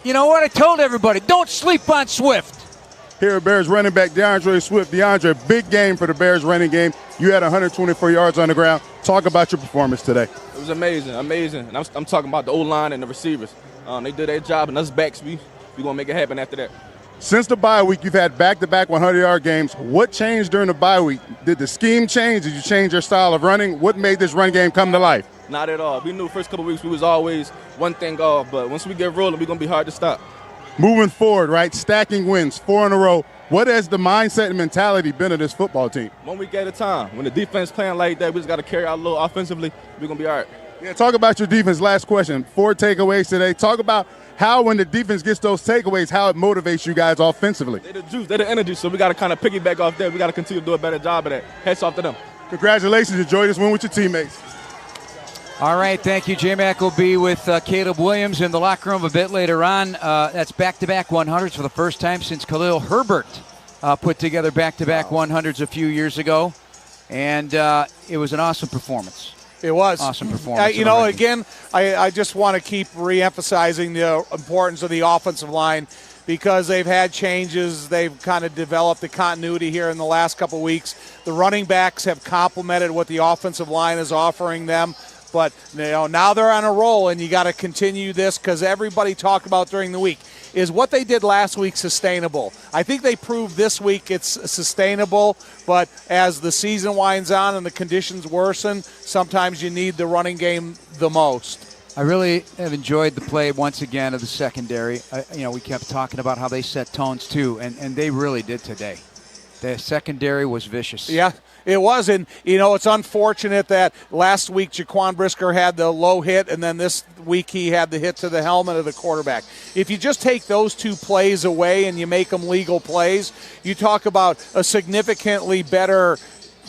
You know what? I told everybody, don't sleep on Swift. Here at Bears running back DeAndre Swift. DeAndre, big game for the Bears running game. You had 124 yards on the ground. Talk about your performance today. It was amazing. And I'm talking about the O-line and the receivers. They did their job, and us backs, we going to make it happen after that. Since the bye week, you've had back-to-back 100-yard games. What changed during the bye week? Did the scheme change? Did you change your style of running? What made this run game come to life? Not at all. We knew the first couple of weeks we was always one thing off, but once we get rolling, we're going to be hard to stop. Moving forward, right, stacking wins, 4 in a row. What has the mindset and mentality been of this football team? 1 week at a time. When the defense playing like that, we just got to carry out a little offensively. We're going to be all right. Yeah, talk about your defense. Last question. 4 takeaways today. Talk about how, when the defense gets those takeaways, how it motivates you guys offensively. They're the juice. They're the energy, so we got to kind of piggyback off that. We got to continue to do a better job of that. Hats off to them. Congratulations. Enjoy this win with your teammates. All right, thank you. J-Mac will be with Caleb Williams in the locker room a bit later on. That's back-to-back 100s for the first time since Khalil Herbert put together back-to-back 100s a few years ago. And it was an awesome performance. It was. Awesome performance. Again, I just want to keep re-emphasizing the importance of the offensive line because they've had changes. They've kind of developed the continuity here in the last couple of weeks. The running backs have complemented what the offensive line is offering them. But now they're on a roll, and you got to continue this because everybody talked about during the week. Is what they did last week sustainable? I think they proved this week it's sustainable, but as the season winds on and the conditions worsen, sometimes you need the running game the most. I really have enjoyed the play once again of the secondary. We kept talking about how they set tones too, and they really did today. The secondary was vicious. Yeah. It was, and, it's unfortunate that last week Jaquan Brisker had the low hit, and then this week he had the hit to the helmet of the quarterback. If you just take those 2 plays away and you make them legal plays, you talk about a significantly better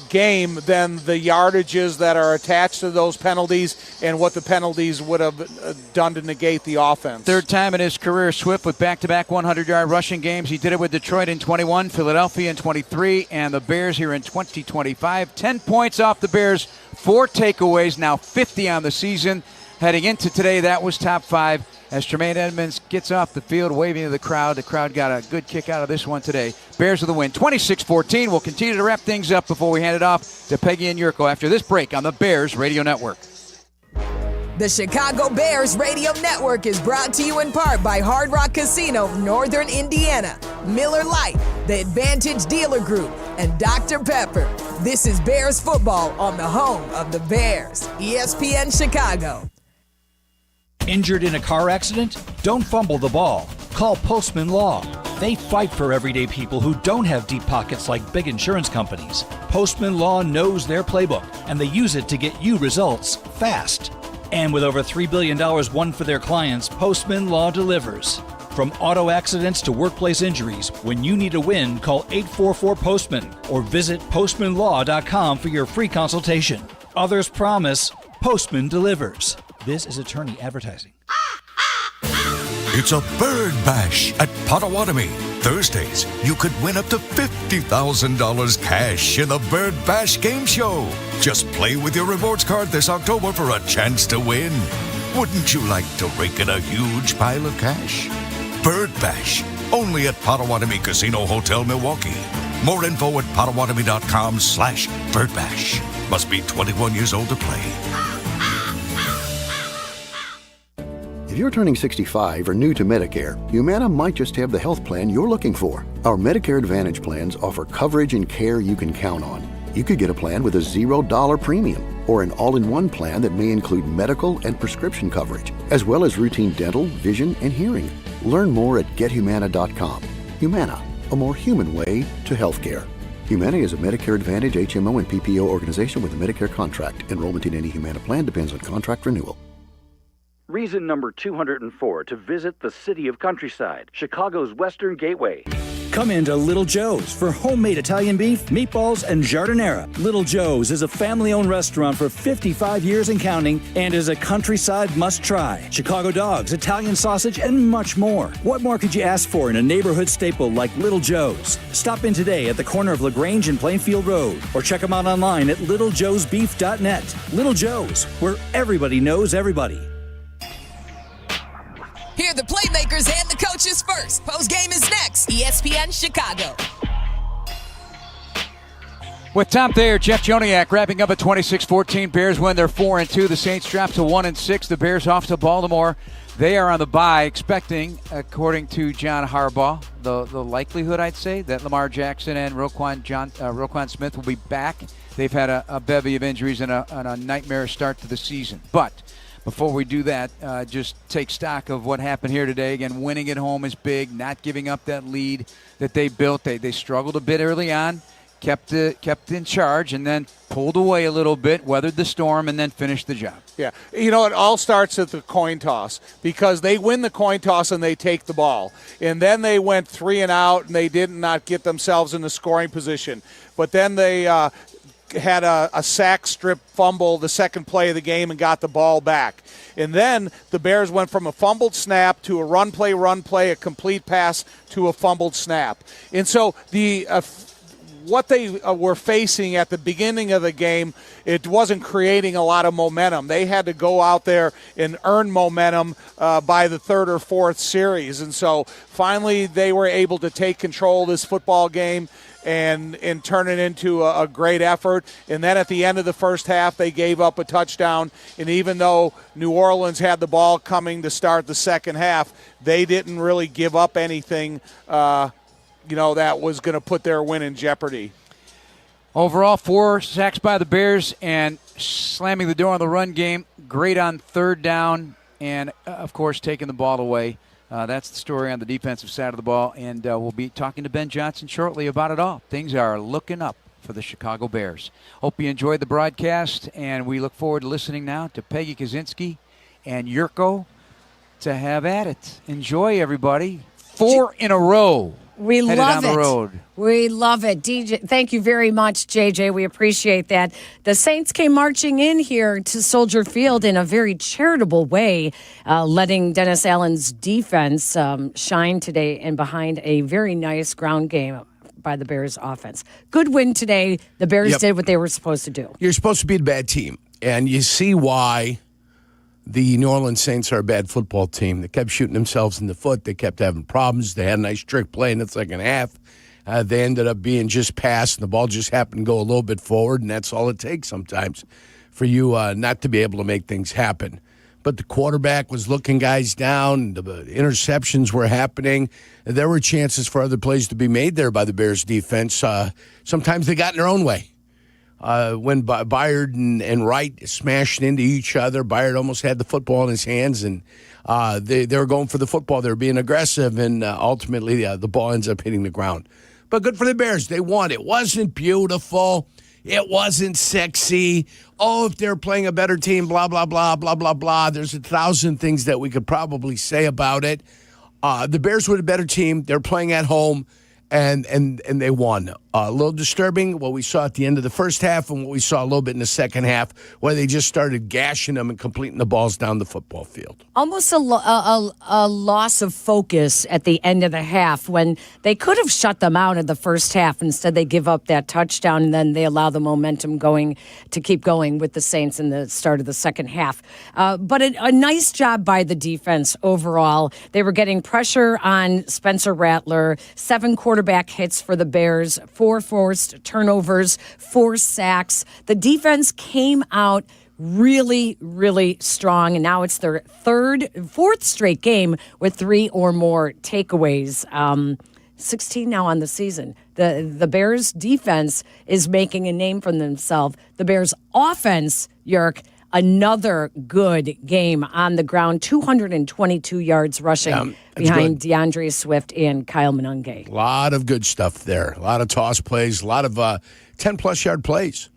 game than the yardages that are attached to those penalties and what the penalties would have done to negate the offense. Third time in his career, Swift with back-to-back 100-yard rushing games. He did it with Detroit in 21, Philadelphia in 23, and the Bears here in 2025. 10 points off the Bears, 4 takeaways, now 50 on the season. Heading into today, that was top 5. As Tremaine Edmonds gets off the field, waving to the crowd got a good kick out of this one today. Bears with the win, 26-14. We'll continue to wrap things up before we hand it off to Peggy and Yurko after this break on the Bears Radio Network. The Chicago Bears Radio Network is brought to you in part by Hard Rock Casino of Northern Indiana, Miller Lite, the Advantage Dealer Group, and Dr. Pepper. This is Bears football on the home of the Bears, ESPN Chicago. Injured in a car accident? Don't fumble the ball. Call Postman Law. They fight for everyday people who don't have deep pockets like big insurance companies. Postman Law knows their playbook, and they use it to get you results fast. And with over $3 billion won for their clients, Postman Law delivers. From auto accidents to workplace injuries, when you need a win, call 844-POSTMAN or visit postmanlaw.com for your free consultation. Others promise, Postman delivers. This is attorney advertising. It's a Bird Bash at Potawatomi. Thursdays, you could win up to $50,000 cash in the Bird Bash game show. Just play with your rewards card this October for a chance to win. Wouldn't you like to rake in a huge pile of cash? Bird Bash, only at Potawatomi Casino Hotel, Milwaukee. More info at potawatomi.com/birdbash. Must be 21 years old to play. If you're turning 65 or new to Medicare, Humana might just have the health plan you're looking for. Our Medicare Advantage plans offer coverage and care you can count on. You could get a plan with a $0 premium or an all-in-one plan that may include medical and prescription coverage, as well as routine dental, vision, and hearing. Learn more at gethumana.com. Humana, a more human way to healthcare. Humana is a Medicare Advantage HMO and PPO organization with a Medicare contract. Enrollment in any Humana plan depends on contract renewal. Reason number 204 to visit the City of Countryside, Chicago's Western Gateway. Come into Little Joe's for homemade Italian beef, meatballs, and giardiniera. Little Joe's is a family-owned restaurant for 55 years and counting and is a countryside must-try. Chicago dogs, Italian sausage, and much more. What more could you ask for in a neighborhood staple like Little Joe's? Stop in today at the corner of LaGrange and Plainfield Road or check them out online at littlejoesbeef.net. Little Joe's, where everybody knows everybody. Hear the playmakers playmakers and the coaches first. Post-game is next. ESPN Chicago. With Tom Thayer, Jeff Joniak wrapping up at 26-14. Bears win their 4-2. The Saints drop to 1-6. The Bears off to Baltimore. They are on the bye, expecting, according to John Harbaugh, the likelihood, I'd say, that Lamar Jackson and Roquan Smith will be back. They've had a bevy of injuries and a nightmare start to the season. But before we do that, just take stock of what happened here today. Again, winning at home is big, not giving up that lead that they built. They struggled a bit early on, kept in charge, and then pulled away a little bit, weathered the storm, and then finished the job. Yeah. You know, it all starts at the coin toss because they win the coin toss and they take the ball. And then they went 3 and out, and they did not get themselves in the scoring position. But then they had a sack strip fumble the second play of the game and got the ball back. And then the Bears went from a fumbled snap to a run play, a complete pass to a fumbled snap. And so what they were facing at the beginning of the game, it wasn't creating a lot of momentum. They had to go out there and earn momentum by the third or fourth series. And so finally they were able to take control of this football game and turn it into a great effort. And then at the end of the first half, they gave up a touchdown. And even though New Orleans had the ball coming to start the second half, they didn't really give up anything that was going to put their win in jeopardy. Overall, 4 sacks by the Bears and slamming the door on the run game. Great on third down and, of course, taking the ball away. That's the story on the defensive side of the ball, and we'll be talking to Ben Johnson shortly about it all. Things are looking up for the Chicago Bears. Hope you enjoyed the broadcast, and we look forward to listening now to Peggy Kaczynski and Yurko to have at it. Enjoy, everybody. 4 in a row. We headed love down it. The road. We love it. DJ, thank you very much, JJ. We appreciate that. The Saints came marching in here to Soldier Field in a very charitable way, letting Dennis Allen's defense shine today and behind a very nice ground game by the Bears offense. Good win today. The Bears did what they were supposed to do. You're supposed to beat a bad team, and you see why the New Orleans Saints are a bad football team. They kept shooting themselves in the foot. They kept having problems. They had a nice trick play in the second half. They ended up being just passed, and the ball just happened to go a little bit forward, and that's all it takes sometimes for you not to be able to make things happen. But the quarterback was looking guys down. The interceptions were happening. There were chances for other plays to be made there by the Bears defense. Sometimes they got in their own way. When Byard and Wright smashed into each other, Byard almost had the football in his hands, and they were going for the football. They were being aggressive, and ultimately the ball ends up hitting the ground. But good for the Bears. They won. It wasn't beautiful. It wasn't sexy. Oh, if they're playing a better team, blah, blah, blah, blah, blah, blah. There's 1,000 things that we could probably say about it. The Bears were a better team. They're playing at home. And they won. A little disturbing what we saw at the end of the first half and what we saw a little bit in the second half, where they just started gashing them and completing the balls down the football field. Almost a loss of focus at the end of the half when they could have shut them out in the first half. Instead, they give up that touchdown, and then they allow the momentum to keep going with the Saints in the start of the second half. But a nice job by the defense overall. They were getting pressure on Spencer Rattler, 7 quarterback hits for the Bears, 4 forced turnovers, 4 sacks. The defense came out really, really strong, and now it's their fourth straight game with 3 or more takeaways. 16 now on the season. The Bears defense is making a name for themselves. The Bears offense, Yerk, another good game on the ground, 222 yards rushing behind DeAndre Swift and Kyle Monange. A lot of good stuff there. A lot of toss plays, a lot of 10-plus yard plays.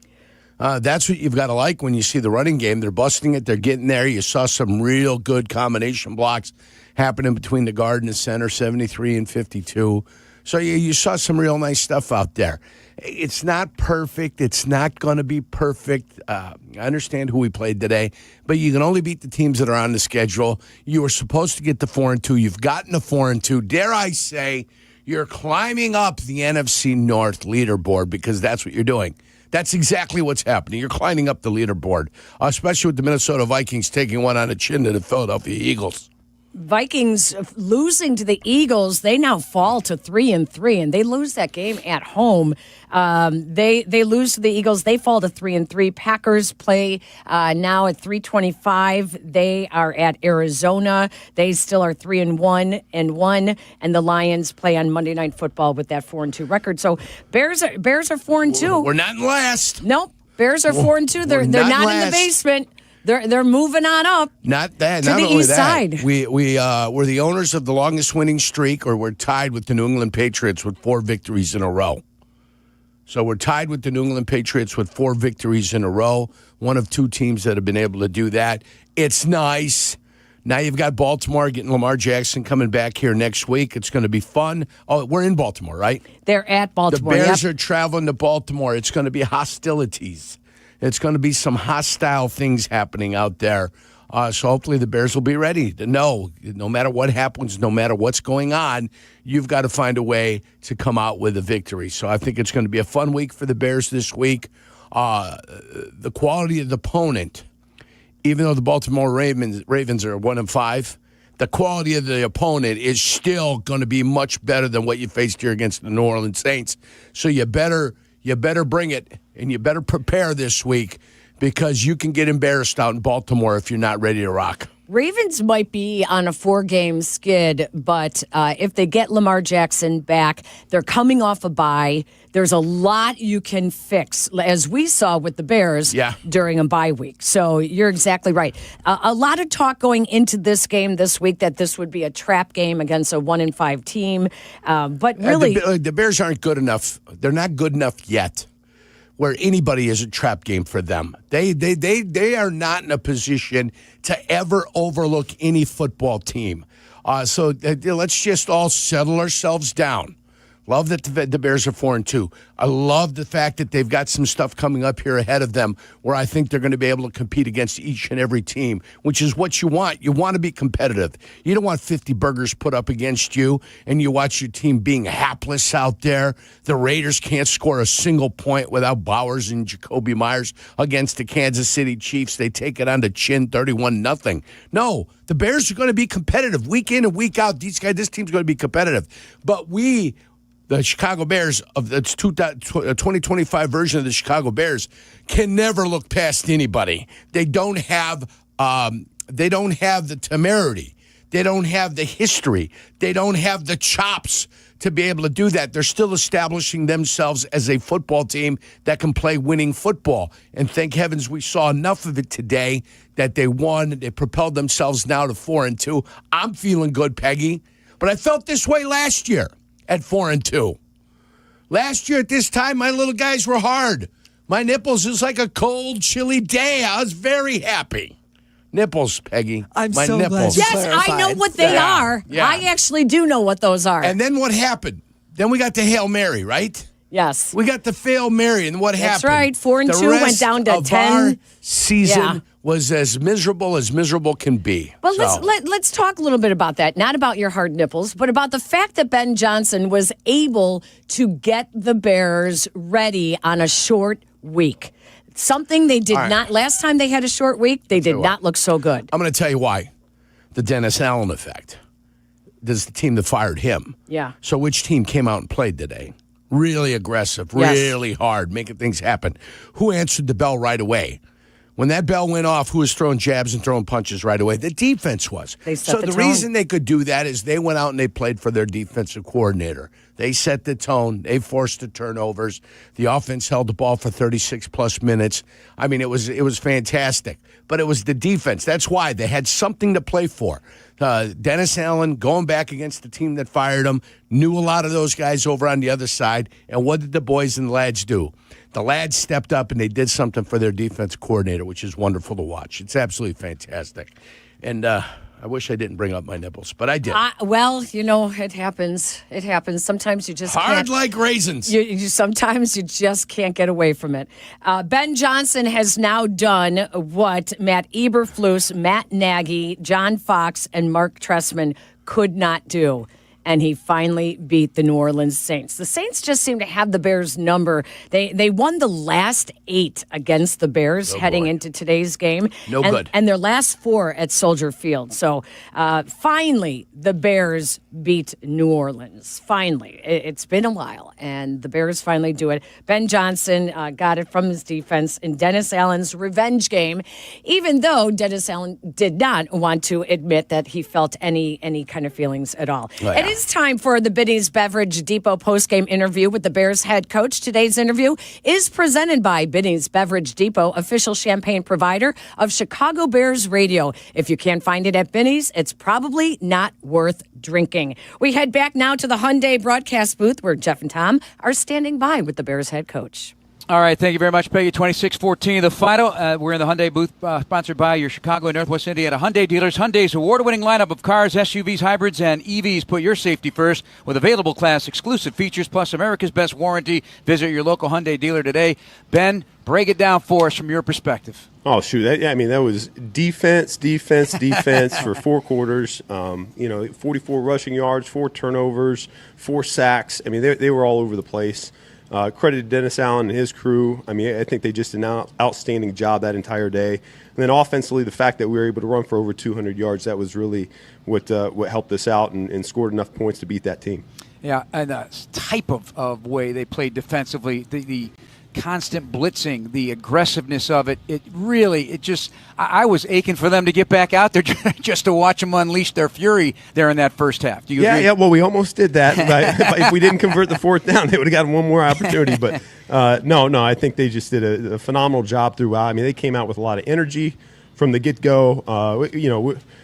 That's what you've got to like when you see the running game. They're busting it. They're getting there. You saw some real good combination blocks happening between the guard and the center, 73 and 52. So you saw some real nice stuff out there. It's not perfect. It's not going to be perfect. I understand who we played today, but you can only beat the teams that are on the schedule. You were supposed to get to 4-2. You've gotten to 4-2. Dare I say, you're climbing up the NFC North leaderboard because that's what you're doing. That's exactly what's happening. You're climbing up the leaderboard, especially with the Minnesota Vikings taking one on the chin to the Philadelphia Eagles. Vikings losing to the Eagles, they now fall to 3-3, and they lose that game at home. They lose to the Eagles. They fall to 3-3. Packers play now at 3:25. They are at Arizona. They still are 3-1, and the Lions play on Monday Night Football with that 4-2 record. So Bears are 4-2. We're not in last. Nope. Bears are 4-2. They're not in the basement. They're moving on up. Not that. To not the only east that, side. we're the owners of the longest winning streak, or we're tied with the New England Patriots with 4 victories in a row. So we're tied with the New England Patriots with 4 victories in a row. One of 2 teams that have been able to do that. It's nice. Now you've got Baltimore getting Lamar Jackson coming back here next week. It's going to be fun. Oh, we're in Baltimore, right? They're at Baltimore. The Bears are traveling to Baltimore. It's going to be hostilities. It's going to be some hostile things happening out there. So hopefully the Bears will be ready to know, no matter what happens, no matter what's going on, you've got to find a way to come out with a victory. So I think it's going to be a fun week for the Bears this week. The quality of the opponent, even though the Baltimore Ravens are 1-5, the quality of the opponent is still going to be much better than what you faced here against the New Orleans Saints. So you better bring it, and you better prepare this week, because you can get embarrassed out in Baltimore if you're not ready to rock. Ravens might be on a 4-game skid, but if they get Lamar Jackson back, they're coming off a bye. There's a lot you can fix, as we saw with the Bears during a bye week. So you're exactly right. A lot of talk going into this game this week that this would be a trap game against a 1-5 team. But really, the Bears aren't good enough. They're not good enough yet where anybody is a trap game for them. They are not in a position to ever overlook any football team. So let's just all settle ourselves down. Love that the Bears are 4-2. I love the fact that they've got some stuff coming up here ahead of them where I think they're going to be able to compete against each and every team, which is what you want. You want to be competitive. You don't want 50 burgers put up against you and you watch your team being hapless out there. The Raiders can't score a single point without Bowers and Jacoby Myers against the Kansas City Chiefs. They take it on the chin 31-0. No, the Bears are going to be competitive week in and week out. This team's going to be competitive. But the Chicago Bears of the 2025 version of the Chicago Bears can never look past anybody. They don't have the temerity. They don't have the history. They don't have the chops to be able to do that. They're still establishing themselves as a football team that can play winning football. And thank heavens we saw enough of it today that they won. They propelled themselves now to 4-2. I'm feeling good, Peggy. But I felt this way last year at 4-2. Last year at this time, my little guys were hard. My nipples was like a cold, chilly day. I was very happy. Nipples, Peggy. I'm my so nipples. glad you yes, clarified. I know what they are. Yeah. I actually do know what those are. And then what happened? Then we got the Hail Mary, right? Yes. We got the Hail Mary, and what happened? That's right. 4-2 the went down to 10. Our season was as miserable can be. Well, let's talk a little bit about that. Not about your hard nipples, but about the fact that Ben Johnson was able to get the Bears ready on a short week. Something they did not. Last time they had a short week, they did not look so good. I'm going to tell you why. The Dennis Allen effect. This is the team that fired him. Yeah. So which team came out and played today? Really aggressive, really hard, making things happen. Who answered the bell right away? When that bell went off, who was throwing jabs and throwing punches right away? The defense was. So the reason they could do that is they went out and they played for their defensive coordinator. They set the tone. They forced the turnovers. The offense held the ball for 36-plus minutes. I mean, it was fantastic. But it was the defense. That's why they had something to play for. Dennis Allen going back against the team that fired him, knew a lot of those guys over on the other side. And what did the boys and the lads do? The lads stepped up and they did something for their defense coordinator, which is wonderful to watch. It's absolutely fantastic. And I wish I didn't bring up my nipples, but I did. Well, it happens. It happens. Sometimes you just hard can't. Like raisins. Sometimes you just can't get away from it. Ben Johnson has now done what Matt Eberflus, Matt Nagy, John Fox, and Mark Trestman could not do. and he finally beat the New Orleans Saints. The Saints just seem to have the Bears' number. They won the last 8 against the Bears heading into today's game. Good. And their last 4 at Soldier Field. So finally, the Bears beat New Orleans. Finally. It's been a while, and the Bears finally do it. Ben Johnson got it from his defense in Dennis Allen's revenge game, even though Dennis Allen did not want to admit that he felt any kind of feelings at all. Oh, yeah. It is time for the Binny's Beverage Depot postgame interview with the Bears head coach. Today's interview is presented by Binny's Beverage Depot, official champagne provider of Chicago Bears radio. If you can't find it at Binny's, it's probably not worth drinking. We head back now to the Hyundai broadcast booth where Jeff and Tom are standing by with the Bears head coach. All right, thank you very much, Peggy. 26-14, the final. We're in the Hyundai booth, sponsored by your Chicago and Northwest Indiana Hyundai dealers. Hyundai's award-winning lineup of cars, SUVs, hybrids, and EVs put your safety first with available class exclusive features plus America's best warranty. Visit your local Hyundai dealer today. Ben, break it down for us from your perspective. Oh, shoot. That was defense for 4 quarters. 44 rushing yards, 4 turnovers, 4 sacks. I mean, they were all over the place. Credit to Dennis Allen and his crew. I mean, I think they just did an outstanding job that entire day. And then offensively, the fact that we were able to run for over 200 yards, that was really what helped us out and scored enough points to beat that team. Yeah, and the type of way they played defensively, the constant blitzing, the aggressiveness of it, I was aching for them to get back out there just to watch them unleash their fury there in that first half. Do you agree? Yeah, well, we almost did that. If we didn't convert the 4th down, they would have gotten one more opportunity. But no, I think they just did a phenomenal job throughout. I mean, they came out with a lot of energy from the get-go.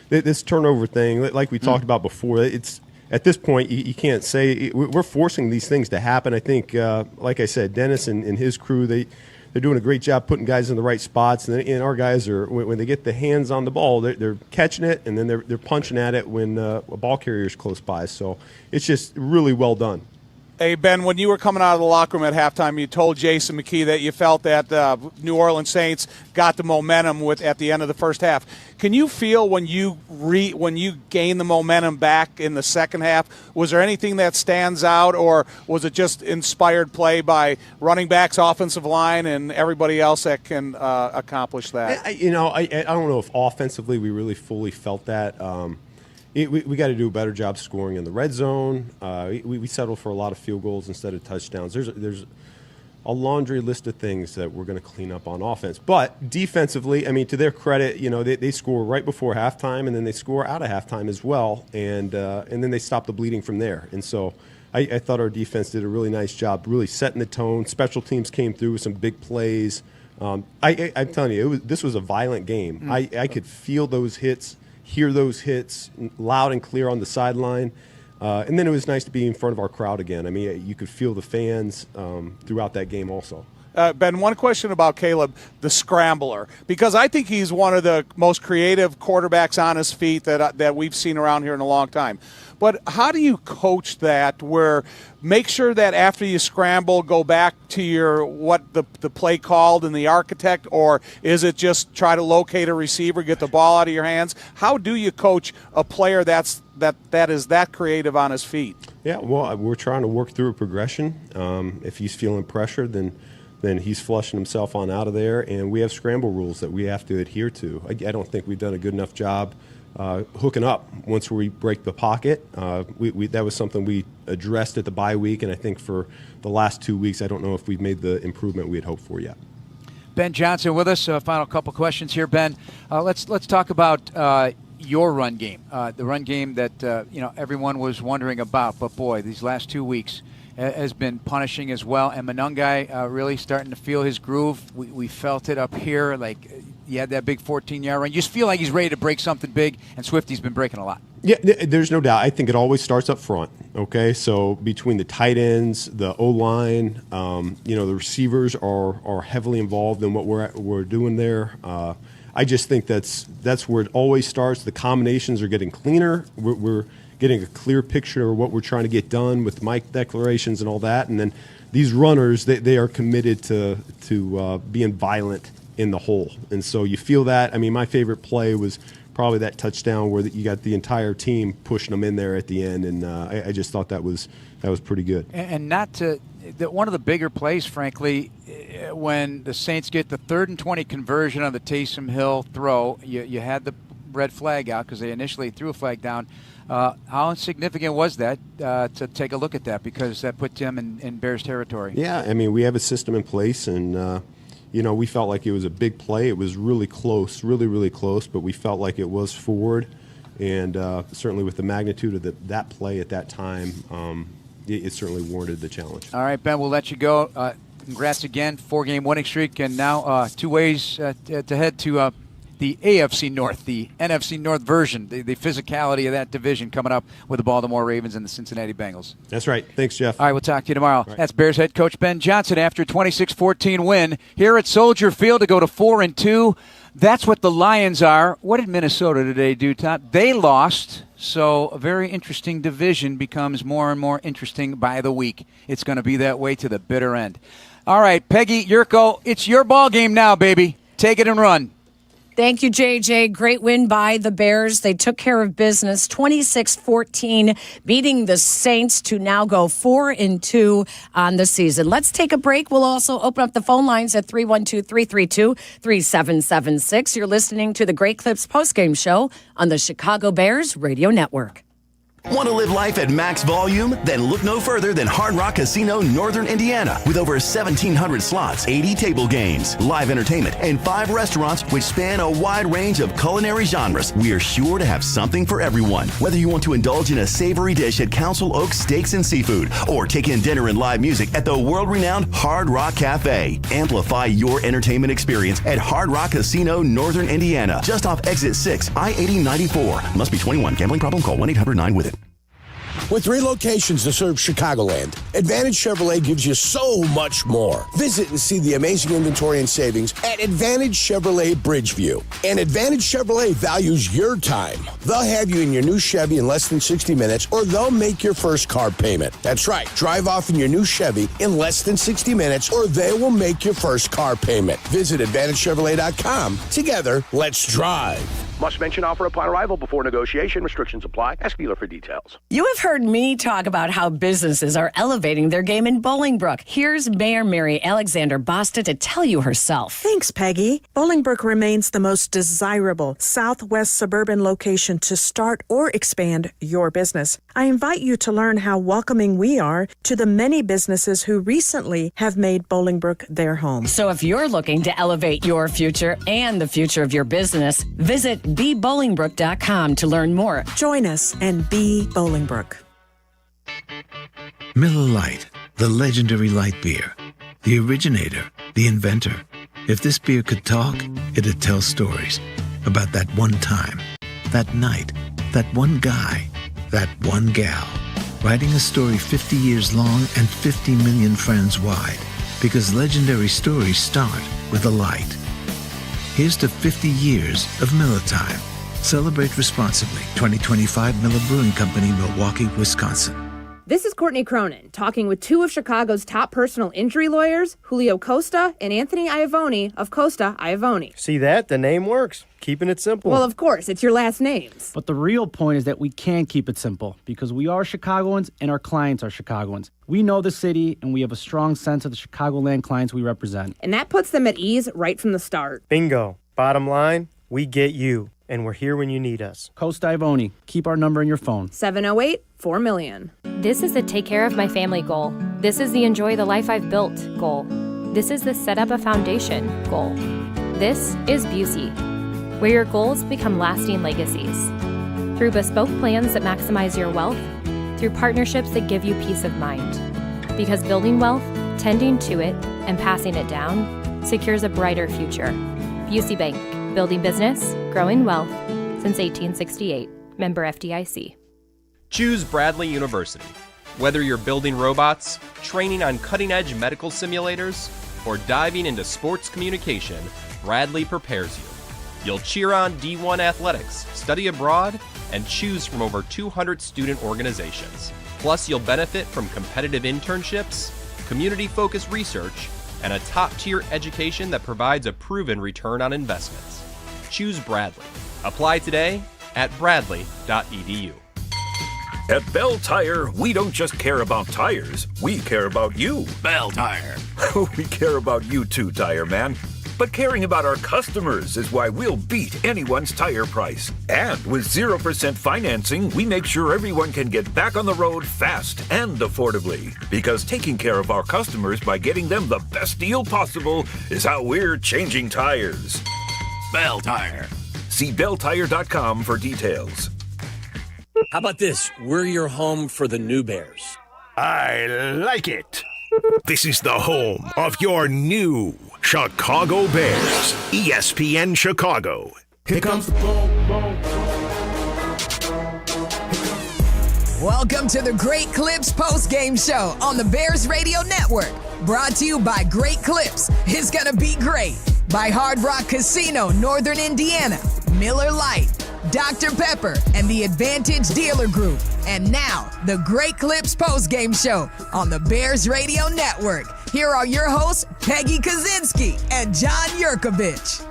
This turnover thing, like we talked about before, it's at this point, you can't say we're forcing these things to happen. I think, like I said, Dennis and his crew, they're doing a great job putting guys in the right spots. And our guys are, when they get the hands on the ball, they're catching it, and then they're punching at it when a ball carrier is close by. So it's just really well done. Hey, Ben, when you were coming out of the locker room at halftime, you told Jason McKee that you felt that New Orleans Saints got the momentum at the end of the first half. Can you feel when you gain the momentum back in the second half? Was there anything that stands out, or was it just inspired play by running backs, offensive line, and everybody else that can accomplish that? I don't know if offensively we really fully felt that. We got to do a better job scoring in the red zone. We settled for a lot of field goals instead of touchdowns. There's a laundry list of things that we're going to clean up on offense. But defensively, I mean, to their credit, they score right before halftime, and then they score out of halftime as well, and then they stop the bleeding from there. And so I thought our defense did a really nice job, really setting the tone. Special teams came through with some big plays. I'm telling you, this was a violent game. I could feel those hits, hear those hits loud and clear on the sideline. And then it was nice to be in front of our crowd again. I mean, you could feel the fans throughout that game also. Ben, one question about Caleb, the scrambler, because I think he's one of the most creative quarterbacks on his feet that we've seen around here in a long time. But how do you coach that, where make sure that after you scramble, go back to what the play called and the architect, or is it just try to locate a receiver, get the ball out of your hands? How do you coach a player that is that creative on his feet? Yeah, well, we're trying to work through a progression. If he's feeling pressure, then he's flushing himself on out of there, and we have scramble rules that we have to adhere to. I don't think we've done a good enough job hooking up once we break the pocket. That was something we addressed at the bye week, and I think for the last 2 weeks, I don't know if we've made the improvement we had hoped for yet. Ben Johnson with us. Final couple questions here, Ben. Let's talk about your run game, the run game that everyone was wondering about. But boy, these last 2 weeks has been punishing as well. And Manungai really starting to feel his groove. We felt it up here. Like he had that big 14-yard run. You just feel like he's ready to break something big, and Swifty's been breaking a lot. Yeah, there's no doubt. I think it always starts up front, okay? So between the tight ends, the O-line, the receivers are heavily involved in what we're doing there. I just think that's where it always starts. The combinations are getting cleaner. We're getting a clear picture of what we're trying to get done with mic declarations and all that. And then these runners, they are committed to being violent in the hole. And so you feel that. I mean, my favorite play was probably that touchdown where you got the entire team pushing them in there at the end, and I just thought that was pretty good. And not to one of the bigger plays, frankly, when the Saints get the 3rd and 20 conversion on the Taysom Hill throw, you had the red flag out because they initially threw a flag down. How significant was that to take a look at that, because that put them in Bears territory? Yeah, I mean, we have a system in place, and we felt like it was a big play. It was really close, really, really close, but we felt like it was forward, and certainly with the magnitude of that play at that time, it certainly warranted the challenge. All right, Ben, we'll let you go. Congrats again, 4-game winning streak, and now 2 ways to head to the AFC North, the NFC North version, the physicality of that division coming up with the Baltimore Ravens and the Cincinnati Bengals. That's right. Thanks, Jeff. All right, we'll talk to you tomorrow. Right. That's Bears head coach Ben Johnson after a 26-14 win here at Soldier Field to go to 4-2. That's what the Lions are. What did Minnesota today do, Todd? They lost, so a very interesting division becomes more and more interesting by the week. It's going to be that way to the bitter end. All right, Peggy, Yurko, it's your ball game now, baby. Take it and run. Thank you, JJ. Great win by the Bears. They took care of business, 26-14, beating the Saints to now go 4-2 on the season. Let's take a break. We'll also open up the phone lines at 312-332-3776. You're listening to the Great Clips postgame show on the Chicago Bears Radio Network. Want to live life at max volume? Then look no further than Hard Rock Casino Northern Indiana. With over 1,700 slots, 80 table games, live entertainment, and 5 restaurants which span a wide range of culinary genres, we are sure to have something for everyone. Whether you want to indulge in a savory dish at Council Oak Steaks and Seafood, or take in dinner and live music at the world-renowned Hard Rock Cafe. Amplify your entertainment experience at Hard Rock Casino Northern Indiana, just off Exit 6, I-8094. Must be 21. Gambling problem? Call 1-800-9-WITH-IT. With 3 locations to serve Chicagoland, Advantage Chevrolet gives you so much more. Visit and see the amazing inventory and savings at Advantage Chevrolet Bridgeview. And Advantage Chevrolet values your time. They'll have you in your new Chevy in less than 60 minutes, or they'll make your first car payment. That's right. Drive off in your new Chevy in less than 60 minutes, or they will make your first car payment. Visit AdvantageChevrolet.com. Together, let's drive. Must mention offer upon arrival before negotiation. Restrictions apply. Ask dealer for details. You have heard me talk about how businesses are elevating their game in Bolingbrook. Here's Mayor Mary Alexander Basta to tell you herself. Thanks, Peggy. Bolingbrook remains the most desirable southwest suburban location to start or expand your business. I invite you to learn how welcoming we are to the many businesses who recently have made Bolingbrook their home. So if you're looking to elevate your future and the future of your business, visit BeBolingbrook.com to learn more. Join us and be Bolingbrook. Miller Lite, the legendary light beer. The originator, the inventor. If this beer could talk, it'd tell stories about that one time, that night, that one guy, that one gal. Writing a story 50 years long and 50 million friends wide. Because legendary stories start with a light. Here's to 50 years of Miller Time. Celebrate responsibly. 2025 Miller Brewing Company, Milwaukee, Wisconsin. This is Courtney Cronin, talking with 2 of Chicago's top personal injury lawyers, Julio Costa and Anthony Iavoni of Costa Iavoni. See that? The name works. Keeping it simple. Well, of course, it's your last names. But the real point is that we can keep it simple because we are Chicagoans and our clients are Chicagoans. We know the city and we have a strong sense of the Chicagoland clients we represent. And that puts them at ease right from the start. Bingo. Bottom line, we get you. And we're here when you need us. Costa Iavoni. Keep our number in your phone. 708-4 - This is the take care of my family goal. This is the enjoy the life I've built goal. This is the set up a foundation goal. This is Busey, where your goals become lasting legacies. Through bespoke plans that maximize your wealth, through partnerships that give you peace of mind. Because building wealth, tending to it, and passing it down secures a brighter future. Busey Bank. Building business, growing wealth since 1868. Member FDIC. Choose Bradley University. Whether you're building robots, training on cutting-edge medical simulators, or diving into sports communication, Bradley prepares you. You'll cheer on D1 athletics, study abroad, and choose from over 200 student organizations. Plus, you'll benefit from competitive internships, community-focused research, and a top-tier education that provides a proven return on investments. Choose Bradley. Apply today at bradley.edu. At Bell Tire, we don't just care about tires, we care about you. Bell Tire. We care about you too, Tire Man. But caring about our customers is why we'll beat anyone's tire price. And with 0% financing, we make sure everyone can get back on the road fast and affordably. Because taking care of our customers by getting them the best deal possible is how we're changing tires. Bell Tire. See belltire.com for details. How about this? We're your home for the new Bears. I like it. This is the home of your new Chicago Bears. ESPN Chicago. Here comes the boom, boom, boom. Welcome to the Great Clips Post-Game Show on the Bears Radio Network. Brought to you by Great Clips. It's gonna be great. By Hard Rock Casino, Northern Indiana, Miller Lite, Dr. Pepper, and the Advantage Dealer Group. And now, the Great Clips Post-Game Show on the Bears Radio Network. Here are your hosts, Peggy Kaczynski and John Yurkovich.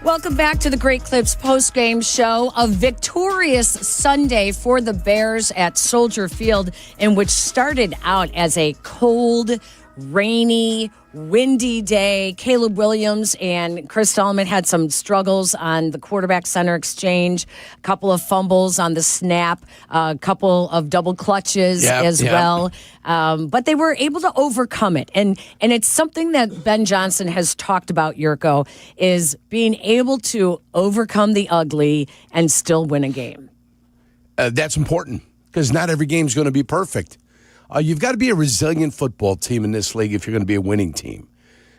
Welcome back to the Great Clips Post-Game Show. A victorious Sunday for the Bears at Soldier Field, in which started out as a cold, rainy, windy day. Caleb Williams and Chris Tallman had some struggles on the quarterback-center exchange, a couple of fumbles on the snap, a couple of double clutches as well. But they were able to overcome it. And it's something that Ben Johnson has talked about, Yurko, is being able to overcome the ugly and still win a game. That's important because not every game's going to be perfect. You've got to be a resilient football team in this league if you're going to be a winning team.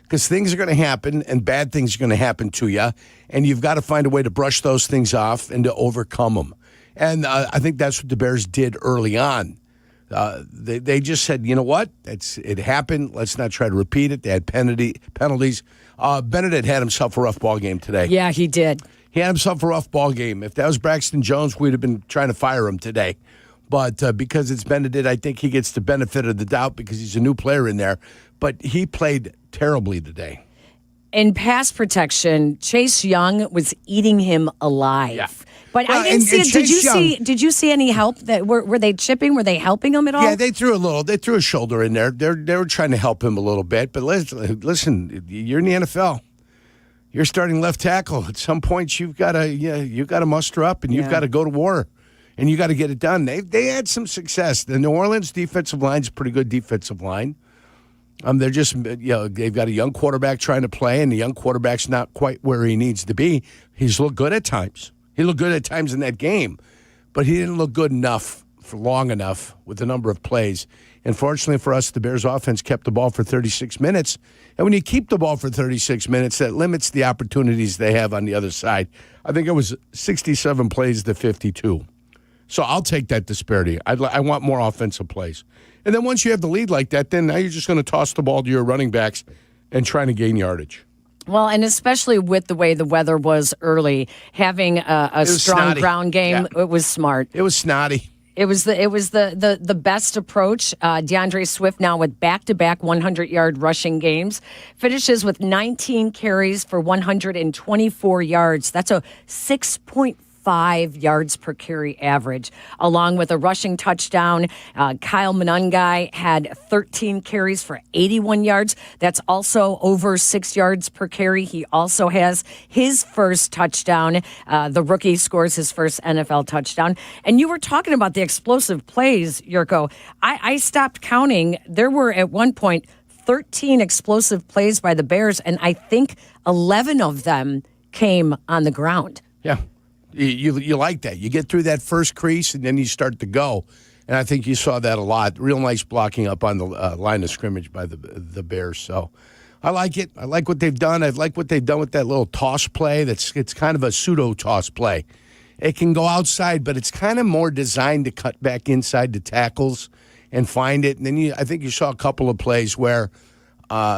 Because things are going to happen and bad things are going to happen to you. And you've got to find a way to brush those things off and to overcome them. And I think that's what the Bears did early on. They just said, you know what? It happened. Let's not try to repeat it. They had penalties. Benedict had himself a rough ball game today. Yeah, he did. He had himself a rough ball game. If that was Braxton Jones, we'd have been trying to fire him today. But because it's Benedict, I think he gets the benefit of the doubt because he's a new player in there. But he played terribly today. In pass protection, Chase Young was eating him alive. Yeah. But I didn't see it. Did you see any help? That were they chipping? Were they helping him at all? Yeah, they threw a little. They threw a shoulder in there. They were trying to help him a little bit. But listen, you're in the NFL. You're starting left tackle. At some point, you've got to muster up and you've got to go to war. And you got to get it done. They had some success. The New Orleans defensive line's a pretty good defensive line. They're just, they've got a young quarterback trying to play, and the young quarterback's not quite where he needs to be. He's looked good at times. He looked good at times in that game, but he didn't look good enough for long enough with the number of plays. And fortunately for us, the Bears offense kept the ball for 36 minutes. And when you keep the ball for 36 minutes, that limits the opportunities they have on the other side. I think it was 67 plays to 52. So I'll take that disparity. I want more offensive plays. And then once you have the lead like that, then now you're just going to toss the ball to your running backs and trying to gain yardage. Well, and especially with the way the weather was early, having a strong snotty ground game, It was smart. It was snotty. It was the best approach. DeAndre Swift now with back-to-back 100-yard rushing games. Finishes with 19 carries for 124 yards. That's a 6.5 yards per carry average, along with a rushing touchdown. Kyle Monangai had 13 carries for 81 yards. That's also over 6 yards per carry. He also has his first touchdown. The rookie scores his first NFL touchdown. And you were talking about the explosive plays, Yurko. I stopped counting. There were at one point 13 explosive plays by the Bears, and I think 11 of them came on the ground. Yeah. You like that. You get through that first crease, and then you start to go. And I think you saw that a lot. Real nice blocking up on the line of scrimmage by the Bears. So I like it. I like what they've done. I like what they've done with that little toss play. It's kind of a pseudo-toss play. It can go outside, but it's kind of more designed to cut back inside the tackles and find it. And then I think you saw a couple of plays where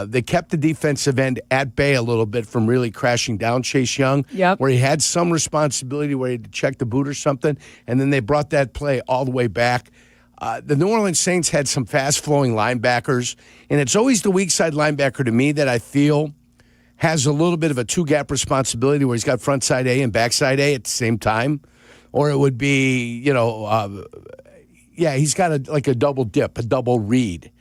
they kept the defensive end at bay a little bit from really crashing down Chase Young, where he had some responsibility where he had to check the boot or something, and then they brought that play all the way back. The New Orleans Saints had some fast-flowing linebackers, and it's always the weak side linebacker to me that I feel has a little bit of a two-gap responsibility where he's got front side A and backside A at the same time. Or it would be, he's got a double dip, a double read.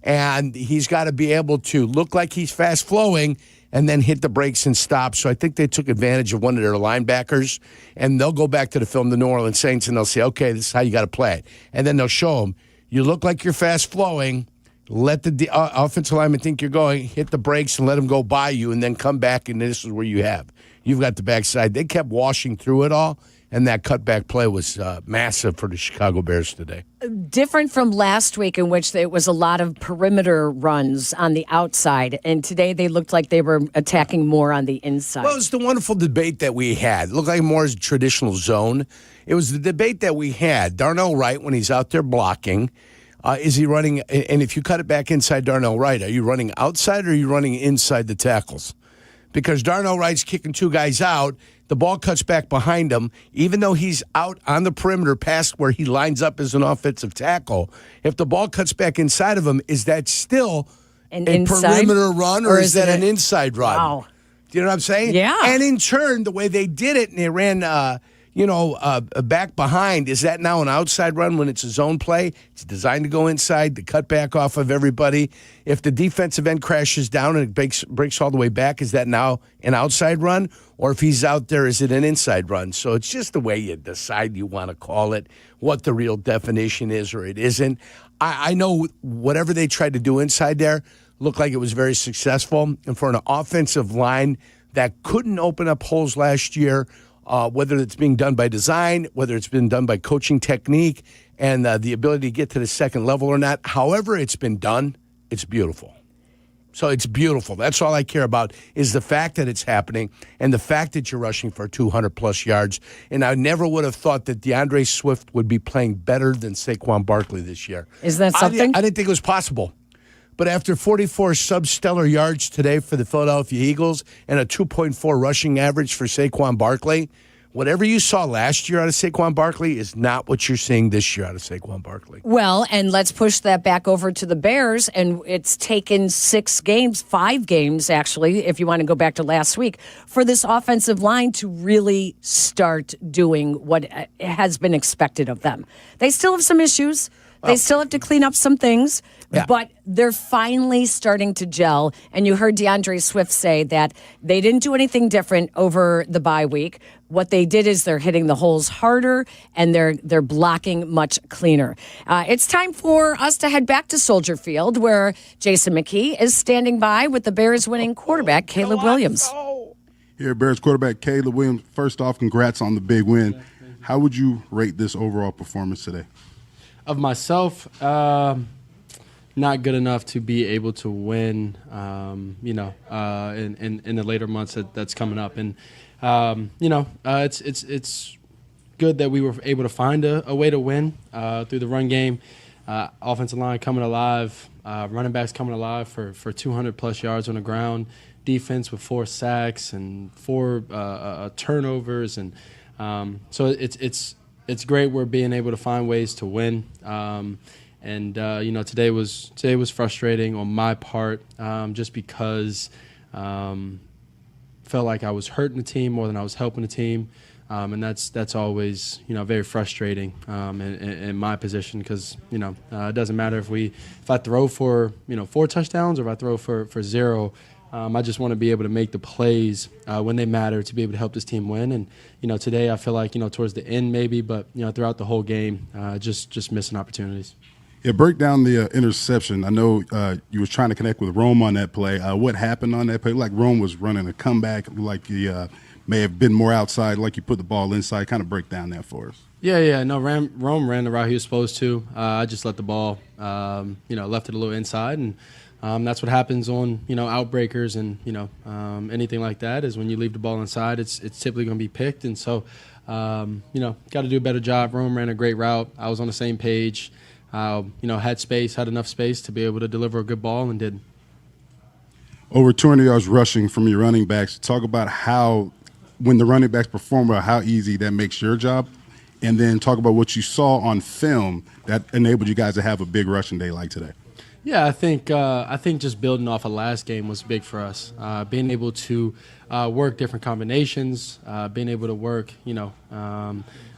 And he's got to be able to look like he's fast-flowing and then hit the brakes and stop. So I think they took advantage of one of their linebackers, and they'll go back to the film, the New Orleans Saints, and they'll say, okay, this is how you got to play it. And then they'll show them, you look like you're fast-flowing, let the offensive lineman think you're going, hit the brakes and let them go by you, and then come back, and this is where you've got the backside. They kept washing through it all, and that cutback play was massive for the Chicago Bears today. Different from last week, in which it was a lot of perimeter runs on the outside, and today they looked like they were attacking more on the inside. Well, it was the wonderful debate that we had. It looked like more as a traditional zone. It was the debate that we had. Darnell Wright, when he's out there blocking, is he running, and if you cut it back inside Darnell Wright, are you running outside or are you running inside the tackles? Because Darnell Wright's kicking two guys out, the ball cuts back behind him, even though he's out on the perimeter past where he lines up as an offensive tackle. If the ball cuts back inside of him, is that still a perimeter run or is that an inside run? Wow. Do you know what I'm saying? Yeah. And in turn, the way they did it, and they ran back behind, is that now an outside run when it's a zone play? It's designed to go inside, to cut back off of everybody. If the defensive end crashes down and it breaks all the way back, is that now an outside run? Or if he's out there, is it an inside run? So it's just the way you decide you want to call it, what the real definition is or it isn't. I know whatever they tried to do inside there looked like it was very successful. And for an offensive line that couldn't open up holes last year, whether it's being done by design, whether it's been done by coaching technique, and the ability to get to the second level or not, however it's been done, it's beautiful. So it's beautiful. That's all I care about is the fact that it's happening and the fact that you're rushing for 200-plus yards. And I never would have thought that DeAndre Swift would be playing better than Saquon Barkley this year. Is that something? I didn't think it was possible. But after 44 substellar yards today for the Philadelphia Eagles and a 2.4 rushing average for Saquon Barkley, whatever you saw last year out of Saquon Barkley is not what you're seeing this year out of Saquon Barkley. Well, and let's push that back over to the Bears, and it's taken 5 games, actually, if you want to go back to last week, for this offensive line to really start doing what has been expected of them. They still have some issues. They still have to clean up some things, but they're finally starting to gel. And you heard DeAndre Swift say that they didn't do anything different over the bye week. What they did is they're hitting the holes harder and they're blocking much cleaner. It's time for us to head back to Soldier Field, where Jason McKee is standing by with the Bears winning quarterback, Caleb Williams. Here, Bears quarterback Caleb Williams. First off, congrats on the big win. How would you rate this overall performance today? Of myself, not good enough to be able to win, in the later months that's coming up. And, it's good that we were able to find a way to win through the run game, offensive line coming alive, running backs coming alive for 200-plus yards on the ground, defense with 4 sacks and 4 turnovers. And so it's great we're being able to find ways to win. Today was frustrating on my part, just because felt like I was hurting the team more than I was helping the team. And that's always, very frustrating in my position, because, it doesn't matter if I throw for, 4 touchdowns or if I throw for 0. I just want to be able to make the plays when they matter to be able to help this team win. And, today I feel like, towards the end maybe, but, throughout the whole game, just missing opportunities. Yeah, break down the interception. I know you was trying to connect with Rome on that play. What happened on that play? Like Rome was running a comeback, like he may have been more outside, like you put the ball inside. Kind of break down that for us. Yeah. No, Rome ran the route he was supposed to. I just let the ball, left it a little inside, and that's what happens on, outbreakers and, anything like that is when you leave the ball inside, it's typically going to be picked. And so, got to do a better job. Rome ran a great route. I was on the same page. Had enough space to be able to deliver a good ball, and did. Over 200 yards rushing from your running backs. Talk about how, when the running backs perform well, how easy that makes your job, and then talk about what you saw on film that enabled you guys to have a big rushing day like today. Yeah, I think just building off of last game was big for us. Being able to work different combinations, being able to work,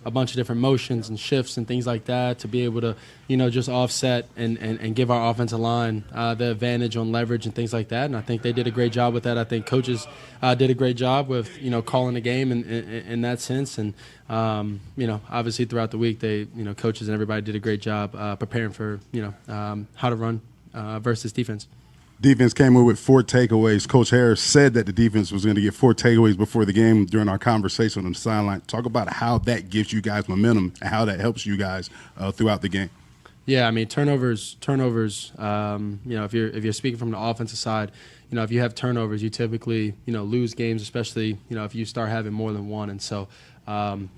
a bunch of different motions and shifts and things like that to be able to, just offset and give our offensive line the advantage on leverage and things like that. And I think they did a great job with that. I think coaches did a great job with, calling the game in that sense. And, obviously throughout the week, coaches and everybody did a great job preparing for, how to run versus defense. Defense came in with 4 takeaways. Coach Harris said that the defense was going to get 4 takeaways before the game during our conversation on the sideline. Talk about how that gives you guys momentum and how that helps you guys throughout the game. Yeah, I mean, turnovers. If you're speaking from the offensive side, if you have turnovers, you typically, lose games, especially, if you start having more than one. And so, them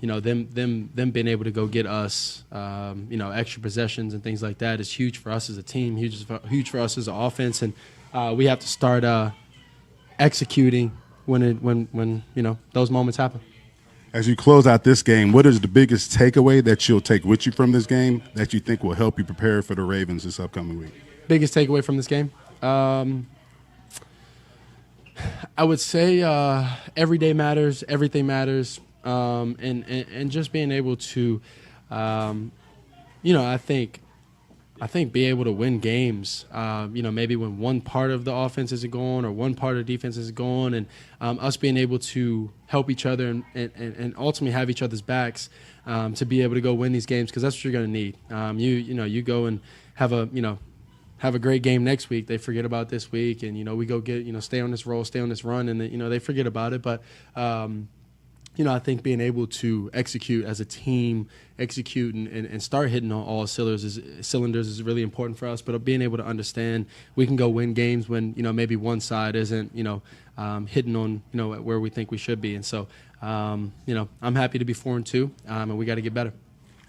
being able to go get us, extra possessions and things like that is huge for us as a team, huge for us as an offense. And we have to start executing when those moments happen. As you close out this game, what is the biggest takeaway that you'll take with you from this game that you think will help you prepare for the Ravens this upcoming week? Biggest takeaway from this game? I would say every day matters, everything matters, and just being able to, I think being able to win games, maybe when one part of the offense isn't going or one part of the defense isn't going, and us being able to help each other and ultimately have each other's backs to be able to go win these games, because that's what you're going to need. You go and have a great game next week. They forget about this week, and we go get stay on this roll, stay on this run, and they forget about it. But I think being able to execute as a team, and start hitting on all cylinders is really important for us. But being able to understand we can go win games when maybe one side isn't hitting on where we think we should be. And so I'm happy to be 4-2, and we got to get better.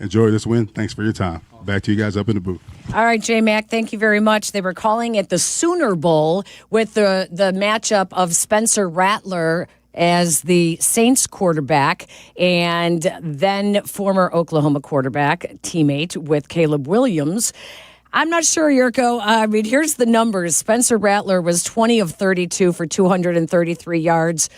Enjoy this win. Thanks for your time. Back to you guys up in the booth. All right, J-Mac, thank you very much. They were calling it the Sooner Bowl with the matchup of Spencer Rattler as the Saints quarterback and then former Oklahoma quarterback, teammate with Caleb Williams. I'm not sure, Yurko. Here's the numbers. Spencer Rattler was 20 of 32 for 233 yards,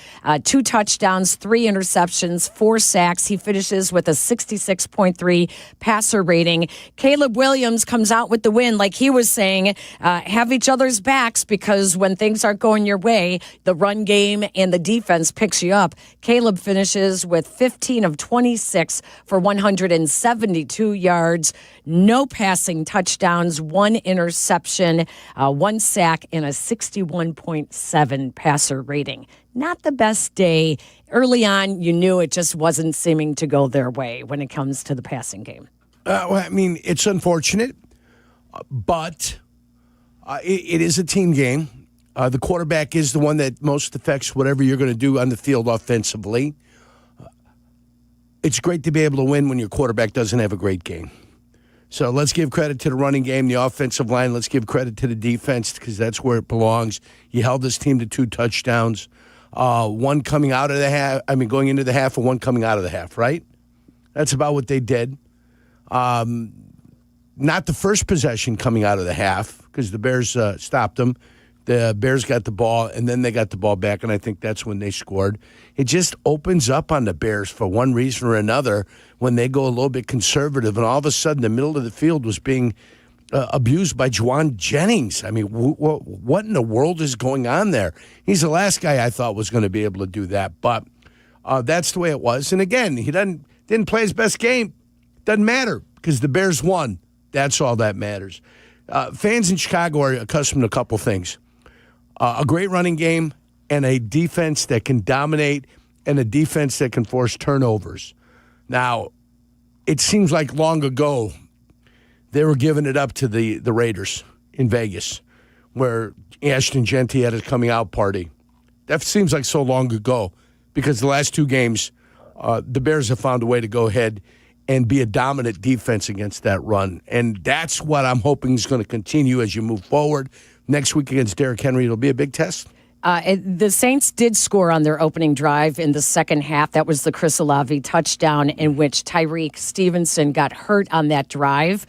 2 touchdowns, 3 interceptions, 4 sacks. He finishes with a 66.3 passer rating. Caleb Williams comes out with the win, like he was saying, have each other's backs, because when things aren't going your way, the run game and the defense picks you up. Caleb finishes with 15 of 26 for 172 yards, no passing touchdowns, 1 interception, 1 sack, and a 61.7 passer rating. Not the best day. Early on, you knew it just wasn't seeming to go their way when it comes to the passing game. It's unfortunate, but it is a team game. The quarterback is the one that most affects whatever you're going to do on the field offensively. It's great to be able to win when your quarterback doesn't have a great game. So let's give credit to the running game, the offensive line. Let's give credit to the defense, because that's where it belongs. You held this team to 2 touchdowns, one coming out of the half. Going into the half, and one coming out of the half, right? That's about what they did. Not the first possession coming out of the half, because the Bears stopped them. The Bears got the ball, and then they got the ball back, and I think that's when they scored. It just opens up on the Bears for one reason or another when they go a little bit conservative, and all of a sudden the middle of the field was being abused by Juwan Jennings. What in the world is going on there? He's the last guy I thought was going to be able to do that, but that's the way it was. And again, he didn't play his best game. Doesn't matter, because the Bears won. That's all that matters. Fans in Chicago are accustomed to a couple things. A great running game and a defense that can dominate and a defense that can force turnovers. Now, it seems like long ago they were giving it up to the Raiders in Vegas, where Ashton Genty had his coming out party. That seems like so long ago, because the last 2 games, the Bears have found a way to go ahead and be a dominant defense against that run. And that's what I'm hoping is going to continue as you move forward. Next week against Derrick Henry, it'll be a big test. The Saints did score on their opening drive in the second half. That was the Chris Olave touchdown in which Tyreek Stevenson got hurt on that drive.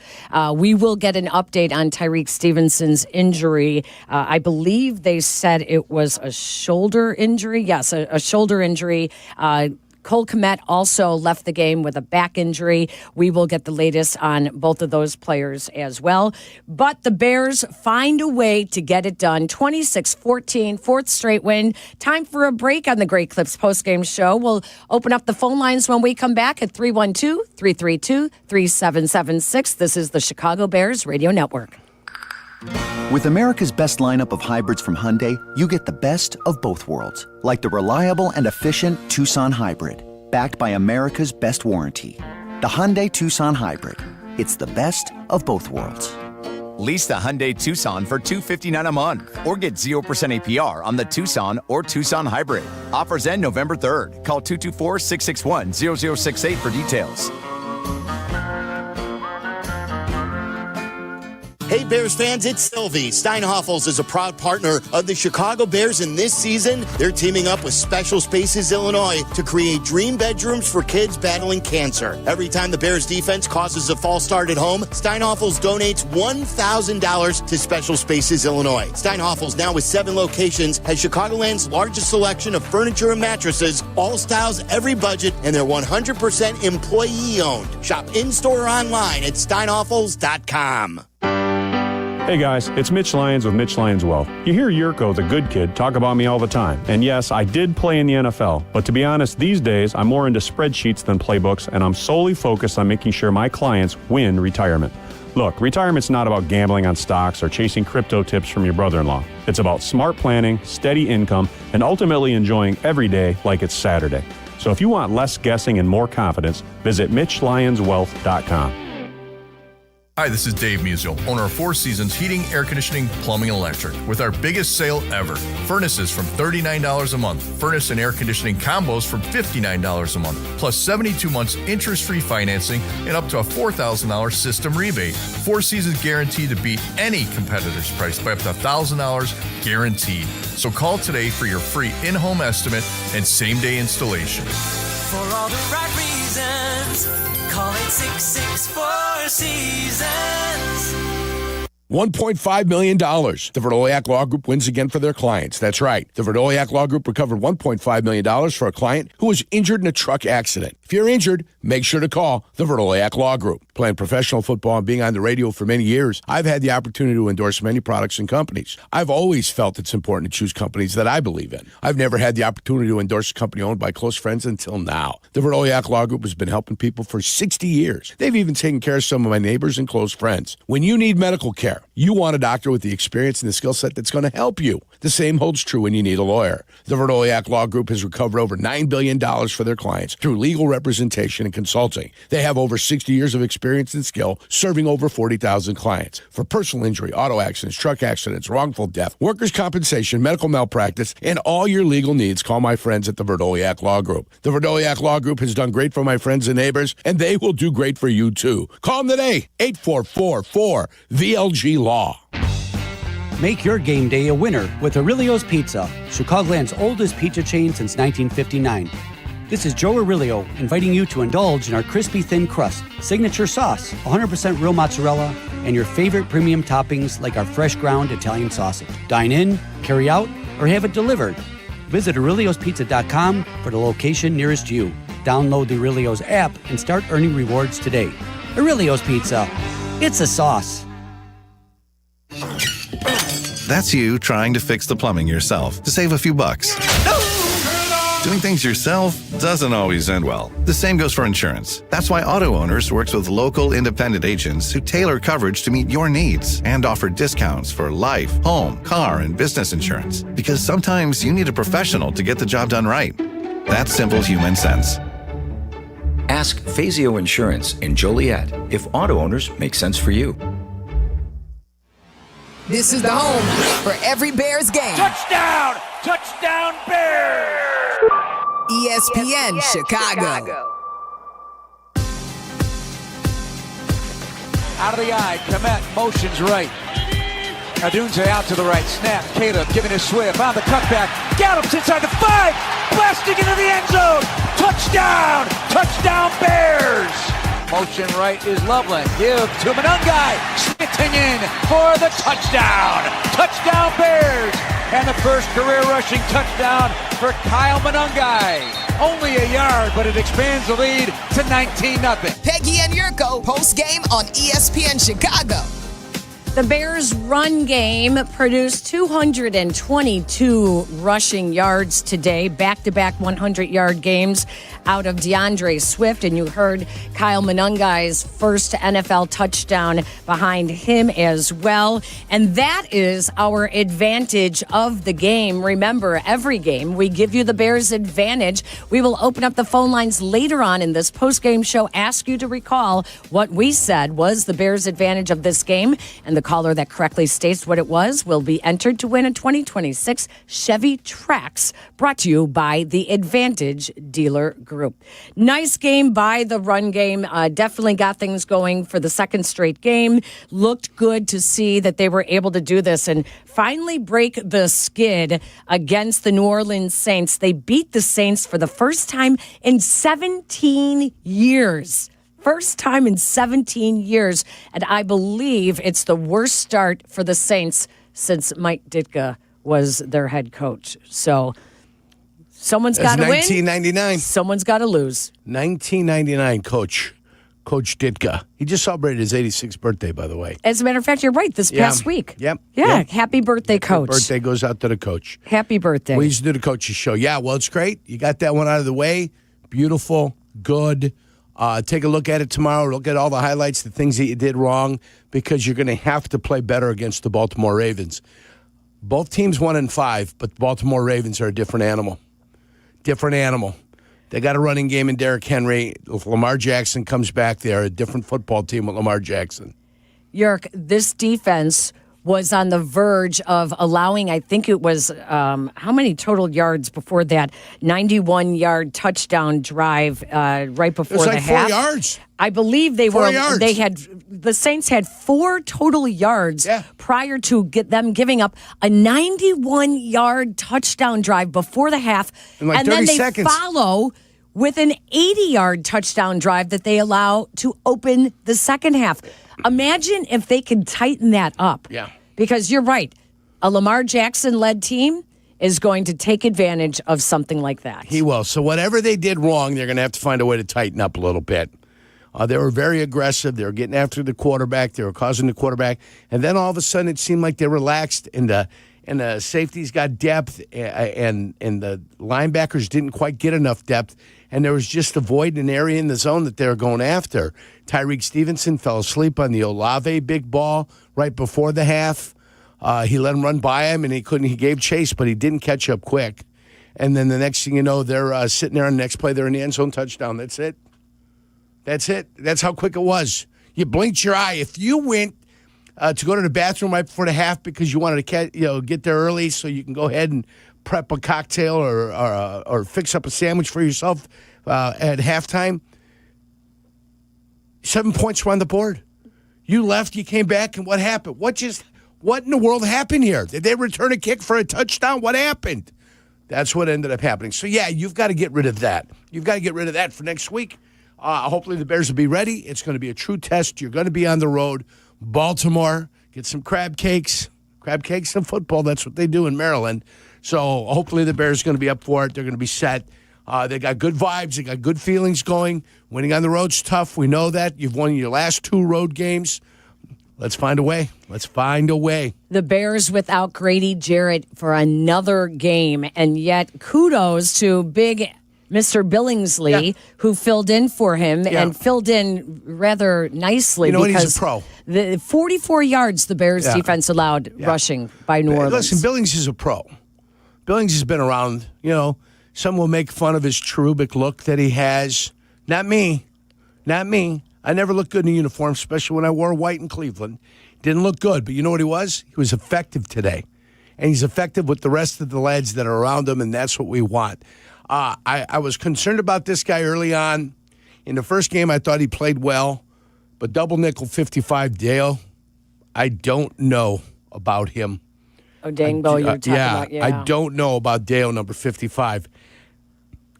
We will get an update on Tyreek Stevenson's injury. I believe they said it was a shoulder injury. Yes, a shoulder injury. Cole Kmet also left the game with a back injury. We will get the latest on both of those players as well. But the Bears find a way to get it done. 26-14, fourth straight win. Time for a break on the Great Clips postgame show. We'll open up the phone lines when we come back at 312-332-3776. This is the Chicago Bears Radio Network. With America's best lineup of hybrids from Hyundai, you get the best of both worlds. Like the reliable and efficient Tucson Hybrid, backed by America's best warranty. The Hyundai Tucson Hybrid. It's the best of both worlds. Lease the Hyundai Tucson for $259 a month or get 0% APR on the Tucson or Tucson Hybrid. Offers end November 3rd. Call 224-661-0068 for details. Hey Bears fans, it's Sylvie. Steinhoffels is a proud partner of the Chicago Bears, and this season, they're teaming up with Special Spaces Illinois to create dream bedrooms for kids battling cancer. Every time the Bears defense causes a false start at home, Steinhoffels donates $1,000 to Special Spaces Illinois. Steinhoffels, now with 7 locations, has Chicagoland's largest selection of furniture and mattresses, all styles, every budget, and they're 100% employee-owned. Shop in-store or online at steinhoffels.com. Hey guys, it's Mitch Lyons with Mitch Lyons Wealth. You hear Yurko, the good kid, talk about me all the time. And yes, I did play in the NFL, but to be honest, these days I'm more into spreadsheets than playbooks, and I'm solely focused on making sure my clients win retirement. Look, retirement's not about gambling on stocks or chasing crypto tips from your brother-in-law. It's about smart planning, steady income, and ultimately enjoying every day like it's Saturday. So if you want less guessing and more confidence, visit MitchLyonsWealth.com. Hi, this is Dave Musial, owner of Four Seasons Heating, Air Conditioning, Plumbing, and Electric, with our biggest sale ever. Furnaces from $39 a month, furnace and air conditioning combos from $59 a month, plus 72 months interest-free financing and up to a $4,000 system rebate. Four Seasons guaranteed to beat any competitor's price by up to $1,000 guaranteed. So call today for your free in-home estimate and same-day installation. For all the right reasons, call 866-4 Seasons. $1.5 million. The Verdoliak Law Group wins again for their clients. That's right. The Verdoliak Law Group recovered $1.5 million for a client who was injured in a truck accident. If you're injured, make sure to call the Verdoliak Law Group. Playing professional football and being on the radio for many years, I've had the opportunity to endorse many products and companies. I've always felt it's important to choose companies that I believe in. I've never had the opportunity to endorse a company owned by close friends until now. The Verdoliak Law Group has been helping people for 60 years. They've even taken care of some of my neighbors and close friends. When you need medical care, you want a doctor with the experience and the skill set that's going to help you. The same holds true when you need a lawyer. The Verdoliak Law Group has recovered over $9 billion for their clients through legal representation and consulting. They have over 60 years of experience and skill serving over 40,000 clients. For personal injury, auto accidents, truck accidents, wrongful death, workers' compensation, medical malpractice, and all your legal needs, call my friends at the Verdoliak Law Group. The Verdoliak Law Group has done great for my friends and neighbors, and they will do great for you too. Call them today, 844-4VLG-LAW. Make your game day a winner with Aurelio's Pizza, Chicagoland's oldest pizza chain since 1959. This is Joe Aurelio inviting you to indulge in our crispy thin crust, signature sauce, 100% real mozzarella, and your favorite premium toppings like our fresh ground Italian sausage. Dine in, carry out, or have it delivered. Visit Aurelio'sPizza.com for the location nearest you. Download the Aurelio's app and start earning rewards today. Aurelio's Pizza. It's a sauce. That's you trying to fix the plumbing yourself to save a few bucks. Doing things yourself doesn't always end well. The same goes for insurance. That's why Auto Owners works with local independent agents who tailor coverage to meet your needs and offer discounts for life, home, car, and business insurance. Because sometimes you need a professional to get the job done right. That's simple human sense. Ask Fazio Insurance in Joliet if Auto Owners make sense for you. This is the home for every Bears game. Touchdown! Touchdown Bears! ESPN Chicago. Out of the eye, Kmet motions right. Adunze out to the right. Snap. Caleb giving to Swift on the cutback. Gallops inside the 5. Blasting into the end zone. Touchdown. Touchdown Bears. Motion right is Loveland. Give to Monungai. Spitting in for the touchdown. Touchdown Bears. And the first career rushing touchdown for Kyle Monungai. Only a yard, but it expands the lead to 19-0. Peggy and Yurko, post-game on ESPN Chicago. The Bears' run game produced 222 rushing yards today, back-to-back 100-yard games out of DeAndre Swift. And you heard Kyle Monungai's first NFL touchdown behind him as well. And that is our advantage of the game. Remember, every game we give you the Bears' advantage. We will open up the phone lines later on in this post-game show, ask you to recall what we said was the Bears' advantage of this game. And the caller that correctly states what it was will be entered to win a 2026 Chevy Trax, brought to you by the Advantage Dealer Group. Nice game by the run game. Definitely got things going for the second straight game. Looked good to see that they were able to do this and finally break the skid against the New Orleans Saints. They beat the Saints for the first time in 17 years. First time in 17 years, and I believe it's the worst start for the Saints since Mike Ditka was their head coach. So someone's got to win. 1999. Someone's got to lose. 1999, Coach Ditka. He just celebrated his 86th birthday, by the way. As a matter of fact, you're right, this past week. Yep. Yeah, happy birthday, Coach. Birthday goes out to the coach. Happy birthday. We used to do the coach's show. Yeah, well, it's great. You got that one out of the way. Beautiful, good. Take a look at it tomorrow. Look at all the highlights, the things that you did wrong, because you're going to have to play better against the Baltimore Ravens. Both teams 1-5, but the Baltimore Ravens are a different animal. Different animal. They got a running game in Derrick Henry. If Lamar Jackson comes back, they're a different football team with Lamar Jackson. Yerk, this defense was on the verge of allowing, I think it was, how many total yards before that 91-yard touchdown drive right before the half? 4 yards. I believe they 4 were. yards. The Saints had 4 total yards prior to them giving up a 91-yard touchdown drive before the half, in like and 30 then they seconds. follow with an 80-yard touchdown drive that they allow to open the second half. Imagine if they could tighten that up. Yeah. Because you're right. A Lamar Jackson-led team is going to take advantage of something like that. He will. So whatever they did wrong, they're going to have to find a way to tighten up a little bit. They were very aggressive. They were getting after the quarterback. They were causing the quarterback. And then all of a sudden it seemed like they relaxed and the safeties got depth and the linebackers didn't quite get enough depth. And there was just a void, an area in the zone that they were going after. Tyreek Stevenson fell asleep on the Olave big ball right before the half. He let him run by him, and he gave chase, but he didn't catch up quick. And then the next thing you know, they're sitting there on the next play. They're in the end zone touchdown. That's it. That's it. That's how quick it was. You blinked your eye. If you went to go to the bathroom right before the half because you wanted to get there early so you can go ahead and prep a cocktail or fix up a sandwich for yourself at halftime, 7 points were on the board. You left, you came back, and what happened? What in the world happened here? Did they return a kick for a touchdown? What happened? That's what ended up happening. So, yeah, you've got to get rid of that. You've got to get rid of that for next week. Hopefully the Bears will be ready. It's going to be a true test. You're going to be on the road. Baltimore, get some crab cakes. Crab cakes and football, that's what they do in Maryland. So hopefully the Bears are going to be up for it. They're going to be set. They got good vibes. They got good feelings going. Winning on the road's tough. We know that. You've won your last 2 road games. Let's find a way. Let's find a way. The Bears without Grady Jarrett for another game, and yet kudos to big Mr. Billingsley, who filled in for him and filled in rather nicely. You know, because he's a pro. The 44 yards the Bears defense allowed rushing by New Orleans. Listen, Billings is a pro. Billings has been around. You know, some will make fun of his cherubic look that he has. Not me. Not me. I never looked good in a uniform, especially when I wore white in Cleveland. Didn't look good, but you know what he was? He was effective today. And he's effective with the rest of the lads that are around him, and that's what we want. I was concerned about this guy early on. In the first game, I thought he played well, but double nickel 55 Dale, I don't know about him. Odangbo, you were talking about, yeah. I don't know about Deo, number 55.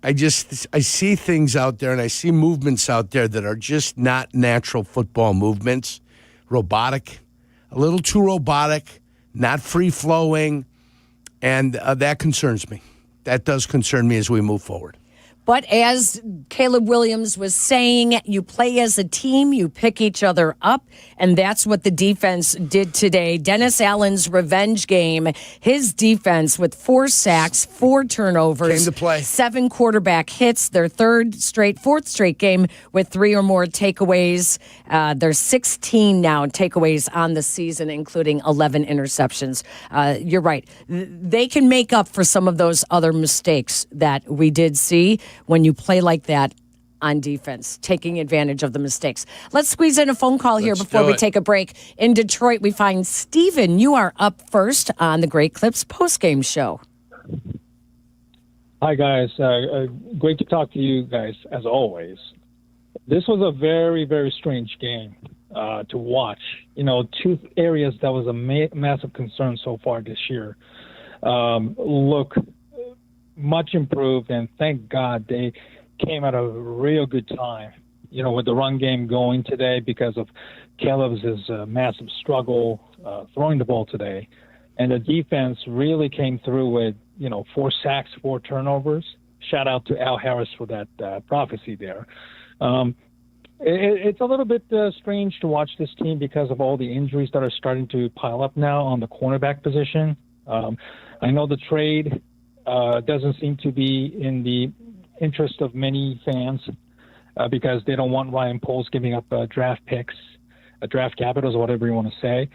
I see things out there, and I see movements out there that are just not natural football movements. Robotic, a little too robotic, not free-flowing, and that concerns me. That does concern me as we move forward. But as Caleb Williams was saying, you play as a team, you pick each other up, and that's what the defense did today. Dennis Allen's revenge game, his defense with 4 sacks, 4 turnovers, came to play. 7 quarterback hits, their fourth straight game with 3 or more takeaways. There's 16 now takeaways on the season, including 11 interceptions. You're right. They can make up for some of those other mistakes that we did see when you play like that on defense, taking advantage of the mistakes. Let's squeeze in a phone call here before we take a break. In Detroit, we find Steven. You are up first on the Great Clips postgame show. Hi, guys. Great to talk to you guys, as always. This was a very, very strange game to watch. 2 areas that was a massive concern so far this year look much improved, and thank God they came at a real good time, with the run game going today because of Caleb's massive struggle throwing the ball today. And the defense really came through with, 4 sacks, 4 turnovers. Shout out to Al Harris for that prophecy there. It's a little bit strange to watch this team because of all the injuries that are starting to pile up now on the cornerback position. I know the trade doesn't seem to be in the interest of many fans because they don't want Ryan Poles giving up draft picks, draft capitals, or whatever you want to say.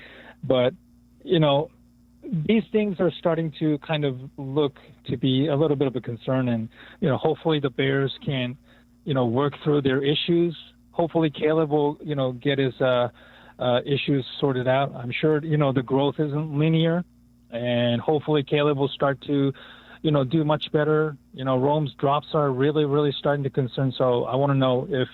But, these things are starting to kind of look to be a little bit of a concern. And, hopefully the Bears can, work through their issues. Hopefully Caleb will, get his issues sorted out. I'm sure, the growth isn't linear. And hopefully Caleb will start to do much better. Rome's drops are really, really starting to concern. So I want to know if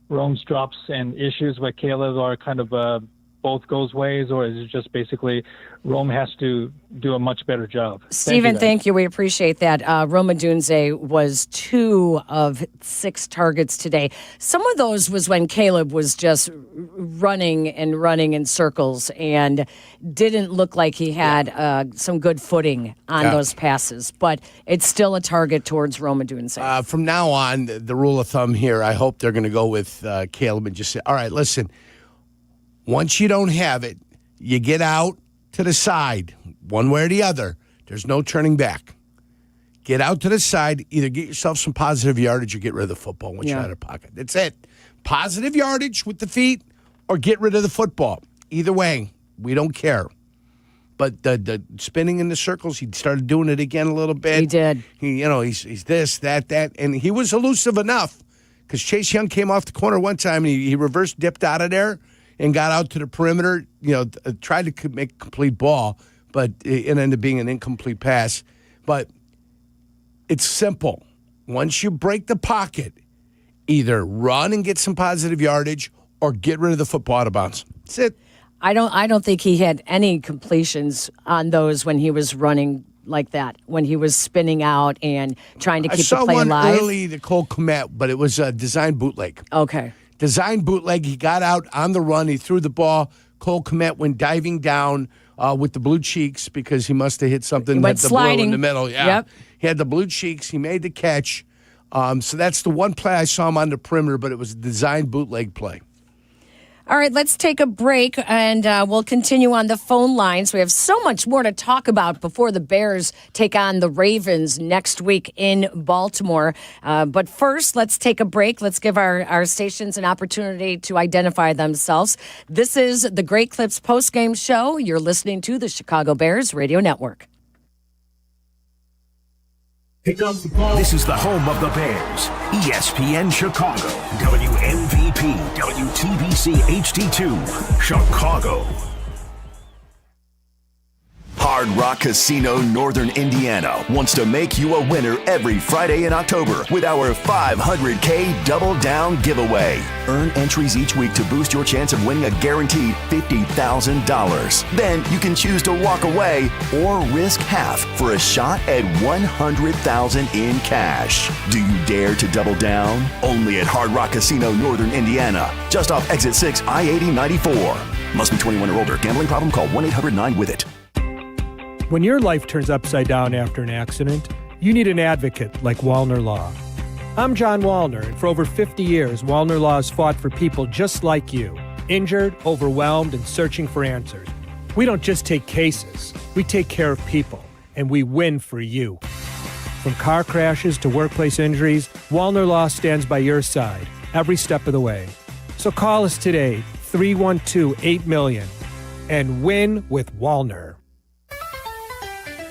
Rome's drops and issues with Caleb are kind of both goes ways, or is it just basically Rome has to do a much better job? Stephen, thank you. We appreciate that. Rome Odunze was 2 of 6 targets today. Some of those was when Caleb was just running in circles and didn't look like he had some good footing on those passes. But it's still a target towards Rome Odunze. From now on, the rule of thumb here, I hope they're going to go with Caleb and just say, all right, listen, once you don't have it, you get out to the side, one way or the other. There's no turning back. Get out to the side, either get yourself some positive yardage or get rid of the football once you're out of pocket. That's it. Positive yardage with the feet or get rid of the football. Either way, we don't care. But the spinning in the circles, he started doing it again a little bit. He did. He's this, that, and he was elusive enough because Chase Young came off the corner one time and he reverse dipped out of there and got out to the perimeter, tried to make a complete ball, but it ended up being an incomplete pass. But it's simple. Once you break the pocket, either run and get some positive yardage or get rid of the football out of bounds. That's it. I don't think he had any completions on those when he was running like that, when he was spinning out and trying to keep the play alive. I saw one early, the Cole Kmet, but it was a design bootleg. Okay. Design bootleg. He got out on the run. He threw the ball. Cole Kmet went diving down with the blue cheeks because he must have hit something. He went the sliding. Blue in the middle. Yeah. Yep. He had the blue cheeks. He made the catch. So that's the one play I saw him on the perimeter, but it was a design bootleg play. All right, let's take a break, and we'll continue on the phone lines. We have so much more to talk about before the Bears take on the Ravens next week in Baltimore. But first, let's take a break. Let's give our stations an opportunity to identify themselves. This is the Great Clips postgame show. You're listening to the Chicago Bears Radio Network. This is the home of the Bears, ESPN Chicago, WMVP, WTBC HD2, Chicago. Hard Rock Casino Northern Indiana wants to make you a winner every Friday in October with our $500K Double Down giveaway. Earn entries each week to boost your chance of winning a guaranteed $50,000. Then you can choose to walk away or risk half for a shot at $100,000 in cash. Do you dare to double down? Only at Hard Rock Casino Northern Indiana, just off Exit 6, I-80-94. Must be 21 or older. Gambling problem? Call 1-800-9-WITH-IT. When your life turns upside down after an accident, you need an advocate like Wallner Law. I'm John Wallner, and for over 50 years, Wallner Law has fought for people just like you, injured, overwhelmed, and searching for answers. We don't just take cases, we take care of people, and we win for you. From car crashes to workplace injuries, Wallner Law stands by your side every step of the way. So call us today, 312-8-MILLION, and win with Wallner.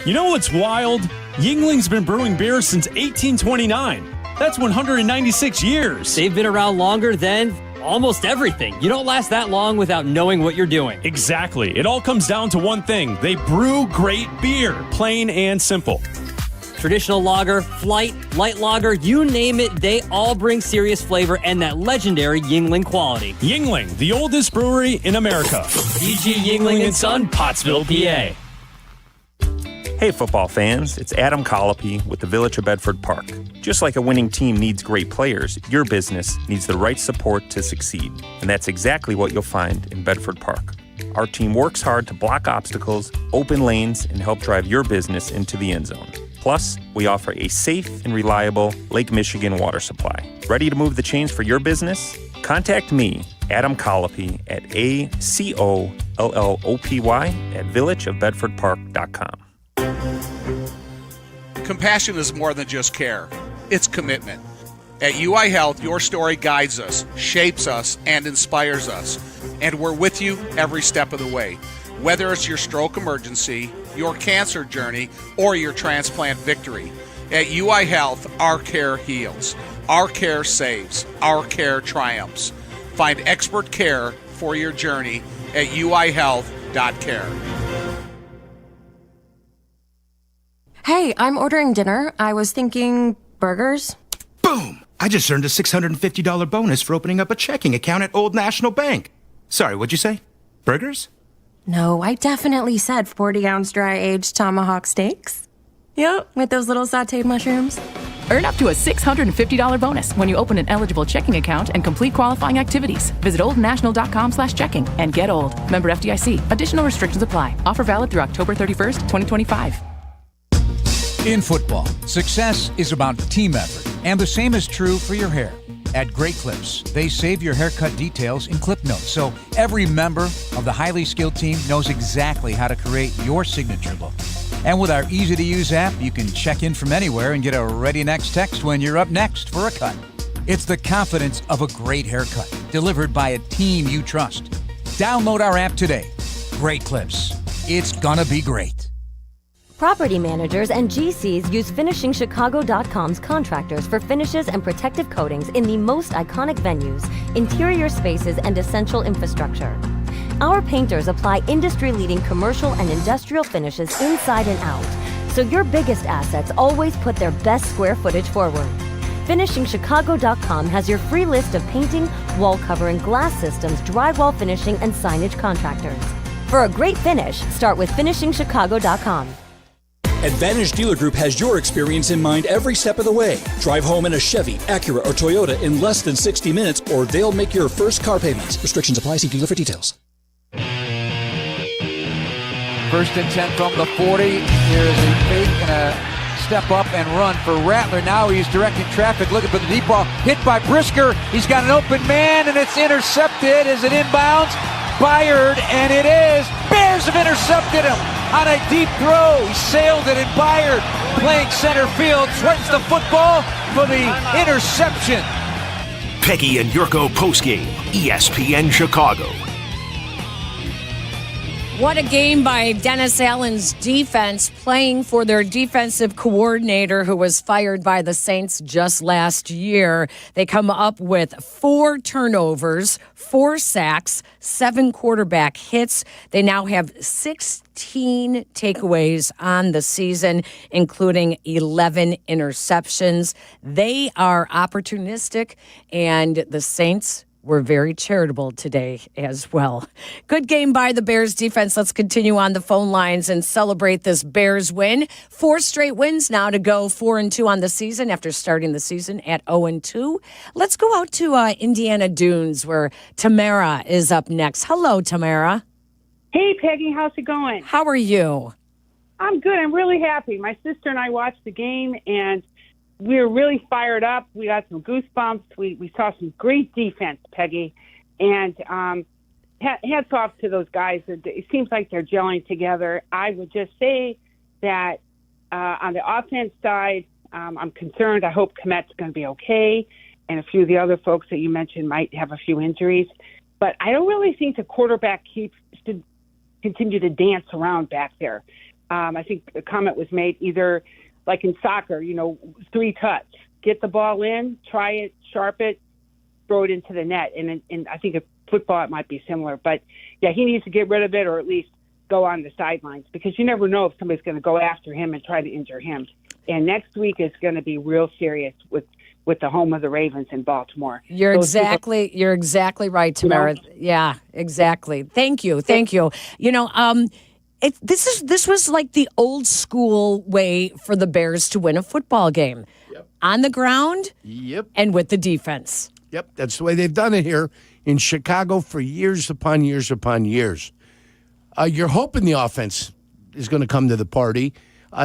You know what's wild? Yuengling's been brewing beer since 1829. That's 196 years. They've been around longer than almost everything. You don't last that long without knowing what you're doing. Exactly. It all comes down to one thing. They brew great beer, plain and simple. Traditional lager, flight, light lager, you name it, they all bring serious flavor and that legendary Yuengling quality. Yuengling, the oldest brewery in America. E.G. Yuengling & Son, Pottsville, PA. Hey football fans, it's Adam Colopy with the Village of Bedford Park. Just like a winning team needs great players, your business needs the right support to succeed. And that's exactly what you'll find in Bedford Park. Our team works hard to block obstacles, open lanes, and help drive your business into the end zone. Plus, we offer a safe and reliable Lake Michigan water supply. Ready to move the chains for your business? Contact me, Adam Colopy, at ACOLLOPY at villageofbedfordpark.com. Compassion is more than just care. It's commitment. At UI Health, your story guides us, shapes us, and inspires us. And we're with you every step of the way. Whether it's your stroke emergency, your cancer journey, or your transplant victory. At UI Health, our care heals. Our care saves. Our care triumphs. Find expert care for your journey at uihealth.care. Hey, I'm ordering dinner. I was thinking burgers. Boom! I just earned a $650 bonus for opening up a checking account at Old National Bank. Sorry, what'd you say? Burgers? No, I definitely said 40-ounce dry-aged tomahawk steaks. Yep, with those little sauteed mushrooms. Earn up to a $650 bonus when you open an eligible checking account and complete qualifying activities. Visit oldnational.com/checking and get old. Member FDIC. Additional restrictions apply. Offer valid through October 31st, 2025. In football, success is about team effort, and the same is true for your hair. At Great Clips, they save your haircut details in clip notes, so every member of the highly skilled team knows exactly how to create your signature look. And with our easy-to-use app, you can check in from anywhere and get a ready next text when you're up next for a cut. It's the confidence of a great haircut, delivered by a team you trust. Download our app today. Great Clips. It's gonna be great. Property managers and GCs use FinishingChicago.com's contractors for finishes and protective coatings in the most iconic venues, interior spaces, and essential infrastructure. Our painters apply industry-leading commercial and industrial finishes inside and out, so your biggest assets always put their best square footage forward. FinishingChicago.com has your free list of painting, wall covering, glass systems, drywall finishing, and signage contractors. For a great finish, start with FinishingChicago.com. Advantage Dealer Group has your experience in mind every step of the way. Drive home in a Chevy, Acura, or Toyota in less than 60 minutes, or they'll make your first car payment. Restrictions apply. See dealer for details. First and 10 from the 40. Here's a fake and a step up and run for Rattler. Now he's directing traffic, looking for the deep ball. Hit by Brisker. He's got an open man, and it's intercepted. Is it inbounds? Byard, and it is. Bears have intercepted him on a deep throw. He sailed it, and Byard, playing center field, threatens the football for the interception. Peggy and Yurko postgame, ESPN Chicago. What a game by Dennis Allen's defense, playing for their defensive coordinator who was fired by the Saints just last year. They come up with 4 turnovers, 4 sacks, 7 quarterback hits. They now have 16 takeaways on the season, including 11 interceptions. They are opportunistic, and the Saints were very charitable today as well. Good game by the Bears defense. Let's continue on the phone lines and celebrate this Bears win. 4 straight wins now to go 4-2 on the season after starting the season at 0-2. Let's go out to Indiana Dunes where Tamara is up next. Hello, Tamara. Hey, Peggy. How's it going? How are you? I'm good. I'm really happy. My sister and I watched the game, and we were really fired up. We got some goosebumps. We saw some great defense, Peggy. And hats off to those guys. It seems like they're gelling together. I would just say that on the offense side, I'm concerned. I hope Komet's going to be okay. And a few of the other folks that you mentioned might have a few injuries. But I don't really think the quarterback should continue to dance around back there. I think the comment was made either – like in soccer, 3 touch. Get the ball in, try it, sharp it, throw it into the net. And I think in football it might be similar. But, yeah, he needs to get rid of it or at least go on the sidelines because you never know if somebody's going to go after him and try to injure him. And next week is going to be real serious with the home of the Ravens in Baltimore. You're exactly right, Tamara. Yeah, exactly. Thank you. This was like the old school way for the Bears to win a football game. Yep. On the ground. Yep. And with the defense. Yep. That's the way they've done it here in Chicago for years upon years upon years. You're hoping the offense is going to come to the party.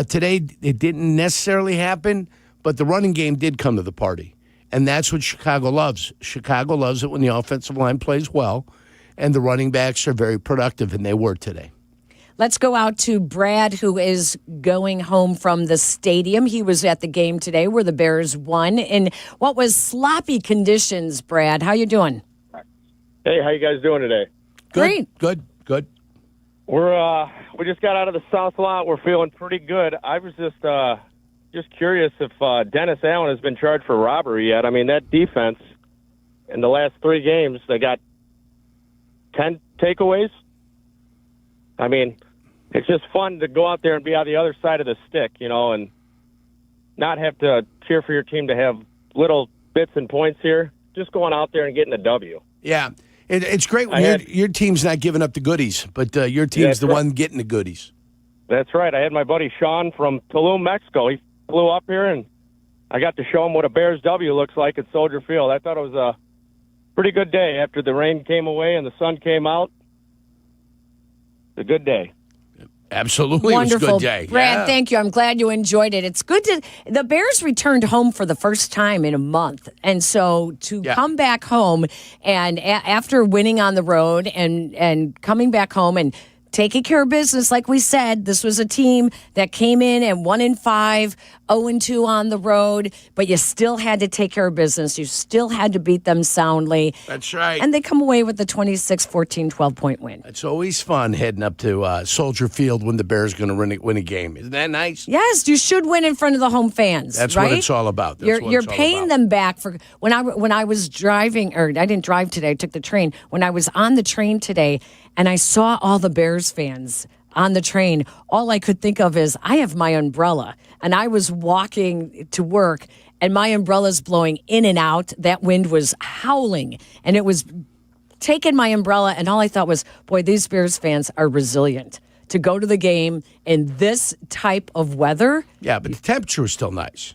Today, it didn't necessarily happen, but the running game did come to the party. And that's what Chicago loves. Chicago loves it when the offensive line plays well, and the running backs are very productive, and they were today. Let's go out to Brad, who is going home from the stadium. He was at the game today where the Bears won in what was sloppy conditions. Brad, how you doing? Hey, how you guys doing today? Great. Good. We just got out of the South lot. We're feeling pretty good. I was just curious if Dennis Allen has been charged for robbery yet. I mean, that defense in the last 3 games, they got 10 takeaways. I mean, it's just fun to go out there and be on the other side of the stick, and not have to cheer for your team to have little bits and points here. Just going out there and getting a W. Yeah, it's great when your team's not giving up the goodies, but your team's the one getting the goodies. That's right. I had my buddy Sean from Tulum, Mexico. He flew up here, and I got to show him what a Bears W looks like at Soldier Field. I thought it was a pretty good day after the rain came away and the sun came out. A good day. Absolutely. Wonderful. It was a good day. Brad, Thank you. I'm glad you enjoyed it. It's good the Bears returned home for the first time in a month. And so to come back home and after winning on the road and coming back home and taking care of business, like we said, this was a team that came in at 1-5, 0-2 on the road, but you still had to take care of business. You still had to beat them soundly. That's right. And they come away with the 26-14, 12-point win. It's always fun heading up to Soldier Field when the Bears are going to win a game. Isn't that nice? Yes, you should win in front of the home fans. That's right? what it's all about. You're paying them back for when I was driving, or I didn't drive today. I took the train. When I was on the train today, and I saw all the Bears fans on the train, all I could think of is I have my umbrella, and I was walking to work, and my umbrella's blowing in and out. That wind was howling, and it was taking my umbrella, and all I thought was, boy, these Bears fans are resilient to go to the game in this type of weather. Yeah, but the temperature was still nice.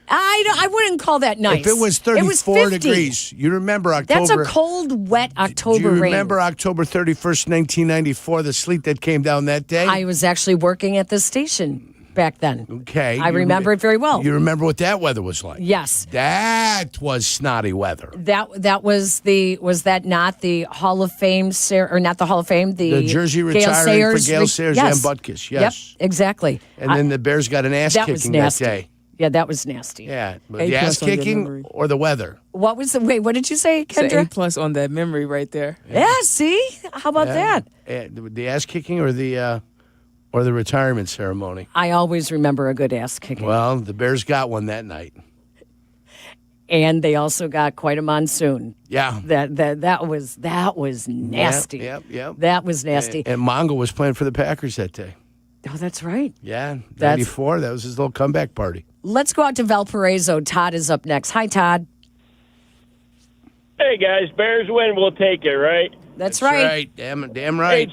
I wouldn't call that nice. If it was 34 degrees, you remember October. That's a cold, wet October rain. Do you rain. remember October 31st, 1994, the sleet that came down that day? I was actually working at the station back then. Okay. I remember it very well. You remember what that weather was like? Yes. That was snotty weather. That was that not the Hall of Fame, or not the Hall of Fame, the jersey Gale retiring Sayers, for Gale Sayers and Butkus, yes. Yep, exactly. And then the Bears got an ass kicking that day. Yeah, that was nasty. Yeah, A the ass plus on your kicking memory. or the weather. What was the wait? What did you say, It's an Kendra? A+ on that memory right there. Yeah. See, how about that? The ass kicking or the retirement ceremony. I always remember a good ass kicking. Well, the Bears got one that night. And they also got quite a monsoon. Yeah. That was nasty. Yep. That was nasty. And Mongo was playing for the Packers that day. Oh, that's right. Yeah, 94. That was his little comeback party. Let's go out to Valparaiso. Todd is up next. Hi, Todd. Hey, guys. Bears win. We'll take it, right? That's right. Right. Damn right.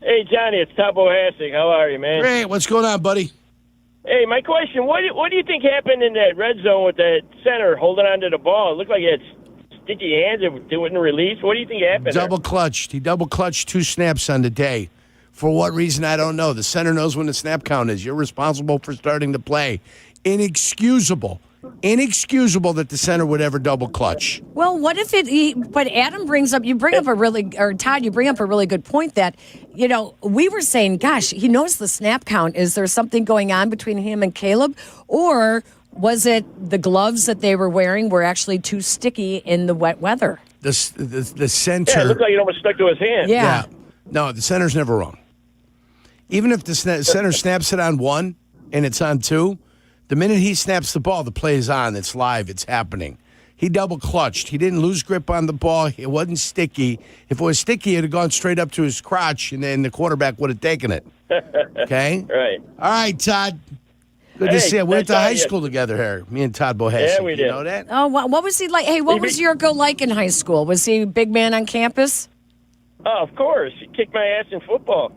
Hey, Johnny. It's Topo Hassing. How are you, man? Great. What's going on, buddy? Hey, my question, what do you think happened in that red zone with that center holding onto the ball? It looked like he had sticky hands. It wouldn't release. What do you think happened Double clutched. He double clutched 2 snaps on the day. For what reason, I don't know. The center knows when the snap count is. You're responsible for starting the play. Inexcusable that the center would ever double clutch. Well, what if but Adam brings up, Todd, you bring up a really good point that, we were saying, gosh, he knows the snap count. Is there something going on between him and Caleb? Or was it the gloves that they were wearing were actually too sticky in the wet weather? The center. Yeah, it looked like it almost stuck to his hand. Yeah. No, the center's never wrong. Even if the center snaps it on 1 and it's on 2, the minute he snaps the ball, the play is on. It's live. It's happening. He double clutched. He didn't lose grip on the ball. It wasn't sticky. If it was sticky, it would have gone straight up to his crotch, and then the quarterback would have taken it. Okay? Right. All right, Todd. Good to see you. We went to high school together here. Me and Todd Bohesi. Yeah, we did. You know that? Oh, what was he like? Hey, what was Yurko like in high school? Was he a big man on campus? Oh, of course. He kicked my ass in football.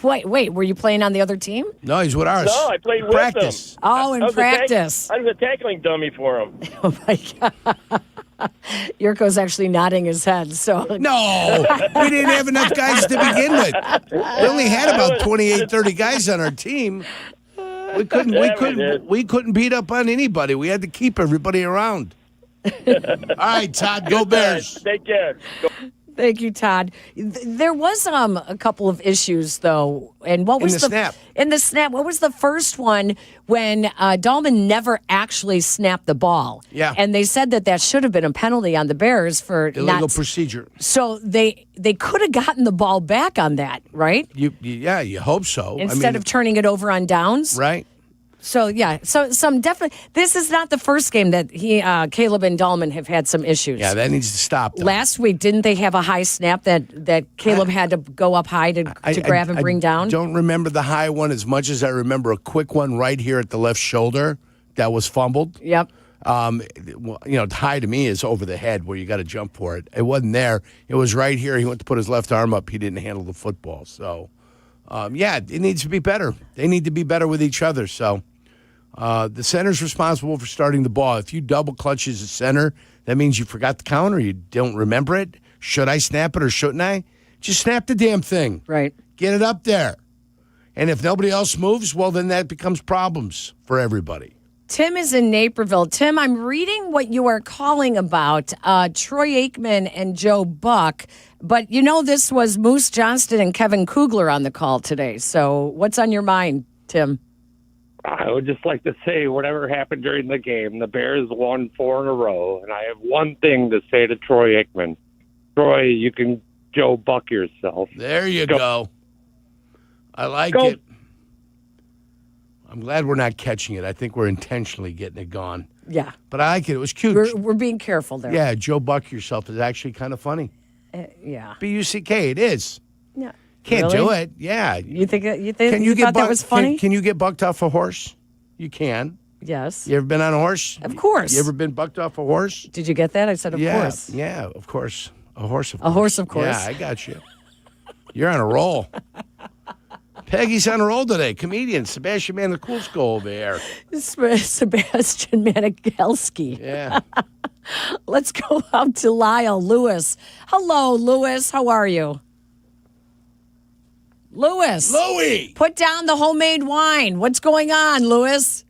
Wait, were you playing on the other team? No, he's with ours. No, I played with practice. him. Oh, in practice. I was a tackling dummy for him. Oh, my God. Yurko's actually nodding his head. So No, we didn't have enough guys to begin with. We only had about 28, 30 guys on our team. We couldn't beat up on anybody. We had to keep everybody around. All right, Todd, go Bears. Take care. Go. Thank you, Todd. There was a couple of issues though, and what was in the snap? In the snap, what was the first one when Dahlman never actually snapped the ball? Yeah, and they said that should have been a penalty on the Bears for illegal procedure. So they could have gotten the ball back on that, right? You hope so. Instead of turning it over on downs, right? So some definitely. This is not the first game that Caleb and Dahlman have had some issues. Yeah, that needs to stop. Last week, didn't they have a high snap that Caleb had to go up high to grab and bring down? I don't remember the high one as much as I remember a quick one right here at the left shoulder that was fumbled. Yep. High to me is over the head where you got to jump for it. It wasn't there. It was right here. He went to put his left arm up. He didn't handle the football. So, it needs to be better. They need to be better with each other. So. The center's responsible for starting the ball. If you double clutch as a center, that means you forgot the count or you don't remember it. Should I snap it or shouldn't I? Just snap the damn thing. Right. Get it up there. And if nobody else moves, well, then that becomes problems for everybody. Tim is in Naperville. Tim, I'm reading what you are calling about Troy Aikman and Joe Buck. But this was Moose Johnston and Kevin Kugler on the call today. So what's on your mind, Tim? I would just like to say whatever happened during the game, the Bears won 4 in a row, and I have one thing to say to Troy Aikman. Troy, you can Joe Buck yourself. There you go. I like it. I'm glad we're not catching it. I think we're intentionally getting it gone. Yeah. But I like it. It was cute. We're being careful there. Yeah, Joe Buck yourself is actually kind of funny. Yeah. B-U-C-K, it is. Yeah. Can't really? do it. Yeah. You think thought that was funny? Can you get bucked off a horse? You can. Yes. You ever been on a horse? Of course. You ever been bucked off a horse? Did you get that? I said, of course. Yeah, of course. A horse, of course. A horse, of course. Yeah, I got you. You're on a roll. Peggy's on a roll today. Comedian Sebastian Maniscalco over there. Sebastian Maniscalco. Yeah. Let's go out to Lyle Lewis. Hello, Lewis. How are you? Louis, put down the homemade wine. What's going on, Louis?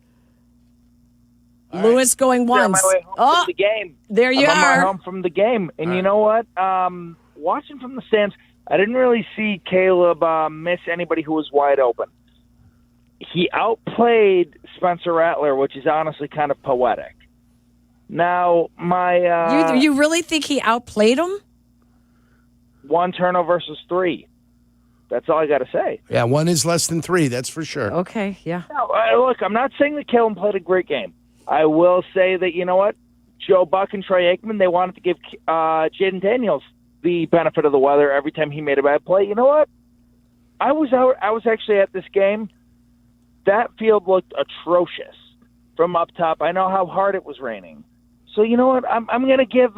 All Louis right. going once. On my way home from the game. There you I'm on my are. home from the game, and you know what? Watching from the stands, I didn't really see Caleb miss anybody who was wide open. he outplayed Spencer Rattler, which is honestly kind of poetic. Now, you really think he outplayed him? 1 turnover versus 3. That's all I got to say. Yeah, 1 is less tthan 3, that's for sure. Okay, yeah. Now, look, I'm not saying that Kalen played a great game. I will say that, you know what? Joe Buck and Troy Aikman, they wanted to give Jaden Daniels the benefit of the weather every time he made a bad play. You know what? I was actually at this game. That field looked atrocious from up top. I know how hard it was raining. So you know what? I'm going to give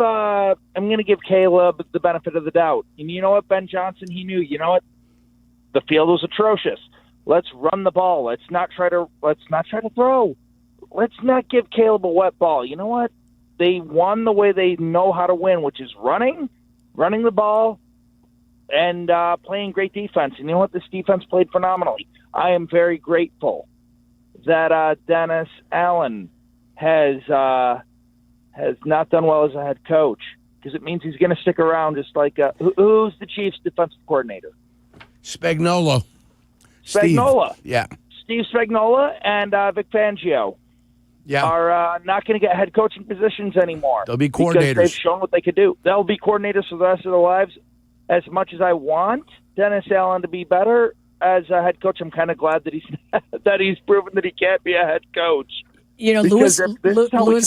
Caleb the benefit of the doubt. And you know what? Ben Johnson, he knew. You know what? The field was atrocious. Let's run the ball. Let's not try to throw. Let's not give Caleb a wet ball. You know what? They won the way they know how to win, which is running the ball, and playing great defense. And you know what? This defense played phenomenally. I am very grateful that Dennis Allen has not done well as a head coach, because it means he's going to stick around. Just like who's the Chiefs' defensive coordinator? Spagnuolo. Spagnuolo. Steve. Yeah. Steve Spagnuolo and Vic Fangio. Yeah. Are not going to get head coaching positions anymore. They'll be coordinators. Because they've shown what they could do. They'll be coordinators for the rest of their lives. As much as I want Dennis Allen to be better as a head coach, I'm kind of glad that he's proven that he can't be a head coach. You know, Lewis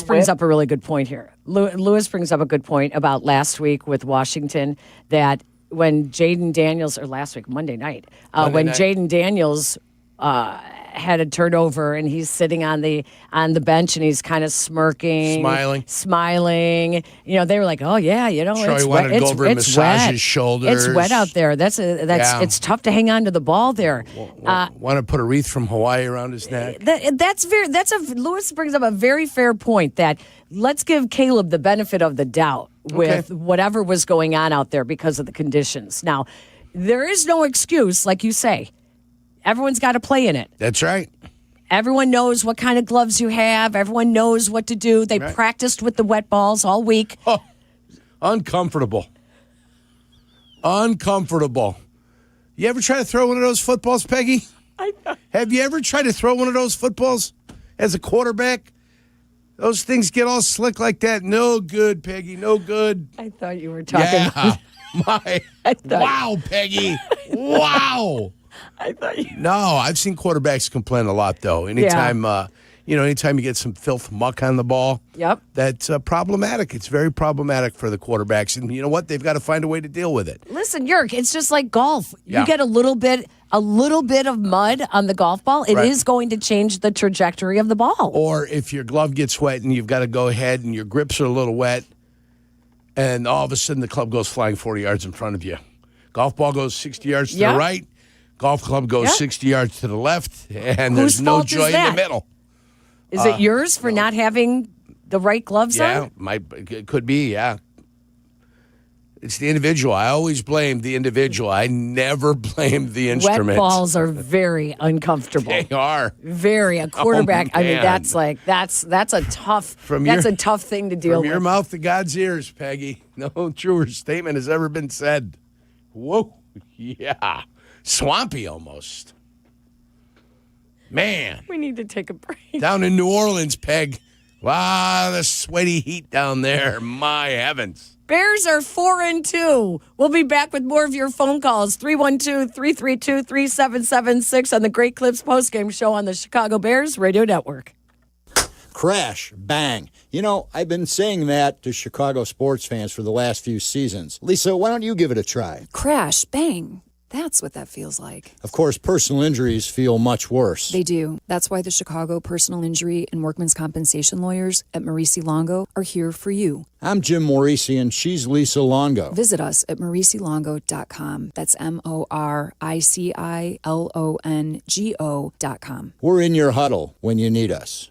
brings up a really good point here. Lewis brings up a good point about last week with Washington, that when Jaden Daniels, or last week, Monday night, Jaden Daniels had a turnover and he's sitting on the bench and he's kind of smirking, smiling. You know, they were like, "Oh yeah, you know, Troy it's wanted wet. to go over and massage his shoulders. It's wet out there. It's tough to hang on to the ball there." Want to put a wreath from Hawaii around his neck? Lewis brings up a very fair point, that let's give Caleb the benefit of the doubt with whatever was going on out there because of the conditions. Now, there is no excuse, like you say. Everyone's got to play in it. That's right. Everyone knows what kind of gloves you have. Everyone knows what to do. They practiced with the wet balls all week. Oh, uncomfortable. You ever try to throw one of those footballs, Peggy? Have you ever tried to throw one of those footballs as a quarterback? Those things get all slick like that. No good, Peggy. No good. I thought you were talking about... Wow, Peggy. Wow. No, I've seen quarterbacks complain a lot, though. Anytime you get some filth muck on the ball, that's problematic. It's very problematic for the quarterbacks. And you know what? They've got to find a way to deal with it. Listen, Yerk, it's just like golf. You get a little bit of mud on the golf ball, it is going to change the trajectory of the ball. Or if your glove gets wet and you've got to go ahead and your grips are a little wet, and all of a sudden the club goes flying 40 yards in front of you. Golf ball goes 60 yards to the right. Golf club goes 60 yards to the left, and there's no joy in the middle. Is it yours for not having the right gloves on? Yeah, it could be, It's the individual. I always blame the individual. I never blame the instrument. Wet balls are very uncomfortable. They are. Very. A quarterback, I mean, that's a tough thing to deal with. From your mouth to God's ears, Peggy. No truer statement has ever been said. Whoa. Yeah. Swampy almost. Man. We need to take a break. Down in New Orleans, Peg. Wow, the sweaty heat down there. My heavens. Bears are 4-2. We'll be back with more of your phone calls. 312-332-3776 on the Great Clips postgame show on the Chicago Bears Radio Network. Crash, bang. You know, I've been saying that to Chicago sports fans for the last few seasons. Lisa, why don't you give it a try? Crash, bang. That's what that feels like. Of course, personal injuries feel much worse. They do. That's why the Chicago Personal Injury and Workman's Compensation lawyers at Maurici Longo are here for you. I'm Jim Maurici, and she's Lisa Longo. Visit us at mauricilongo.com. That's MORICILONGO.com. We're in your huddle when you need us.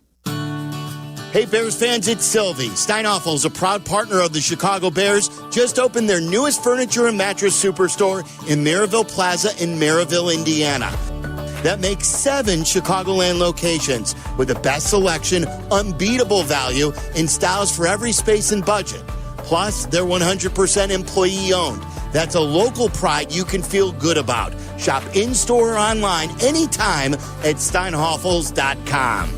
Hey, Bears fans, it's Sylvie. Steinhoffel is a proud partner of the Chicago Bears. Just opened their newest furniture and mattress superstore in Maryville Plaza in Maryville, Indiana. That makes 7 Chicagoland locations with the best selection, unbeatable value, and styles for every space and budget. Plus, they're 100% employee-owned. That's a local pride you can feel good about. Shop in-store or online anytime at steinhoffels.com.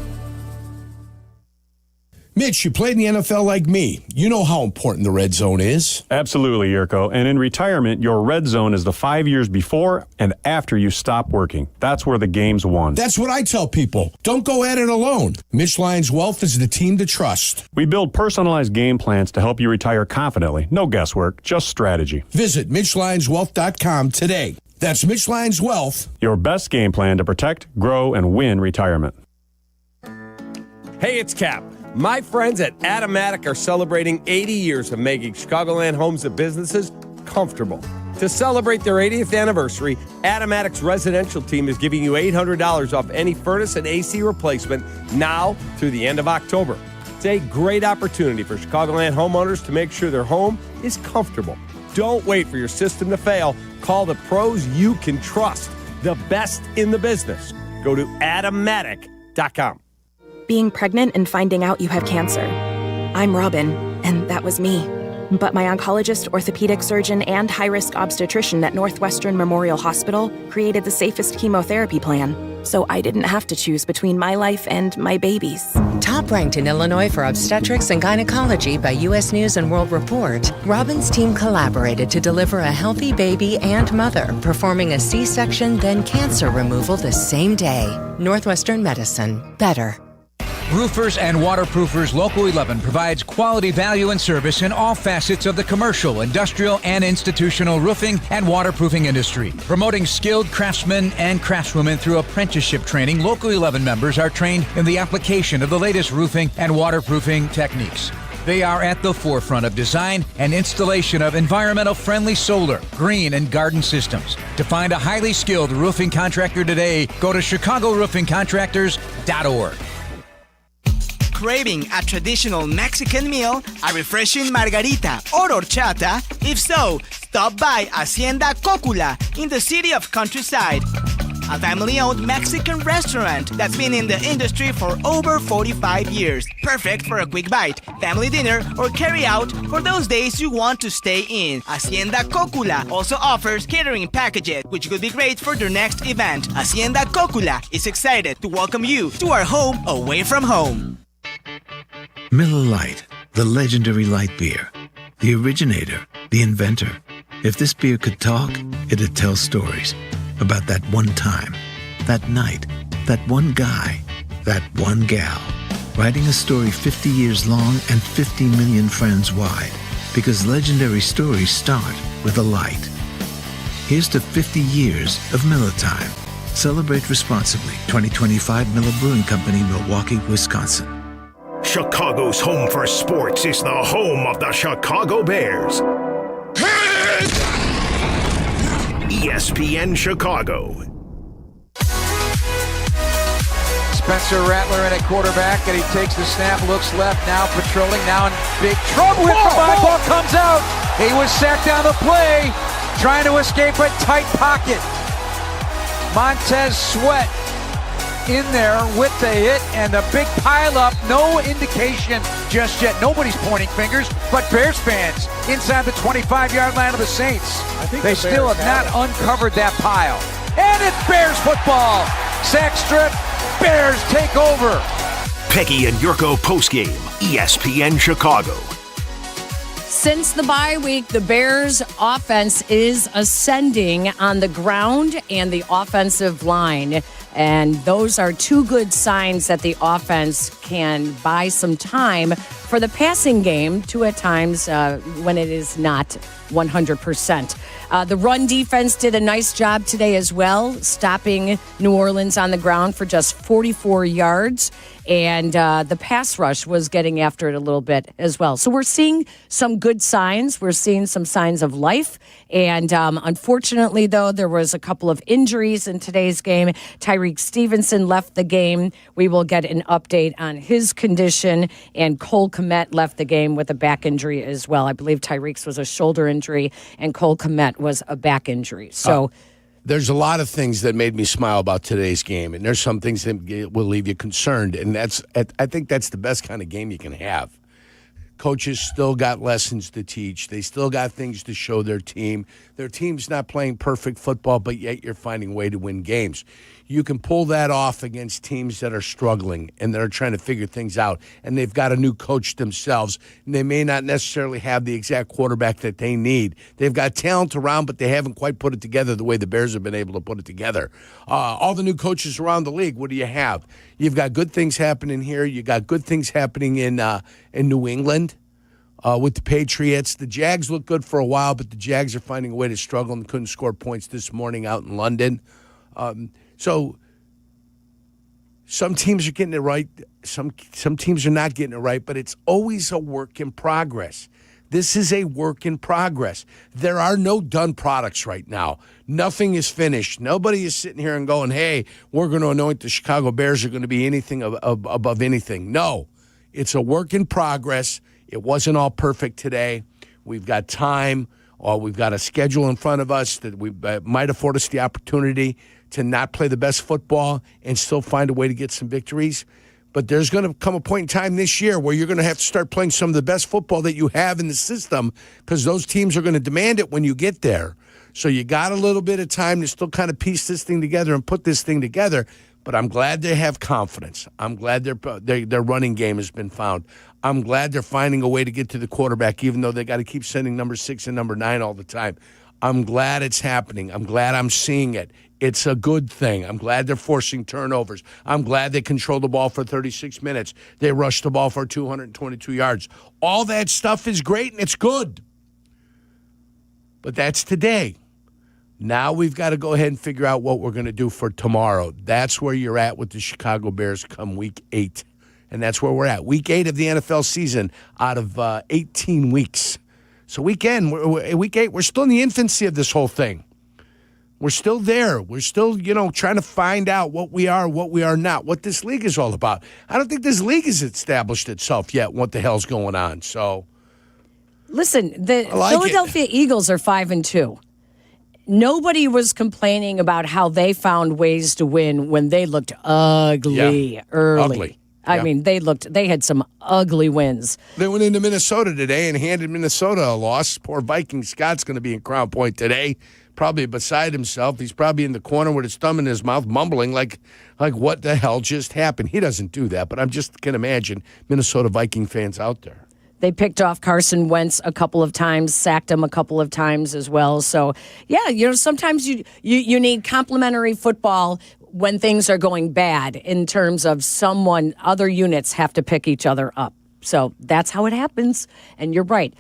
Mitch, you played in the NFL like me. You know how important the red zone is. Absolutely, Yurko. And in retirement, your red zone is the 5 years before and after you stop working. That's where the game's won. That's what I tell people. Don't go at it alone. Mitch Lyons Wealth is the team to trust. We build personalized game plans to help you retire confidently. No guesswork, just strategy. Visit MitchLyonsWealth.com today. That's Mitch Lyons Wealth. Your best game plan to protect, grow, and win retirement. Hey, it's Cap. My friends at Automatic are celebrating 80 years of making Chicagoland homes and businesses comfortable. To celebrate their 80th anniversary, Automatic's residential team is giving you $800 off any furnace and AC replacement now through the end of October. It's a great opportunity for Chicagoland homeowners to make sure their home is comfortable. Don't wait for your system to fail. Call the pros you can trust, the best in the business. Go to Automatic.com. Being pregnant and finding out you have cancer. I'm Robin, and that was me. But my oncologist, orthopedic surgeon, and high-risk obstetrician at Northwestern Memorial Hospital created the safest chemotherapy plan, so I didn't have to choose between my life and my baby's. Top ranked in Illinois for obstetrics and gynecology by U.S. News and World Report, Robin's team collaborated to deliver a healthy baby and mother, performing a C-section, then cancer removal the same day. Northwestern Medicine. Better. Roofers and Waterproofers Local 11 provides quality value and service in all facets of the commercial, industrial, and institutional roofing and waterproofing industry. Promoting skilled craftsmen and craftswomen through apprenticeship training, Local 11 members are trained in the application of the latest roofing and waterproofing techniques. They are at the forefront of design and installation of environmental-friendly solar, green, and garden systems. To find a highly skilled roofing contractor today, go to ChicagoRoofingContractors.org. Craving a traditional Mexican meal, a refreshing margarita or horchata? If so, stop by Hacienda Cocula in the city of Countryside. A family-owned Mexican restaurant that's been in the industry for over 45 years. Perfect for a quick bite, family dinner, or carry out for those days you want to stay in. Hacienda Cocula also offers catering packages, which could be great for their next event. Hacienda Cocula is excited to welcome you to our home away from home. Miller Lite, the legendary light beer. The originator, the inventor. If this beer could talk, it'd tell stories about that one time, that night, that one guy, that one gal. Writing a story 50 years long and 50 million friends wide. Because legendary stories start with a light. Here's to 50 years of Miller Time. Celebrate responsibly. 2025 Miller Brewing Company, Milwaukee, Wisconsin. Chicago's home for sports is the home of the Chicago Bears. ESPN Chicago. Spencer Rattler in at quarterback, and he takes the snap, looks left, now patrolling, now in big trouble. Hit from behind, ball comes out. He was sacked on the play, trying to escape a tight pocket. Montez Sweat in there with the hit and the big pileup. No indication just yet. Nobody's pointing fingers, but Bears fans inside the 25-yard line of the Saints. They still have not uncovered that pile. And it's Bears football. Sack strip. Bears take over. Peggy and Yurko postgame. ESPN Chicago. Since the bye week, the Bears' offense is ascending on the ground and the offensive line. And those are two good signs that the offense can buy some time for the passing game to at times when it is not 100%. The run defense did a nice job today as well, stopping New Orleans on the ground for just 44 yards. And the pass rush was getting after it a little bit as well. So we're seeing some good signs. We're seeing some signs of life. And unfortunately, though, there was a couple of injuries in today's game. Tyreek Stevenson left the game. We will get an update on his condition. And Cole Kmet left the game with a back injury as well. I believe Tyreek's was a shoulder injury and Cole Kmet was a back injury. So there's a lot of things that made me smile about today's game, and there's some things that will leave you concerned. And I think that's the best kind of game you can have. Coaches still got lessons to teach. They still got things to show their team. Their team's not playing perfect football, but yet you're finding a way to win games. You can pull that off against teams that are struggling and that are trying to figure things out, and they've got a new coach themselves, and they may not necessarily have the exact quarterback that they need. They've got talent around, but they haven't quite put it together the way the Bears have been able to put it together. All the new coaches around the league, what do you have? You've got good things happening here. You got good things happening in New England with the Patriots. The Jags look good for a while, but the Jags are finding a way to struggle and couldn't score points this morning out in London. So some teams are getting it right. Some teams are not getting it right, but it's always a work in progress. This is a work in progress. There are no done products right now. Nothing is finished. Nobody is sitting here and going, hey, we're going to anoint the Chicago Bears are going to be anything above anything. No, it's a work in progress. It wasn't all perfect today. We've got time. We've got a schedule in front of us that might afford us the opportunity to not play the best football and still find a way to get some victories. But there's going to come a point in time this year where you're going to have to start playing some of the best football that you have in the system because those teams are going to demand it when you get there. So you got a little bit of time to still kind of piece this thing together and put this thing together. But I'm glad they have confidence. I'm glad their running game has been found. I'm glad they're finding a way to get to the quarterback, even though they got to keep sending number 6 and number 9 all the time. I'm glad it's happening. I'm glad I'm seeing it. It's a good thing. I'm glad they're forcing turnovers. I'm glad they control the ball for 36 minutes. They rushed the ball for 222 yards. All that stuff is great, and it's good. But that's today. Now we've got to go ahead and figure out what we're going to do for tomorrow. That's where you're at with the Chicago Bears come Week 8. And that's where we're at. Week 8 of the NFL season out of 18 weeks. So week 8, we're still in the infancy of this whole thing. We're still there. We're still, trying to find out what we are not, what this league is all about. I don't think this league has established itself yet, what the hell's going on. So, listen, the Philadelphia Eagles are 5-2. Nobody was complaining about how they found ways to win when they looked ugly early. Ugly. I mean, they had some ugly wins. They went into Minnesota today and handed Minnesota a loss. Poor Viking Scott's going to be in Crown Point today, probably beside himself. He's probably in the corner with his thumb in his mouth, mumbling like what the hell just happened. He doesn't do that, but I'm just can imagine Minnesota Viking fans out there. They picked off Carson Wentz a couple of times, sacked him a couple of times as well. So, yeah, sometimes you need complimentary football when things are going bad in terms of other units have to pick each other up. So that's how it happens. And you're right.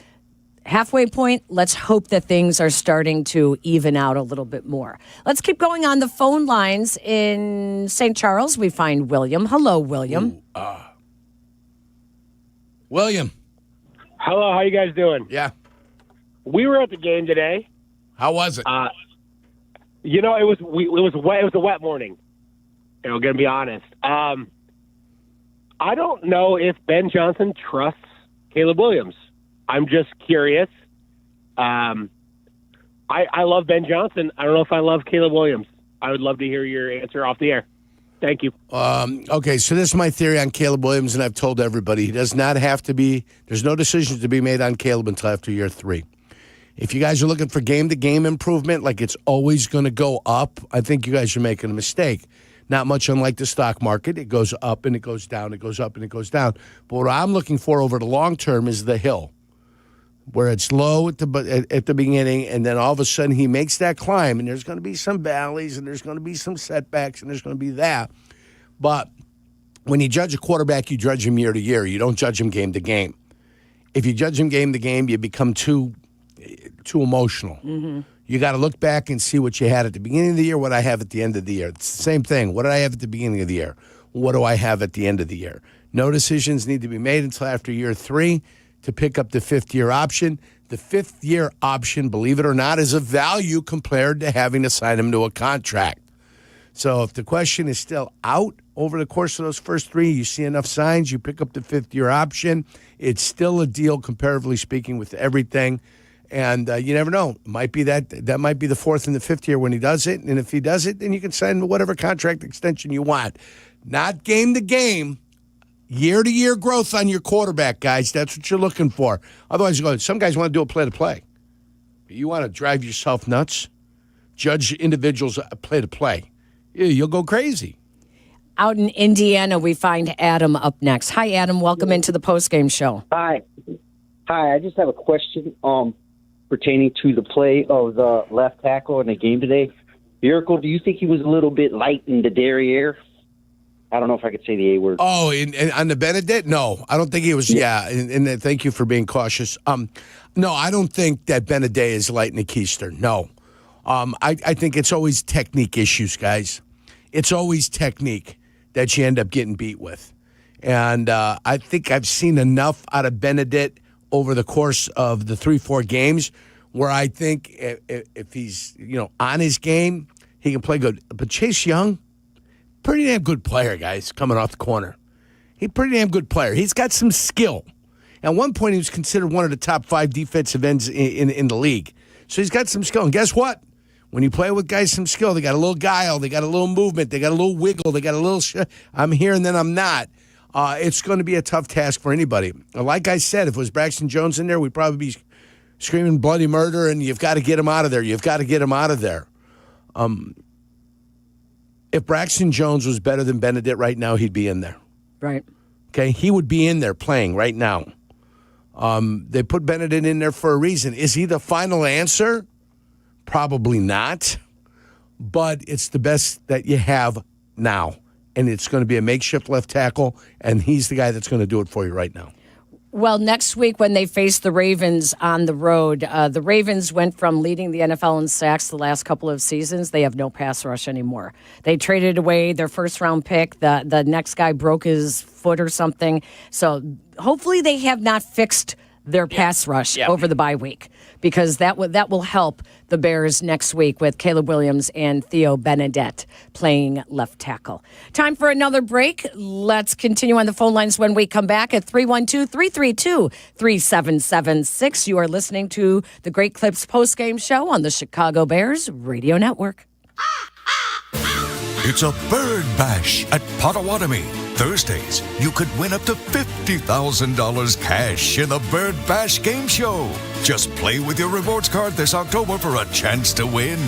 Halfway point, let's hope that things are starting to even out a little bit more. Let's keep going on the phone lines. In St. Charles, we find William. Hello, William. William. Hello, how you guys doing? Yeah. We were at the game today. How was it? It was wet. It was a wet morning. I'm going to be honest. I don't know if Ben Johnson trusts Caleb Williams. I'm just curious. I love Ben Johnson. I don't know if I love Caleb Williams. I would love to hear your answer off the air. Thank you. Okay, so this is my theory on Caleb Williams, and I've told everybody he does not have to be. There's no decisions to be made on Caleb until after year 3. If you guys are looking for game-to-game improvement, like it's always going to go up, I think you guys are making a mistake. Not much unlike the stock market. It goes up and it goes down. It goes up and it goes down. But what I'm looking for over the long term is the hill, where it's low at the beginning, and then all of a sudden he makes that climb, and there's going to be some valleys, and there's going to be some setbacks, and there's going to be that. But when you judge a quarterback, you judge him year to year. You don't judge him game to game. If you judge him game to game, you become too emotional. Mm-hmm. You got to look back and see what you had at the beginning of the year, what I have at the end of the year. It's the same thing. What did I have at the beginning of the year? What do I have at the end of the year? No decisions need to be made until after year 3 to pick up the 5th-year option. The 5th-year option, believe it or not, is of value compared to having to sign him to a contract. So if the question is still out over the course of those first 3, you see enough signs, you pick up the 5th-year option. It's still a deal, comparatively speaking, with everything. And you never know. It might be that might be the 4th and the 5th year when he does it. And if he does it, then you can sign whatever contract extension you want. Not game to game. Year-to-year growth on your quarterback, guys. That's what you're looking for. Otherwise, some guys want to do a play-to-play. You want to drive yourself nuts? Judge individuals play-to-play. You'll go crazy. Out in Indiana, we find Adam up next. Hi, Adam. Welcome into the postgame show. Hi. I just have a question pertaining to the play of the left tackle in the game today. Miracle, do you think he was a little bit light in the derriere? I don't know if I could say the A word. Oh, on the Benedict? No, I don't think he was. Yeah, and thank you for being cautious. No, I don't think that Benedict is light in the keister. No. I think it's always technique issues, guys. It's always technique that you end up getting beat with. And I think I've seen enough out of Benedict over the course of the 3-4 games where I think if he's on his game, he can play good. But Chase Young, pretty damn good player, guys, coming off the corner. He's a pretty damn good player. He's got some skill. At one point, he was considered one of the top 5 defensive ends in the league. So he's got some skill. And guess what? When you play with guys some skill, they got a little guile, they got a little movement, they got a little wiggle, they got a little I'm here and then I'm not. It's going to be a tough task for anybody. Like I said, if it was Braxton Jones in there, we'd probably be screaming bloody murder, and you've got to get him out of there. You've got to get him out of there. If Braxton Jones was better than Benedict right now, he'd be in there. Right. Okay, he would be in there playing right now. They put Benedict in there for a reason. Is he the final answer? Probably not. But it's the best that you have now. And it's going to be a makeshift left tackle, and he's the guy that's going to do it for you right now. Well, next week when they face the Ravens on the road, the Ravens went from leading the NFL in sacks the last couple of seasons. They have no pass rush anymore. They traded away their first-round pick. The next guy broke his foot or something. So hopefully they have not fixed their pass rush over the bye week, because that will help the Bears next week with Caleb Williams and Theo Benedict playing left tackle. Time for another break. Let's continue on the phone lines when we come back at 312-332-3776. You are listening to the Great Clips postgame show on the Chicago Bears Radio Network. It's a bird bash at Potawatomi. Thursdays, you could win up to $50,000 cash in the Bird Bash Game Show. Just play with your rewards card this October for a chance to win.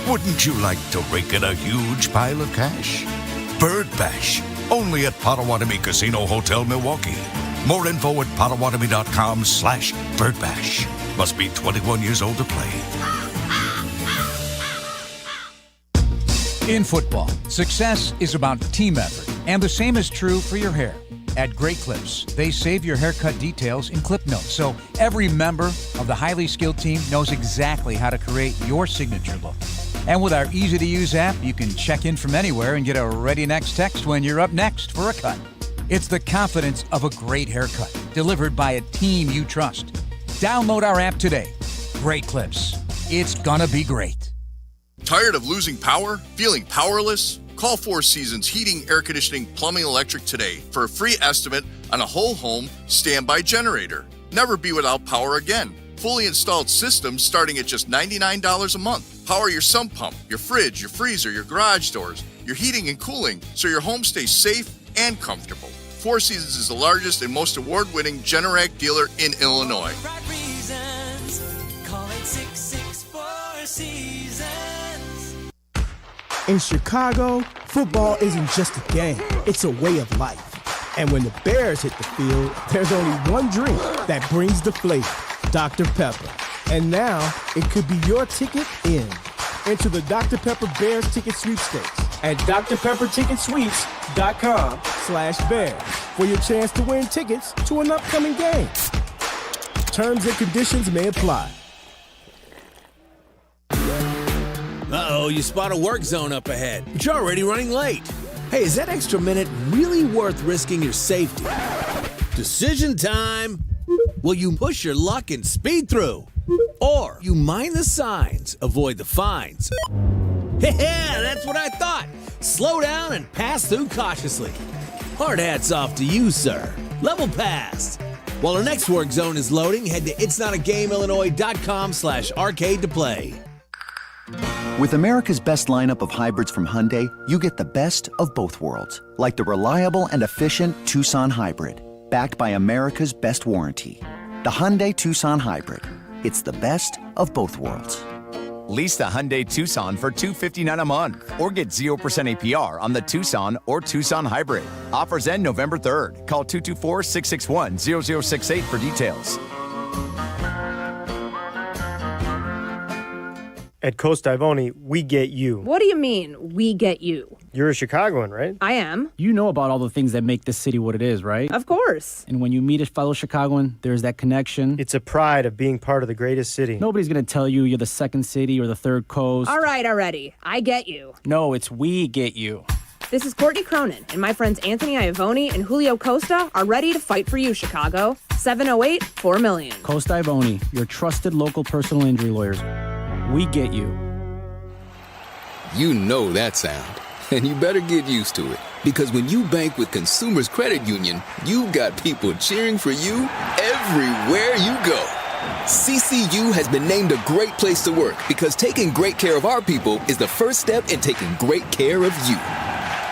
Wouldn't you like to rake in a huge pile of cash? Bird Bash, only at Potawatomi Casino Hotel, Milwaukee. More info at potawatomi.com/birdbash. Must be 21 years old to play. In football, success is about team effort, and the same is true for your hair. At Great Clips, they save your haircut details in clip notes, so every member of the highly skilled team knows exactly how to create your signature look. And with our easy-to-use app, you can check in from anywhere and get a ready next text when you're up next for a cut. It's the confidence of a great haircut, delivered by a team you trust. Download our app today. Great Clips. It's gonna be great. Tired of losing power? Feeling powerless? Call Four Seasons Heating, Air Conditioning, Plumbing, Electric today for a free estimate on a whole home standby generator. Never be without power again. Fully installed systems starting at just $99 a month. Power your sump pump, your fridge, your freezer, your garage doors, your heating and cooling so your home stays safe and comfortable. Four Seasons is the largest and most award-winning Generac dealer in Illinois. In Chicago, football isn't just a game, it's a way of life. And when the Bears hit the field, there's only one drink that brings the flavor, Dr. Pepper. And now, it could be your ticket in. Enter the Dr. Pepper Bears Ticket Sweepstakes at drpepperticketsweeps.com/Bears for your chance to win tickets to an upcoming game. Terms and conditions may apply. Uh-oh, you spot a work zone up ahead, but you're already running late. Hey, is that extra minute really worth risking your safety? Decision time. Will you push your luck and speed through? Or you mind the signs, avoid the fines? Yeah, that's what I thought. Slow down and pass through cautiously. Hard hats off to you, sir. Level passed. While our next work zone is loading, head to itsnotagameillinois.com/arcade to play. With America's best lineup of hybrids from Hyundai, you get the best of both worlds. Like the reliable and efficient Tucson Hybrid, backed by America's best warranty. The Hyundai Tucson Hybrid. It's the best of both worlds. Lease the Hyundai Tucson for $259 a month or get 0% APR on the Tucson or Tucson Hybrid. Offers end November 3rd. Call 224-661-0068 for details. At Coast Ivoni, we get you. What do you mean, we get you? You're a Chicagoan, right? I am. You know about all the things that make this city what it is, right? Of course. And when you meet a fellow Chicagoan, there's that connection. It's a pride of being part of the greatest city. Nobody's going to tell you you're the second city or the third coast. All right, already. I get you. No, it's we get you. This is Courtney Cronin, and my friends Anthony Iavoni and Julio Costa are ready to fight for you, Chicago. 708-4million. Coast Ivoni, your trusted local personal injury lawyers. We get you. You know that sound, and you better get used to it. Because when you bank with Consumers Credit Union, you've got people cheering for you everywhere you go. CCU has been named a great place to work because taking great care of our people is the first step in taking great care of you.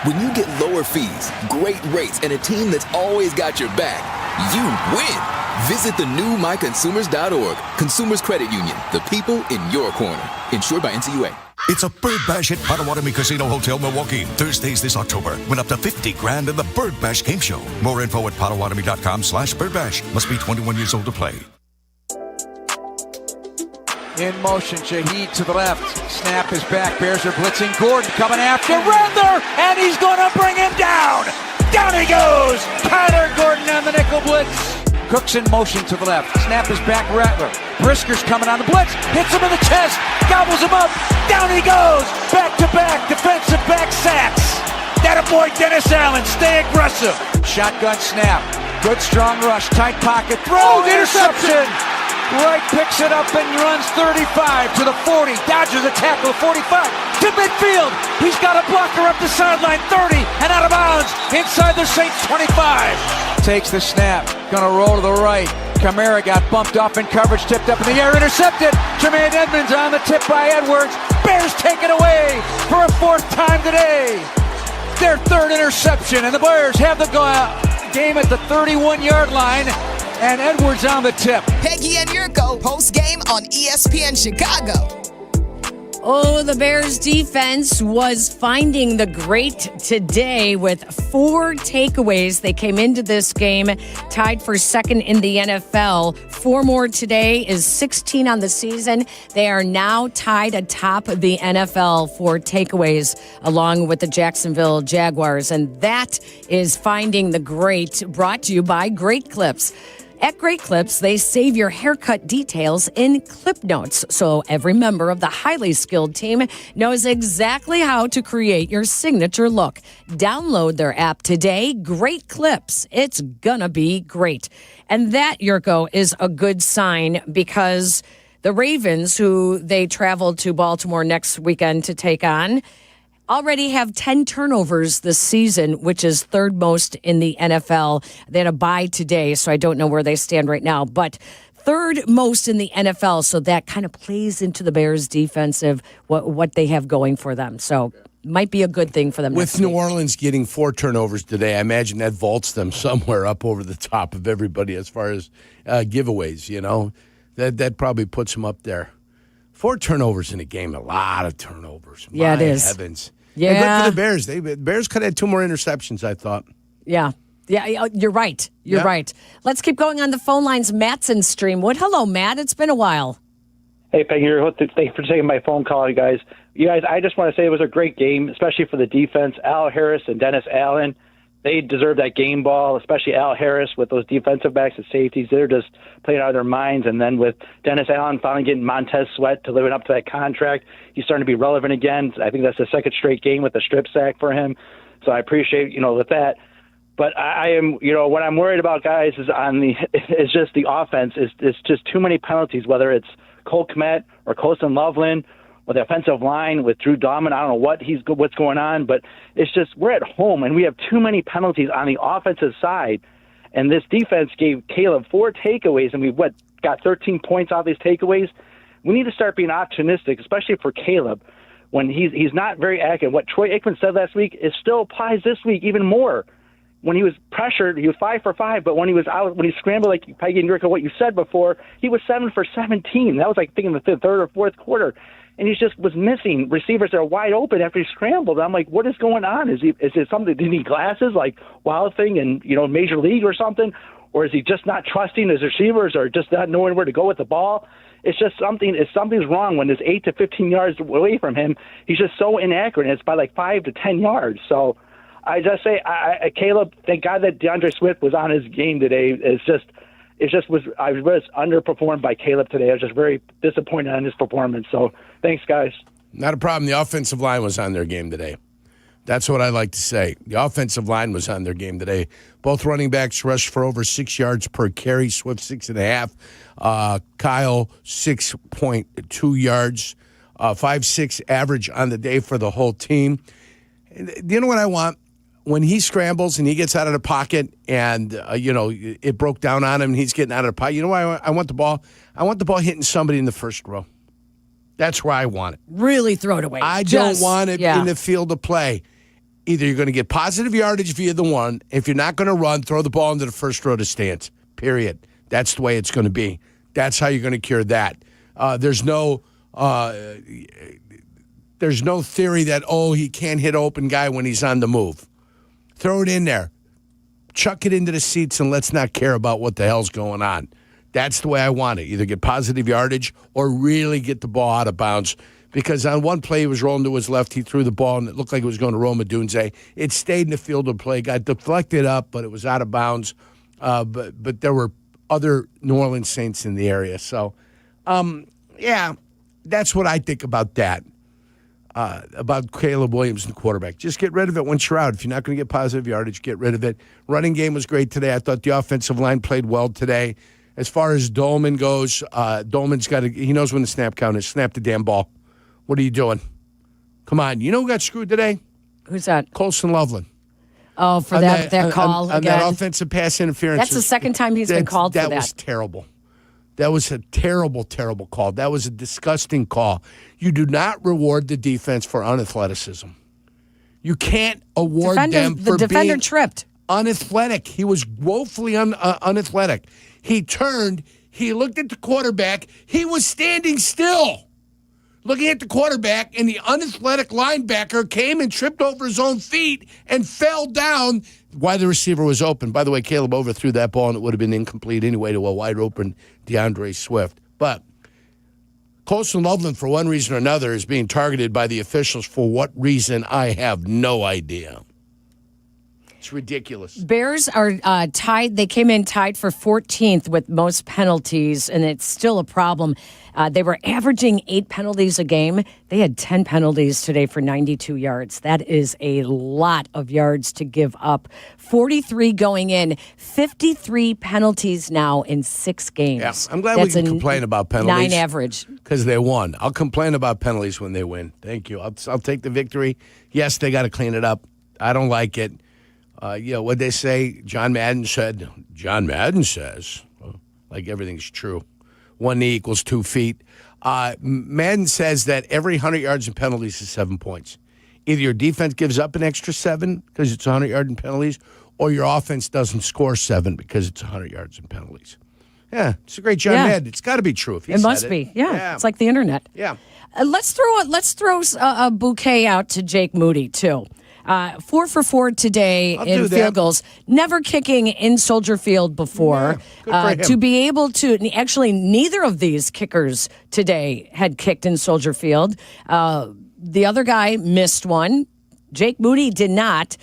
When you get lower fees, great rates, and a team that's always got your back, you win. Visit the new myconsumers.org. Consumers Credit Union, the people in your corner. Insured by NCUA. It's a Bird Bash at Potawatomi Casino Hotel, Milwaukee. Thursdays this October. Win up to $50,000 in the Bird Bash Game Show. More info at potawatomi.com/birdbash. Must be 21 years old to play. In motion, Shaheed to the left. Snap is back. Bears are blitzing. Gordon coming after Rattler, and he's going to bring him down. Down he goes. Kyler Gordon on the nickel blitz. Cook's in motion to the left. Snap is back. Rattler. Brisker's coming on the blitz. Hits him in the chest. Gobbles him up. Down he goes. Back-to-back defensive back sacks. That a boy Dennis Allen. Stay aggressive. Shotgun snap. Good strong rush. Tight pocket. Throw. Interception. Wright picks it up and runs 35 to the 40. Dodgers a tackle, 45 to midfield. He's got a blocker up the sideline, 30 and out of bounds inside the Saints 25. Takes the snap, gonna roll to the right. Kamara got bumped off in coverage, tipped up in the air, intercepted. Jermaine Edmonds on the tip by Edwards. Bears take it away for a fourth time today. Their third interception, and the Bears have the game at the 31-yard line. And Edwards on the tip. Peggy and Yurko, post-game on ESPN Chicago. Oh, the Bears defense was finding the great today with 4 takeaways. They came into this game tied for second in the NFL. 4 more today is 16 on the season. They are now tied atop the NFL for takeaways along with the Jacksonville Jaguars. And that is Finding the Great, brought to you by Great Clips. At Great Clips, they save your haircut details in clip notes, so every member of the highly skilled team knows exactly how to create your signature look. Download their app today, Great Clips. It's gonna be great. And that, Yurko, is a good sign because the Ravens, who they travel to Baltimore next weekend to take on, already have 10 turnovers this season, which is third most in the NFL. They had a bye today, so I don't know where they stand right now, but third most in the NFL, so that kind of plays into the Bears' defensive, what they have going for them. So might be a good thing for them. With New Orleans getting 4 turnovers today, I imagine that vaults them somewhere up over the top of everybody as far as giveaways, you know. That probably puts them up there. 4 turnovers in a game, a lot of turnovers. Yeah, My it is. Heavens. Yeah. And good for the Bears. The Bears could have had 2 more interceptions, I thought. Yeah, you're right. You're right. Let's keep going on the phone lines. Matt's in Streamwood. Hello, Matt. It's been a while. Hey, Peggy, thank you for taking my phone call, you guys. I just want to say it was a great game, especially for the defense. Al Harris and Dennis Allen, they deserve that game ball, especially Al Harris with those defensive backs and safeties. They're just playing out of their minds. And then with Dennis Allen finally getting Montez Sweat to living up to that contract, he's starting to be relevant again. I think that's the second straight game with a strip sack for him. So I appreciate, with that. But I am, what I'm worried about, guys, is just the offense. It's just too many penalties, whether it's Cole Kmet or Colston Loveland or the offensive line with Drew Dahman. I don't know what's going on, but it's just we're at home, and we have too many penalties on the offensive side. And this defense gave Caleb 4 takeaways, and we got 13 points off these takeaways. We need to start being optimistic, especially for Caleb. when he's not very accurate. What Troy Aikman said last week is still applies this week even more. When he was pressured, he was 5 for 5, but when he was out, when he scrambled, like Peggy and Rico, what you said before, he was 7 for 17. That was like thinking the third or fourth quarter. And he just was missing receivers that are wide open after he scrambled. I'm like, what is going on? Is it something? Did he need glasses like Wild Thing and Major League or something? Or is he just not trusting his receivers or just not knowing where to go with the ball? It's just something. If something's wrong when there's 8 to 15 yards away from him, he's just so inaccurate. And it's by like 5 to 10 yards. So I just say, Caleb, thank God that DeAndre Swift was on his game today. I was underperformed by Caleb today. I was just very disappointed on his performance. So thanks, guys. Not a problem. The offensive line was on their game today. That's what I like to say. The offensive line was on their game today. Both running backs rushed for over 6 yards per carry. Swift 6.5. Kyle 6.2 yards. 5.6 average on the day for the whole team. You know what I want? When he scrambles and he gets out of the pocket and, it broke down on him and he's getting out of the pocket, you know why I want the ball? I want the ball hitting somebody in the first row. That's where I want it. Really throw it away. I don't want it in the field of play. Either you're going to get positive yardage via the one. If you're not going to run, throw the ball into the first row to stance. Period. That's the way it's going to be. That's how you're going to cure that. There's no theory that, he can't hit open guy when he's on the move. Throw it in there. Chuck it into the seats and let's not care about what the hell's going on. That's the way I want it. Either get positive yardage or really get the ball out of bounds. Because on one play, he was rolling to his left. He threw the ball, and it looked like it was going to Rome Odunze. It stayed in the field of play, got deflected up, but it was out of bounds. But there were other New Orleans Saints in the area. So, that's what I think about that, about Caleb Williams, the quarterback. Just get rid of it once you're out. If you're not going to get positive yardage, get rid of it. Running game was great today. I thought the offensive line played well today. As far as Dolman goes, Dolman's he knows when the snap count is. Snap the damn ball. What are you doing? Come on. You know who got screwed today? Who's that? Colson Loveland. Oh, for that call on again. That offensive pass interference. That's the second time he's been called for that. That was terrible. That was a terrible, terrible call. That was a disgusting call. You do not reward the defense for unathleticism. You can't award them for the defender being tripped. Unathletic. He was woefully unathletic. He turned. He looked at the quarterback. He was standing still, looking at the quarterback, and the unathletic linebacker came and tripped over his own feet and fell down while the receiver was open. By the way, Caleb overthrew that ball, and it would have been incomplete anyway to a wide-open DeAndre Swift. But Colson Loveland, for one reason or another, is being targeted by the officials. For what reason, I have no idea. It's ridiculous. Bears are tied. They came in tied for 14th with most penalties, and it's still a problem. They were averaging 8 penalties a game. They had 10 penalties today for 92 yards. That is a lot of yards to give up. 43 going in, 53 penalties now in 6 games. Yeah, I'm glad we can complain about penalties. 9 average. Because they won. I'll complain about penalties when they win. Thank you. I'll take the victory. Yes, they got to clean it up. I don't like it. What'd they say? John Madden says, like everything's true. 1 knee equals 2 feet. Madden says that every 100 yards in penalties is 7 points. Either your defense gives up an extra 7 because it's 100 yards in penalties, or your offense doesn't score 7 because it's 100 yards in penalties. Yeah, it's a great John Madden. It's got to be true. If he it said must be. Yeah, it's like the internet. Yeah. Let's throw a bouquet out to Jake Moody too. 4 for 4 today in field goals. Never kicking in Soldier Field before. To be able to, actually, neither of these kickers today had kicked in Soldier Field. The other guy missed one. Jake Moody did not.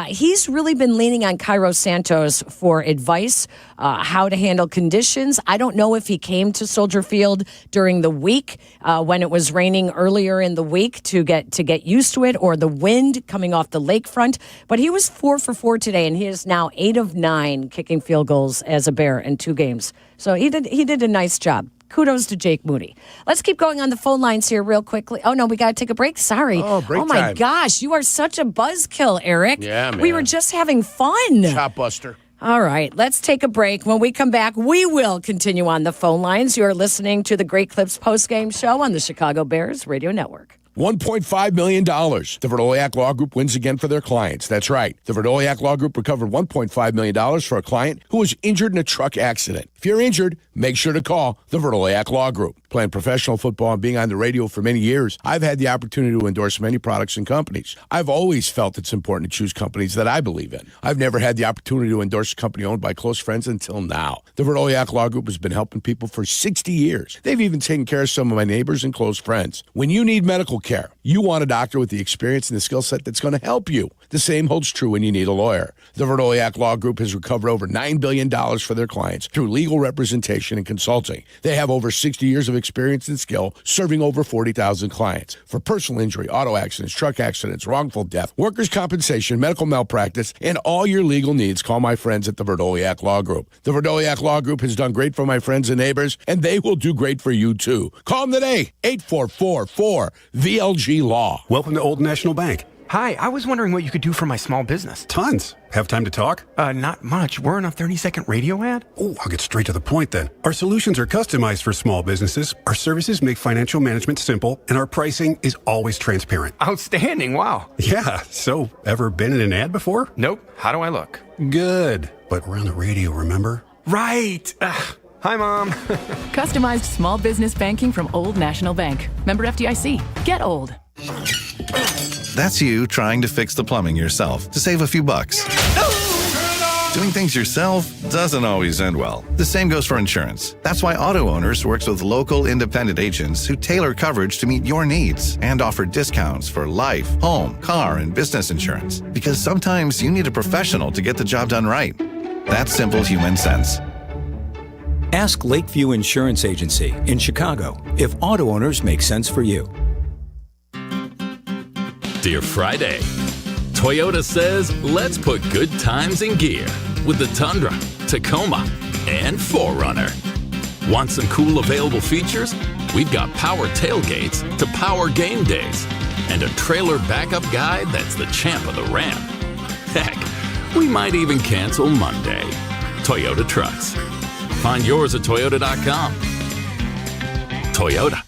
He's really been leaning on Cairo Santos for advice, how to handle conditions. I don't know if he came to Soldier Field during the week when it was raining earlier in the week to get used to it, or the wind coming off the lakefront. But he was 4 for 4 today, and he is now 8 of 9 kicking field goals as a Bear in 2 games. So he did a nice job. Kudos to Jake Moody. Let's keep going on the phone lines here real quickly. Oh, no, we got to take a break. Sorry. Oh, break my time. Gosh, you are such a buzzkill, Eric. Yeah, man. We were just having fun. Chop buster. All right, let's take a break. When we come back, we will continue on the phone lines. You are listening to the Great Clips postgame show on the Chicago Bears Radio Network. $1.5 million. The Verdoliak Law Group wins again for their clients. That's right. The Verdoliak Law Group recovered $1.5 million for a client who was injured in a truck accident. If you're injured, make sure to call the Verdoliak Law Group. Playing professional football and being on the radio for many years, I've had the opportunity to endorse many products and companies. I've always felt it's important to choose companies that I believe in. I've never had the opportunity to endorse a company owned by close friends until now. The Verdoliak Law Group has been helping people for 60 years. They've even taken care of some of my neighbors and close friends. When you need medical care, you want a doctor with the experience and the skill set that's going to help you. The same holds true when you need a lawyer. The Verdoliak Law Group has recovered over $9 billion for their clients through legal representation and consulting. They have over 60 years of experience and skill serving over 40,000 clients. For personal injury, auto accidents, truck accidents, wrongful death, workers' compensation, medical malpractice, and all your legal needs, call my friends at the Verdoliak Law Group. The Verdoliak Law Group has done great for my friends and neighbors, and they will do great for you too. Call them today, 844-4VLG-LAW. Welcome to Old National Bank. Hi, I was wondering what you could do for my small business. Tons. Have time to talk? Not much. We're in a 30-second radio ad. Oh, I'll get straight to the point then. Our solutions are customized for small businesses. Our services make financial management simple, and our pricing is always transparent. Outstanding. Wow. Yeah. So, ever been in an ad before? Nope. How do I look? Good. But we're on the radio, remember? Right. Hi, Mom. Customized small business banking from Old National Bank. Member FDIC. Get old. That's you trying to fix the plumbing yourself to save a few bucks. Doing things yourself doesn't always end well. The same goes for insurance. That's why Auto Owners works with local independent agents who tailor coverage to meet your needs and offer discounts for life, home, car, and business insurance. Because sometimes you need a professional to get the job done right. That's simple human sense. Ask Lakeview Insurance Agency in Chicago if Auto Owners make sense for you. Dear Friday, Toyota says let's put good times in gear with the Tundra, Tacoma, and 4Runner. Want some cool available features? We've got power tailgates to power game days and a trailer backup guide that's the champ of the ramp. Heck, we might even cancel Monday. Toyota Trucks. Find yours at Toyota.com. Toyota.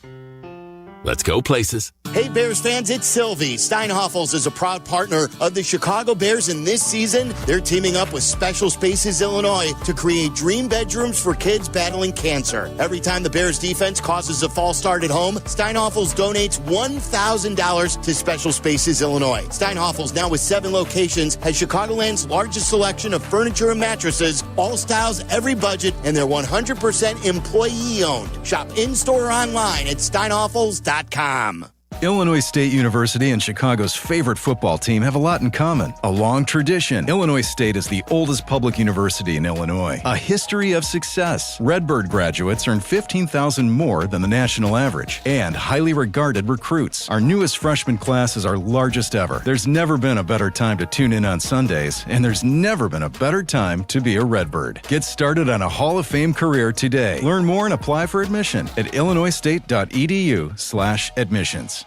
Let's go places. Hey, Bears fans, it's Sylvie. Steinhoffels is a proud partner of the Chicago Bears, and this season, they're teaming up with Special Spaces Illinois to create dream bedrooms for kids battling cancer. Every time the Bears defense causes a false start at home, Steinhoffels donates $1,000 to Special Spaces Illinois. Steinhoffels, now with 7 locations, has Chicagoland's largest selection of furniture and mattresses, all styles, every budget, and they're 100% employee-owned. Shop in-store or online at steinhoffels.com. Illinois State University and Chicago's favorite football team have a lot in common. A long tradition. Illinois State is the oldest public university in Illinois. A history of success. Redbird graduates earn $15,000 more than the national average. And highly regarded recruits. Our newest freshman class is our largest ever. There's never been a better time to tune in on Sundays, and there's never been a better time to be a Redbird. Get started on a Hall of Fame career today. Learn more and apply for admission at illinoisstate.edu/admissions.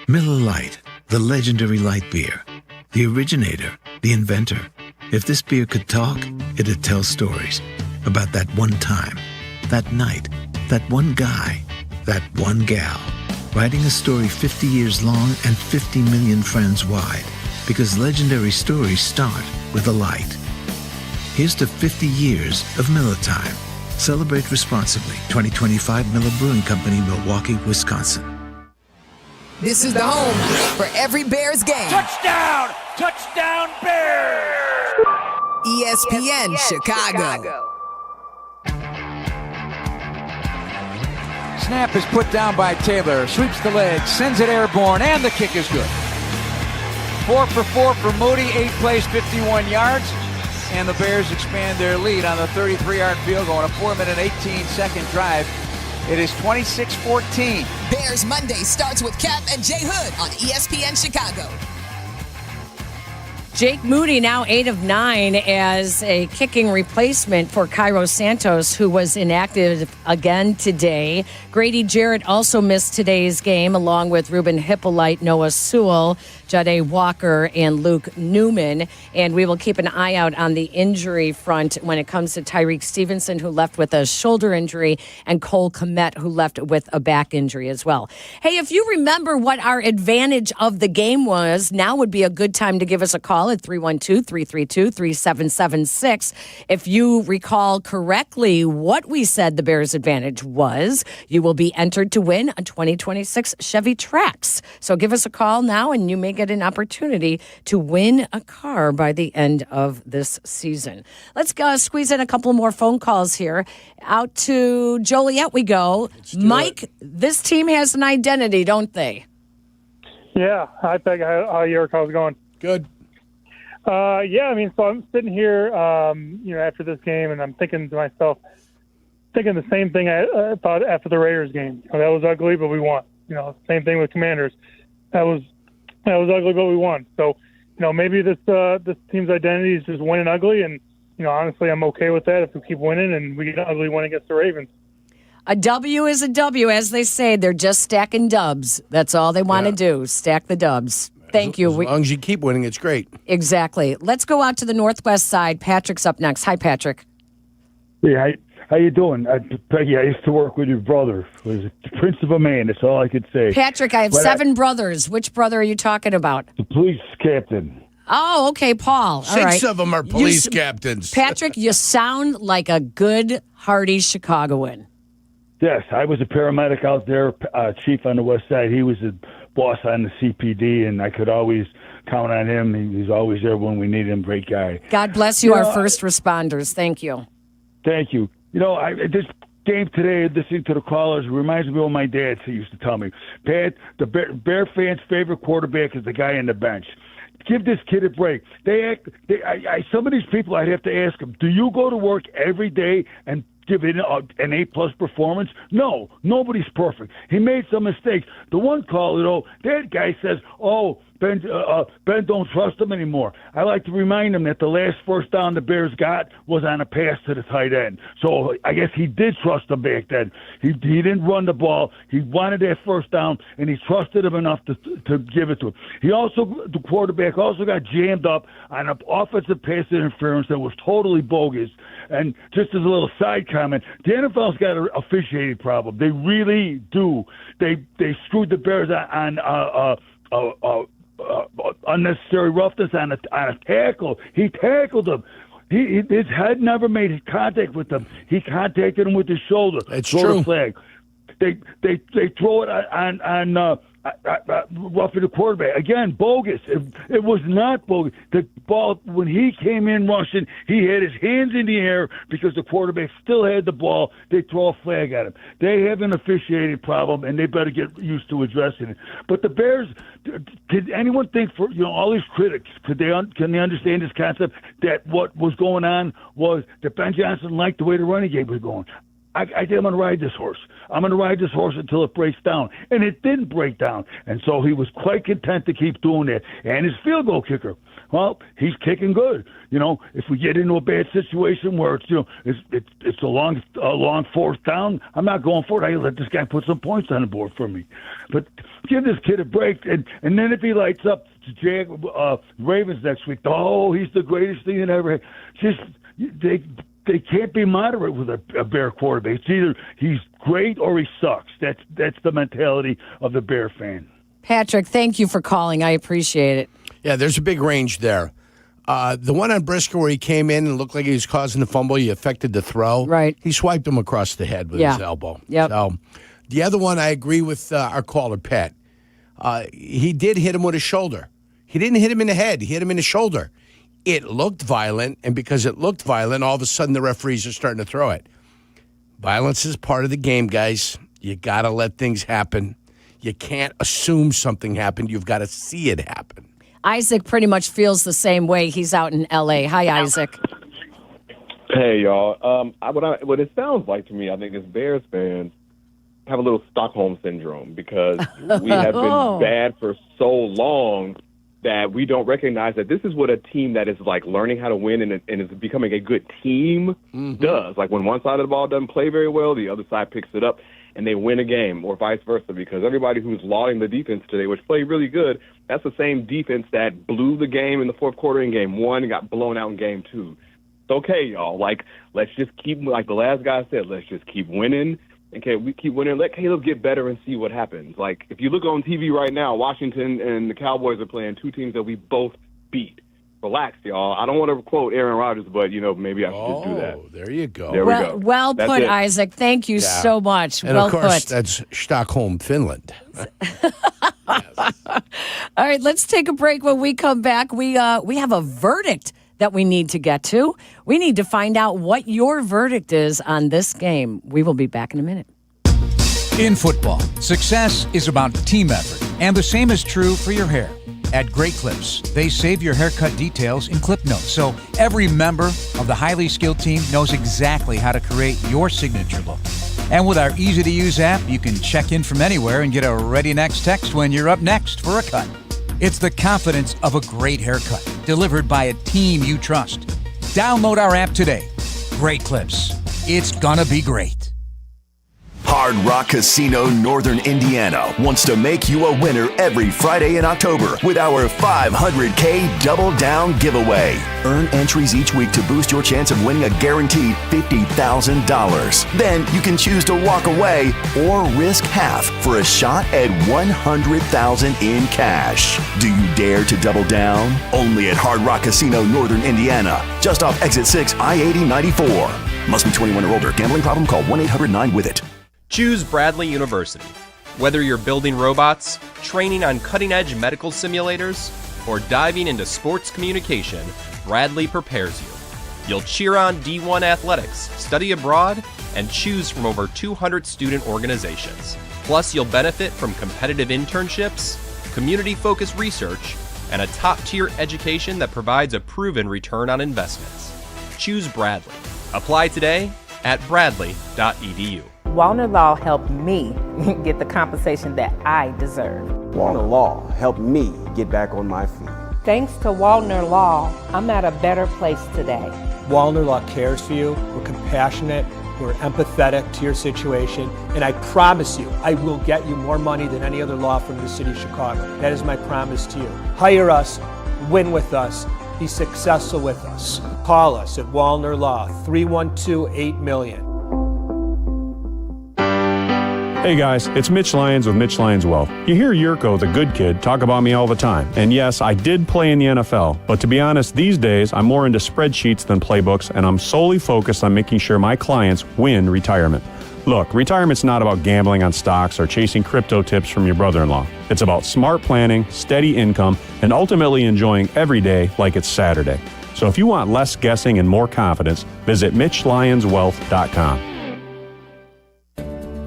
Miller Lite, the legendary light beer. The originator, the inventor. If this beer could talk, it'd tell stories about that one time, that night, that one guy, that one gal. Writing a story 50 years long and 50 million friends wide. Because legendary stories start with a light. Here's to 50 years of Miller Time. Celebrate responsibly. 2025 Miller Brewing Company, Milwaukee, Wisconsin. This is the home for every Bears game. Touchdown! Touchdown Bears! ESPN Chicago. Snap is put down by Taylor. Sweeps the leg, sends it airborne, and the kick is good. 4 for 4 for Moody, 8 plays, 51 yards. And the Bears expand their lead on the 33-yard field goal on a 4-minute, 18-second drive. It is 26-14. Bears Monday starts with Cap and Jay Hood on ESPN Chicago. Jake Moody now 8 of 9 as a kicking replacement for Cairo Santos, who was inactive again today. Grady Jarrett also missed today's game, along with Ruben Hippolyte, Noah Sewell. Jade Walker and Luke Newman. And we will keep an eye out on the injury front when it comes to Tyreek Stevenson, who left with a shoulder injury, and Cole Kmet, who left with a back injury as well. Hey, if you remember what our advantage of the game was, now would be a good time to give us a call at 312-332-3776. If you recall correctly what we said the Bears' advantage was, you will be entered to win a 2026 Chevy Trax. So give us a call now, and you may get an opportunity to win a car by the end of this season. Let's go squeeze in a couple more phone calls here. Out to Joliet we go. Mike, this team has an identity, don't they? Yeah. Hi, Peg. How's it going? Good. Yeah, I mean, so I'm sitting here, after this game, and I'm thinking to myself, the same thing I thought after the Raiders game. That was ugly, but we won. Same thing with Commanders. That was ugly, but we won. So, maybe this team's identity is just winning ugly, and honestly, I'm okay with that if we keep winning and we get an ugly win against the Ravens. A W is a W, as they say. They're just stacking dubs. That's all they want to do, stack the dubs. Thank you. As long as you keep winning, it's great. Exactly. Let's go out to the northwest side. Patrick's up next. Hi, Patrick. Hey, how you doing? Peggy, I used to work with your brother. He was the prince of a man. That's all I could say. Patrick, I have seven brothers. Which brother are you talking about? The police captain. Oh, okay, Paul. All Six right. of them are police captains. Patrick, you sound like a good, hearty Chicagoan. Yes, I was a paramedic out there, chief on the west side. He was a boss on the CPD, and I could always count on him. He's always there when we need him. Great guy. God bless you, our first responders. Thank you. Thank you. This game today, listening to the callers, reminds me of what my dad used to tell me. Pat, the Bear fans' favorite quarterback is the guy on the bench. Give this kid a break. Some of these people, I'd have to ask them, do you go to work every day and give it an A-plus performance? No, nobody's perfect. He made some mistakes. The one call, that guy says, Ben don't trust him anymore. I like to remind him that the last first down the Bears got was on a pass to the tight end. So I guess he did trust him back then. He didn't run the ball. He wanted that first down, and he trusted him enough to give it to him. The quarterback also got jammed up on an offensive pass interference that was totally bogus. And just as a little side comment, the NFL's got an officiating problem. They really do. They screwed the Bears on unnecessary roughness on a tackle. He tackled him. His head never made contact with him. He contacted him with his shoulder. It's throw true. The flag. They throw it on roughing the quarterback. Again, bogus. It was not bogus. The ball, when he came in rushing, he had his hands in the air because the quarterback still had the ball. They throw a flag at him. They have an officiating problem, and they better get used to addressing it. But the Bears, did anyone think, for all these critics, can they understand this concept that what was going on was that Ben Johnson liked the way the running game was going? I think I'm going to ride this horse. I'm going to ride this horse until it breaks down. And it didn't break down. And so he was quite content to keep doing that. And his field goal kicker, well, he's kicking good. If we get into a bad situation where it's a long fourth down, I'm not going for it. I let this guy put some points on the board for me. But give this kid a break. And then if he lights up Ravens next week, he's the greatest thing that ever had. They can't be moderate with a Bear quarterback. It's either he's great or he sucks. That's the mentality of the Bear fan. Patrick, thank you for calling. I appreciate it. Yeah, there's a big range there. The one on Brisker where he came in and looked like he was causing the fumble, he affected the throw. Right. He swiped him across the head with his elbow. Yep. So the other one, I agree with our caller, Pat. He did hit him with his shoulder. He didn't hit him in the head. He hit him in the shoulder. It looked violent, and because it looked violent, all of a sudden the referees are starting to throw it. Violence is part of the game, guys. You got to let things happen. You can't assume something happened. You've got to see it happen. Isaac pretty much feels the same way. He's out in L.A. Hi, Isaac. Hey, y'all. What it sounds like to me, I think, is Bears fans have a little Stockholm syndrome because we have been bad for so long that we don't recognize that this is what a team that is like learning how to win and is becoming a good team does. Like when one side of the ball doesn't play very well, the other side picks it up. and they win a game, or vice versa, because everybody who's lauding the defense today, which played really good, that's the same defense that blew the game in the fourth quarter in game 1 and got blown out in game 2. It's okay, y'all. Like, let's just keep, like the last guy said, let's just keep winning. Okay, we keep winning. Let Caleb get better and see what happens. Like, if you look on TV right now, Washington and the Cowboys are playing two teams that we both beat. Relax, y'all. I don't want to quote Aaron Rodgers, but, maybe I should just do that. There you go. There we go. Well That's put, it. Isaac. Thank you so much. And well of course, put. that's Stockholm, Finland. All right, let's take a break. When we come back, we have a verdict that we need to get to. We need to find out what your verdict is on this game. We will be back in a minute. In football, success is about team effort, and the same is true for your hair. At Great Clips, they save your haircut details in clip notes, so every member of the highly skilled team knows exactly how to create your signature look. And with our easy-to-use app, you can check in from anywhere and get a ready next text when you're up next for a cut. It's the confidence of a great haircut, delivered by a team you trust. Download our app today. Great Clips. It's gonna be great. Hard Rock Casino Northern Indiana wants to make you a winner every Friday in October with our $500K Double Down giveaway. Earn entries each week to boost your chance of winning a guaranteed $50,000. Then you can choose to walk away or risk half for a shot at $100,000 in cash. Do you dare to double down? Only at Hard Rock Casino Northern Indiana, just off Exit 6, I-80-94. Must be 21 or older. Gambling problem? Call 1-800-9-WITH-IT. Choose Bradley University. Whether you're building robots, training on cutting-edge medical simulators, or diving into sports communication, Bradley prepares you. You'll cheer on D1 athletics, study abroad, and choose from over 200 student organizations. Plus, you'll benefit from competitive internships, community-focused research, and a top-tier education that provides a proven return on investments. Choose Bradley. Apply today at bradley.edu. Wallner Law helped me get the compensation that I deserve. Wallner Law helped me get back on my feet. Thanks to Wallner Law, I'm at a better place today. Wallner Law cares for you. We're compassionate. We're empathetic to your situation. And I promise you, I will get you more money than any other law firm in the city of Chicago. That is my promise to you. Hire us, win with us, be successful with us. Call us at Wallner Law, 312-8-million. Hey guys, it's Mitch Lyons with Mitch Lyons Wealth. You hear Yurko, the good kid, talk about me all the time. And yes, I did play in the NFL, but to be honest, these days I'm more into spreadsheets than playbooks, and I'm solely focused on making sure my clients win retirement. Look, retirement's not about gambling on stocks or chasing crypto tips from your brother-in-law. It's about smart planning, steady income, and ultimately enjoying every day like it's Saturday. So if you want less guessing and more confidence, visit MitchLyonsWealth.com.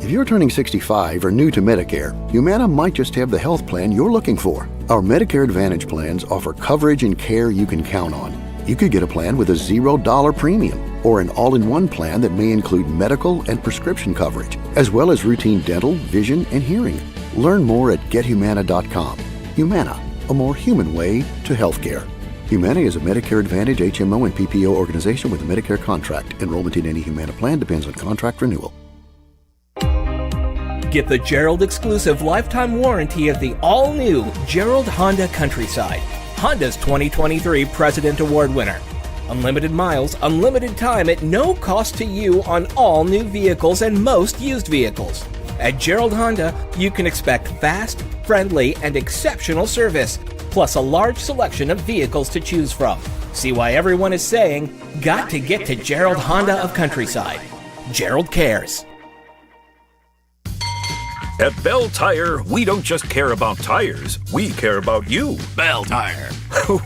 If you're turning 65 or new to Medicare, Humana might just have the health plan you're looking for. Our Medicare Advantage plans offer coverage and care you can count on. You could get a plan with a $0 premium or an all-in-one plan that may include medical and prescription coverage, as well as routine dental, vision, and hearing. Learn more at GetHumana.com. Humana, a more human way to healthcare. Humana is a Medicare Advantage HMO and PPO organization with a Medicare contract. Enrollment in any Humana plan depends on contract renewal. Get the Gerald exclusive lifetime warranty of the all-new Gerald Honda Countryside, Honda's 2023 President Award winner. Unlimited miles, unlimited time at no cost to you on all new vehicles and most used vehicles. At Gerald Honda, you can expect fast, friendly, and exceptional service, plus a large selection of vehicles to choose from. See why everyone is saying, got to get to Gerald Honda of Countryside. Gerald cares. At Bell Tire, we don't just care about tires, we care about you. Bell Tire.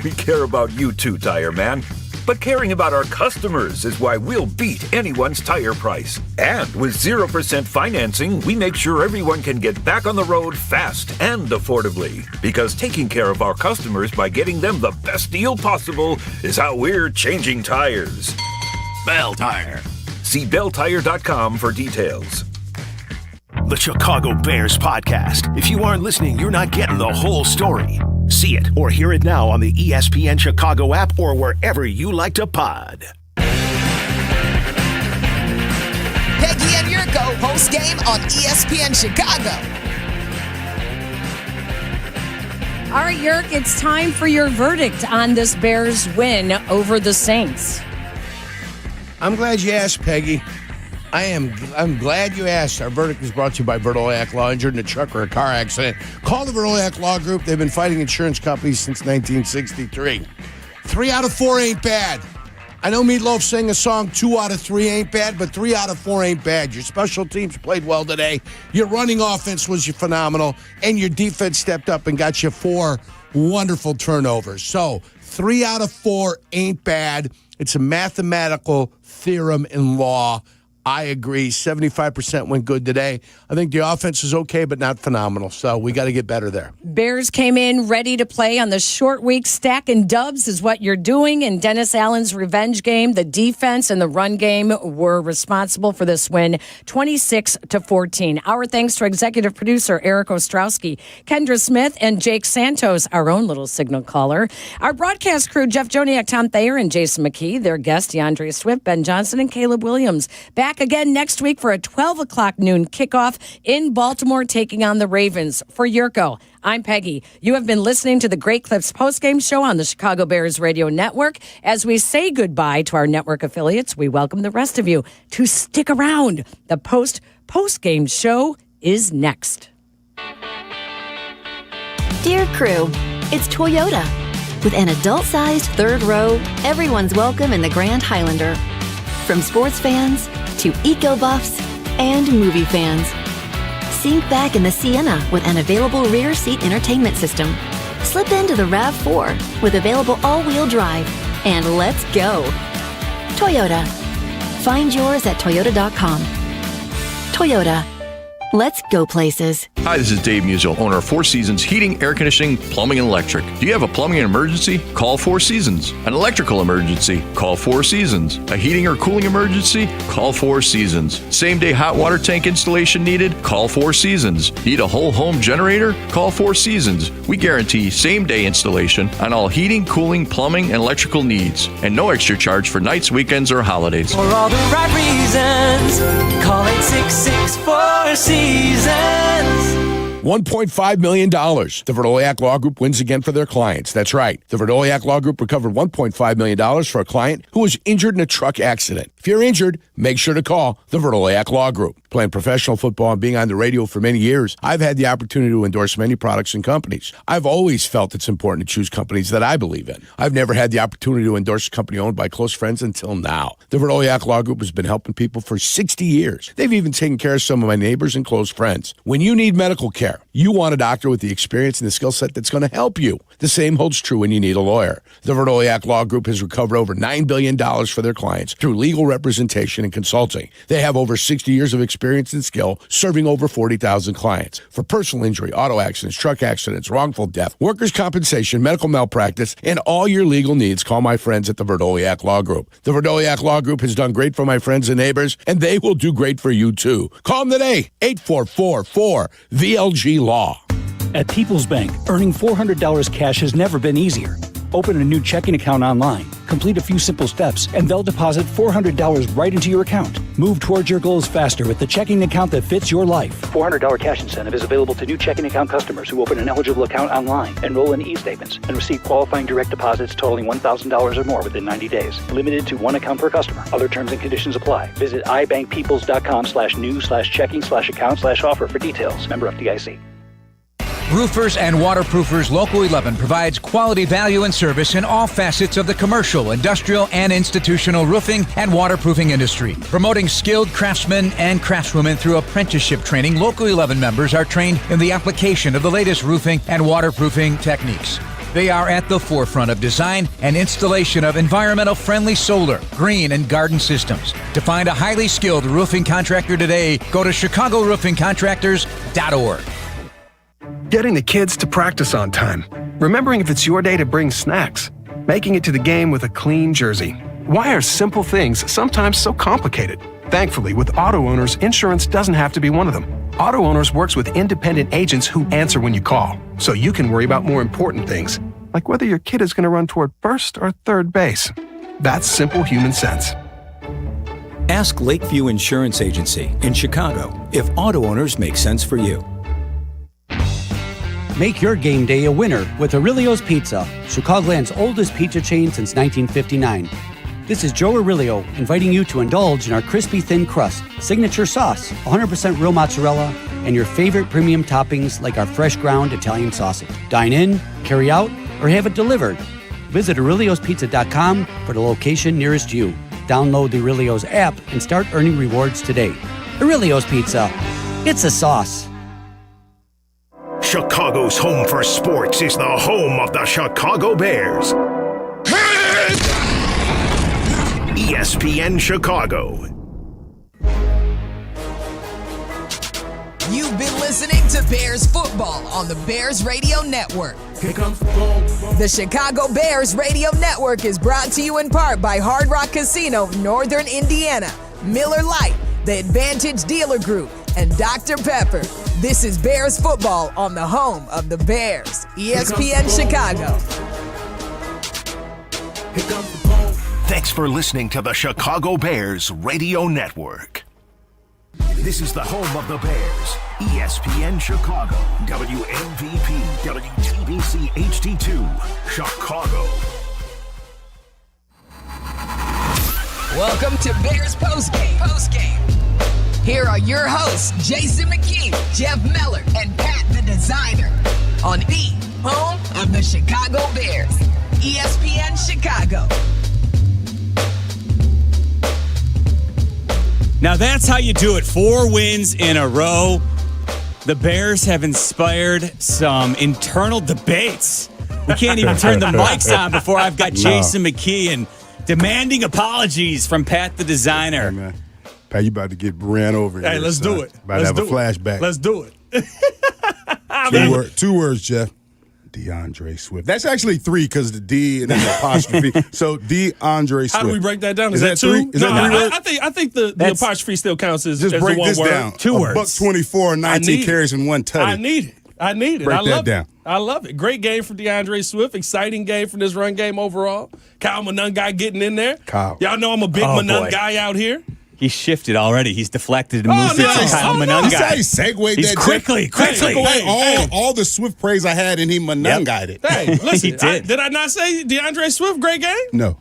We care about you too, Tire Man. But caring about our customers is why we'll beat anyone's tire price. And with 0% financing, we make sure everyone can get back on the road fast and affordably. Because taking care of our customers by getting them the best deal possible is how we're changing tires. Bell Tire. See belltire.com for details. The Chicago Bears podcast. If you aren't listening, you're not getting the whole story. See it or hear it now on the ESPN Chicago app or wherever you like to pod. Peggy and Yurko, post-game on ESPN Chicago. All right, Yerk, it's time for your verdict on this Bears win over the Saints. I'm glad you asked, Peggy. I'm glad you asked. Our verdict is brought to you by Verdoliak Law. Injured in a truck or a car accident, call the Verdoliak Law Group. They've been fighting insurance companies since 1963. 3 out of 4 ain't bad. I know Meatloaf sang a song, 2 out of 3 ain't bad, but 3 out of 4 ain't bad. Your special teams played well today. Your running offense was phenomenal, and your defense stepped up and got you 4 wonderful turnovers. So 3 out of 4 ain't bad. It's a mathematical theorem in law. I agree. 75% went good today. I think the offense is okay, but not phenomenal. So we got to get better there. Bears came in ready to play on the short week. Stacking dubs is what you're doing. In Dennis Allen's revenge game, the defense and the run game were responsible for this win, 26-14. Our thanks to executive producer Eric Ostrowski, Kendra Smith, and Jake Santos, our own little signal caller. Our broadcast crew, Jeff Joniak, Tom Thayer, and Jason McKee. Their guests, DeAndre Swift, Ben Johnson, and Caleb Williams. Back again next week for a 12 o'clock noon kickoff in Baltimore, taking on the Ravens. For Yurko, I'm Peggy. You have been listening to the Great Clips postgame show on the Chicago Bears Radio Network. As we say goodbye to our network affiliates, we welcome the rest of you to stick around. The postgame show is next. Dear crew, it's Toyota. With an adult-sized third row, everyone's welcome in the Grand Highlander. From sports fans to eco-buffs and movie fans. Sink back in the Sienna with an available rear seat entertainment system. Slip into the RAV4 with available all-wheel drive. And let's go. Toyota. Find yours at toyota.com. Toyota. Let's go places. Hi, this is Dave Musial, owner of Four Seasons Heating, Air Conditioning, Plumbing, and Electric. Do you have a plumbing emergency? Call Four Seasons. An electrical emergency? Call Four Seasons. A heating or cooling emergency? Call Four Seasons. Same-day hot water tank installation needed? Call Four Seasons. Need a whole home generator? Call Four Seasons. We guarantee same-day installation on all heating, cooling, plumbing, and electrical needs. And no extra charge for nights, weekends, or holidays. For all the right reasons, call 866-4 Seasons. $1.5 million. The Verdoliak Law Group wins again for their clients. That's right. The Verdoliak Law Group recovered $1.5 million for a client who was injured in a truck accident. If you're injured, make sure to call the Verdoliak Law Group. Playing professional football and being on the radio for many years, I've had the opportunity to endorse many products and companies. I've always felt it's important to choose companies that I believe in. I've never had the opportunity to endorse a company owned by close friends until now. The Verdoliak Law Group has been helping people for 60 years. They've even taken care of some of my neighbors and close friends. When you need medical care, you want a doctor with the experience and the skill set that's going to help you. The same holds true when you need a lawyer. The Verdoliak Law Group has recovered over $9 billion for their clients through legal representation and consulting. They have over 60 years of experience and skill, serving over 40,000 clients. For personal injury, auto accidents, truck accidents, wrongful death, workers' compensation, medical malpractice, and all your legal needs, call my friends at the Verdoliak Law Group. The Verdoliak Law Group has done great for my friends and neighbors, and they will do great for you too. Call them today, 844-4VLG-LAW. At People's Bank, earning $400 cash has never been easier. Open a new checking account online, complete a few simple steps, and they'll deposit $400 right into your account. Move towards your goals faster with the checking account that fits your life. $400 cash incentive is available to new checking account customers who open an eligible account online, enroll in e-statements, and receive qualifying direct deposits totaling $1,000 or more within 90 days. Limited to one account per customer. Other terms and conditions apply. Visit ibankpeoples.com/new/checking/account/offer for details. Member FDIC. Roofers and Waterproofers Local 11 provides quality value and service in all facets of the commercial, industrial, and institutional roofing and waterproofing industry. Promoting skilled craftsmen and craftswomen through apprenticeship training, Local 11 members are trained in the application of the latest roofing and waterproofing techniques. They are at the forefront of design and installation of environmental-friendly solar, green, and garden systems. To find a highly skilled roofing contractor today, go to ChicagoRoofingContractors.org. Getting the kids to practice on time. Remembering if it's your day to bring snacks. Making it to the game with a clean jersey. Why are simple things sometimes so complicated? Thankfully, with Auto Owners, insurance doesn't have to be one of them. Auto Owners works with independent agents who answer when you call, so you can worry about more important things, like whether your kid is going to run toward first or third base. That's simple human sense. Ask Lakeview Insurance Agency in Chicago if auto owners make sense for you. Make your game day a winner with Aurelio's Pizza, Chicagoland's oldest pizza chain since 1959. This is Joe Aurelio inviting you to indulge in our crispy thin crust, signature sauce, 100% real mozzarella, and your favorite premium toppings like our fresh ground Italian sausage. Dine in, carry out, or have it delivered. Visit Aurelio'sPizza.com for the location nearest you. Download the Aurelio's app and start earning rewards today. Aurelio's Pizza. It's a sauce. Chicago's home for sports is the home of the Chicago Bears. ESPN Chicago. You've been listening to Bears football on the Bears Radio Network. The Chicago Bears Radio Network is brought to you in part by Hard Rock Casino, Northern Indiana, Miller Lite, the Advantage Dealer Group, and Dr. Pepper. This is Bears football on the home of the Bears, ESPN Chicago. Thanks for listening to the Chicago Bears Radio Network. This is the home of the Bears, ESPN Chicago, WMVP, WTBC HD2, Chicago. Welcome to Bears Postgame. Here are your hosts, Jason McKee, Jeff Meller, and Pat the Designer on the home of the Chicago Bears, ESPN Chicago. Now that's how you do it. 4 wins in a row. The Bears have inspired some internal debates. We can't even turn the mics on before I've got Jason McKee and demanding apologies from Pat the Designer. Hey, man. Pat, you about to get ran over. Hey, let's do it. About to have a flashback. Let's do it. Two words, Jeff. DeAndre Swift. That's actually 3 because the D and then the apostrophe. So DeAndre Swift. How do we break that down? Is that 3? Is that 3 words? I think the apostrophe still counts as just as break the one this word. down. 2 words. $124, 19 carries and 1 tutty. I need it. Break I that love down. it. I love it. Great game for DeAndre Swift. Exciting game for this run game overall. Kyle Monangai getting in there. Kyle. Y'all know I'm a big Monangai out here. He shifted already. He's deflected and moved it to Kyle Monangai. You see how he segued He's that? quickly. Took away all the Swift praise I had, and he Monangai'd it. Hey, listen. He did. Did I not say DeAndre Swift, great game? No,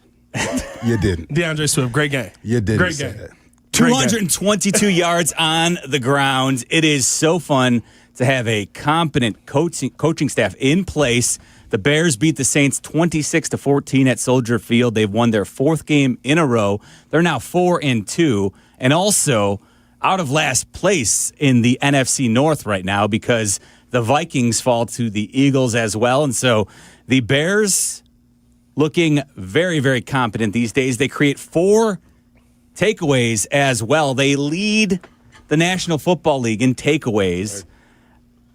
you didn't. DeAndre Swift, great game. You didn't Great say game. that. 222 yards on the ground. It is so fun to have a competent coaching staff in place. The Bears beat the Saints 26-14 at Soldier Field. They've won their 4th game in a row. They're now 4-2, and also out of last place in the NFC North right now because the Vikings fall to the Eagles as well. And so the Bears looking very, very competent these days. They create 4 takeaways as well. They lead the National Football League in takeaways.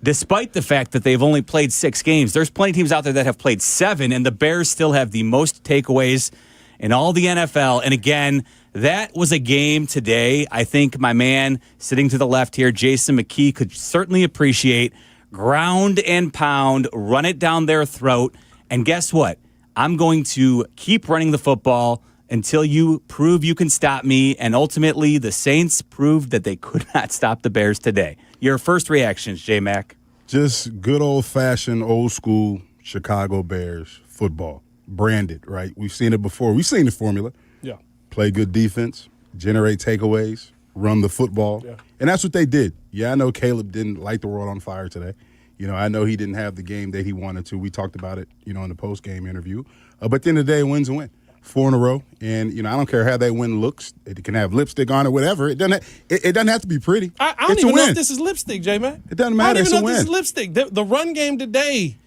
Despite the fact that they've only played 6 games, there's plenty of teams out there that have played 7, and the Bears still have the most takeaways in all the NFL. And again, that was a game today. I think my man sitting to the left here, Jason McKee, could certainly appreciate. Ground and pound, run it down their throat. And guess what? I'm going to keep running the football until you prove you can stop me. And ultimately, the Saints proved that they could not stop the Bears today. Your first reactions, J-Mac? Just good old-fashioned, old-school Chicago Bears football. Branded, right? We've seen it before. We've seen the formula. Yeah. Play good defense, generate takeaways, run the football. Yeah. And that's what they did. Yeah, I know Caleb didn't light the world on fire today. You know, I know he didn't have the game that he wanted to. We talked about it, you know, in the post-game interview. But at the end of the day, win's a win. 4 in a row. And, you know, I don't care how that win looks. It can have lipstick on it, whatever. It doesn't have to be pretty. I don't even know if this is lipstick, J-Man. It doesn't matter. It's a win. I don't even know if this is lipstick. The run game today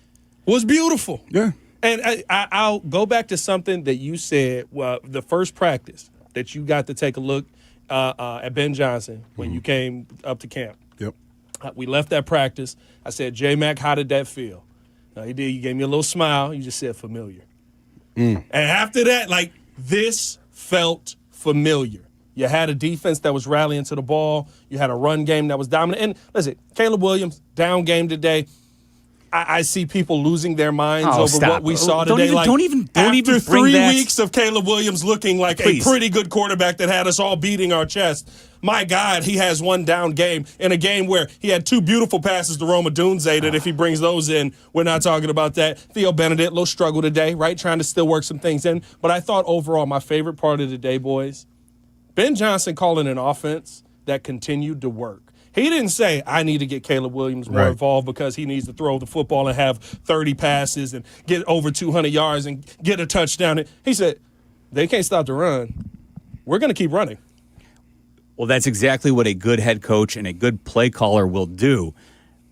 was beautiful. Yeah. And I'll go back to something that you said, the first practice that you got to take a look at Ben Johnson when you came up to camp. Yep. We left that practice. I said, J-Mac, how did that feel? He did. You gave me a little smile. You just said familiar. And after that, like, this felt familiar. You had a defense that was rallying to the ball. You had a run game that was dominant. And listen, Caleb Williams, down game today. I see people losing their minds Oh, over stop. what we saw Don't today. even After bring 3 that. weeks of Caleb Williams looking like Please. a pretty good quarterback that had us all beating our chest. My God, he has one down game in a game where he had 2 beautiful passes to Roma Dunze that if he brings those in, we're not talking about that. Theo Benedict, little struggle today, right? Trying to still work some things in. But I thought overall my favorite part of the day, boys, Ben Johnson calling an offense that continued to work. He didn't say, I need to get Caleb Williams more involved because he needs to throw the football and have 30 passes and get over 200 yards and get a touchdown. He said, they can't stop the run. We're going to keep running. Well, that's exactly what a good head coach and a good play caller will do.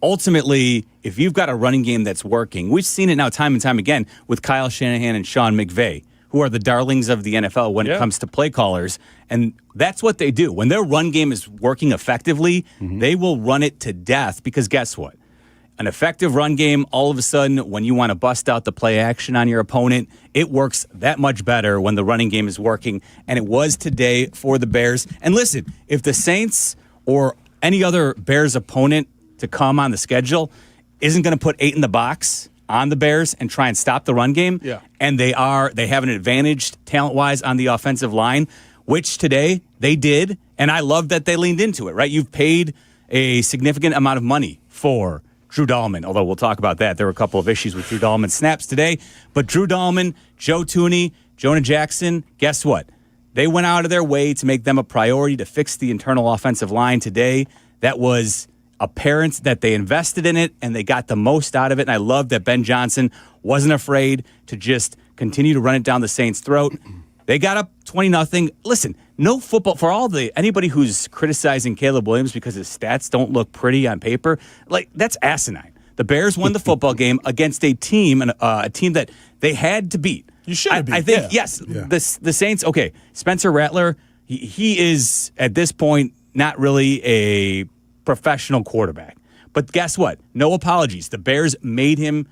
Ultimately, if you've got a running game that's working, we've seen it now time and time again with Kyle Shanahan and Sean McVay, who are the darlings of the NFL when it comes to play callers. And that's what they do. When their run game is working effectively, they will run it to death because guess what? An effective run game, all of a sudden, when you want to bust out the play action on your opponent, it works that much better when the running game is working. And it was today for the Bears. And listen, if the Saints or any other Bears opponent to come on the schedule isn't going to put 8 in the box on the Bears and try and stop the run game, and they have an advantage talent-wise on the offensive line, which today they did, and I love that they leaned into it, right? You've paid a significant amount of money for Drew Dahlman, although we'll talk about that. There were a couple of issues with Drew Dahlman's snaps today, but Drew Dahlman, Joe Thuney, Jonah Jackson, guess what? They went out of their way to make them a priority to fix the internal offensive line today. That was apparent that they invested in it and they got the most out of it. And I love that Ben Johnson wasn't afraid to just continue to run it down the Saints' throat. They got up 20-0. Listen, no football for anybody who's criticizing Caleb Williams because his stats don't look pretty on paper. Like, that's asinine. The Bears won the football game against a team that they had to beat. You should have beat. I think yes. The Saints. Okay, Spencer Rattler. He is at this point not really a professional quarterback. But guess what? No apologies. The Bears made him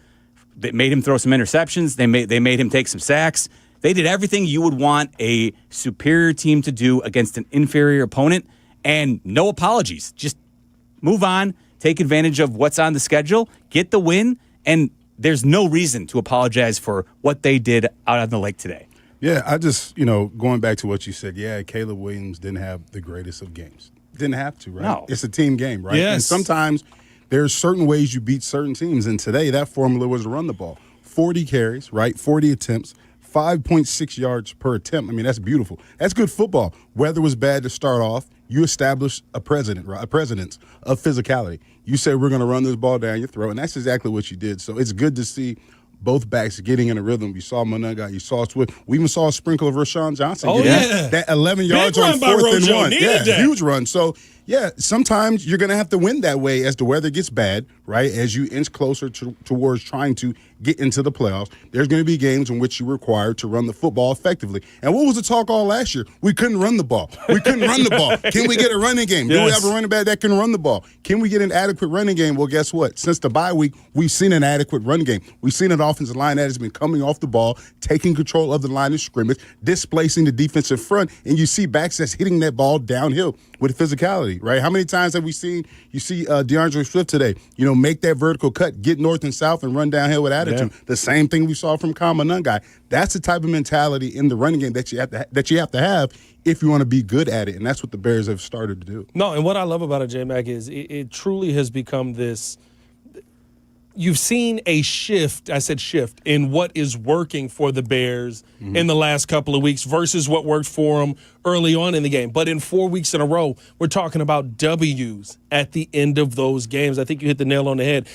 throw some interceptions. They made him take some sacks. They did everything you would want a superior team to do against an inferior opponent, and no apologies. Just move on, take advantage of what's on the schedule, get the win, and there's no reason to apologize for what they did out on the lake today. Yeah, I just, going back to what you said, Caleb Williams didn't have the greatest of games. Didn't have to, right? No. It's a team game, right? Yes. And sometimes there's certain ways you beat certain teams, and today that formula was to run the ball. 40 carries, right? 40 attempts. 5.6 yards per attempt. I mean, that's beautiful. That's good football. Weather was bad to start off. You established a precedent of physicality. You said we're going to run this ball down your throat, and that's exactly what you did. So it's good to see both backs getting in a rhythm. You saw Monunga, you saw Swift. We even saw a sprinkle of Rashawn Johnson. Oh, yeah. That 11 yards on 4th and 1. Huge run. So, sometimes you're going to have to win that way as the weather gets bad, right? As you inch closer towards trying to get into the playoffs, there's going to be games in which you're required to run the football effectively. And what was the talk all last year? We couldn't run the ball. Can we get a running game? Do we have a running back that can run the ball? Can we get an adequate running game? Well, guess what? Since the bye week, we've seen an adequate run game. We've seen an offensive line that has been coming off the ball, taking control of the line of scrimmage, displacing the defensive front, and you see backs that's hitting that ball downhill with physicality, right? How many times have we seen DeAndre Swift today, make that vertical cut, get north and south, and run downhill with attitude? The same thing we saw from Kyle Monunga. That's the type of mentality in the running game that you have to have if you want to be good at it, and that's what the Bears have started to do. No, and what I love about it, J-Mac, is it truly has become this. You've seen a shift, in what is working for the Bears in the last couple of weeks versus what worked for them early on in the game. But in 4 weeks in a row, we're talking about W's at the end of those games. I think you hit the nail on the head.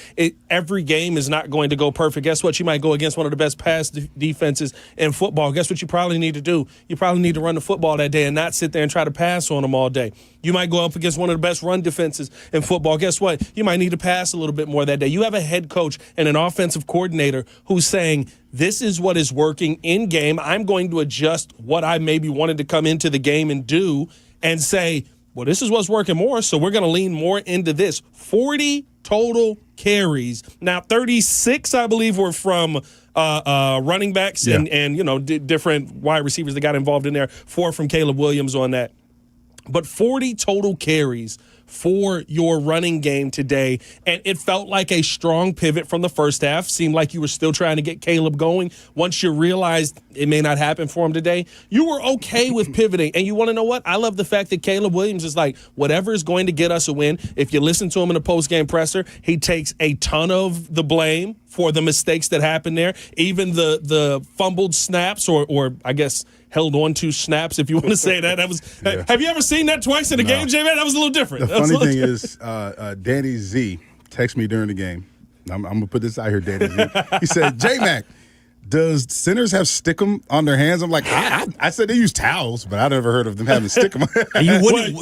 Every game is not going to go perfect. Guess what? You might go against one of the best pass defenses in football. Guess what you probably need to do? You probably need to run the football that day and not sit there and try to pass on them all day. You might go up against one of the best run defenses in football. Guess what? You might need to pass a little bit more that day. You have a head coach and an offensive coordinator who's saying, this is what is working in game. I'm going to adjust what I maybe wanted to come into the game and do and say, well, this is what's working more, so we're going to lean more into this. 40 total carries. Now, 36, I believe, were from running backs and different wide receivers that got involved in there. 4 from Caleb Williams on that. But 40 total carries for your running game today. And it felt like a strong pivot from the first half. Seemed like you were still trying to get Caleb going. Once you realized it may not happen for him today, you were okay with pivoting. And you want to know what? I love the fact that Caleb Williams is like, whatever is going to get us a win. If you listen to him in the post-game presser, he takes a ton of the blame for the mistakes that happened there. Even the fumbled snaps or I guess held on to snaps, if you want to say that. Yeah. Have you ever seen that twice in a game, J-Man? That was a little different. The funny thing is, Danny Z texted me during the game. I'm going to put this out here, Danny Z. He said, J-Mac, does centers have stickum on their hands? I'm like, I said they use towels, but I never heard of them having stickum.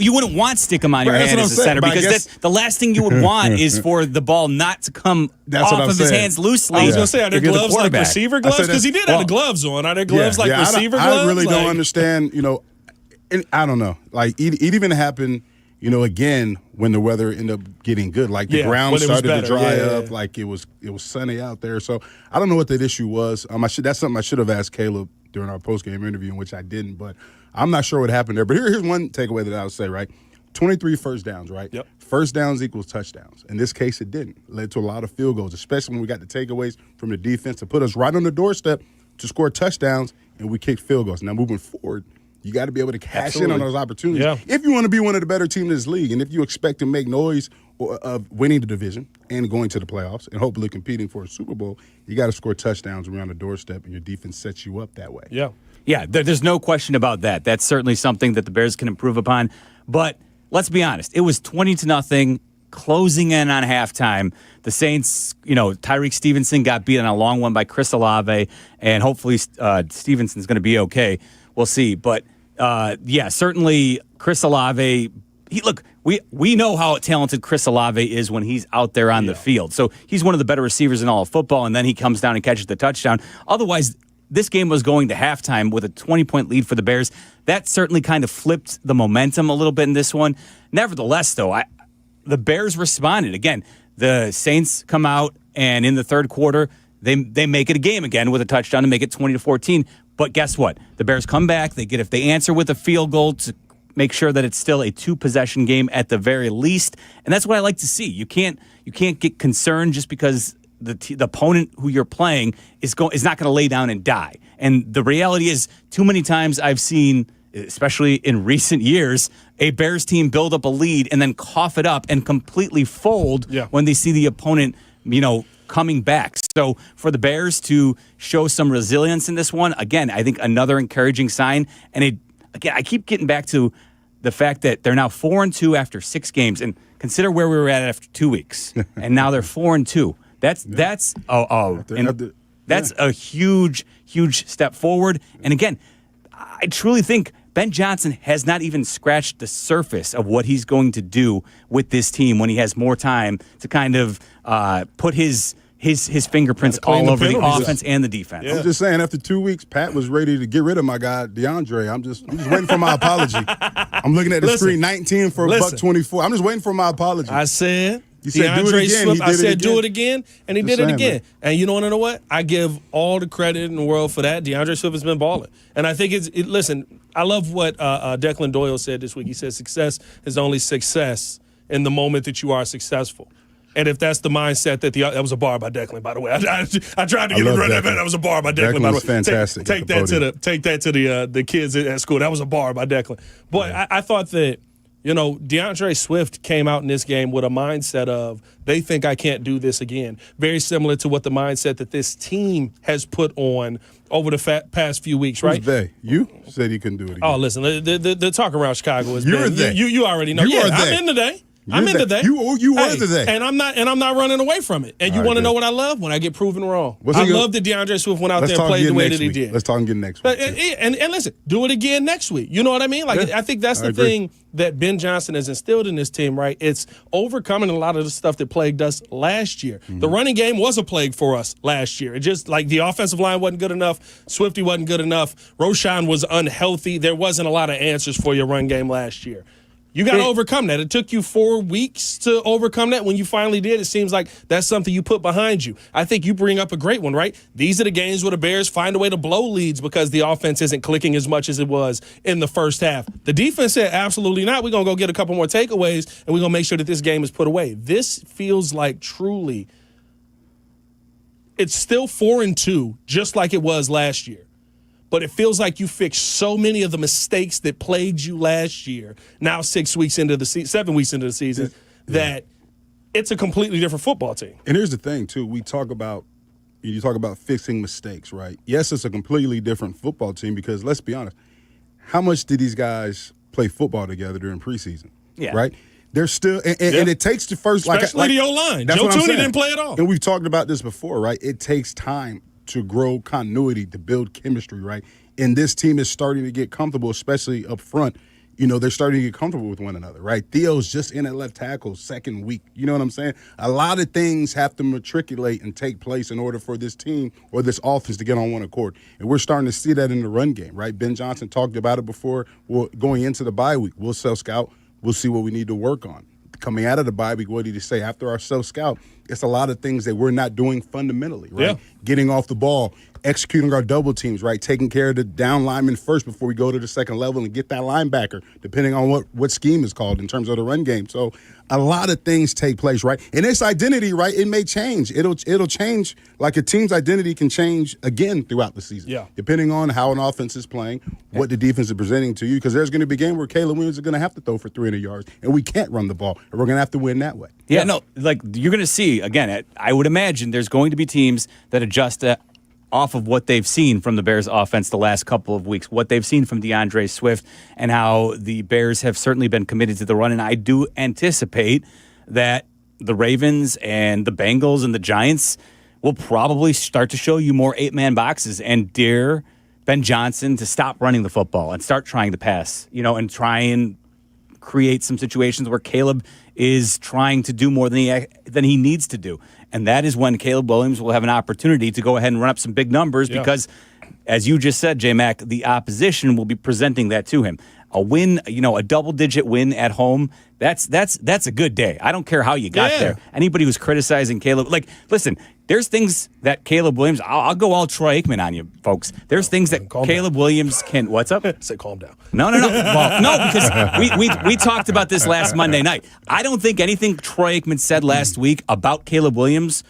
You wouldn't want stickum on your hand as a center because that's the last thing you would want is for the ball not to come off of his hands loosely. I was going to say, are there gloves like receiver gloves? Because he did have the gloves on. Are there gloves like receiver gloves? I really don't understand, and I don't know. Like, it even happened, again, when the weather ended up getting good. Like, the ground started to dry up. Like, it was sunny out there. So, I don't know what that issue was. That's something I should have asked Caleb during our post-game interview, in which I didn't. But I'm not sure what happened there. But here's one takeaway that I would say, right? 23 first downs, right? Yep. First downs equals touchdowns. In this case, it didn't. It led to a lot of field goals, especially when we got the takeaways from the defense to put us right on the doorstep to score touchdowns, and we kicked field goals. Now, moving forward, you got to be able to cash in on those opportunities if you want to be one of the better teams in this league, and if you expect to make noise of winning the division and going to the playoffs and hopefully competing for a Super Bowl. You got to score touchdowns around the doorstep, and your defense sets you up that way. Yeah, there's no question about that. That's certainly something that the Bears can improve upon. But let's be honest, it was 20-0, closing in on halftime. The Saints, Tyreek Stevenson got beat on a long one by Chris Olave, and hopefully Stevenson's going to be okay. We'll see. But, certainly Chris Olave, we know how talented Chris Olave is when he's out there on the field. So he's one of the better receivers in all of football, and then he comes down and catches the touchdown. Otherwise, this game was going to halftime with a 20-point lead for the Bears. That certainly kind of flipped the momentum a little bit in this one. Nevertheless, though, the Bears responded. Again, the Saints come out, and in the third quarter, they make it a game again with a touchdown to make it 20-14. But guess what? The Bears come back. If they answer with a field goal to make sure that it's still a 2-possession game at the very least, and that's what I like to see. You can't get concerned just because the opponent who you're playing is not going to lay down and die. And the reality is, too many times I've seen, especially in recent years, a Bears team build up a lead and then cough it up and completely fold when they see the opponent, coming back. So for the Bears to show some resilience in this one, again, I think another encouraging sign. And I keep getting back to the fact that they're now 4-2 after 6 games, and consider where we were at after 2 weeks, and now they're 4-2. That's a huge step forward. And again, I truly think Ben Johnson has not even scratched the surface of what he's going to do with this team when he has more time to kind of put his fingerprints all over the offense and the defense. I'm just saying, after 2 weeks, Pat was ready to get rid of my guy, DeAndre. I'm just waiting for my apology. I'm looking at the screen, 19 for $124. I'm just waiting for my apology. I said, you said DeAndre Swift, I said do it again, and he did it again. Man. And you want to know what? I give all the credit in the world for that. DeAndre Swift has been balling. And I think listen, I love what Declan Doyle said this week. He said success is only success in the moment that you are successful. And if that's the mindset that was a bar by Declan, by the way. I tried to get him to run that, but that was a bar by Declan. By the way, fantastic. Take that to the kids at school. That was a bar by Declan. Boy, I thought that DeAndre Swift came out in this game with a mindset of they think I can't do this again. Very similar to what the mindset that this team has put on over the past few weeks, right? Who's they? You said you couldn't do it again. Oh, listen, the talk around Chicago is You're they. You already know. I'm in today. I'm in today. You were today. And I'm not running away from it. And you want to know what I love? When I get proven wrong. I love that DeAndre Swift went out there and played the way that he did. Let's talk again next week. And listen, do it again next week. You know what I mean? I think that's the thing that Ben Johnson has instilled in this team, right? It's overcoming a lot of the stuff that plagued us last year. Mm-hmm. The running game was a plague for us last year. It just like the offensive line wasn't good enough. Swifty wasn't good enough. Roshan was unhealthy. There wasn't a lot of answers for your run game last year. You got to overcome that. It took you 4 weeks to overcome that. When you finally did, it seems like that's something you put behind you. I think you bring up a great one, right? These are the games where the Bears find a way to blow leads because the offense isn't clicking as much as it was in the first half. The defense said, absolutely not. We're going to go get a couple more takeaways, and we're going to make sure that this game is put away. This feels like truly it's still 4-2, just like it was last year. But it feels like you fixed so many of the mistakes that plagued you last year, now 7 weeks into the season, that it's a completely different football team. And here's the thing, too. You talk about fixing mistakes, right? Yes, it's a completely different football team because, let's be honest, how much did these guys play football together during preseason? Yeah. Right? They're still, and it takes the first, especially the O-line. Joe Thuney didn't play at all. And we've talked about this before, right? It takes time to grow continuity, to build chemistry, right? And this team is starting to get comfortable, especially up front. They're starting to get comfortable with one another, right? Theo's just in at left tackle second week. You know what I'm saying? A lot of things have to matriculate and take place in order for this team or this offense to get on one accord. And we're starting to see that in the run game, right? Ben Johnson talked about it before. Going into the bye week, we'll self-scout. We'll see what we need to work on. Coming out of the bye week, what did he say? After our self-scout, it's a lot of things that we're not doing fundamentally, right? Yeah. Getting off the ball, executing our double teams, right? Taking care of the down lineman first before we go to the second level and get that linebacker, depending on what scheme is called in terms of the run game. So a lot of things take place, right? And its identity, right, it may change. It'll change, like a team's identity can change again throughout the season, depending on how an offense is playing, what the defense is presenting to you, because there's going to be a game where Caleb Williams is going to have to throw for 300 yards, and we can't run the ball, and we're going to have to win that way. Yeah, no, like you're going to see, again, I would imagine there's going to be teams that adjust off of what they've seen from the Bears offense the last couple of weeks, what they've seen from DeAndre Swift, and how the Bears have certainly been committed to the run. And I do anticipate that the Ravens and the Bengals and the Giants will probably start to show you more 8-man boxes and dare Ben Johnson to stop running the football and start trying to pass, and try and create some situations where Caleb is trying to do more than he needs to do. And that is when Caleb Williams will have an opportunity to go ahead and run up some big numbers because, as you just said, J-Mac, the opposition will be presenting that to him. A win, a double-digit win at home, that's a good day. I don't care how you got there. Anybody who's criticizing Caleb, listen, there's things that Caleb Williams, I'll go all Troy Aikman on you, folks. There's things that Caleb Williams can, what's up? Say calm down. No. Well, no, because we talked about this last Monday night. I don't think anything Troy Aikman said last week about Caleb Williams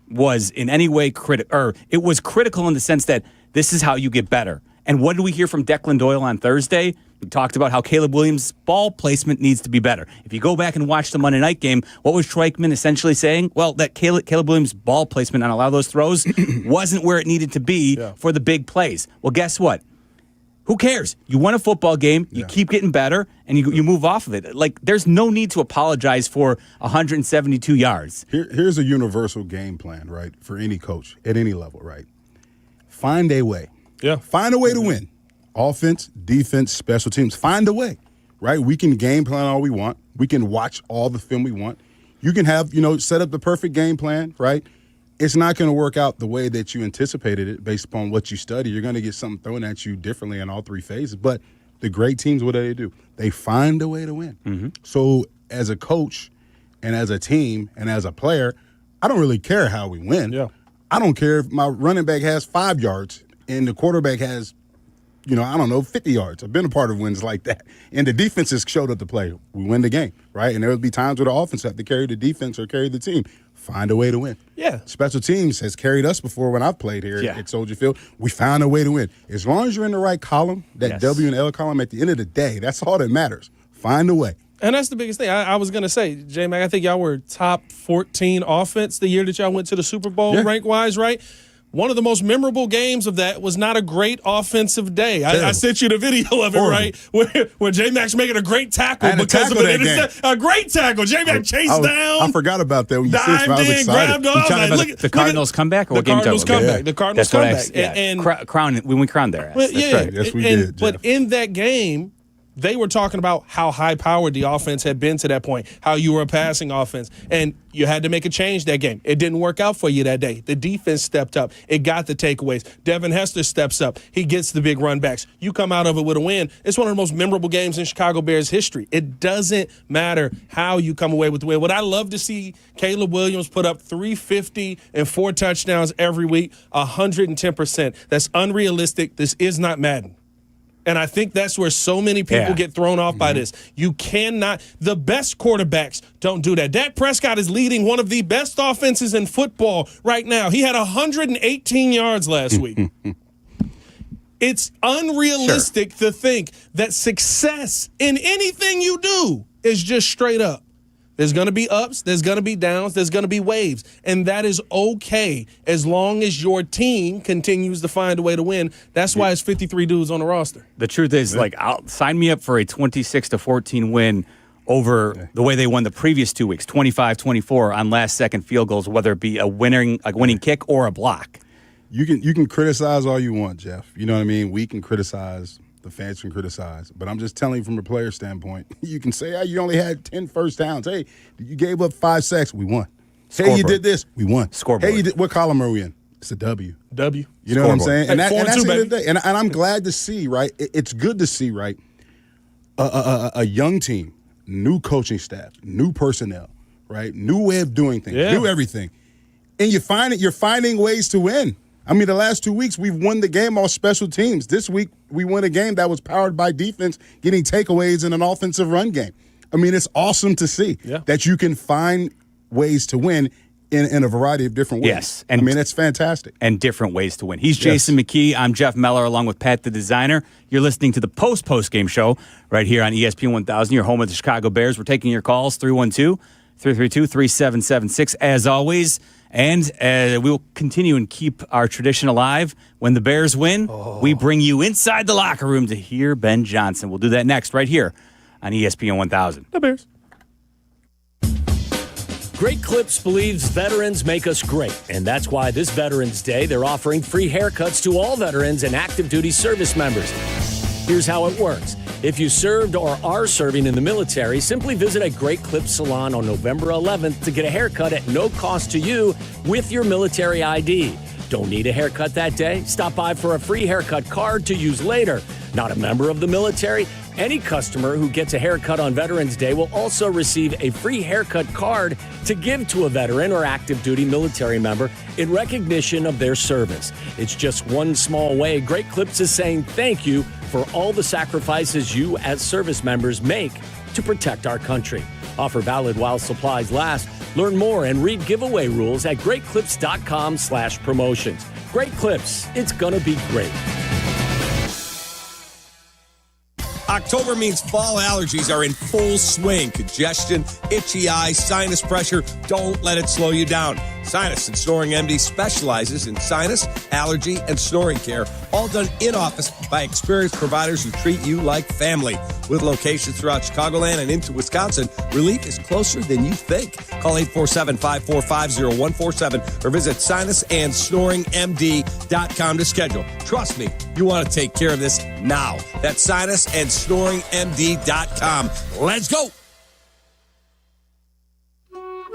was in any way critical, or it was critical in the sense that this is how you get better. And what did we hear from Declan Doyle on Thursday? We talked about how Caleb Williams' ball placement needs to be better. If you go back and watch the Monday night game, what was Troy Aikman essentially saying? Well, that Caleb Williams' ball placement on a lot of those throws wasn't where it needed to be for the big plays. Well, guess what? Who cares? You won a football game, you keep getting better, and you move off of it. There's no need to apologize for 172 yards. Here's a universal game plan, right, for any coach at any level, right? Find a way. Yeah. Find a way to win. Offense, defense, special teams. Find a way, right? We can game plan all we want. We can watch all the film we want. You can have, set up the perfect game plan, right? It's not going to work out the way that you anticipated it based upon what you study. You're going to get something thrown at you differently in all three phases. But the great teams, what do? They find a way to win. Mm-hmm. So as a coach and as a team and as a player, I don't really care how we win. Yeah. I don't care if my running back has 5 yards and the quarterback has 50 yards. I've been a part of wins like that. And the defense has showed up to play. We win the game, right? And there will be times where the offense have to carry the defense or carry the team. Find a way to win. Yeah. Special teams has carried us before when I've played here at Soldier Field. We found a way to win. As long as you're in the right column, that W and L column, at the end of the day, that's all that matters. Find a way. And that's the biggest thing. I was going to say, J-Mac, I think y'all were top 14 offense the year that y'all went to the Super Bowl rank-wise, right? One of the most memorable games of that was not a great offensive day. I sent you the video of it, right? Where J-Mac's making a great tackle because of a great tackle. J-Mac chased down. I forgot about that when you dived said I was in, excited. grabbed off. The Cardinals comeback? Or the Cardinals comeback. The Cardinals comeback. When we crowned there. That's right. Yes, we did. But in that game, they were talking about how high-powered the offense had been to that point, how you were a passing offense, and you had to make a change that game. It didn't work out for you that day. The defense stepped up. It got the takeaways. Devin Hester steps up. He gets the big run backs. You come out of it with a win. It's one of the most memorable games in Chicago Bears history. It doesn't matter how you come away with the win. Would I love to see Caleb Williams put up 350 and 4 touchdowns every week? 110%. That's unrealistic. This is not Madden. And I think that's where so many people get thrown off by this. You cannot – the best quarterbacks don't do that. Dak Prescott is leading one of the best offenses in football right now. He had 118 yards last week. It's unrealistic to think that success in anything you do is just straight up. There's going to be ups, there's going to be downs, there's going to be waves. And that is okay as long as your team continues to find a way to win. That's why it's 53 dudes on the roster. The truth is, sign me up for a 26-14 win over the way they won the previous 2 weeks, 25-24 on last-second field goals, whether it be a winning kick or a block. You can criticize all you want, Jeff. You know what I mean? We can criticize. The fans can criticize. But I'm just telling you from a player standpoint, you can say, hey, you only had 10 first downs. Hey, you gave up 5 sacks. We won. Scoreboard. Hey, you did this. We won. Scoreboard. Hey, what column are we in? It's a W. W. You know what I'm saying? And, Hey, that's the end of the day. And I'm glad to see, right? It's good to see, right, a young team, new coaching staff, new personnel, right, new way of doing things, new everything. And you're finding ways to win. I mean, the last 2 weeks, we've won the game off special teams. This week, we won a game that was powered by defense, getting takeaways in an offensive run game. I mean, it's awesome to see that you can find ways to win in a variety of different ways. Yes. And I mean, that's fantastic. And different ways to win. He's Jason McKee. I'm Jeff Meller, along with Pat the Designer. You're listening to the Post-postgame show right here on ESPN 1000, your home of the Chicago Bears. We're taking your calls, 312-332-3776, as always. And we will continue and keep our tradition alive. When the Bears win, we bring you inside the locker room to hear Ben Johnson. We'll do that next right here on ESPN 1000. The Bears. Great Clips believes veterans make us great, and that's why this Veterans Day they're offering free haircuts to all veterans and active duty service members. Here's how it works. If you served or are serving in the military, simply visit a Great Clips salon on November 11th to get a haircut at no cost to you with your military ID. Don't need a haircut that day? Stop by for a free haircut card to use later. Not a member of the military? Any customer who gets a haircut on Veterans Day will also receive a free haircut card to give to a veteran or active duty military member in recognition of their service. It's just one small way Great Clips is saying thank you for all the sacrifices you as service members make to protect our country. Offer valid while supplies last. Learn more and read giveaway rules at greatclips.com/promotions. Great Clips, it's gonna be great. October means fall allergies are in full swing. Congestion, itchy eyes, sinus pressure. Don't let it slow you down. Sinus and Snoring MD specializes in sinus, allergy, and snoring care, all done in-office by experienced providers who treat you like family. With locations throughout Chicagoland and into Wisconsin, relief is closer than you think. Call 847-545-0147 or visit sinusandsnoringmd.com to schedule. Trust me, you want to take care of this now. That's sinusandsnoringmd.com. Let's go!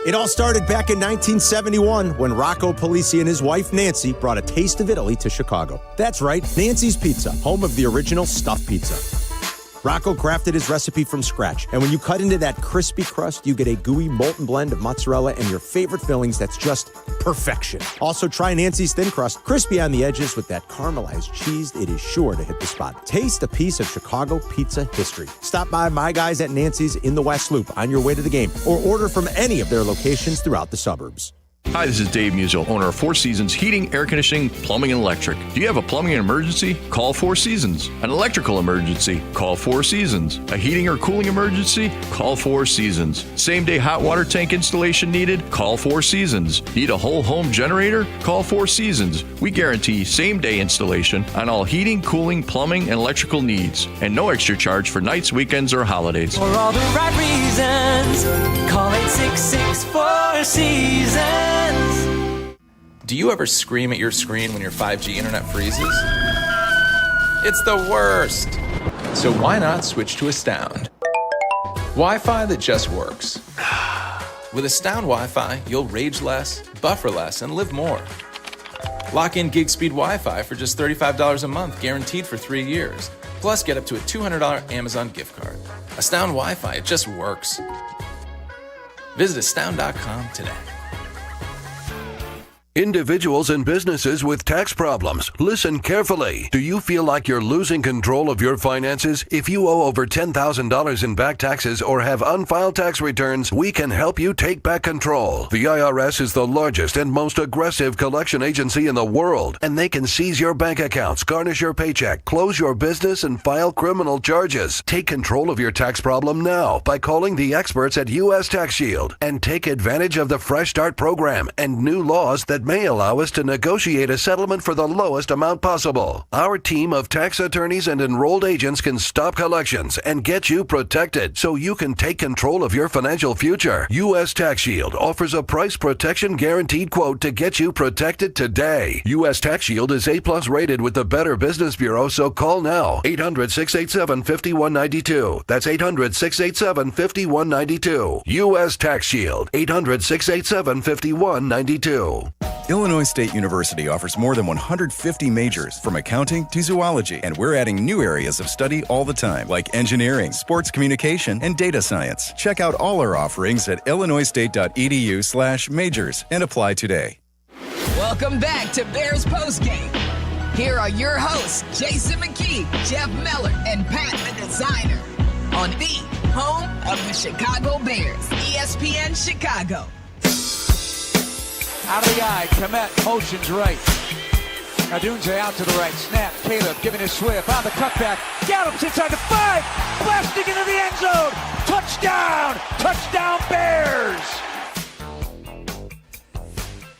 It all started back in 1971 when Rocco Polisi and his wife Nancy brought a taste of Italy to Chicago. That's right, Nancy's Pizza, home of the original stuffed pizza. Rocco crafted his recipe from scratch, and when you cut into that crispy crust, you get a gooey molten blend of mozzarella and your favorite fillings that's just perfection. Also, try Nancy's thin crust, crispy on the edges with that caramelized cheese. It is sure to hit the spot. Taste a piece of Chicago pizza history. Stop by my guys at Nancy's in the West Loop on your way to the game, or order from any of their locations throughout the suburbs. Hi, this is Dave Musil, owner of Four Seasons Heating, Air Conditioning, Plumbing, and Electric. Do you have a plumbing emergency? Call Four Seasons. An electrical emergency? Call Four Seasons. A heating or cooling emergency? Call Four Seasons. Same-day hot water tank installation needed? Call Four Seasons. Need a whole home generator? Call Four Seasons. We guarantee same-day installation on all heating, cooling, plumbing, and electrical needs. And no extra charge for nights, weekends, or holidays. For all the right reasons, call 866-4Seasons. Do you ever scream at your screen when your 5G internet freezes? It's the worst. So why not switch to Astound? Wi-Fi that just works. With Astound Wi-Fi, you'll rage less, buffer less, and live more. Lock in gig speed Wi-Fi for just $35 a month, guaranteed for 3 years. Plus, get up to a $200 Amazon gift card. Astound Wi-Fi, it just works. Visit astound.com today. Individuals and businesses with tax problems, listen carefully. Do you feel like you're losing control of your finances? If you owe over $10,000 in back taxes or have unfiled tax returns, we can help you take back control. The IRS is the largest and most aggressive collection agency in the world, and they can seize your bank accounts, garnish your paycheck, close your business, and file criminal charges. Take control of your tax problem now by calling the experts at U.S. Tax Shield and take advantage of the Fresh Start program and new laws that may allow us to negotiate a settlement for the lowest amount possible. Our team of tax attorneys and enrolled agents can stop collections and get you protected so you can take control of your financial future. U.S. Tax Shield offers a price protection guaranteed quote to get you protected today. U.S. Tax Shield is A+ rated with the Better Business Bureau, so call now. 800-687-5192. That's 800-687-5192. U.S. Tax Shield. 800-687-5192. Illinois State University offers more than 150 majors, from accounting to zoology, and we're adding new areas of study all the time, like engineering, sports communication, and data science. Check out all our offerings at illinoisstate.edu/majors and apply today. Welcome back to Bears Postgame. Here are your hosts, Jason McKee, Jeff Miller, and Pat the Designer, on the home of the Chicago Bears, ESPN Chicago. Out of the eye, Komet motions right. Adunze out to the right, snap, Caleb giving to Swift, on the cutback, Gallups inside the 5, blasting into the end zone, touchdown Bears!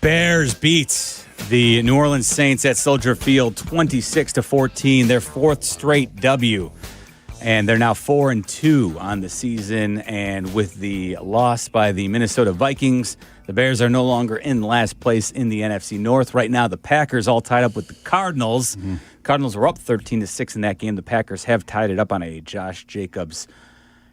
Bears beats the New Orleans Saints at Soldier Field 26-14, their fourth straight W. And they're now 4-2 on the season. And with the loss by the Minnesota Vikings, the Bears are no longer in last place in the NFC North. Right now, the Packers all tied up with the Cardinals. Cardinals were up 13-6 in that game. The Packers have tied it up on a Josh Jacobs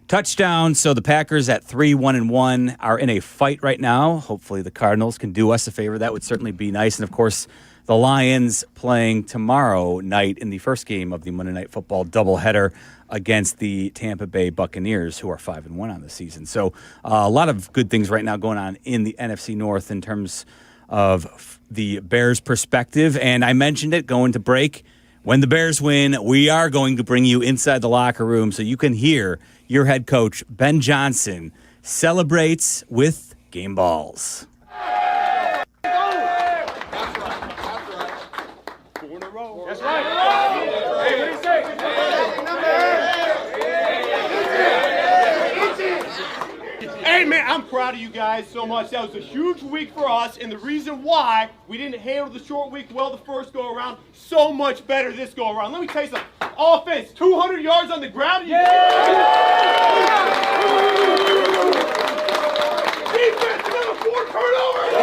touchdown. So the Packers at 3-1-1 are in a fight right now. Hopefully the Cardinals can do us a favor. That would certainly be nice. And, of course, the Lions playing tomorrow night in the first game of the Monday Night Football doubleheader against the Tampa Bay Buccaneers, who are 5-1 on the season. So a lot of good things right now going on in the NFC North in terms of the Bears' perspective. And I mentioned it going to break. When the Bears win, we are going to bring you inside the locker room so you can hear your head coach, Ben Johnson, celebrates with game balls. That's right. Hey, man, I'm proud of you guys so much. That was a huge week for us, and the reason why we didn't handle the short week well the first go-around, so much better this go-around. Let me tell you something. Offense, 200 yards on the ground. Defense, another 4 turnovers.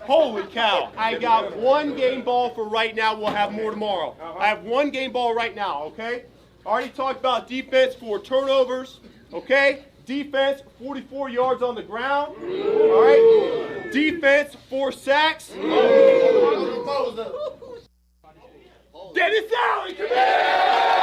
Holy cow. I got one game ball for right now. We'll have more tomorrow. I have one game ball right now, okay? Already talked about defense, 4 turnovers, okay? Defense, 44 yards on the ground, all right? Defense, 4 sacks. Dennis Allen, come here!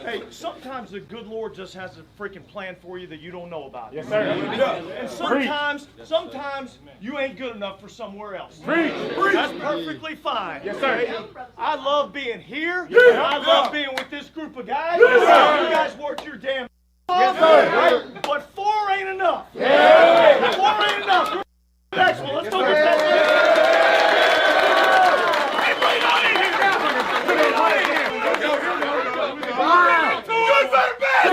Hey, sometimes the good Lord just has a freaking plan for you that you don't know about. Yes, sir. And sometimes you ain't good enough for somewhere else. Preach. That's perfectly fine. Yes, sir. Okay? I love being here. Yeah. And I love being with this group of guys. Yes, sir. You guys work your damn Yes, sir. right? But 4 ain't enough. Yeah. 4 ain't enough. Next one, let's go get that. Good better bad.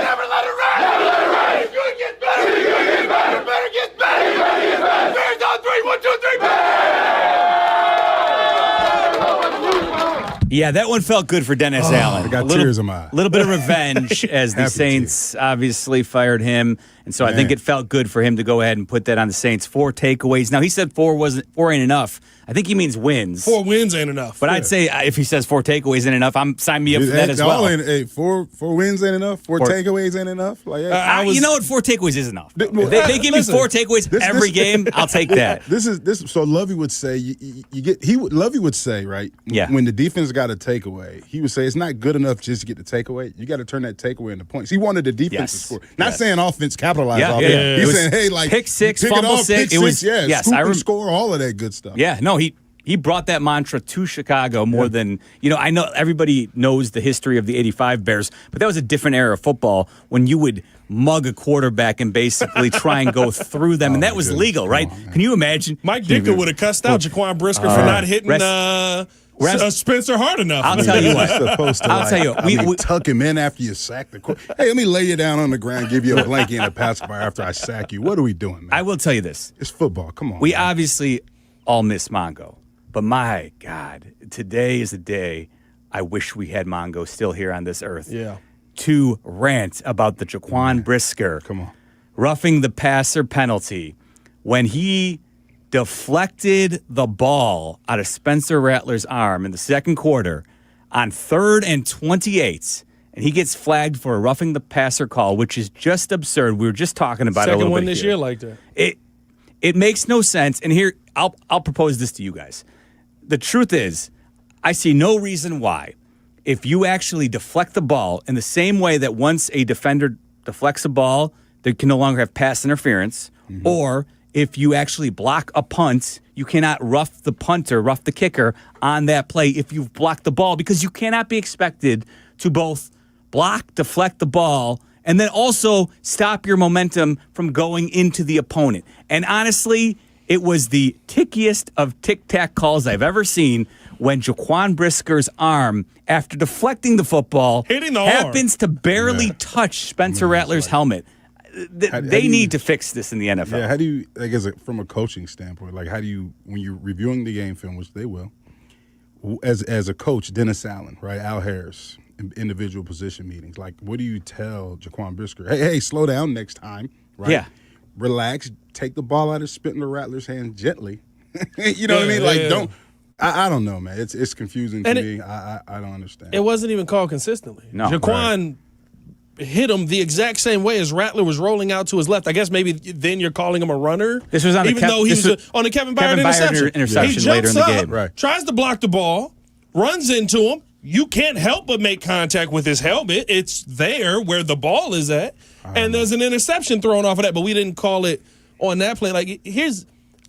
Never let it rest. Good gets better. Yeah, that one felt good for Dennis Allen. I got tears in my eyes. A little bit of revenge as the Happy Saints obviously fired him. And so I think it felt good for him to go ahead and put that on the Saints. 4 takeaways. Now, he said 4 ain't enough. I think he means wins. 4 wins ain't enough. But I'd say if he says 4 takeaways ain't enough, sign me up for that as well. Four wins ain't enough. Four takeaways ain't enough. Like, you know what? 4 takeaways is enough. If they give me 4 takeaways every game, I'll take that. This. So Lovey would say Lovey would say, right? Yeah. When the defense got a takeaway, he would say it's not good enough just to get the takeaway. You got to turn that takeaway into points. He wanted the defense to score. Not saying offense capitalize off it. He's saying, hey, like pick 6, pick fumble it off, 6. Pick six, scoop and score, all of that good stuff. Yeah, no, he brought that mantra to Chicago more than, I know everybody knows the history of the 85 Bears, but that was a different era of football when you would mug a quarterback and basically try and go through them, and that was legal, right? Can you imagine? Mike Ditka would have cussed out Jaquan Brisker for not hitting Spencer hard enough. I'll tell you what. Supposed to we tuck him in after you sack the quarterback. Hey, let me lay you down on the ground, give you a blanket and a pacifier after I sack you. What are we doing, man? I will tell you this. It's football. Come on. We obviously all miss Mongo. But my God, today is a day I wish we had Mongo still here on this earth. Yeah. To rant about the Jaquan Brisker roughing the passer penalty when he deflected the ball out of Spencer Rattler's arm in the second quarter on 3rd and 28. And he gets flagged for a roughing the passer call, which is just absurd. We were just talking about it a little bit. Second one this year like that. It makes no sense. And here, I'll propose this to you guys. The truth is, I see no reason why, if you actually deflect the ball in the same way that once a defender deflects a ball, they can no longer have pass interference, or if you actually block a punt, you cannot rough the punter, rough the kicker on that play if you've blocked the ball, because you cannot be expected to both block, deflect the ball, and then also stop your momentum from going into the opponent. And honestly, it was the tickiest of tic-tac calls I've ever seen when Jaquan Brisker's arm, after deflecting the football, happens to barely touch Spencer Rattler's helmet. They need to fix this in the NFL. Yeah, how do you, from a coaching standpoint, how do you, when you're reviewing the game film, which they will, as a coach, Dennis Allen, right, Al Harris, individual position meetings, what do you tell Jaquan Brisker? Hey, slow down next time, right? Yeah. Relax, take the ball out of Spencer Rattler's hand gently. You know what I mean? Don't. I don't know, man. It's confusing to me. I don't understand. It wasn't even called consistently. No, Jaquan hit him the exact same way as Rattler was rolling out to his left. I guess maybe then you're calling him a runner. This was on even though he was on the Kevin Byard interception. He jumps later in the up, game. tries to block the ball, runs into him. You can't help but make contact with his helmet. It's there where the ball is at, and there's an interception thrown off of that. But we didn't call it on that play.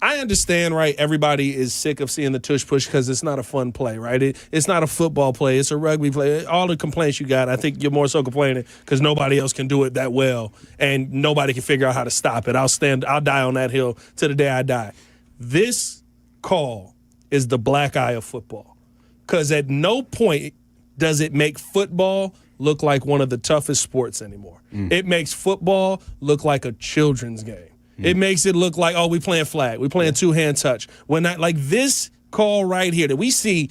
I understand, right? Everybody is sick of seeing the tush push because it's not a fun play, right? It's not a football play. It's a rugby play. All the complaints you got, I think you're more so complaining because nobody else can do it that well, and nobody can figure out how to stop it. I'll die on that hill to the day I die. This call is the black eye of football because at no point does it make football look like one of the toughest sports anymore. It makes football look like a children's game. It makes it look like, we playing flag. We playing two-hand touch. When this call right here that we see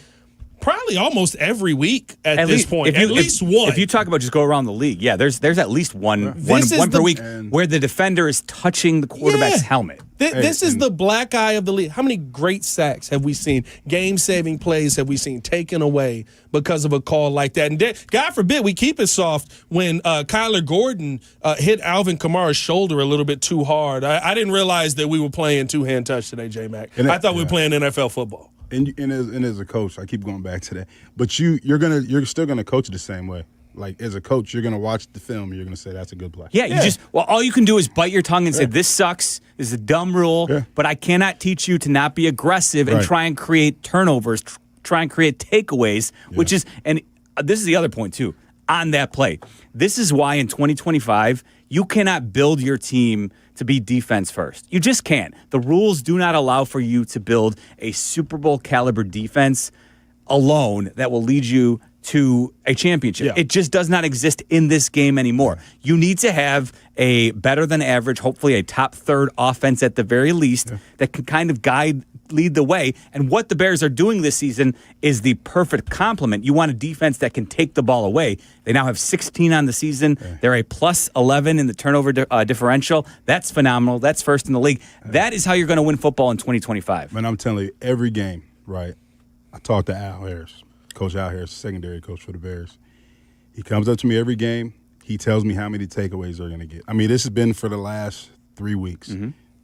probably almost every week at this point. At least one. If you talk about just go around the league, there's at least one per week where the defender is touching the quarterback's helmet. This is the black eye of the league. How many great sacks have we seen? Game-saving plays have we seen taken away because of a call like that? And God forbid we keep it soft when Kyler Gordon hit Alvin Kamara's shoulder a little bit too hard. I didn't realize that we were playing two-hand touch today, J-Mac. I thought we were playing NFL football. And as a coach, I keep going back to that. But you're still gonna coach it the same way. As a coach, you're gonna watch the film and you're gonna say that's a good play. Yeah, all you can do is bite your tongue and say this sucks. This is a dumb rule. Yeah. But I cannot teach you to not be aggressive and try and create turnovers, try and create takeaways. Which is, and this is the other point too on that play. This is why in 2025 you cannot build your team to be defense first. You just can't. The rules do not allow for you to build a Super Bowl caliber defense alone that will lead you to a championship. Yeah. It just does not exist in this game anymore. You need to have a better than average, hopefully a top third offense at the very least that can kind of lead the way. And what the Bears are doing this season is the perfect complement. You want a defense that can take the ball away. They now have 16 on the season. They're a plus 11 in the turnover differential. That's phenomenal. That's first in the league. That is how you're going to win football in 2025. Man, I'm telling you, every game, right, I talked to Al Harris, Coach Al Harris, secondary coach for the Bears. He comes up to me every game. He tells me how many takeaways they're going to get. I mean, this has been for the last 3 weeks.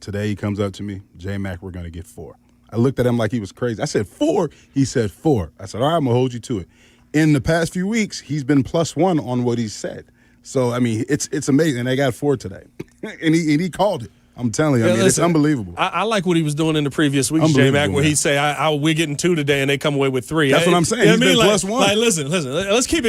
Today he comes up to me, J-Mac, we're going to get 4. I looked at him like he was crazy. I said, 4? He said, 4. I said, all right, I'm going to hold you to it. In the past few weeks, he's been +1 on what he said. So, I mean, it's amazing. They got 4 today. and he called it. I'm telling you, I mean, it's unbelievable. I like what he was doing in the previous weeks, J-Mac, where he'd say, we're getting 2 today, and they come away with 3. That's what I'm saying. He's been +1. Like, listen, let's keep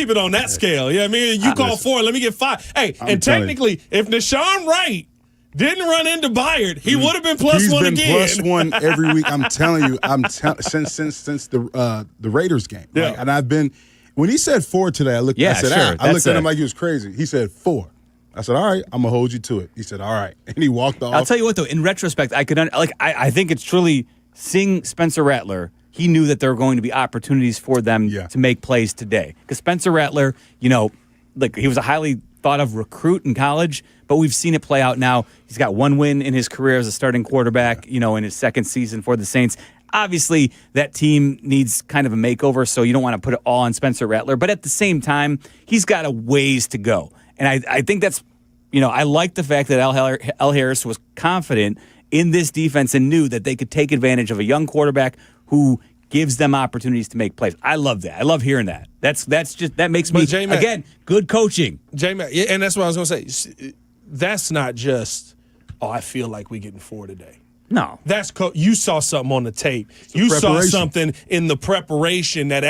it on that scale. You know what I mean? You call 4, let me get 5. Hey, and technically, if Deshaun Wright didn't run into Byard, he would have been +1 again. He's been +1 every week. I'm telling you, since the Raiders game. Yeah. Like, and I've been when he said 4 today, I looked at him like he was crazy. He said 4. I said, all right, I'm going to hold you to it. He said, all right. And he walked off. I'll tell you what, though, in retrospect, I think it's truly seeing Spencer Rattler, he knew that there were going to be opportunities for them to make plays today. Because Spencer Rattler, he was a highly thought of recruit in college, but we've seen it play out now. He's got 1 win in his career as a starting quarterback, in his second season for the Saints. Obviously, that team needs kind of a makeover, so you don't want to put it all on Spencer Rattler. But at the same time, he's got a ways to go. And I think that's, I like the fact that Al Harris was confident in this defense and knew that they could take advantage of a young quarterback who gives them opportunities to make plays. I love that. I love hearing that. That makes me, again, good coaching. J-Mac, and that's what I was going to say. That's not just, I feel like we're getting 4 today. No. That's you saw something on the tape. You saw something in the preparation that,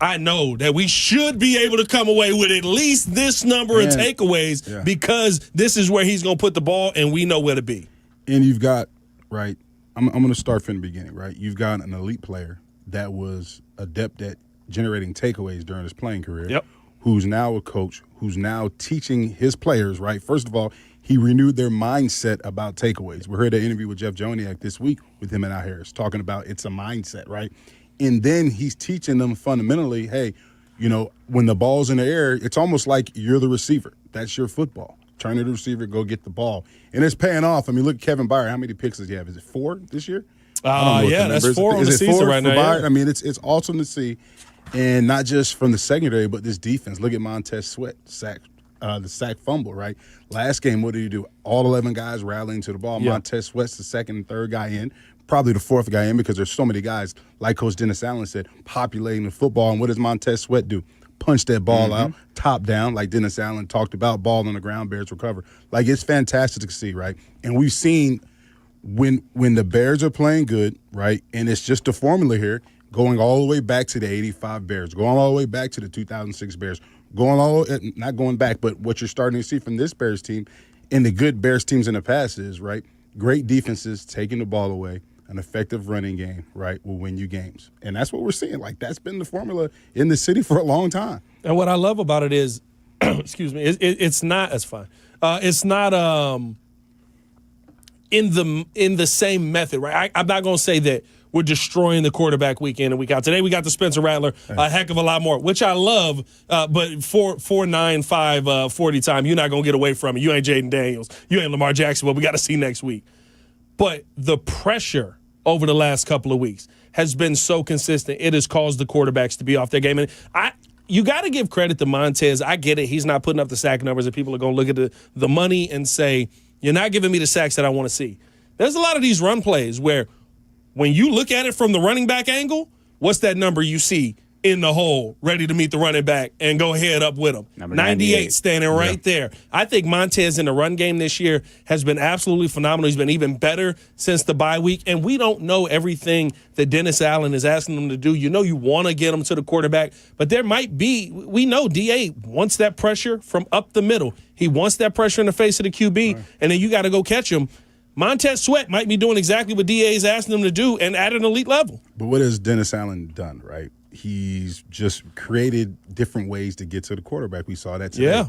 I know that we should be able to come away with at least this number of takeaways because this is where he's going to put the ball and we know where to be. And you've got, right, I'm going to start from the beginning, right? You've got an elite player that was adept at generating takeaways during his playing career, who's now a coach, who's now teaching his players, right? First of all, he renewed their mindset about takeaways. We heard an interview with Jeff Joniak this week with him and Al Harris talking about it's a mindset, right? And then he's teaching them fundamentally, hey, when the ball's in the air, it's almost like you're the receiver. That's your football. Turn to the receiver, go get the ball. And it's paying off. I mean, look at Kevin Byard. How many picks does he have? Is it 4 this year? That's 4 on the season right now. Byard? I mean, it's awesome to see. And not just from the secondary, but this defense. Look at Montez Sweat, the sack fumble, right? Last game, what did he do? All 11 guys rallying to the ball. Yeah. Montez Sweat's the second and third guy in. Probably the 4th guy in because there's so many guys, like Coach Dennis Allen said, populating the football. And what does Montez Sweat do? Punch that ball out, top down, like Dennis Allen talked about, ball on the ground, Bears recover. Like, it's fantastic to see, right? And we've seen when the Bears are playing good, right, and it's just a formula here, going all the way back to the 85 Bears, going all the way back to the 2006 Bears, not going back, but what you're starting to see from this Bears team and the good Bears teams in the past is, right, great defenses taking the ball away. An effective running game, right, will win you games. And that's what we're seeing. Like, that's been the formula in the city for a long time. And what I love about it is, excuse me, it's not, that's fine. It's not in the same method, right? I'm not going to say that we're destroying the quarterback week in and week out. Today we got the Spencer Rattler, a heck of a lot more, which I love, but 4, 9, 5, 40 time, you're not going to get away from it. You ain't Jaden Daniels. You ain't Lamar Jackson, but we got to see next week. But the pressure over the last couple of weeks has been so consistent, it has caused the quarterbacks to be off their game. And you got to give credit to Montez. I get it. He's not putting up the sack numbers, and people are going to look at the money and say, you're not giving me the sacks that I want to see. There's a lot of these run plays where when you look at it from the running back angle, what's that number you see in the hole, ready to meet the running back and go head up with him? Number 98 standing right there. I think Montez in the run game this year has been absolutely phenomenal. He's been even better since the bye week, and we don't know everything that Dennis Allen is asking them to do. You want to get them to the quarterback, but there might be, we know DA wants that pressure from up the middle. He wants that pressure in the face of the QB, and then you got to go catch him. Montez Sweat might be doing exactly what DA is asking them to do and at an elite level. But what has Dennis Allen done, right? He's just created different ways to get to the quarterback. We saw that today. Yeah.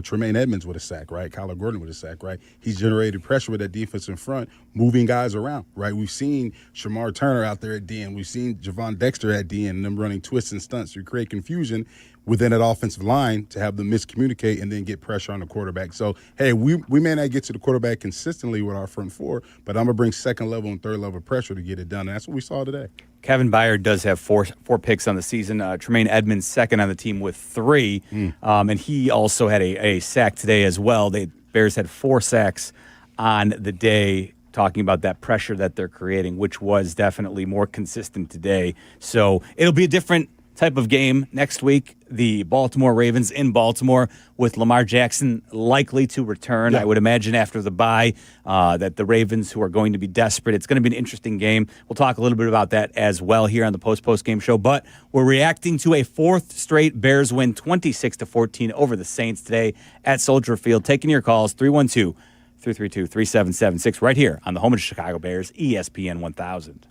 Tremaine Edmonds with a sack, right? Kyler Gordon with a sack, right? He's generated pressure with that defense in front, moving guys around, right? We've seen Shamar Turner out there at DN. We've seen Javon Dexter at DN, and them running twists and stunts to create confusion within that offensive line to have them miscommunicate and then get pressure on the quarterback. So, hey, we may not get to the quarterback consistently with our front four, but I'm going to bring second level and third level pressure to get it done. And that's what we saw today. Kevin Byard does have four picks on the season. Tremaine Edmonds second on the team with 3. And he also had a sack today as well. The Bears had 4 sacks on the day, talking about that pressure that they're creating, which was definitely more consistent today. So it'll be a different type of game next week. The Baltimore Ravens in Baltimore with Lamar Jackson likely to return. I would imagine after the bye that the Ravens, who are going to be desperate, it's going to be an interesting game. We'll talk a little bit about that as well here on the Post-postgame show. But we're reacting to a 4th straight Bears win 26-14 over the Saints today at Soldier Field. Taking your calls, 312-332-3776 right here on the home of the Chicago Bears, ESPN 1000.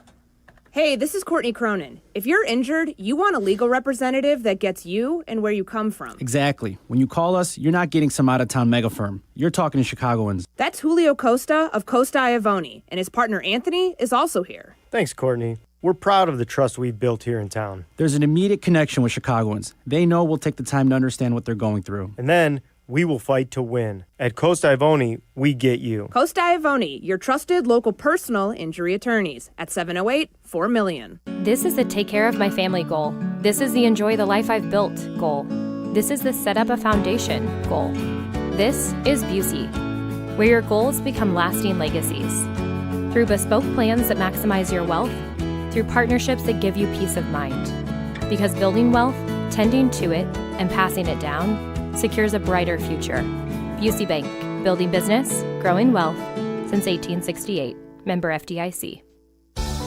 Hey, this is Courtney Cronin. If you're injured, you want a legal representative that gets you and where you come from. Exactly. When you call us, you're not getting some out-of-town mega firm. You're talking to Chicagoans. That's Julio Costa of Costa Iavoni, and his partner Anthony is also here. Thanks, Courtney. We're proud of the trust we've built here in town. There's an immediate connection with Chicagoans. They know we'll take the time to understand what they're going through. And then we will fight to win. At Costa Iavoni, we get you. Costa Iavoni, your trusted local personal injury attorneys at 708-4million. This is the take care of my family goal. This is the enjoy the life I've built goal. This is the set up a foundation goal. This is Busey, where your goals become lasting legacies. Through bespoke plans that maximize your wealth, through partnerships that give you peace of mind. Because building wealth, tending to it, and passing it down secures a brighter future. Busey Bank, building business, growing wealth since 1868. Member FDIC.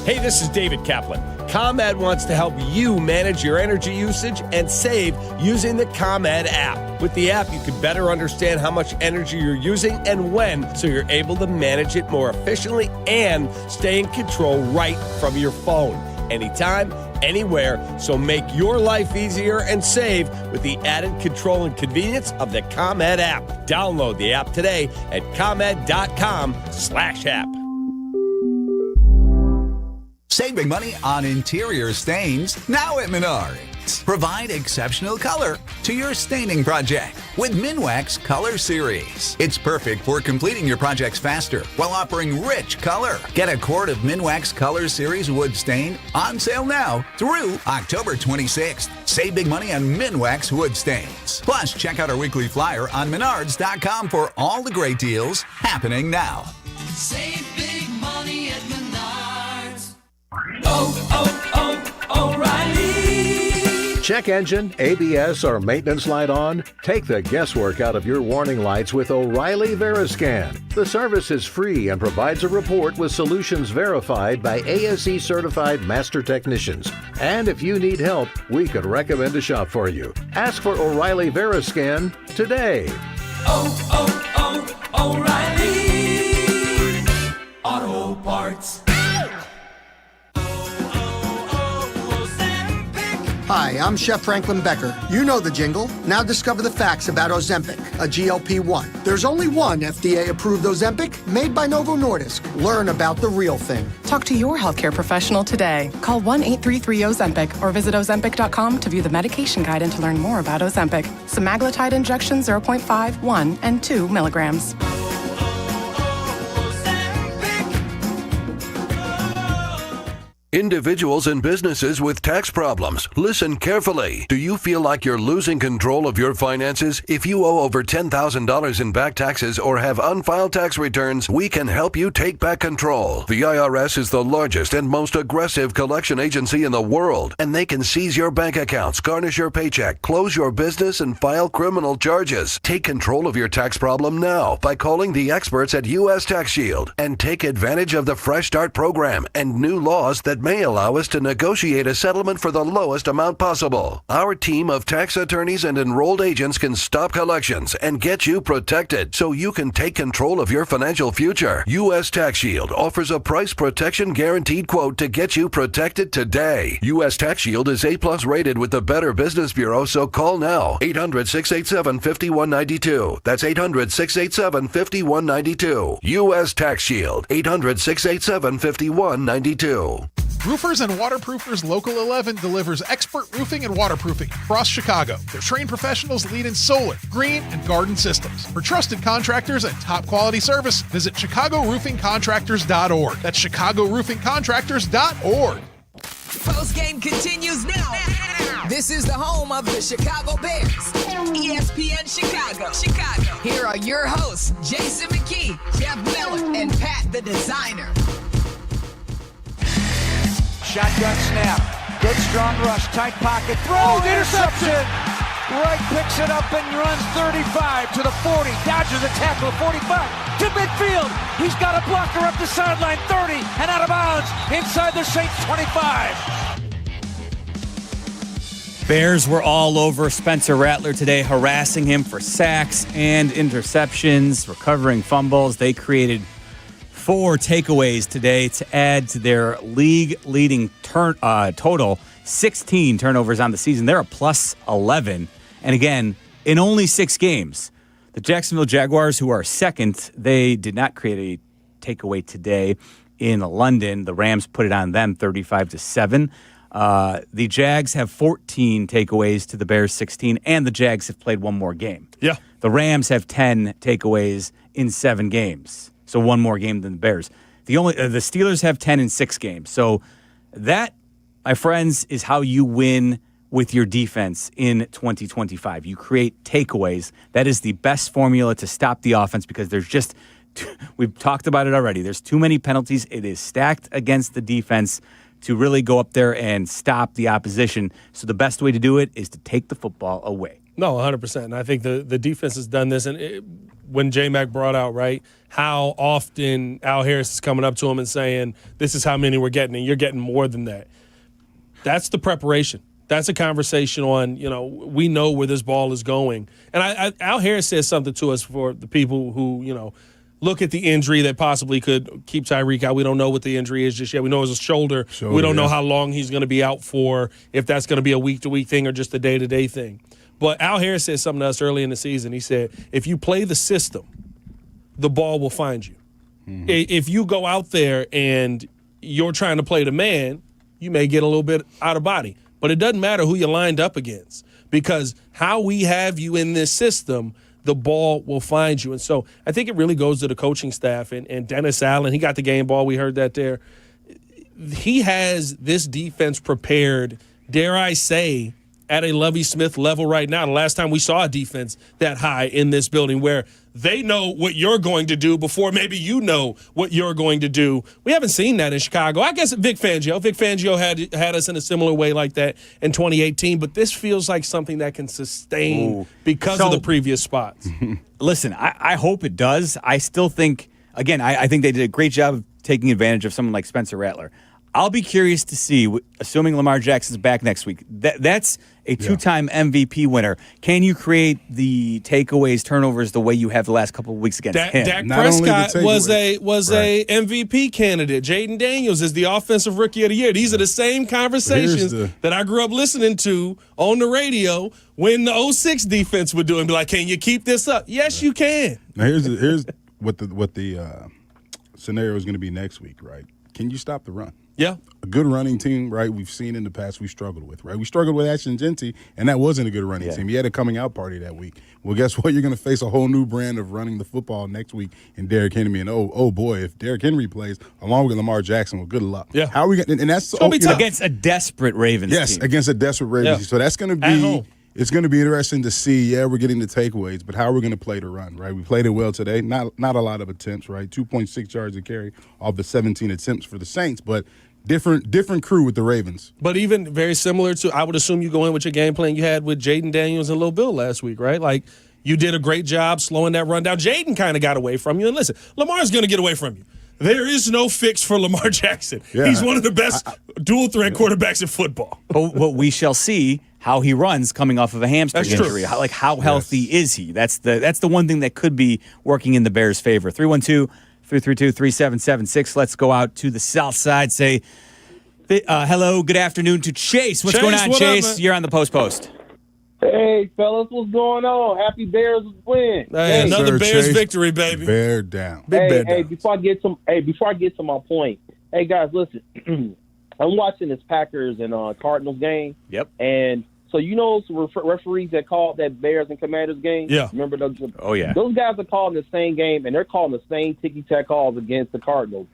Hey, this is David Kaplan. ComEd wants to help you manage your energy usage and save using the ComEd app. With the app, you can better understand how much energy you're using and when, so you're able to manage it more efficiently and stay in control right from your phone. Anytime, anywhere, so make your life easier and save with the added control and convenience of the ComEd app. Download the app today at ComEd.com/app. Save big money on interior stains now at Menards. Provide exceptional color to your staining project with Minwax Color Series. It's perfect for completing your projects faster while offering rich color. Get a quart of Minwax Color Series wood stain on sale now through October 26th. Save big money on Minwax wood stains. Plus, check out our weekly flyer on Menards.com for all the great deals happening now. Save big money at Menards. O'Reilly. Check engine, ABS, or maintenance light on? Take the guesswork out of your warning lights with O'Reilly Veriscan. The service is free and provides a report with solutions verified by ASE certified master technicians. And if you need help, we could recommend a shop for you. Ask for O'Reilly Veriscan today. O'Reilly Auto Parts. Hi, I'm Chef Franklin Becker. You know the jingle. Now discover the facts about Ozempic, a GLP-1. There's only one FDA-approved Ozempic made by Novo Nordisk. Learn about the real thing. Talk to your healthcare professional today. Call 1-833-OZEMPIC or visit Ozempic.com to view the medication guide and to learn more about Ozempic. Semaglutide injection 0.5, 1, and 2 milligrams. Individuals and businesses with tax problems, listen carefully. Do you feel like you're losing control of your finances? If you owe over $10,000 in back taxes or have unfiled tax returns, we can help you take back control. The IRS is the largest and most aggressive collection agency in the world, and they can seize your bank accounts, garnish your paycheck, close your business, and file criminal charges. Take control of your tax problem now by calling the experts at U.S. Tax Shield and take advantage of the Fresh Start program and new laws that that may allow us to negotiate a settlement for the lowest amount possible. Our team of tax attorneys and enrolled agents can stop collections and get you protected so you can take control of your financial future. U.S. Tax Shield offers a price protection guaranteed quote to get you protected today. U.S. Tax Shield is A+ rated with the Better Business Bureau, so call now. 800-687-5192. That's 800-687-5192. U.S. Tax Shield. 800-687-5192. Roofers and Waterproofers Local 11 delivers expert roofing and waterproofing across Chicago. Their trained professionals lead in solar, green, and garden systems. For trusted contractors and top quality service, visit ChicagoRoofingContractors.org. That's ChicagoRoofingContractors.org. Post-game continues now. This is the home of the Chicago Bears. ESPN Chicago. Here are your hosts, Jason McKee, Jeff Miller, and Pat the Designer. Shotgun snap. Good strong rush. Tight pocket. Throw. Interception. Wright picks it up and runs 35 to the 40. Dodges a tackle. 45 to midfield. He's got a blocker up the sideline. 30 and out of bounds inside the Saints 25. Bears were all over Spencer Rattler today, harassing him for sacks and interceptions, recovering fumbles. They created 4 takeaways today to add to their league-leading total, 16 turnovers on the season. They're a plus 11. And again, in only 6 games, the Jacksonville Jaguars, who are second, they did not create a takeaway today in London. The Rams put it on them 35-7. The Jags have 14 takeaways to the Bears 16, and the Jags have played one more game. Yeah. The Rams have 10 takeaways in 7 games. So one more game than the Bears. The Steelers have 10 in 6 games. So that, my friends, is how you win with your defense in 2025. You create takeaways. That is the best formula to stop the offense because there's just, we've talked about it already. There's too many penalties. It is stacked against the defense to really go up there and stop the opposition. So the best way to do it is to take the football away. No, 100%. And I think the defense has done this. And when J-Mac brought out, right, how often Al Harris is coming up to him and saying, this is how many we're getting, and you're getting more than that. That's the preparation. That's a conversation on, we know where this ball is going. And Al Harris says something to us for the people who, look at the injury that possibly could keep Tyreek out. We don't know what the injury is just yet. We know it's a shoulder. We don't know how long he's going to be out for, if that's going to be a week-to-week thing or just a day-to-day thing. But Al Harris said something to us early in the season. He said, if you play the system, the ball will find you. Mm-hmm. If you go out there and you're trying to play the man, you may get a little bit out of body. But it doesn't matter who you lined up against, because how we have you in this system, the ball will find you. And so I think it really goes to the coaching staff and Dennis Allen. He got the game ball. We heard that there. He has this defense prepared, dare I say, at a Lovie Smith level right now. The last time we saw a defense that high in this building where they know what you're going to do before maybe you know what you're going to do. We haven't seen that in Chicago. I guess Vic Fangio had us in a similar way like that in 2018, but this feels like something that can sustain because of the previous spots. Listen, I hope it does. I still think, again, I think they did a great job of taking advantage of someone like Spencer Rattler. I'll be curious to see, assuming Lamar Jackson's back next week, that's a 2-time MVP winner. Can you create the takeaways, turnovers the way you have the last couple of weeks against him? Dak Prescott was a MVP candidate. Jaden Daniels is the offensive rookie of the year. These are the same conversations that I grew up listening to on the radio when the 06 defense would do it and be like, can you keep this up? Yes, you can. Now here's what the scenario is going to be next week, right? Can you stop the run? Yeah. A good running team, right, we've seen in the past we struggled with, right? We struggled with Ashton Genty, and that wasn't a good running team. He had a coming out party that week. Well, guess what? You're going to face a whole new brand of running the football next week in Derrick Henry. And, oh boy, if Derrick Henry plays along with Lamar Jackson, well, good luck. Yeah. How are we going to – and that's against a desperate Ravens team. Yes, against a desperate Ravens team. So that's going to be – it's going to be interesting to see, we're getting the takeaways, but how are we going to play the run, right? We played it well today. Not a lot of attempts, right? 2.6 yards a carry off the 17 attempts for the Saints, but different crew with the Ravens. But even very similar to, I would assume you go in with your game plan you had with Jaden Daniels and Lil Bill last week, right? Like, you did a great job slowing that run down. Jaden kind of got away from you. And listen, Lamar's going to get away from you. There is no fix for Lamar Jackson. Yeah. He's one of the best dual-threat quarterbacks in football. But we shall see how he runs coming off of a hamstring That's true. injury. How healthy is he? That's the one thing that could be working in the Bears' favor. 312-332-3776. Let's go out to the south side. Say hello, good afternoon to Chase. What's going on, Chase? You're on the Post. Hey, fellas, what's going on? Happy Bears win. Hey, another Bears victory, baby. Bear down. Hey, before I get to my point, hey guys, listen. I'm watching this Packers and Cardinals game. Yep. And so those referees that called that Bears and Commanders game? Yeah. Remember those? Oh, yeah. Those guys are calling the same game, and they're calling the same ticky-tack calls against the Cardinals.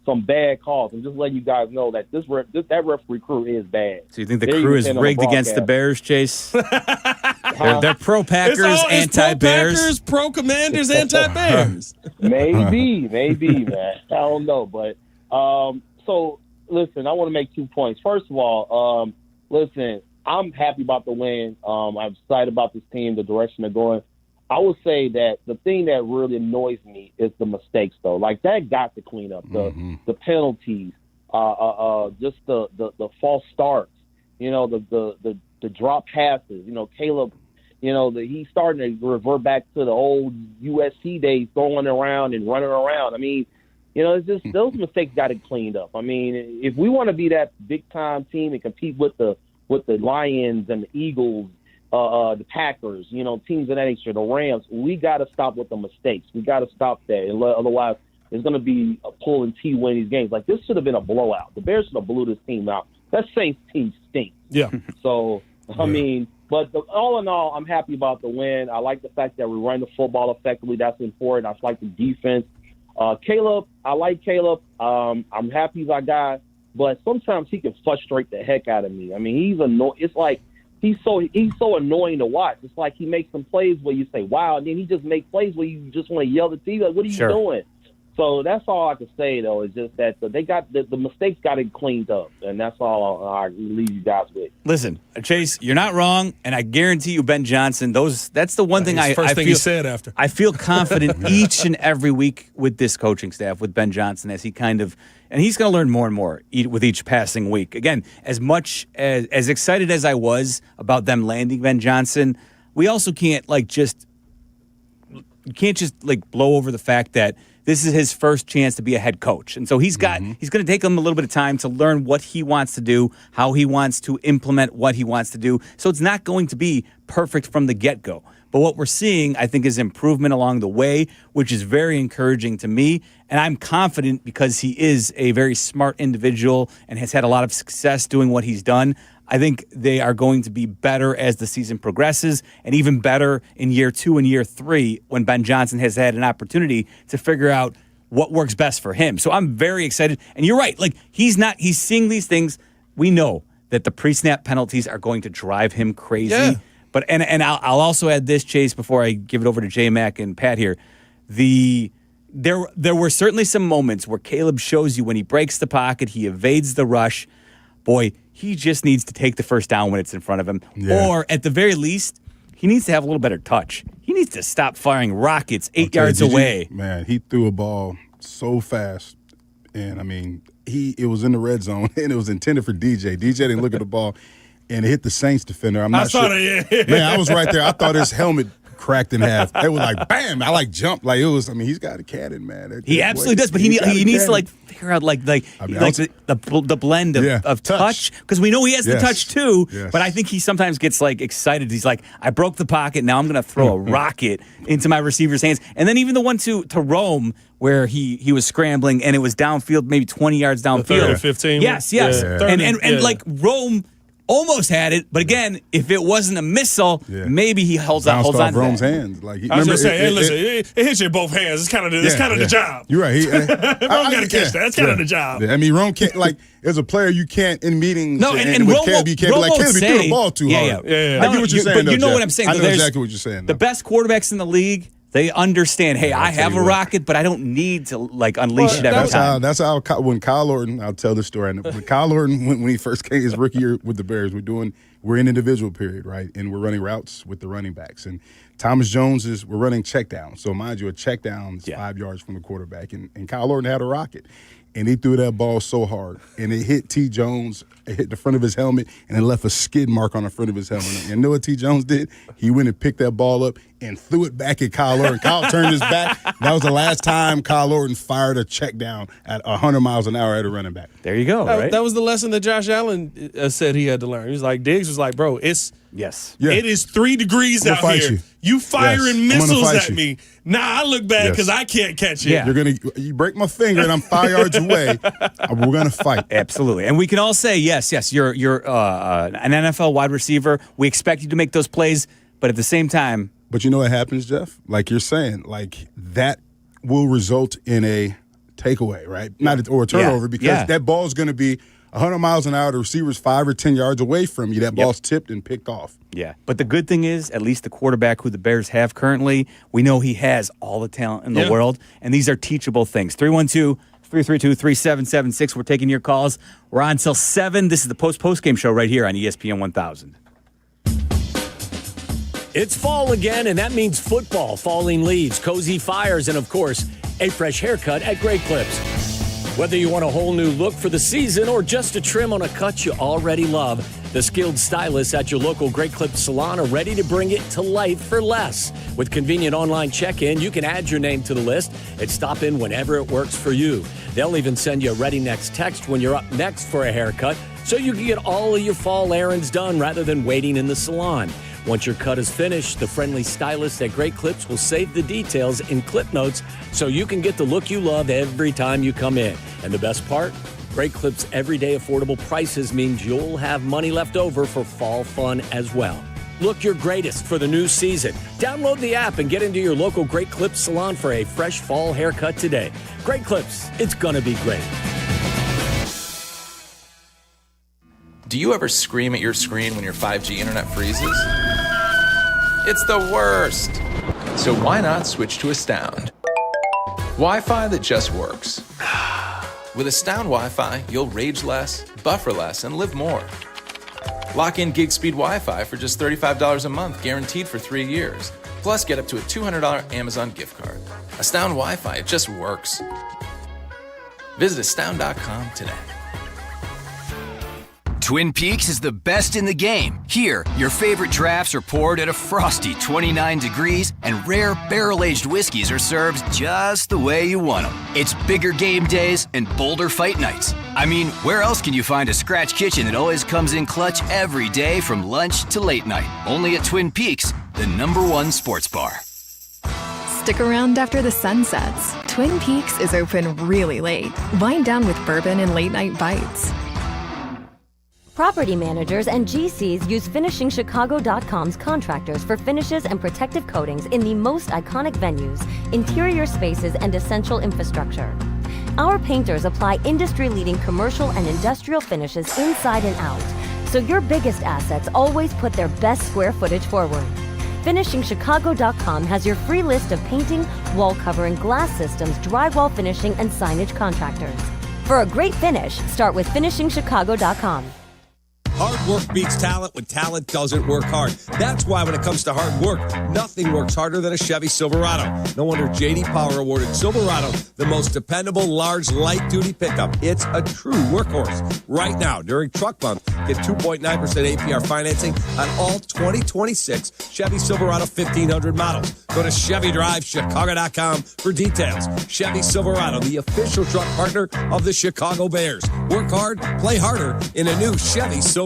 Some bad calls. I'm just letting you guys know that that referee crew is bad. So you think the crew is rigged against the Bears, Chase? They're pro-Packers, anti-Bears. Pro-Commanders, anti-Bears. Maybe, man. I don't know. But, so, listen, I want to make 2 points. First of all, listen, I'm happy about the win. I'm excited about this team, the direction they're going. I would say that the thing that really annoys me is the mistakes, though. Like, that got to clean up. The penalties, just the false starts, the drop passes. Caleb, he's starting to revert back to the old USC days, throwing around and running around. I mean, it's just those mistakes got it cleaned up. I mean, if we want to be that big-time team and compete with the Lions and the Eagles, the Packers, teams of that nature, the Rams, we got to stop with the mistakes. We got to stop that. Otherwise, it's going to be a pull and T win these games. Like, this should have been a blowout. The Bears should have blew this team out. That Saints team stinks. Yeah. So, I mean, but all in all, I'm happy about the win. I like the fact that we run the football effectively. That's important. I like the defense. Caleb, I like Caleb. I'm happy he's our guy. But sometimes he can frustrate the heck out of me. I mean, he's annoying. It's like he's so annoying to watch. It's like he makes some plays where you say, wow, and then he just makes plays where you just want to yell at the TV, like, what are you doing? So that's all I can say, though, is just that they got the mistakes got it cleaned up, and that's all I leave you guys with. Listen, Chase, you're not wrong, and I guarantee you, Ben Johnson, that's the one thing he said after. I feel confident each and every week with this coaching staff, with Ben Johnson, as he and he's going to learn more and more with each passing week. Again, as much as excited as I was about them landing Ben Johnson, we also can't just blow over the fact that this is his first chance to be a head coach. And so he's going to take him a little bit of time to learn what he wants to do, how he wants to implement what he wants to do. So it's not going to be perfect from the get-go. But what we're seeing, I think, is improvement along the way, which is very encouraging to me. And I'm confident because he is a very smart individual and has had a lot of success doing what he's done. I think they are going to be better as the season progresses, and even better in year 2 and year 3 when Ben Johnson has had an opportunity to figure out what works best for him. So I'm very excited. And you're right. He's seeing these things. We know that the pre-snap penalties are going to drive him crazy. Yeah. But and I'll also add this, Chase, before I give it over to J-Mac and Pat here. There were certainly some moments where Caleb shows you when he breaks the pocket, he evades the rush. Boy, he just needs to take the first down when it's in front of him. Yeah. Or at the very least, he needs to have a little better touch. He needs to stop firing rockets 8 yards away. Man, he threw a ball so fast. And, I mean, it was in the red zone, and it was intended for DJ. DJ didn't look at the ball, and it hit the Saints defender. I'm not sure. Man, I was right there. I thought his helmet cracked in half. It was like, bam, I jumped. It was, he's got a cannon, man. He absolutely does, but he needs to figure out the blend of touch, because we know he has the touch too, but I think he sometimes gets excited. He's like, I broke the pocket, now I'm going to throw a rocket into my receiver's hands. And then even the one to Rome where he was scrambling and it was downfield, maybe 20 yards downfield. 30 or 15. Yes. Yeah. And Rome almost had it, but again, if it wasn't a missile, maybe he holds on to Rome's that. hands. I was going to say, listen, it hits you in both hands. It's kind of the job. You're right. Rome got to catch that. That's kind of the job. Yeah. I mean, Rome can't, as a player, you can't, in meetings, and with Rome, Caleb, you can't be like, Caleb, you threw the ball too hard. Yeah. I get what you're saying, but you know what I'm saying. I know exactly what you're saying. The best quarterbacks in the league, They understand, hey, I have a rocket, but I don't need to unleash it every time. That's how when Kyle Orton, I'll tell this story. When Kyle Orton, when he first came his rookie year with the Bears, we're in individual period, right? And we're running routes with the running backs. And Thomas Jones we're running check down. So mind you, a check down is 5 yards from the quarterback. And Kyle Orton had a rocket. And he threw that ball so hard. And it hit T. Jones, it hit the front of his helmet, and it left a skid mark on the front of his helmet. And you know what T. Jones did? He went and picked that ball up and threw it back at Kyle Orton. Kyle turned his back. That was the last time Kyle Orton fired a check down at 100 miles an hour at a running back. There you go, right? That was the lesson that Josh Allen said he had to learn. He was like, Diggs was like, bro, it is 3 degrees out here. You firing missiles at me. Nah, I look bad because I can't catch it. Yeah. You break my finger and I'm 5 yards away. We're gonna fight. Absolutely, and we can all say yes. You're an NFL wide receiver. We expect you to make those plays, but at the same time. But you know what happens, Jeff? Like you're saying, that will result in a takeaway, right? Or a turnover because that ball is going to be 100 miles an hour. The receiver's 5 or 10 yards away from you. That ball's tipped and picked off. Yeah, but the good thing is, at least the quarterback who the Bears have currently, we know he has all the talent in the world, and these are teachable things. 312-332-3776. We're taking your calls. We're on until 7. This is the Post-postgame show right here on ESPN 1000. It's fall again, and that means football, falling leaves, cozy fires, and, of course, a fresh haircut at Great Clips. Whether you want a whole new look for the season or just a trim on a cut you already love, the skilled stylists at your local Great Clips salon are ready to bring it to life for less. With convenient online check-in, you can add your name to the list and stop in whenever it works for you. They'll even send you a ready next text when you're up next for a haircut, so you can get all of your fall errands done rather than waiting in the salon. Once your cut is finished, the friendly stylists at Great Clips will save the details in clip notes so you can get the look you love every time you come in. And the best part? Great Clips' everyday affordable prices means you'll have money left over for fall fun as well. Look your greatest for the new season. Download the app and get into your local Great Clips salon for a fresh fall haircut today. Great Clips, it's gonna be great. Do you ever scream at your screen when your 5G internet freezes? It's the worst. So why not switch to Astound? Wi-Fi that just works. With Astound Wi-Fi, you'll rage less, buffer less, and live more. Lock in gig speed Wi-Fi for just $35 a month, guaranteed for 3 years. Plus, get up to a $200 Amazon gift card. Astound Wi-Fi, it just works. Visit astound.com today. Twin Peaks is the best in the game. Here, your favorite drafts are poured at a frosty 29 degrees, and rare barrel-aged whiskeys are served just the way you want them. It's bigger game days and bolder fight nights. I mean, where else can you find a scratch kitchen that always comes in clutch every day from lunch to late night? Only at Twin Peaks, the #1 sports bar. Stick around after the sun sets. Twin Peaks is open really late. Wind down with bourbon and late-night bites. Property managers and GCs use FinishingChicago.com's contractors for finishes and protective coatings in the most iconic venues, interior spaces, and essential infrastructure. Our painters apply industry-leading commercial and industrial finishes inside and out, so your biggest assets always put their best square footage forward. FinishingChicago.com has your free list of painting, wall covering, glass systems, drywall finishing, and signage contractors. For a great finish, start with FinishingChicago.com. Hard work beats talent when talent doesn't work hard. That's why when it comes to hard work, nothing works harder than a Chevy Silverado. No wonder J.D. Power awarded Silverado the most dependable large light-duty pickup. It's a true workhorse. Right now, during Truck Month, get 2.9% APR financing on all 2026 Chevy Silverado 1500 models. Go to ChevyDriveChicago.com for details. Chevy Silverado, the official truck partner of the Chicago Bears. Work hard, play harder in a new Chevy Silverado.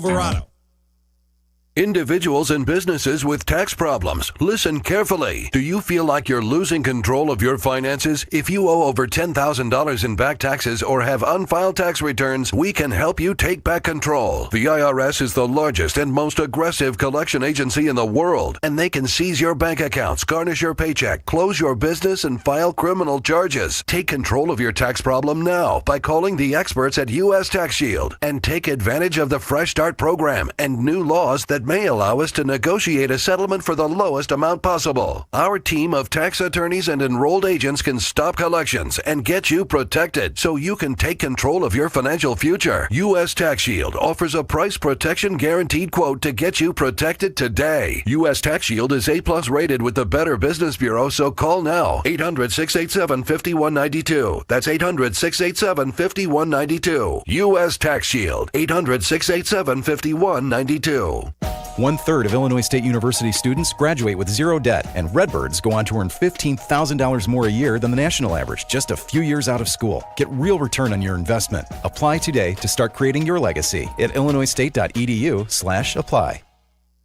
Individuals and businesses with tax problems, listen carefully. Do you feel like you're losing control of your finances? If you owe over $10,000 in back taxes or have unfiled tax returns, we can help you take back control. The IRS is the largest and most aggressive collection agency in the world, and they can seize your bank accounts, garnish your paycheck, close your business, and file criminal charges. Take control of your tax problem now by calling the experts at U.S. Tax Shield and take advantage of the Fresh Start program and new laws that may allow us to negotiate a settlement for the lowest amount possible. Our team of tax attorneys and enrolled agents can stop collections and get you protected so you can take control of your financial future. U.S. Tax Shield offers a price protection guaranteed quote to get you protected today. U.S. Tax Shield is A+ rated with the Better Business Bureau, so call now. 800-687-5192. That's 800-687-5192. U.S. Tax Shield. 800-687-5192. 1/3 of Illinois State University students graduate with zero debt, and Redbirds go on to earn $15,000 more a year than the national average just a few years out of school. Get real return on your investment. Apply today to start creating your legacy at illinoisstate.edu/apply.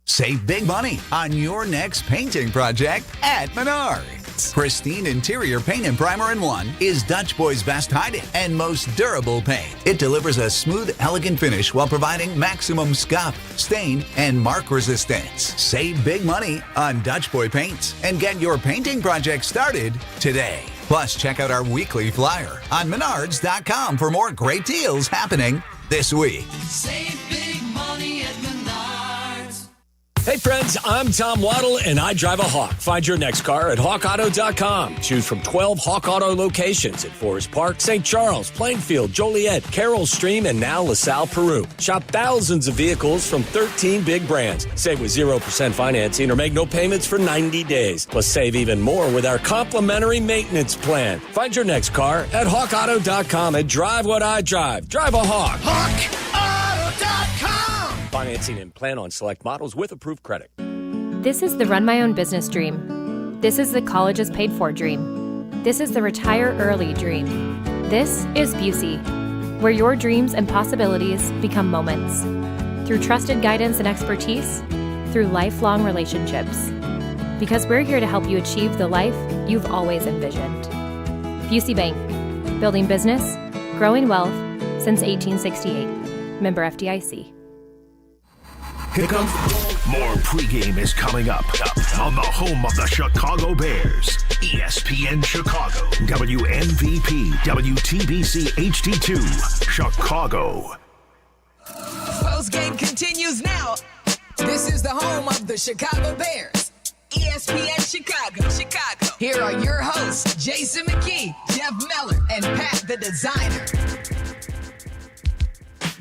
Save big money on your next painting project at Menards. Pristine interior paint and primer in one is Dutch Boy's best hiding and most durable paint. It delivers a smooth, elegant finish while providing maximum scuff, stain, and mark resistance. Save big money on Dutch Boy paints and get your painting project started today. Plus, check out our weekly flyer on Menards.com for more great deals happening this week. Save big money at Menards. Hey friends, I'm Tom Waddle and I drive a Hawk. Find your next car at hawkauto.com. Choose from 12 Hawk Auto locations at Forest Park, St. Charles, Plainfield, Joliet, Carroll Stream, and now LaSalle, Peru. Shop thousands of vehicles from 13 big brands. Save with 0% financing or make no payments for 90 days. Plus save even more with our complimentary maintenance plan. Find your next car at hawkauto.com and drive what I drive. Drive a Hawk. HawkAuto.com. Financing and plan on select models with approved credit. This is the run my own business dream. This is the college is paid for dream. This is the retire early dream. This is Busey, where your dreams and possibilities become moments. Through trusted guidance and expertise, through lifelong relationships. Because we're here to help you achieve the life you've always envisioned. Busey Bank, building business, growing wealth since 1868. Member FDIC. Here comes more pregame is coming up on the home of the Chicago Bears, ESPN Chicago, WMVP, WTBC HD2, Chicago. Postgame continues now. This is the home of the Chicago Bears, ESPN Chicago. Here are your hosts, Jason McKee, Jeff Meller, and Pat the Designer.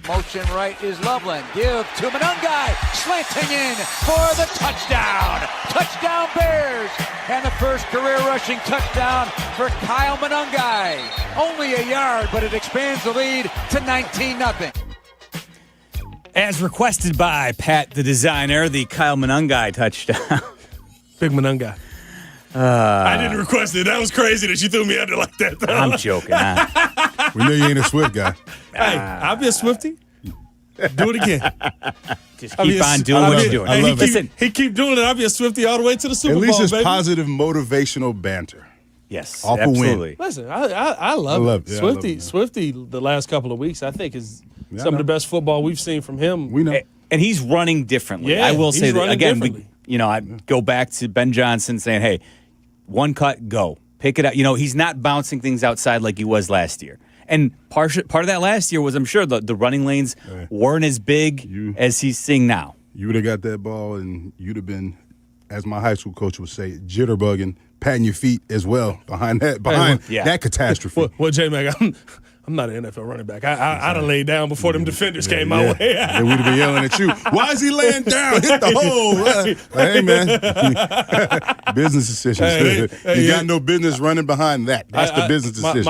Motion right is Loveland. Give to Monungai. Slanting in for the touchdown. Touchdown Bears. And the first career rushing touchdown for Kyle Monungai. Only a yard, but it expands the lead to 19-0. As requested by Pat the Designer, the Kyle Monungai touchdown. Big Monungai. I didn't request it. That was crazy that you threw me under like that, though. I'm joking. We know you ain't a Swift guy. Hey, I'll be a Swiftie. Do it again. Just keep on doing what you're doing. I love it. He keep doing it. I'll be a Swiftie all the way to the Super Bowl, At least it's baby. positive motivational banter. Yes, Off absolutely. A win. Listen, I love it. Yeah, Swiftie, the last couple of weeks, I think is some of the best football we've seen from him. We know. And he's running differently. Yeah, I will say he's that, running again, differently. I go back to Ben Johnson saying, hey, one cut, go. Pick it up. He's not bouncing things outside like he was last year. And part of that last year was, I'm sure, the running lanes weren't as big as he's seeing now. You would have got that ball, and you'd have been, as my high school coach would say, jitterbugging, patting your feet as well behind that catastrophe. Well, J-Mac, I'm not an NFL running back. I done laid down before them defenders came my way. And we'd have been yelling at you. Why is he laying down? Hit the hole. Hey, man. Business decisions. You got no business running behind that. That's the business decision.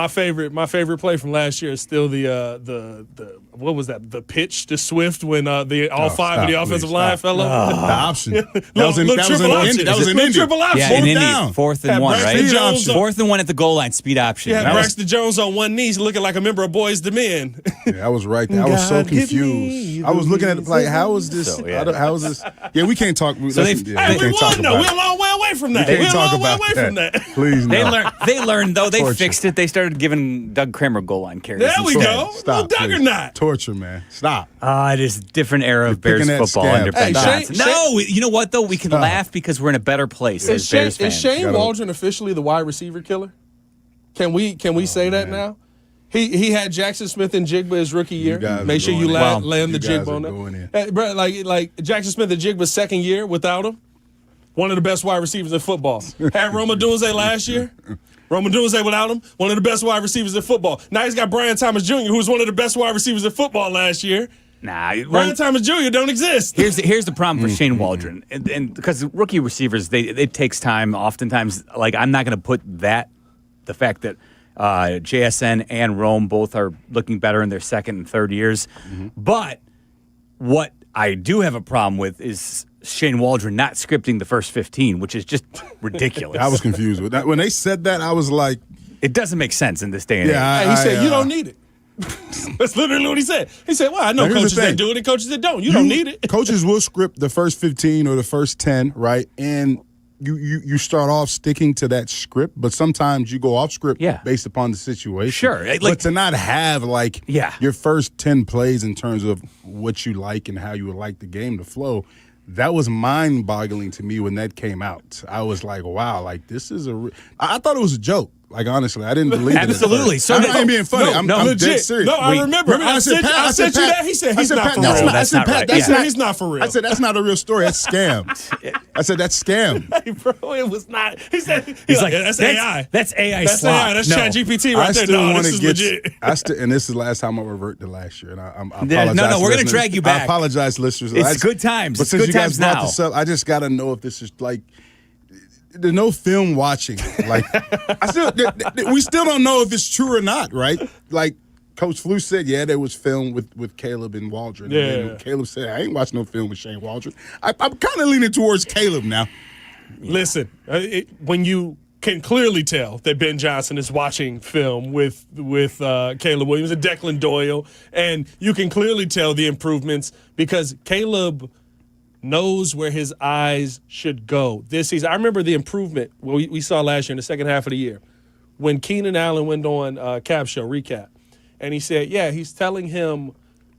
My favorite play from last year is still the what was that? The pitch to Swift when all five of the offensive line fell over. The option. That was in Indy. Triple option. Yeah, in Indy, down. 4th and 1, right? 4th and 1 at the goal line, speed option. Yeah, Braxton Jones on one knee looking like a member of Boys to Men. Yeah, I was right there. I was so confused. I was looking at it like, how is this? How is this? Yeah, we can't talk. We won, though. We're a long way away from that. We're a long way away from that. Please, no. They learned, though. They fixed it. They started giving Doug Kramer goal line carries. There we go. Stop, Doug or not. Torture, man. Stop. It is a different era of Bears football under Ben Johnson. No, you know what, though? We can laugh because we're in a better place as Bears fans. Is Shane Waldron officially the wide receiver killer? Can we say that now? He had Jackson Smith and Jigba his rookie year. Make sure you land the Jigba on that. Bro, like Jackson Smith and Jigba's second year without him, one of the best wide receivers in football. Had Roma Dunze last year. Roma Dunze without him, one of the best wide receivers in football. Now he's got Brian Thomas Jr., who was one of the best wide receivers in football last year. Brian Thomas Jr. don't exist. Here's the problem for Shane Waldron, and because rookie receivers, it takes time. Oftentimes, like I'm not going to put the fact that JSN and Rome both are looking better in their second and third years, but what I do have a problem with is Shane Waldron not scripting the first 15, which is just ridiculous. I was confused with that. When they said that, I was like, it doesn't make sense in this day and age. He said, you don't need it. That's literally what he said. He said, well, I know coaches that do it and coaches that don't. You don't need it. Coaches will script the first 15 or the first 10, right? And you start off sticking to that script, but sometimes you go off script based upon the situation. Sure. But to not have, your first 10 plays in terms of what you like and how you would like the game to flow, that was mind-boggling to me when that came out. I was like, wow, this is I thought it was a joke. Like, honestly, I didn't believe it. Absolutely. So I'm not being funny. I'm dead serious. No, I remember. I sent you that. He said he's not for real. That's not right. He's not for real. I said that's not a real story. That's scam. I said that's scam. Hey, bro, it was not. He said he's like that's AI. That's AI. That's AI. That's ChatGPT right there. No, this is legit. And this is the last time I revert to last year. And I apologize. No, we're gonna drag you back. I apologize, listeners. It's good times. But since you guys brought this up, I just got to know if this is there's no film watching. We still don't know if it's true or not, right? Like Coach Flew said, there was film with Caleb and Waldron. Yeah. And then Caleb said, I ain't watching no film with Shane Waldron. I'm kind of leaning towards Caleb now. Listen, when you can clearly tell that Ben Johnson is watching film with Caleb Williams and Declan Doyle, and you can clearly tell the improvements because Caleb knows where his eyes should go this season. I remember the improvement we saw last year in the second half of the year when Keenan Allen went on Cap Show Recap, and he said, he's telling him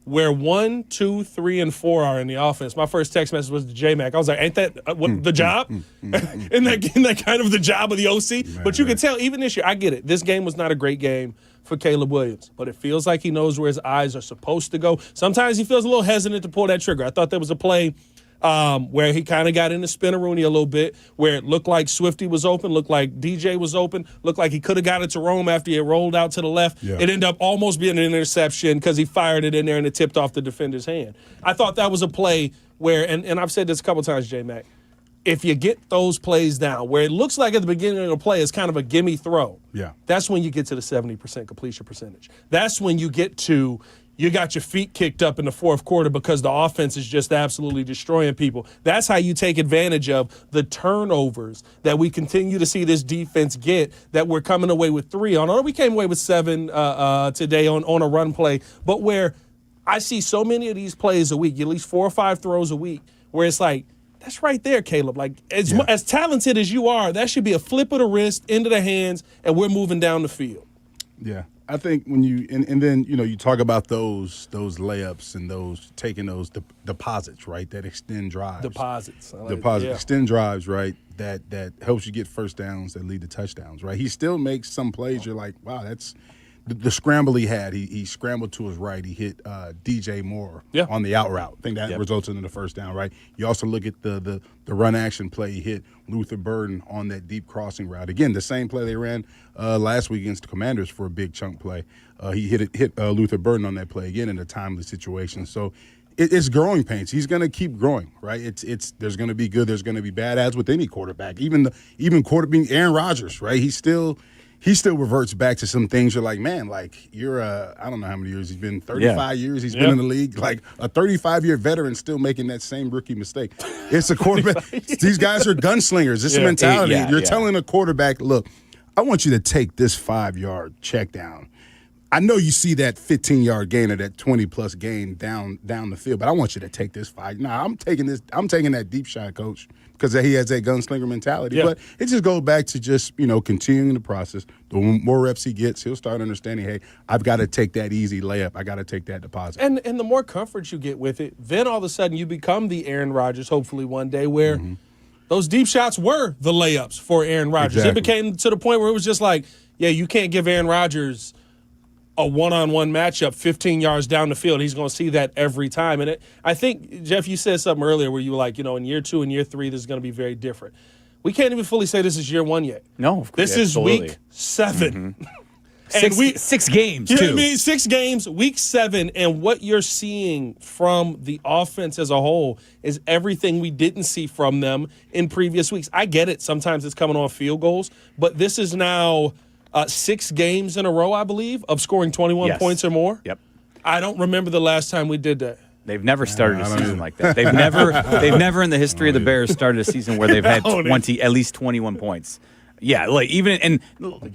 where 1, 2, 3, and 4 are in the offense. My first text message was to J-Mac. I was like, ain't that the job? Isn't that kind of the job of the OC? But you can tell even this year, I get it. This game was not a great game for Caleb Williams, but it feels like he knows where his eyes are supposed to go. Sometimes he feels a little hesitant to pull that trigger. I thought there was a play where he kind of got into Spinaroonie a little bit, where it looked like Swifty was open, looked like DJ was open, looked like he could have got it to Rome after he had rolled out to the left. Yeah. It ended up almost being an interception because he fired it in there and it tipped off the defender's hand. I thought that was a play where, and I've said this a couple times, J-Mac, if you get those plays down, where it looks like at the beginning of the play it's kind of a gimme throw, that's when you get to the 70% completion percentage. That's when you get to you got your feet kicked up in the fourth quarter because the offense is just absolutely destroying people. That's how you take advantage of the turnovers that we continue to see this defense get, that we're coming away with 3 on. Or we came away with 7 today on a run play. But where I see so many of these plays a week, at least 4 or 5 throws a week, where it's like, that's right there, Caleb. Like, as talented as you are, that should be a flip of the wrist into the hands, and we're moving down the field. Yeah. I think when you and then you talk about those layups and those taking those deposits, right, that extend drives. Extend drives, right, that helps you get first downs that lead to touchdowns, right. He still makes some plays you're like, wow, that's the scramble he had. He scrambled to his right. He hit DJ Moore on the out route. I think that resulted in the first down, right. You also look at the run action play. He hit Luther Burden on that deep crossing route. Again, the same play they ran last week against the Commanders for a big chunk play. He hit Luther Burden on that play again in a timely situation. So it's growing pains. He's going to keep growing, right? It's there's going to be good, there's going to be bad, as with any quarterback. Even quarterback Aaron Rodgers, right? He still reverts back to some things. You're like, man, like you're I don't know how many years he's been, 35 years he's been in the league. Like a 35-year veteran still making that same rookie mistake. It's a quarterback. These guys are gunslingers. It's a mentality. You're telling a quarterback, look, I want you to take this 5-yard check down. I know you see that 15-yard gain or that 20-plus gain down the field, but I want you to take this 5. Nah, I'm taking that deep shot, coach, because he has that gunslinger mentality. But it just goes back to just, continuing the process. The more reps he gets, he'll start understanding, hey, I've got to take that easy layup. I got to take that deposit. And the more comfort you get with it, then all of a sudden you become the Aaron Rodgers, hopefully one day, where those deep shots were the layups for Aaron Rodgers. Exactly. It became to the point where it was just like, you can't give Aaron Rodgers a one-on-one matchup 15 yards down the field. He's going to see that every time. And I think, Jeff, you said something earlier where you were like, in year 2 and year 3, this is going to be very different. We can't even fully say this is year 1 yet. No, this absolutely. is week 7. Mm-hmm. Six games, you too. know what I mean? 6 games, week 7, and what you're seeing from the offense as a whole is everything we didn't see from them in previous weeks. I get it. Sometimes it's coming off field goals, but this is now 6 games in a row, I believe, of scoring 21 points or more. Yep. I don't remember the last time we did that. They've never started a season like that. They've never in the history of the Bears started a season where they've had at least 21 points. Yeah, and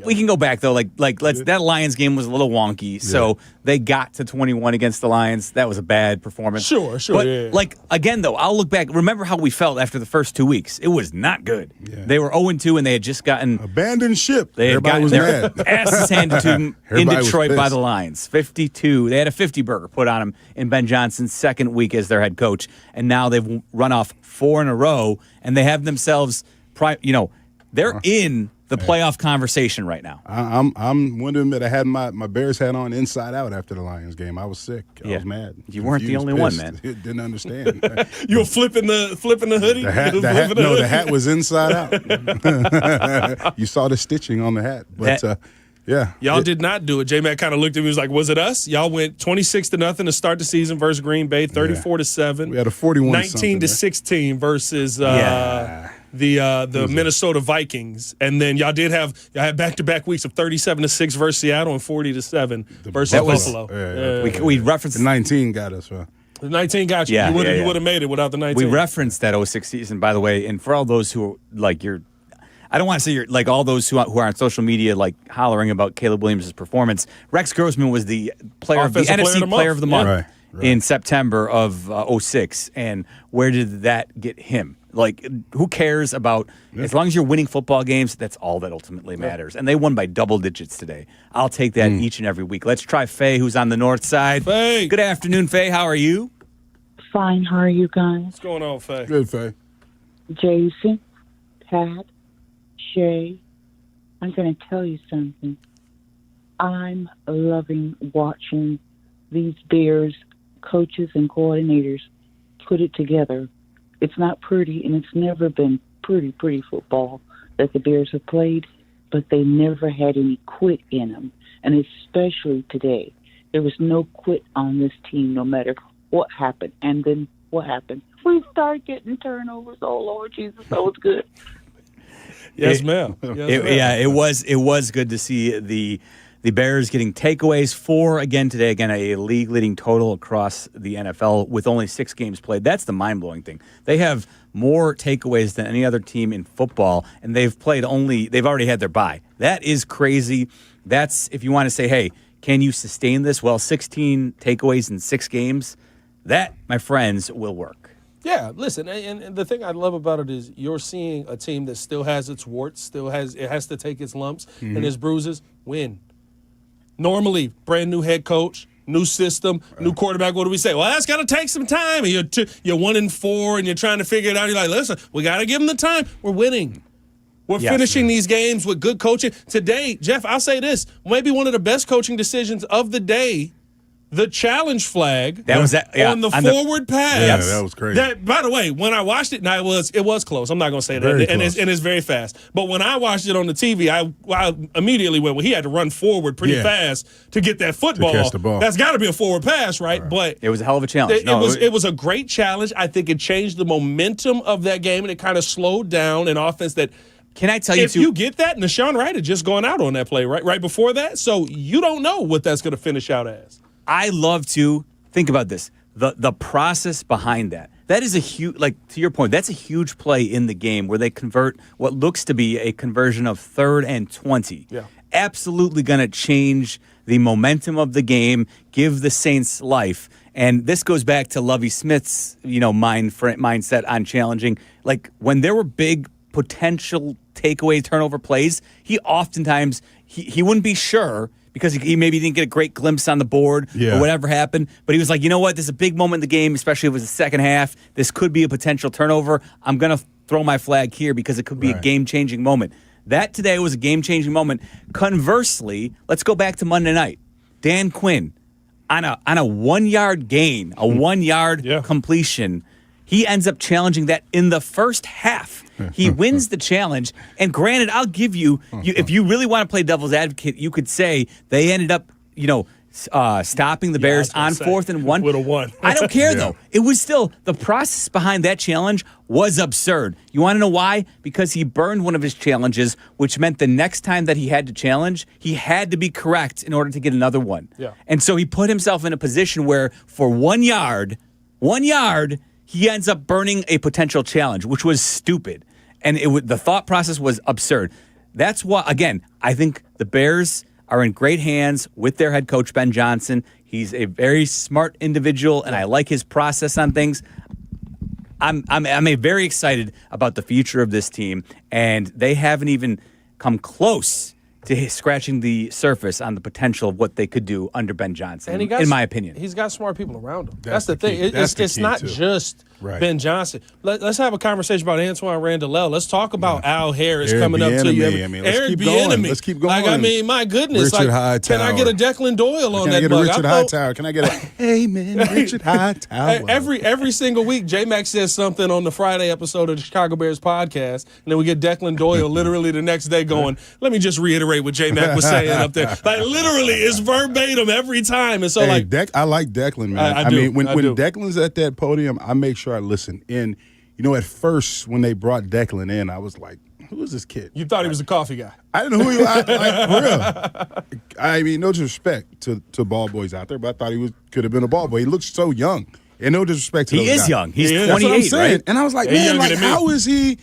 we can go back though. That Lions game was a little wonky, so they got to 21 against the Lions. That was a bad performance. Sure. But again though, I'll look back. Remember how we felt after the first 2 weeks? It was not good. Yeah. They were 0-2, and they had just gotten abandoned ship. They had gotten their asses handed to them in Detroit by the pissed. Lions. 52. They had a 50 burger put on them in Ben Johnson's second week as their head coach, and now they've run off 4 in a row, and they have themselves. They're in the playoff conversation right now. I'm one to admit I had my Bears hat on inside out after the Lions game. I was sick. I was mad. You weren't the only one, man. Didn't understand. You were flipping the hoodie? The hat was inside out. You saw the stitching on the hat. But yeah. Y'all did not do it. J-Mac kind of looked at me and was like, was it us? Y'all went 26-0 to start the season versus Green Bay, 34-7. We had a 41 19-16 versus the Minnesota Vikings. And then y'all had back-to-back weeks of 37-6 versus Seattle and 40-7 versus Buffalo. We referenced the 19 got us. The 19 got you. You would have made it without the 19. We referenced that 06 season, by the way, and for all those who I don't want to say you're like all those who are on social media hollering about Caleb Williams' performance. Rex Grossman was the NFC Player of the Month in September of 06, and where did that get him? Who cares about as long as you're winning football games? That's all that ultimately matters. And they won by double digits today. I'll take that each and every week. Let's try Faye, who's on the north side. Faye, good afternoon, Faye. How are you? Fine. How are you guys? What's going on, Faye? Good, Faye. Jason, Pat, Shay, I'm going to tell you something. I'm loving watching these Bears coaches and coordinators put it together. It's not pretty, and it's never been pretty football that the Bears have played, but they never had any quit in them. And especially today, there was no quit on this team no matter what happened. And then what happened? We started getting turnovers. Oh, Lord Jesus, that was good. Yes, ma'am. It was good to see the Bears getting takeaways. 4 again today. Again, a league-leading total across the NFL with only 6 games played. That's the mind-blowing thing. They have more takeaways than any other team in football, and they've already had their bye. That is crazy. That's if you want to say, hey, can you sustain this? Well, 16 takeaways in 6 games, that, my friends, will work. Yeah, listen, and the thing I love about it is you're seeing a team that still has its warts, it has to take its lumps and its bruises, win. Normally, brand new head coach, new system, new quarterback. What do we say? Well, that's got to take some time. And you're 1-4, and you're trying to figure it out. You're like, listen, we got to give them the time. We're winning. We're finishing these games with good coaching. Today, Jeff, I'll say this, maybe one of the best coaching decisions of the day, the challenge flag on the forward pass. Yeah, that was crazy. That, by the way, when I watched it, now it was close. I'm not going to say that. And it's very fast. But when I watched it on the TV, I immediately went, well, he had to run forward pretty fast to get that football. To catch the ball. That's got to be a forward pass, right? But it was a hell of a challenge. It was a great challenge. I think it changed the momentum of that game, and it kind of slowed down an offense that – Can I tell you, if you get that, Nashawn Wright had just gone out on that play right before that, so you don't know what that's going to finish out as. I love to think about this. The process behind that. That is a huge, to your point, that's a huge play in the game where they convert what looks to be a conversion of 3rd and 20. Yeah. Absolutely going to change the momentum of the game, give the Saints life. And this goes back to Lovie Smith's, mindset on challenging. Like when there were big potential takeaway turnover plays, he oftentimes he wouldn't be sure because he maybe didn't get a great glimpse on the board or whatever happened. But he was like, you know what? This is a big moment in the game, especially if it was the second half. This could be a potential turnover. I'm going to throw my flag here because it could be a game-changing moment. That today was a game-changing moment. Conversely, let's go back to Monday night. Dan Quinn on a 1-yard gain, a 1-yard completion. He ends up challenging that in the first half. He wins the challenge. And granted, I'll give you, if you really want to play devil's advocate, you could say they ended up, stopping the Bears on 4th and 1. Would have won. I don't care, though. It was still, the process behind that challenge was absurd. You want to know why? Because he burned one of his challenges, which meant the next time that he had to challenge, he had to be correct in order to get another one. Yeah. And so he put himself in a position where for 1 yard, he ends up burning a potential challenge, which was stupid. And the thought process was absurd. That's why, again, I think the Bears are in great hands with their head coach, Ben Johnson. He's a very smart individual, and I like his process on things. I'm very excited about the future of this team, and they haven't even come close to scratching the surface on the potential of what they could do under Ben Johnson, in my opinion. He's got smart people around him. That's the thing. That's the It's key, not too. just Ben Johnson. Let's have a conversation about Antoine Randall. Let's talk about Al Harris Eric coming up to you. Bieniemy. Let's Eric keep going. Bieniemy. Let's keep going. My goodness. Richard Hightower. Can I get a Declan Doyle on Can that I get mug? a Richard Hightower? Can I get a Amen, Richard Hightower? Every single week, J-Mac says something on the Friday episode of the Chicago Bears podcast, and then we get Declan Doyle literally the next day going, let me just reiterate what J-Mac was saying up there. Like, literally, it's verbatim every time. And so, I like Declan, man. I do. mean, when do. Declan's at that podium, I make sure I listen. And, at first, when they brought Declan in, I was like, who is this kid? You thought he was a coffee guy. I didn't know who he was. For real. I mean, no disrespect to ball boys out there, but I thought he could have been a ball boy. He looks so young. And no disrespect to those He is guys. young. He's 28, That's what I'm saying. right? And I was like, Yeah, man, younger like, than me. how is he,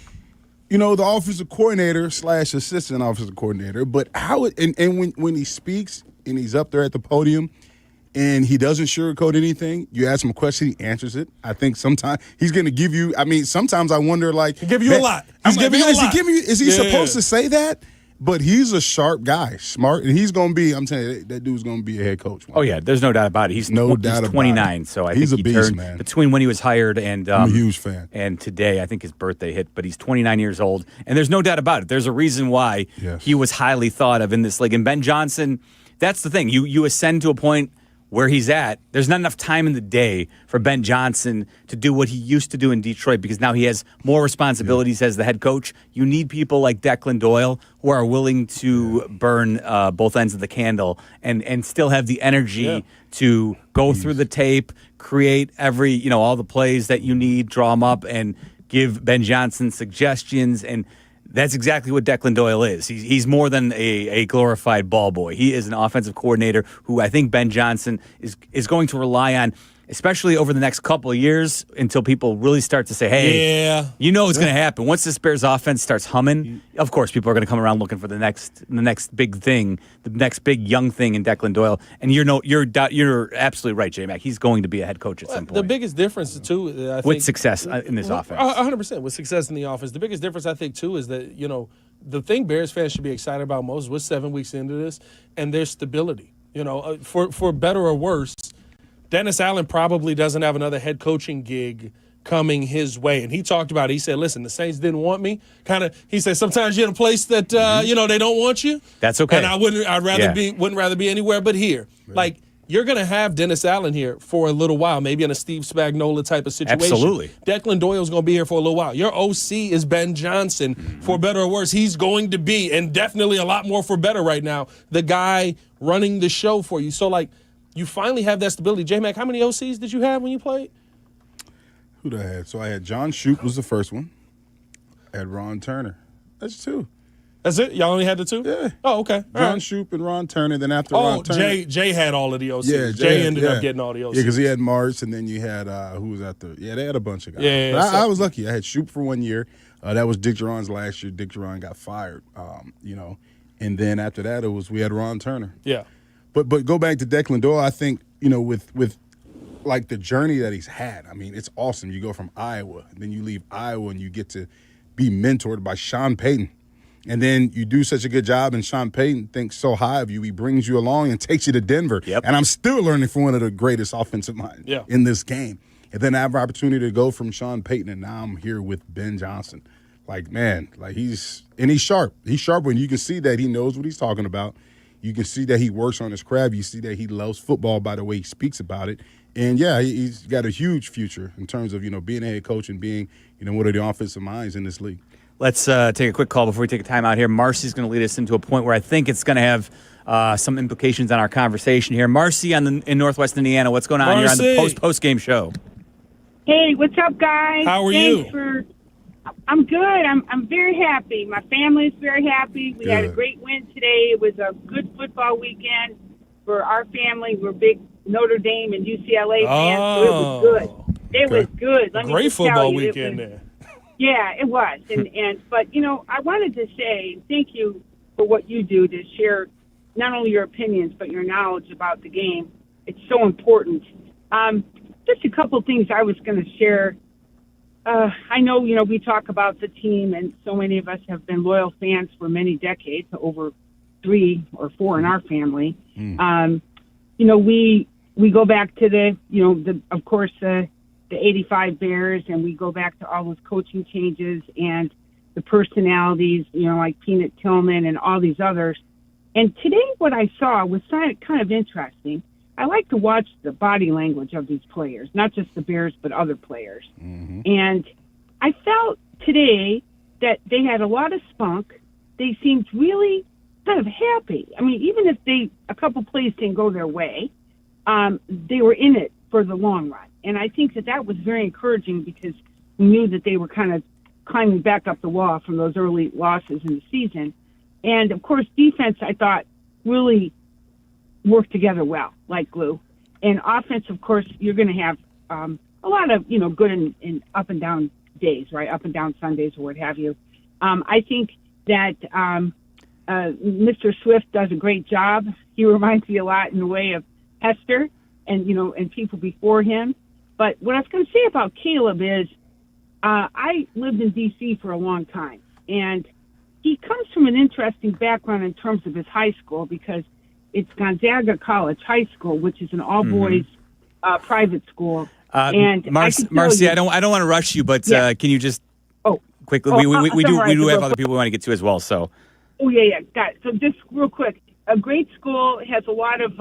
the offensive coordinator / assistant offensive coordinator? But how and when he speaks and he's up there at the podium and he doesn't sugarcoat anything, you ask him a question, he answers it. I think sometimes he's going to give you, sometimes I wonder, like. He'll give you a lot. He's giving you a lot. Is he supposed to say that? But he's a sharp guy, smart, and he's going to be, I'm telling you, that dude's going to be a head coach. Oh, yeah, there's no doubt about it. He's 29, so I He's think a beast, turned, man. between when he was hired and I'm a huge fan. And today, I think his birthday hit, but he's 29 years old, and there's no doubt about it. There's a reason why he was highly thought of in this league. And Ben Johnson, that's the thing. You ascend to a point where he's at. There's not enough time in the day for Ben Johnson to do what he used to do in Detroit because now he has more responsibilities as the head coach. You need people like Declan Doyle who are willing to burn both ends of the candle and still have the energy to go through the tape, create all the plays that you need, draw them up, and give Ben Johnson suggestions. And that's exactly what Declan Doyle is. He's more than a glorified ball boy. He is an offensive coordinator who I think Ben Johnson is going to rely on, especially over the next couple of years until people really start to say, hey, it's going to happen. Once this Bears offense starts humming, of course, people are going to come around looking for the next big thing, the next big young thing in Declan Doyle. And you're absolutely right, J-Mac. He's going to be a head coach at some point. The biggest difference, too, I think. With success in this offense. 100% with success in the offense. The biggest difference, I think, too, is that, the thing Bears fans should be excited about most is we're 7 weeks into this, and there's stability. For better or worse, Dennis Allen probably doesn't have another head coaching gig coming his way. And he talked about it. He said, listen, the Saints didn't want me. He said, sometimes you're in a place that, they don't want you. That's okay. And wouldn't rather be anywhere but here. Right. Like, you're going to have Dennis Allen here for a little while, maybe in a Steve Spagnuolo type of situation. Absolutely. Declan Doyle's going to be here for a little while. Your OC is Ben Johnson. For better or worse, he's going to be, and definitely a lot more for better right now, the guy running the show for you. So, you finally have that stability. J-Mac, how many OCs did you have when you played? Who did I have? So I had John Shoup was the first one. I had Ron Turner. That's two. That's it? Y'all only had the two? Yeah. Oh, okay. John Shoup and Ron Turner. Then after Ron Turner. Jay had all of the OCs. Yeah, Jay ended up getting all the OCs. Yeah, because he had March, and then you had, who was out there? Yeah, they had a bunch of guys. Yeah, but I was lucky. I had Shoup for 1 year. That was Dick Geron's last year. Dick Geron got fired, And then after that, we had Ron Turner. Yeah. But go back to Declan Doyle, I think, with like the journey that he's had, I mean, it's awesome. You go from Iowa, and then you leave Iowa, and you get to be mentored by Sean Payton. And then you do such a good job, and Sean Payton thinks so high of you. He brings you along and takes you to Denver. Yep. And I'm still learning from one of the greatest offensive minds in this game. And then I have an opportunity to go from Sean Payton, and now I'm here with Ben Johnson. He's sharp. He's sharp when you can see that he knows what he's talking about. You can see that he works on his craft. You see that he loves football by the way he speaks about it. And, yeah, he's got a huge future in terms of, being a head coach and being, one of the offensive minds in this league. Let's take a quick call before we take a time out here. Marcy's going to lead us into a point where I think it's going to have some implications on our conversation here. Marcy in Northwest Indiana, what's going on here on the post-game show? Hey, what's up, guys? How are you? I'm good. I'm very happy. My family's very happy. We had a great win today. It was a good football weekend for our family. We're big Notre Dame and UCLA fans, so it was good. It was good. Let me great just football tell you, weekend there. Yeah, it was. But I wanted to say thank you for what you do to share not only your opinions but your knowledge about the game. It's so important. Just a couple of things I was going to share. I know, we talk about the team, and so many of us have been loyal fans for many decades, over 3 or 4 in our family. We go back to the 85 Bears, and we go back to all those coaching changes and the personalities, like Peanut Tillman and all these others. And today what I saw was kind of interesting. I like to watch the body language of these players, not just the Bears, but other players. Mm-hmm. And I felt today that they had a lot of spunk. They seemed really kind of happy. I mean, even if a couple plays didn't go their way, they were in it for the long run. And I think that was very encouraging because we knew that they were kind of climbing back up the wall from those early losses in the season. And, of course, defense, I thought, really worked together well, like glue. And offense, of course, you're going to have a lot of, good and up and down days, right? Up and down Sundays or what have you. I think that Mr. Swift does a great job. He reminds me a lot in the way of Hester and people before him. But what I was going to say about Caleb is I lived in D.C. for a long time, and he comes from an interesting background in terms of his high school because it's Gonzaga College High School, which is an all-boys private school. And Marcy, I don't want to rush you, but can you just quickly? We do have other people we want to get to as well. So. Oh yeah, got it. So just real quick, a great school has a lot of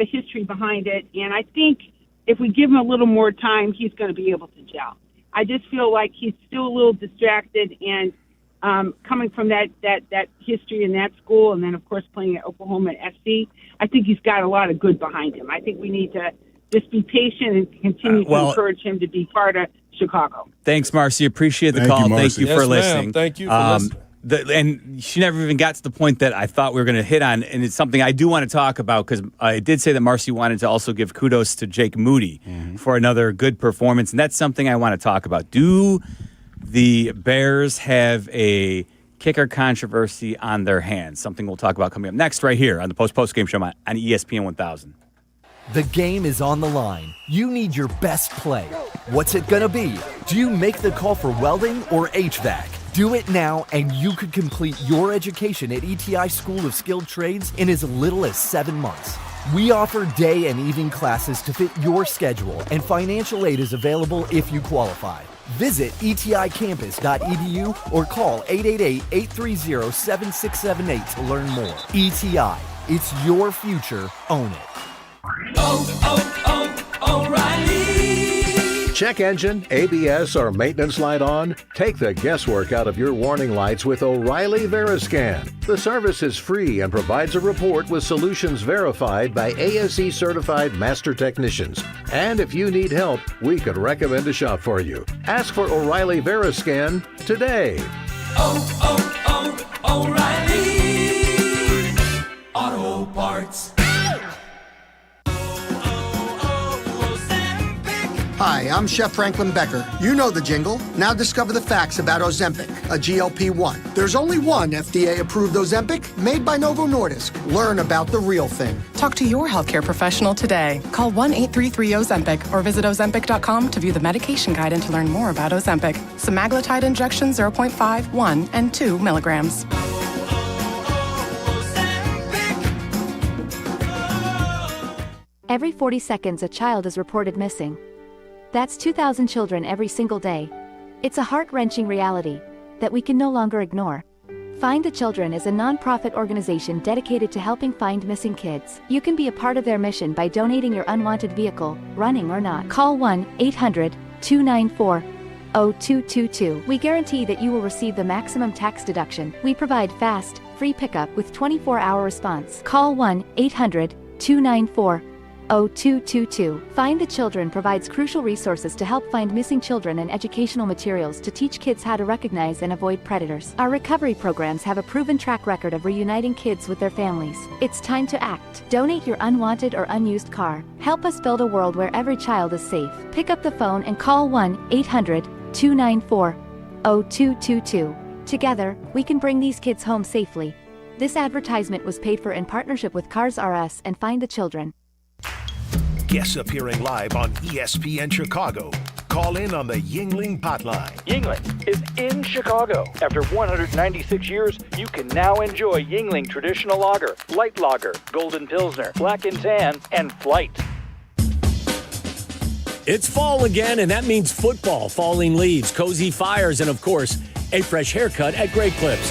history behind it, and I think if we give him a little more time, he's going to be able to gel. I just feel like he's still a little distracted, and coming from that history in that school, and then of course playing at Oklahoma at SC, I think he's got a lot of good behind him. I think we need to just be patient and continue to encourage him to be part of Chicago. Thanks, Marcy. Appreciate the call. Thank you for listening. Thank you for listening. And she never even got to the point that I thought we were going to hit on, and it's something I do want to talk about because I did say that Marcy wanted to also give kudos to Jake Moody for another good performance, and that's something I want to talk about. Do the Bears have a kicker controversy on their hands? Something we'll talk about coming up next right here on the Post-Postgame Show on ESPN 1000. The game is on the line. You need your best play. What's it going to be? Do you make the call for welding or HVAC? Do it now, and you could complete your education at ETI School of Skilled Trades in as little as 7 months. We offer day and evening classes to fit your schedule, and financial aid is available if you qualify. Visit eticampus.edu or call 888-830-7678 to learn more. ETI, it's your future. Own it. O'Reilly. Check engine, ABS, or maintenance light on? Take the guesswork out of your warning lights with O'Reilly Veriscan. The service is free and provides a report with solutions verified by ASE certified master technicians. And if you need help, we could recommend a shop for you. Ask for O'Reilly Veriscan today. O'Reilly Auto Parts. Hi, I'm Chef Franklin Becker. You know the jingle. Now discover the facts about Ozempic, a GLP-1. There's only one FDA-approved Ozempic made by Novo Nordisk. Learn about the real thing. Talk to your healthcare professional today. Call 1-833-OZEMPIC or visit Ozempic.com to view the medication guide and to learn more about Ozempic. Semaglutide injection 0.5, 1, and 2 milligrams. Every 40 seconds, a child is reported missing. That's 2,000 children every single day. It's a heart-wrenching reality that we can no longer ignore. Find the Children is a nonprofit organization dedicated to helping find missing kids. You can be a part of their mission by donating your unwanted vehicle, running or not. Call 1-800-294-0222. We guarantee that you will receive the maximum tax deduction. We provide fast, free pickup with 24-hour response. Call 1-800-294-0222. Find the Children provides crucial resources to help find missing children and educational materials to teach kids how to recognize and avoid predators. Our recovery programs have a proven track record of reuniting kids with their families. It's time to act. Donate your unwanted or unused car. Help us build a world where every child is safe. Pick up the phone and call 1-800-294-0222. Together, we can bring these kids home safely. This advertisement was paid for in partnership with Cars R Us and Find the Children. Guests appearing live on ESPN Chicago. Call in on the Yuengling hotline. Yuengling is in Chicago. After 196 years, you can now enjoy Yuengling Traditional Lager, Light Lager, Golden Pilsner, Black and Tan, and Flight. It's fall again, and that means football, falling leaves, cozy fires, and of course, a fresh haircut at Great Clips.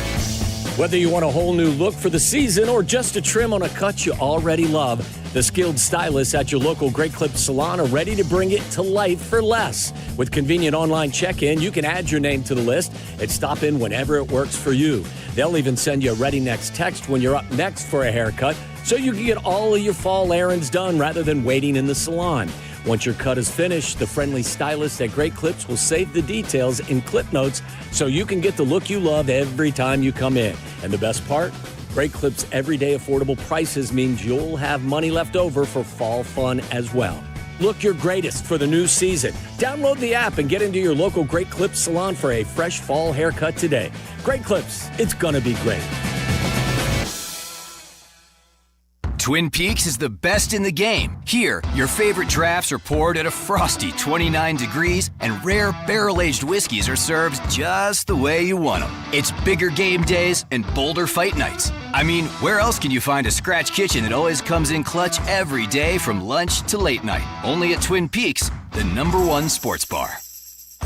Whether you want a whole new look for the season or just a trim on a cut you already love, the skilled stylists at your local Great Clips salon are ready to bring it to life for less. With convenient online check-in, you can add your name to the list and stop in whenever it works for you. They'll even send you a ready next text when you're up next for a haircut, so you can get all of your fall errands done rather than waiting in the salon. Once your cut is finished, the friendly stylists at Great Clips will save the details in clip notes so you can get the look you love every time you come in. And the best part? Great Clips' everyday affordable prices means you'll have money left over for fall fun as well. Look your greatest for the new season. Download the app and get into your local Great Clips salon for a fresh fall haircut today. Great Clips, it's gonna be great. Twin Peaks is the best in the game. Here, your favorite drafts are poured at a frosty 29 degrees, and rare barrel-aged whiskeys are served just the way you want them. It's bigger game days and bolder fight nights. I mean, where else can you find a scratch kitchen that always comes in clutch every day from lunch to late night? Only at Twin Peaks, the #1 sports bar.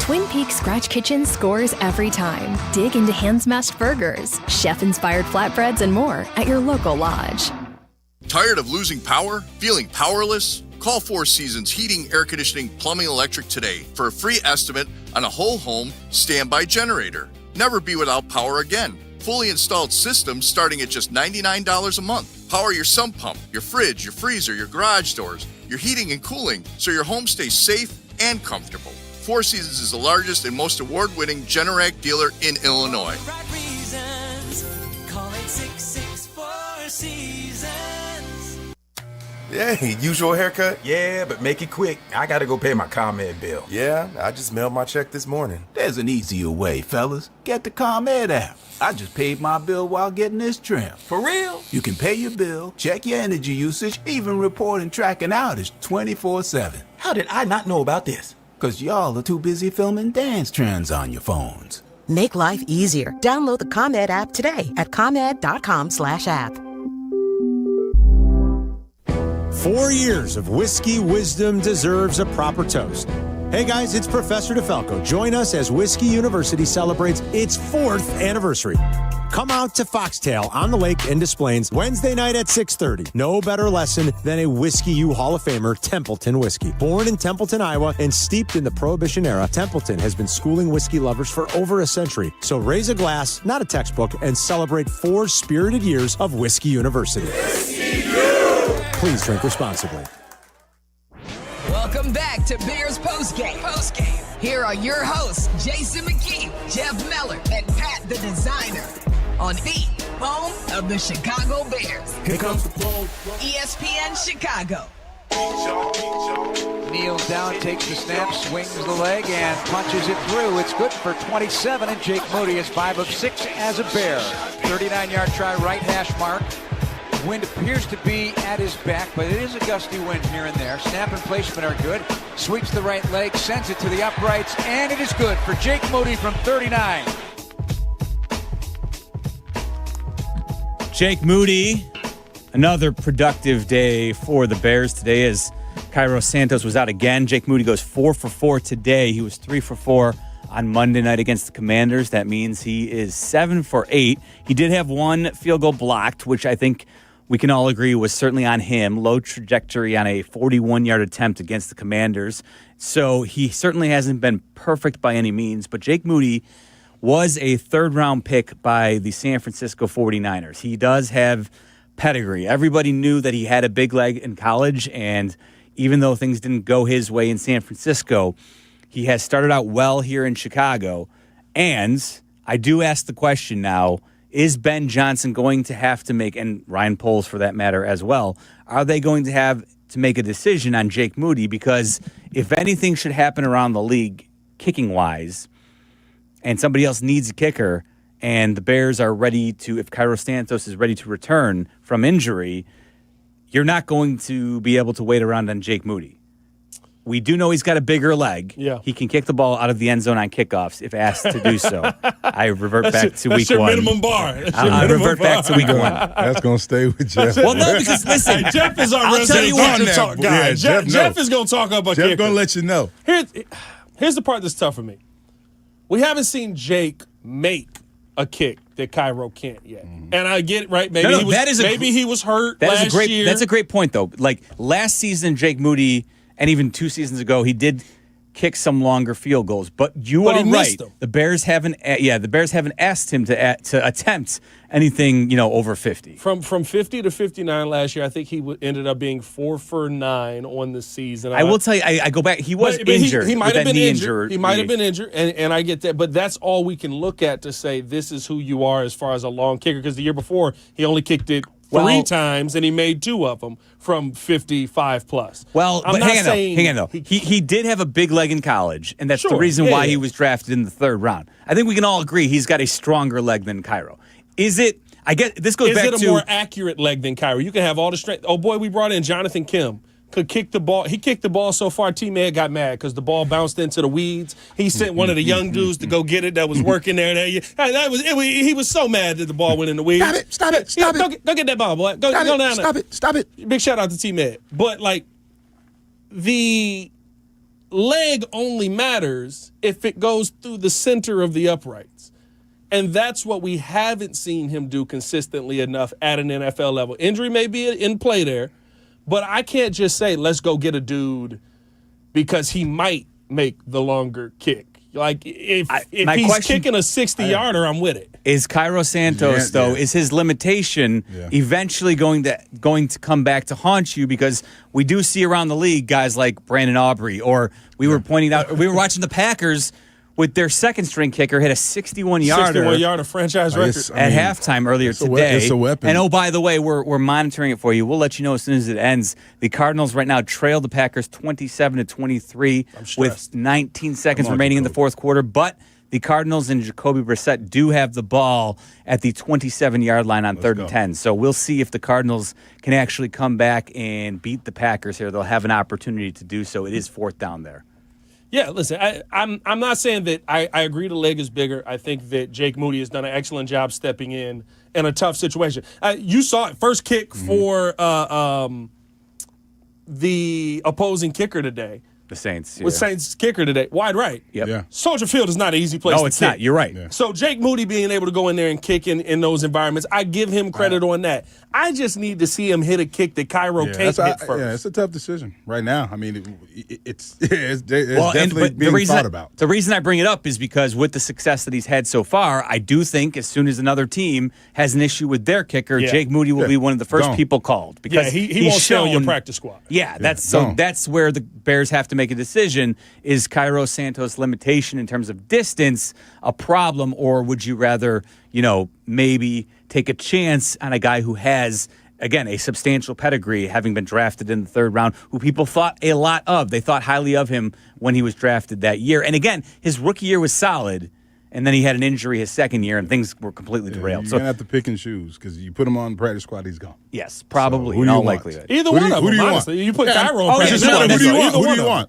Twin Peaks Scratch Kitchen scores every time. Dig into hand-smashed burgers, chef-inspired flatbreads, and more at your local lodge. Tired of losing power? Feeling powerless? Call Four Seasons Heating, Air Conditioning, Plumbing, Electric today for a free estimate on a whole home standby generator. Never be without power again. Fully installed systems starting at just $99 a month. Power your sump pump, your fridge, your freezer, your garage doors, your heating and cooling so your home stays safe and comfortable. Four Seasons is the largest and most award-winning Generac dealer in Illinois. Hey, usual haircut? Yeah, but make it quick. I gotta go pay my ComEd bill. Yeah, I just mailed my check this morning. There's an easier way, fellas. Get the ComEd app. I just paid my bill while getting this trim. For real? You can pay your bill, check your energy usage, even report and track an outage 24/7. How did I not know about this? Because y'all are too busy filming dance trends on your phones. Make life easier. Download the ComEd app today at ComEd.com/app. 4 years of whiskey wisdom deserves a proper toast. Hey guys, it's Professor DeFalco. Join us as Whiskey University celebrates its 4th anniversary. Come out to Foxtail on the Lake in Des Plaines Wednesday night at 6:30. No better lesson than a Whiskey U Hall of Famer, Templeton Whiskey. Born in Templeton, Iowa, and steeped in the Prohibition era, Templeton has been schooling whiskey lovers for over a century. So raise a glass, not a textbook, and celebrate 4 spirited years of Whiskey University. Whiskey U! Please drink responsibly. Welcome back to Bears Postgame. Here are your hosts, Jason McKee, Jeff Meller, and Pat the Designer on the home of the Chicago Bears. Here comes the ball. ESPN Chicago. Kneels down, takes the snap, swings the leg, and punches it through. It's good for 27, and Jake Moody is 5 of 6 as a Bear. 39-yard try, right hash mark. Wind appears to be at his back, but it is a gusty wind here and there. Snap and placement are good. Sweeps the right leg, sends it to the uprights, and it is good for Jake Moody from 39. Jake Moody, another productive day for the Bears today as Cairo Santos was out again. Jake Moody goes 4 for 4 today. He was 3 for 4 on Monday night against the Commanders. That means he is 7 for 8. He did have one field goal blocked, which I think we can all agree was certainly on him. Low trajectory on a 41-yard attempt against the Commanders. So he certainly hasn't been perfect by any means. But Jake Moody was a third-round pick by the San Francisco 49ers. He does have pedigree. Everybody knew that he had a big leg in college, and even though things didn't go his way in San Francisco, he has started out well here in Chicago. And I do ask the question now, is Ben Johnson going to have to make, and Ryan Poles for that matter as well, are they going to have to make a decision on Jake Moody? Because if anything should happen around the league kicking-wise, and somebody else needs a kicker, and the Bears are ready to, if Cairo Santos is ready to return from injury, you're not going to be able to wait around on Jake Moody. We do know he's got a bigger leg. Yeah. He can kick the ball out of the end zone on kickoffs if asked to do so. I revert back to week that's your one. minimum bar. I revert back to week one. That's going to stay with Jeff. Well, no, because listen, Hey, Jeff is our I'll tell you resident what. talk guy. Yeah, Jeff is going to talk about Jeff kickers. going to let you know. Here's the part that's tough for me. We haven't seen Jake make a kick that Cairo can't yet. And I get it, right? Maybe, he was hurt last year. That's a great point, though. Like last season, Jake Moody, and even 2 seasons ago, he did kick some longer field goals. But you are right. The Bears haven't asked him to attempt anything, over 50. From 50 to 59 last year, I think he ended up being 4 for 9 on the season. I will tell you, I go back. He was injured. He might have been injured. He might have been injured, and I get that. But that's all we can look at to say this is who you are as far as a long kicker. Because the year before, he only kicked it 3 times, and he made 2 of them from 55 plus. Well, but hang on though. He did have a big leg in college, and that's the reason why he was drafted in the 3rd round. I think we can all agree he's got a stronger leg than Cairo. Is it? I guess this goes back to. Is it a more accurate leg than Cairo? You can have all the strength. Oh boy, we brought in Jonathan Kim. Could kick the ball. He kicked the ball so far, T-Man got mad because the ball bounced into the weeds. He sent one of the young dudes to go get it that was working there. He was so mad that the ball went in the weeds. Stop it. Go get that ball, boy. Go down there. Stop it. Big shout out to T-Man. But, the leg only matters if it goes through the center of the uprights. And that's what we haven't seen him do consistently enough at an NFL level. Injury may be in play there. But I can't just say, let's go get a dude because he might make the longer kick. If he's kicking a 60-yarder, I'm with it. Is Cairo Santos, is his limitation eventually going to come back to haunt you? Because we do see around the league guys like Brandon Aubrey, or we were watching the Packers with their second-string kicker hit a 61-yarder. 61-yarder franchise record. At halftime earlier today. It's a weapon. And, by the way, we're monitoring it for you. We'll let you know as soon as it ends. The Cardinals right now trail the Packers 27-23 with 19 seconds remaining in the 4th quarter. But the Cardinals and Jacoby Brissett do have the ball at the 27-yard line on 3rd and 10. So we'll see if the Cardinals can actually come back and beat the Packers here. They'll have an opportunity to do so. It is 4th down there. Yeah, listen, I'm not saying that I agree the leg is bigger. I think that Jake Moody has done an excellent job stepping in a tough situation. You saw it, first kick for the opposing kicker today. The Saints. With Saints kicker today. Wide right. Yep. Yeah. Soldier Field is not an easy place to kick. No, it's not. You're right. Yeah. So Jake Moody being able to go in there and kick in those environments, I give him credit on that. I just need to see him hit a kick that Cairo can't hit first. Yeah, it's a tough decision right now. I mean, it's definitely being thought about. The reason I bring it up is because with the success that he's had so far, I do think as soon as another team has an issue with their kicker, Jake Moody will be one of the first people called. Because he won't stay on your practice squad. Yeah, that's where the Bears have to make a decision. Is Cairo Santos' limitation in terms of distance a problem, or would you rather, maybe take a chance on a guy who has, again, a substantial pedigree, having been drafted in the 3rd round, who people thought a lot of. They thought highly of him when he was drafted that year. And again, his rookie year was solid, and then he had an injury his second year, and things were completely derailed. You're going to have to pick and choose, because you put him on the practice squad, he's gone. Yes, probably, in all likelihood. Either one of them, honestly. You put Cairo on practice squad. Who do you want?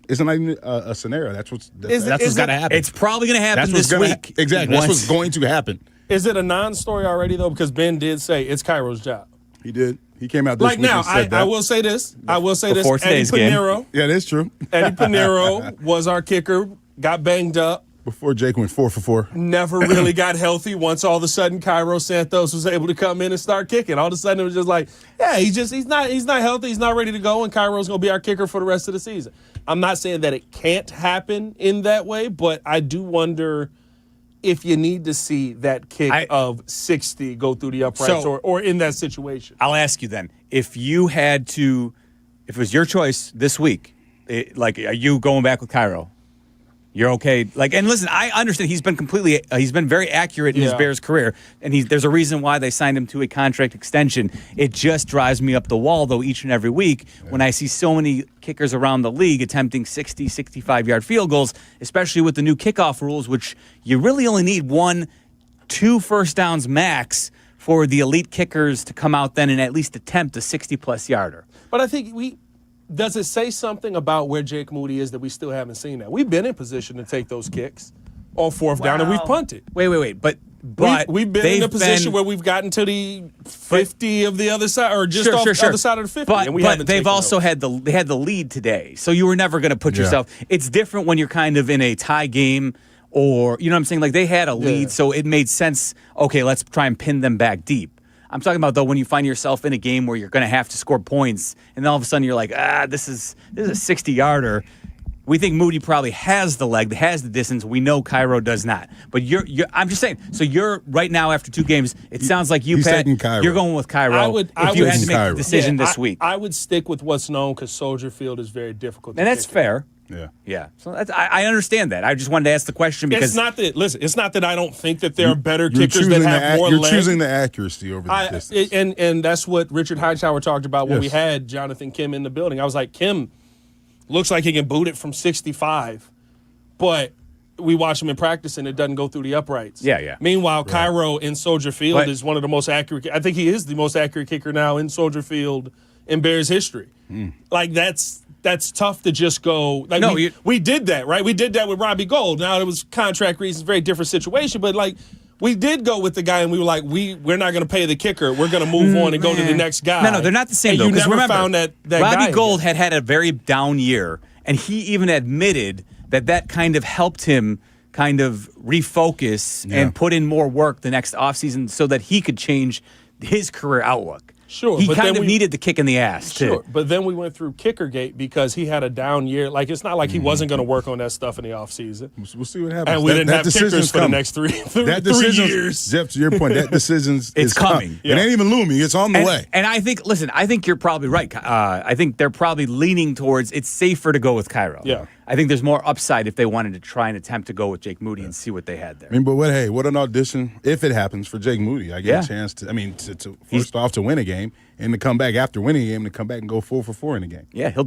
It's not even a scenario. That's what's got to happen. It's probably going to happen this week. Exactly. That's what's going to happen. Is it a non-story already, though? Because Ben did say it's Cairo's job. He did. He came out this week and said that. I will say this. Before today's Eddie Pinheiro. Yeah, that's true. Eddie Pinheiro was our kicker got banged up. Before Jake went 4 for 4. Never really got healthy once all of a sudden Cairo Santos was able to come in and start kicking. All of a sudden it was just like, yeah, he's not healthy, he's not ready to go, and Cairo's going to be our kicker for the rest of the season. I'm not saying that it can't happen in that way, but I do wonder if you need to see that kick of 60 go through the uprights or in that situation. I'll ask you then, if it was your choice this week, are you going back with Cairo? You're okay. And listen, I understand he's been very accurate in his Bears career, and there's a reason why they signed him to a contract extension. It just drives me up the wall, though, each and every week when I see so many kickers around the league attempting 60, 65-yard field goals, especially with the new kickoff rules, which you really only need 1-2 first downs max for the elite kickers to come out then and at least attempt a 60-plus yarder. But I think does it say something about where Jake Moody is that we still haven't seen that? We've been in position to take those kicks on fourth down, and we've punted. Wait. But we've been in a position where we've gotten to the 50 of the other side, or just off the other side of the 50. But, and we haven't they've also had the lead today, so you were never going to put yourself. It's different when you're kind of in a tie game, or you know what I'm saying. Like they had a lead, so it made sense. Okay, let's try and pin them back deep. I'm talking about, though, when you find yourself in a game where you're going to have to score points, and then all of a sudden you're like, this is a 60-yarder. We think Moody probably has the leg, has the distance. We know Cairo does not. But I'm just saying. So you're right now after 2 games. It sounds like you, Pat, you're going with Cairo. If you had to make the decision this week, I would stick with what's known because Soldier Field is very difficult. And that's fair. Yeah. So I understand that. I just wanted to ask the question because it's not that I don't think that there are better kickers that have more legs. You're choosing the accuracy over the distance. And that's what Richard Hightower talked about when we had Jonathan Kim in the building. I was like, Kim looks like he can boot it from 65, but we watch him in practice and it doesn't go through the uprights. Yeah. Meanwhile, Cairo in Soldier Field is one of the most accurate. I think he is the most accurate kicker now in Soldier Field in Bears history. Like that's tough to just go. Like we did that, right? We did that with Robbie Gould. Now it was contract reasons, very different situation, but like we did go with the guy and we were like, we're not going to pay the kicker. We're going to move on and go to the next guy. No, they're not the same. And though, you never remember, found that Robbie guy Gould had a very down year, and he even admitted that kind of helped him kind of refocus and put in more work the next offseason so that he could change his career outlook. Sure, he kind of needed the kick in the ass, too. Sure, but then we went through Kickergate because he had a down year. Like, it's not like he wasn't going to work on that stuff in the offseason. We'll see what happens. And we didn't have kickers for the next three years. Jeff, to your point, that decision's it's coming. It ain't even looming. It's on the way. And I think you're probably right. I think they're probably leaning towards it's safer to go with Cairo. Yeah. I think there's more upside if they wanted to try and attempt to go with Jake Moody and see what they had there. I mean, but what an audition, if it happens, for Jake Moody. I get a chance to first off to win a game and to come back after winning a game and to come back and go 4 for 4 in a game. Yeah, he'll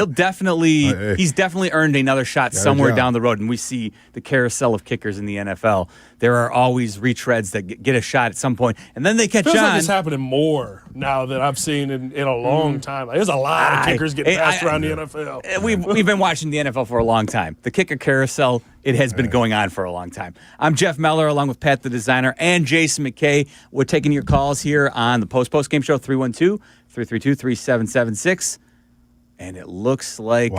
definitely he's definitely earned another shot somewhere down the road. And we see the carousel of kickers in the NFL. There are always retreads that get a shot at some point, and then they catch on. Like it's happening more now than I've seen in a long time. Like, there's a lot of kickers getting passed around the NFL. We've been watching the NFL for a long time. The kicker carousel, it has been going on for a long time. I'm Jeff Meller, along with Pat the Designer and Jason McKay. We're taking your calls here on the Post-Postgame Show, 312-332-3776. And it looks like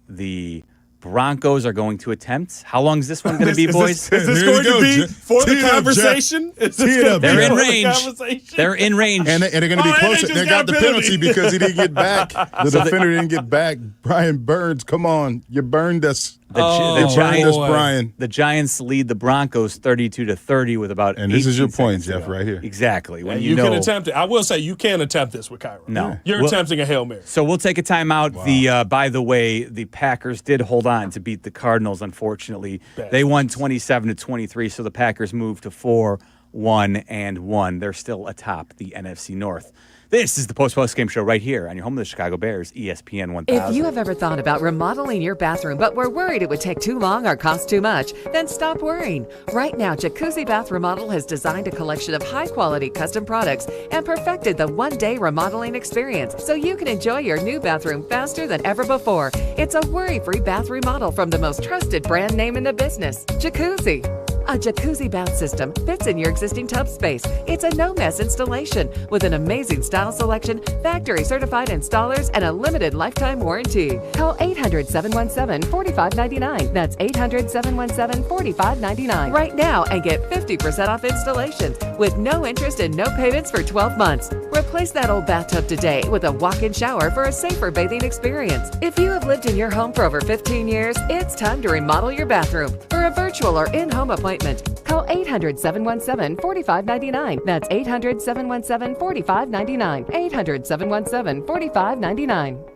the Broncos are going to attempt. How long is this one going to be, boys? Is this going to be for the conversation? They're in range. They're in range. And they're going to be closer. They got the penalty because he didn't get back. The defender didn't get back. Brian Burns, come on. You burned us. The Giants lead the Broncos 32-30 with about 18 And this is your point, seconds Jeff, right here. Exactly. When you can attempt it. I will say you can attempt this with Cairo. No. You're attempting a Hail Mary. So we'll take a timeout. Wow. By the way, the Packers did hold on to beat the Cardinals, unfortunately. They won 27-23, so the Packers moved to 4-1-1. They're still atop the NFC North. This is the Post-Postgame Show right here on your home of the Chicago Bears, ESPN 1000. If you have ever thought about remodeling your bathroom but were worried it would take too long or cost too much, then stop worrying. Right now, Jacuzzi Bath Remodel has designed a collection of high-quality custom products and perfected the one-day remodeling experience so you can enjoy your new bathroom faster than ever before. It's a worry-free bath remodel from the most trusted brand name in the business, Jacuzzi. A jacuzzi bath system fits in your existing tub space. It's a no-mess installation with an amazing style selection, factory-certified installers, and a limited lifetime warranty. Call 800-717-4599. That's 800-717-4599 right now and get 50% off installations with no interest and no payments for 12 months. Replace that old bathtub today with a walk-in shower for a safer bathing experience. If you have lived in your home for over 15 years, it's time to remodel your bathroom. For a virtual or in-home appointment, call 800-717-4599. That's 800-717-4599. 800-717-4599.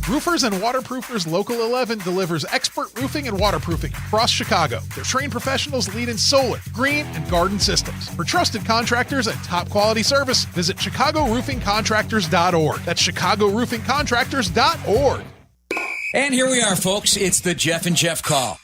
Roofers and Waterproofers Local 11 delivers expert roofing and waterproofing across Chicago. Their trained professionals lead in solar, green, and garden systems. For trusted contractors and top quality service, visit ChicagoRoofingContractors.org. That's ChicagoRoofingContractors.org. And here we are, folks. It's the Jeff and Jeff Call.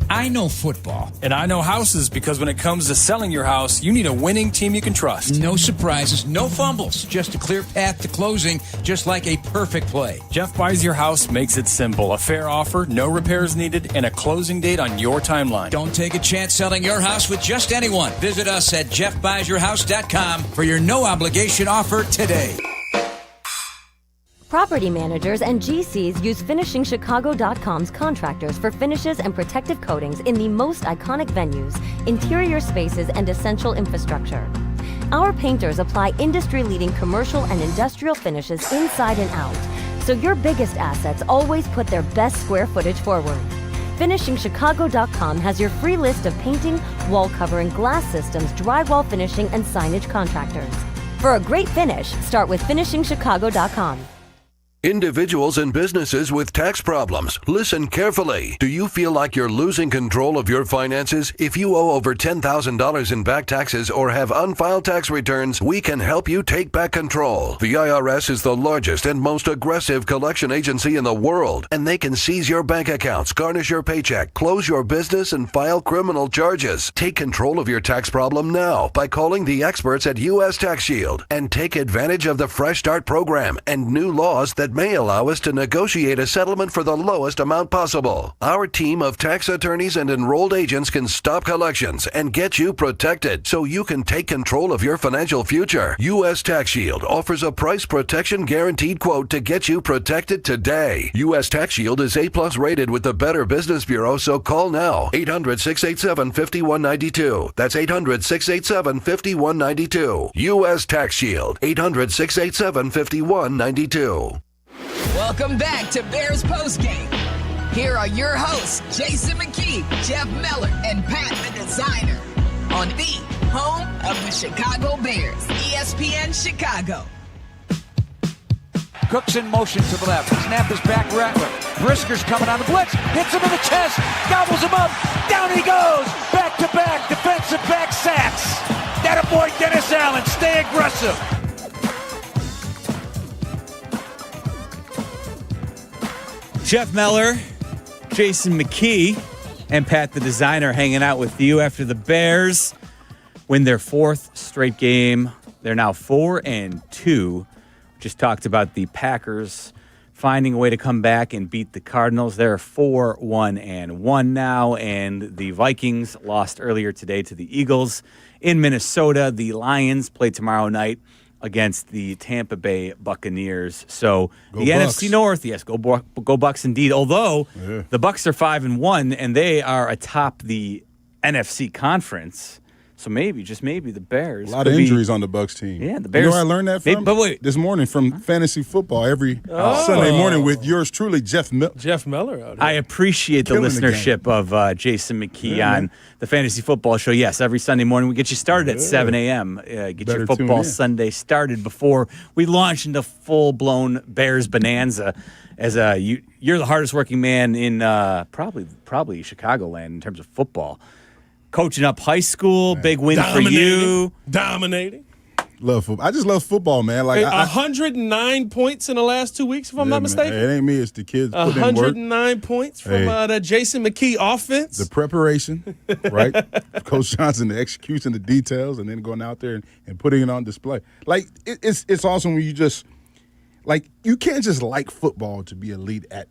I know football. And I know houses, because when it comes to selling your house, you need a winning team you can trust. No surprises, no fumbles, just a clear path to closing, just like a perfect play. Jeff Buys Your House makes it simple. A fair offer, no repairs needed, and a closing date on your timeline. Don't take a chance selling your house with just anyone. Visit us at jeffbuysyourhouse.com for your no-obligation offer today. Property managers and GCs use FinishingChicago.com's contractors for finishes and protective coatings in the most iconic venues, interior spaces, and essential infrastructure. Our painters apply industry-leading commercial and industrial finishes inside and out, so your biggest assets always put their best square footage forward. FinishingChicago.com has your free list of painting, wall covering, glass systems, drywall finishing, and signage contractors. For a great finish, start with FinishingChicago.com. Individuals and businesses with tax problems, listen carefully. Do you feel like you're losing control of your finances? If you owe over $10,000 in back taxes or have unfiled tax returns, we can help you take back control. The IRS is the largest and most aggressive collection agency in the world, and they can seize your bank accounts, garnish your paycheck, close your business, and file criminal charges. Take control of your tax problem now by calling the experts at U.S. Tax Shield and take advantage of the Fresh Start program and new laws that may allow us to negotiate a settlement for the lowest amount possible. Our team of tax attorneys and enrolled agents can stop collections and get you protected so you can take control of your financial future. U.S. Tax Shield offers a price protection guaranteed quote to get you protected today. U.S. Tax Shield is A+ rated with the Better Business Bureau, so call now. 800-687-5192. That's 800-687-5192. U.S. Tax Shield. 800-687-5192. Welcome back to Bears Postgame. Here are your hosts, Jason McKee, Jeff Meller, and Pat the Designer on the home of the Chicago Bears, ESPN Chicago. Cook's in motion to the left. Snap is back. Rattler. Brisker's coming on the blitz. Hits him in the chest. Gobbles him up. Down he goes. Back-to-back defensive back sacks. That a boy, Dennis Allen. Stay aggressive. Jeff Meller, Jason McKee, and Pat the Designer hanging out with you after the Bears win their fourth straight game. They're now 4-2. Just talked about the Packers finding a way to come back and beat the Cardinals. They're 4-1 now, and the Vikings lost earlier today to the Eagles in Minnesota. The Lions play tomorrow night against the Tampa Bay Buccaneers. So Go the Bucks. NFC North, yes, go Bucks indeed. Although the Bucks are 5-1 and they are atop the NFC conference. So maybe, just maybe, the Bears. A lot of injuries on the Bucks team. Yeah, the Bears. You know where I learned that from? But wait. This morning from fantasy football every Sunday morning with yours truly, Jeff Miller. Jeff Meller out here. I appreciate the Killing the listenership of Jason McKee on the Fantasy Football Show. Yes, every Sunday morning we get you started at 7 a.m. Get Better your tune football in. Sunday started before we launch into full-blown Bears bonanza. As you're the hardest working man in probably Chicagoland in terms of football. Coaching up high school, big win for you. Dominating. Love football. I just love football, man. Like 109 points in the last 2 weeks, if I'm not mistaken. It ain't me. It's the kids putting in work. 109 points from the Jason McKee offense. The preparation, right? Coach Johnson, the execution, the details, and then going out there and putting it on display. Like, it's awesome when you just, like, you can't just like football to be elite at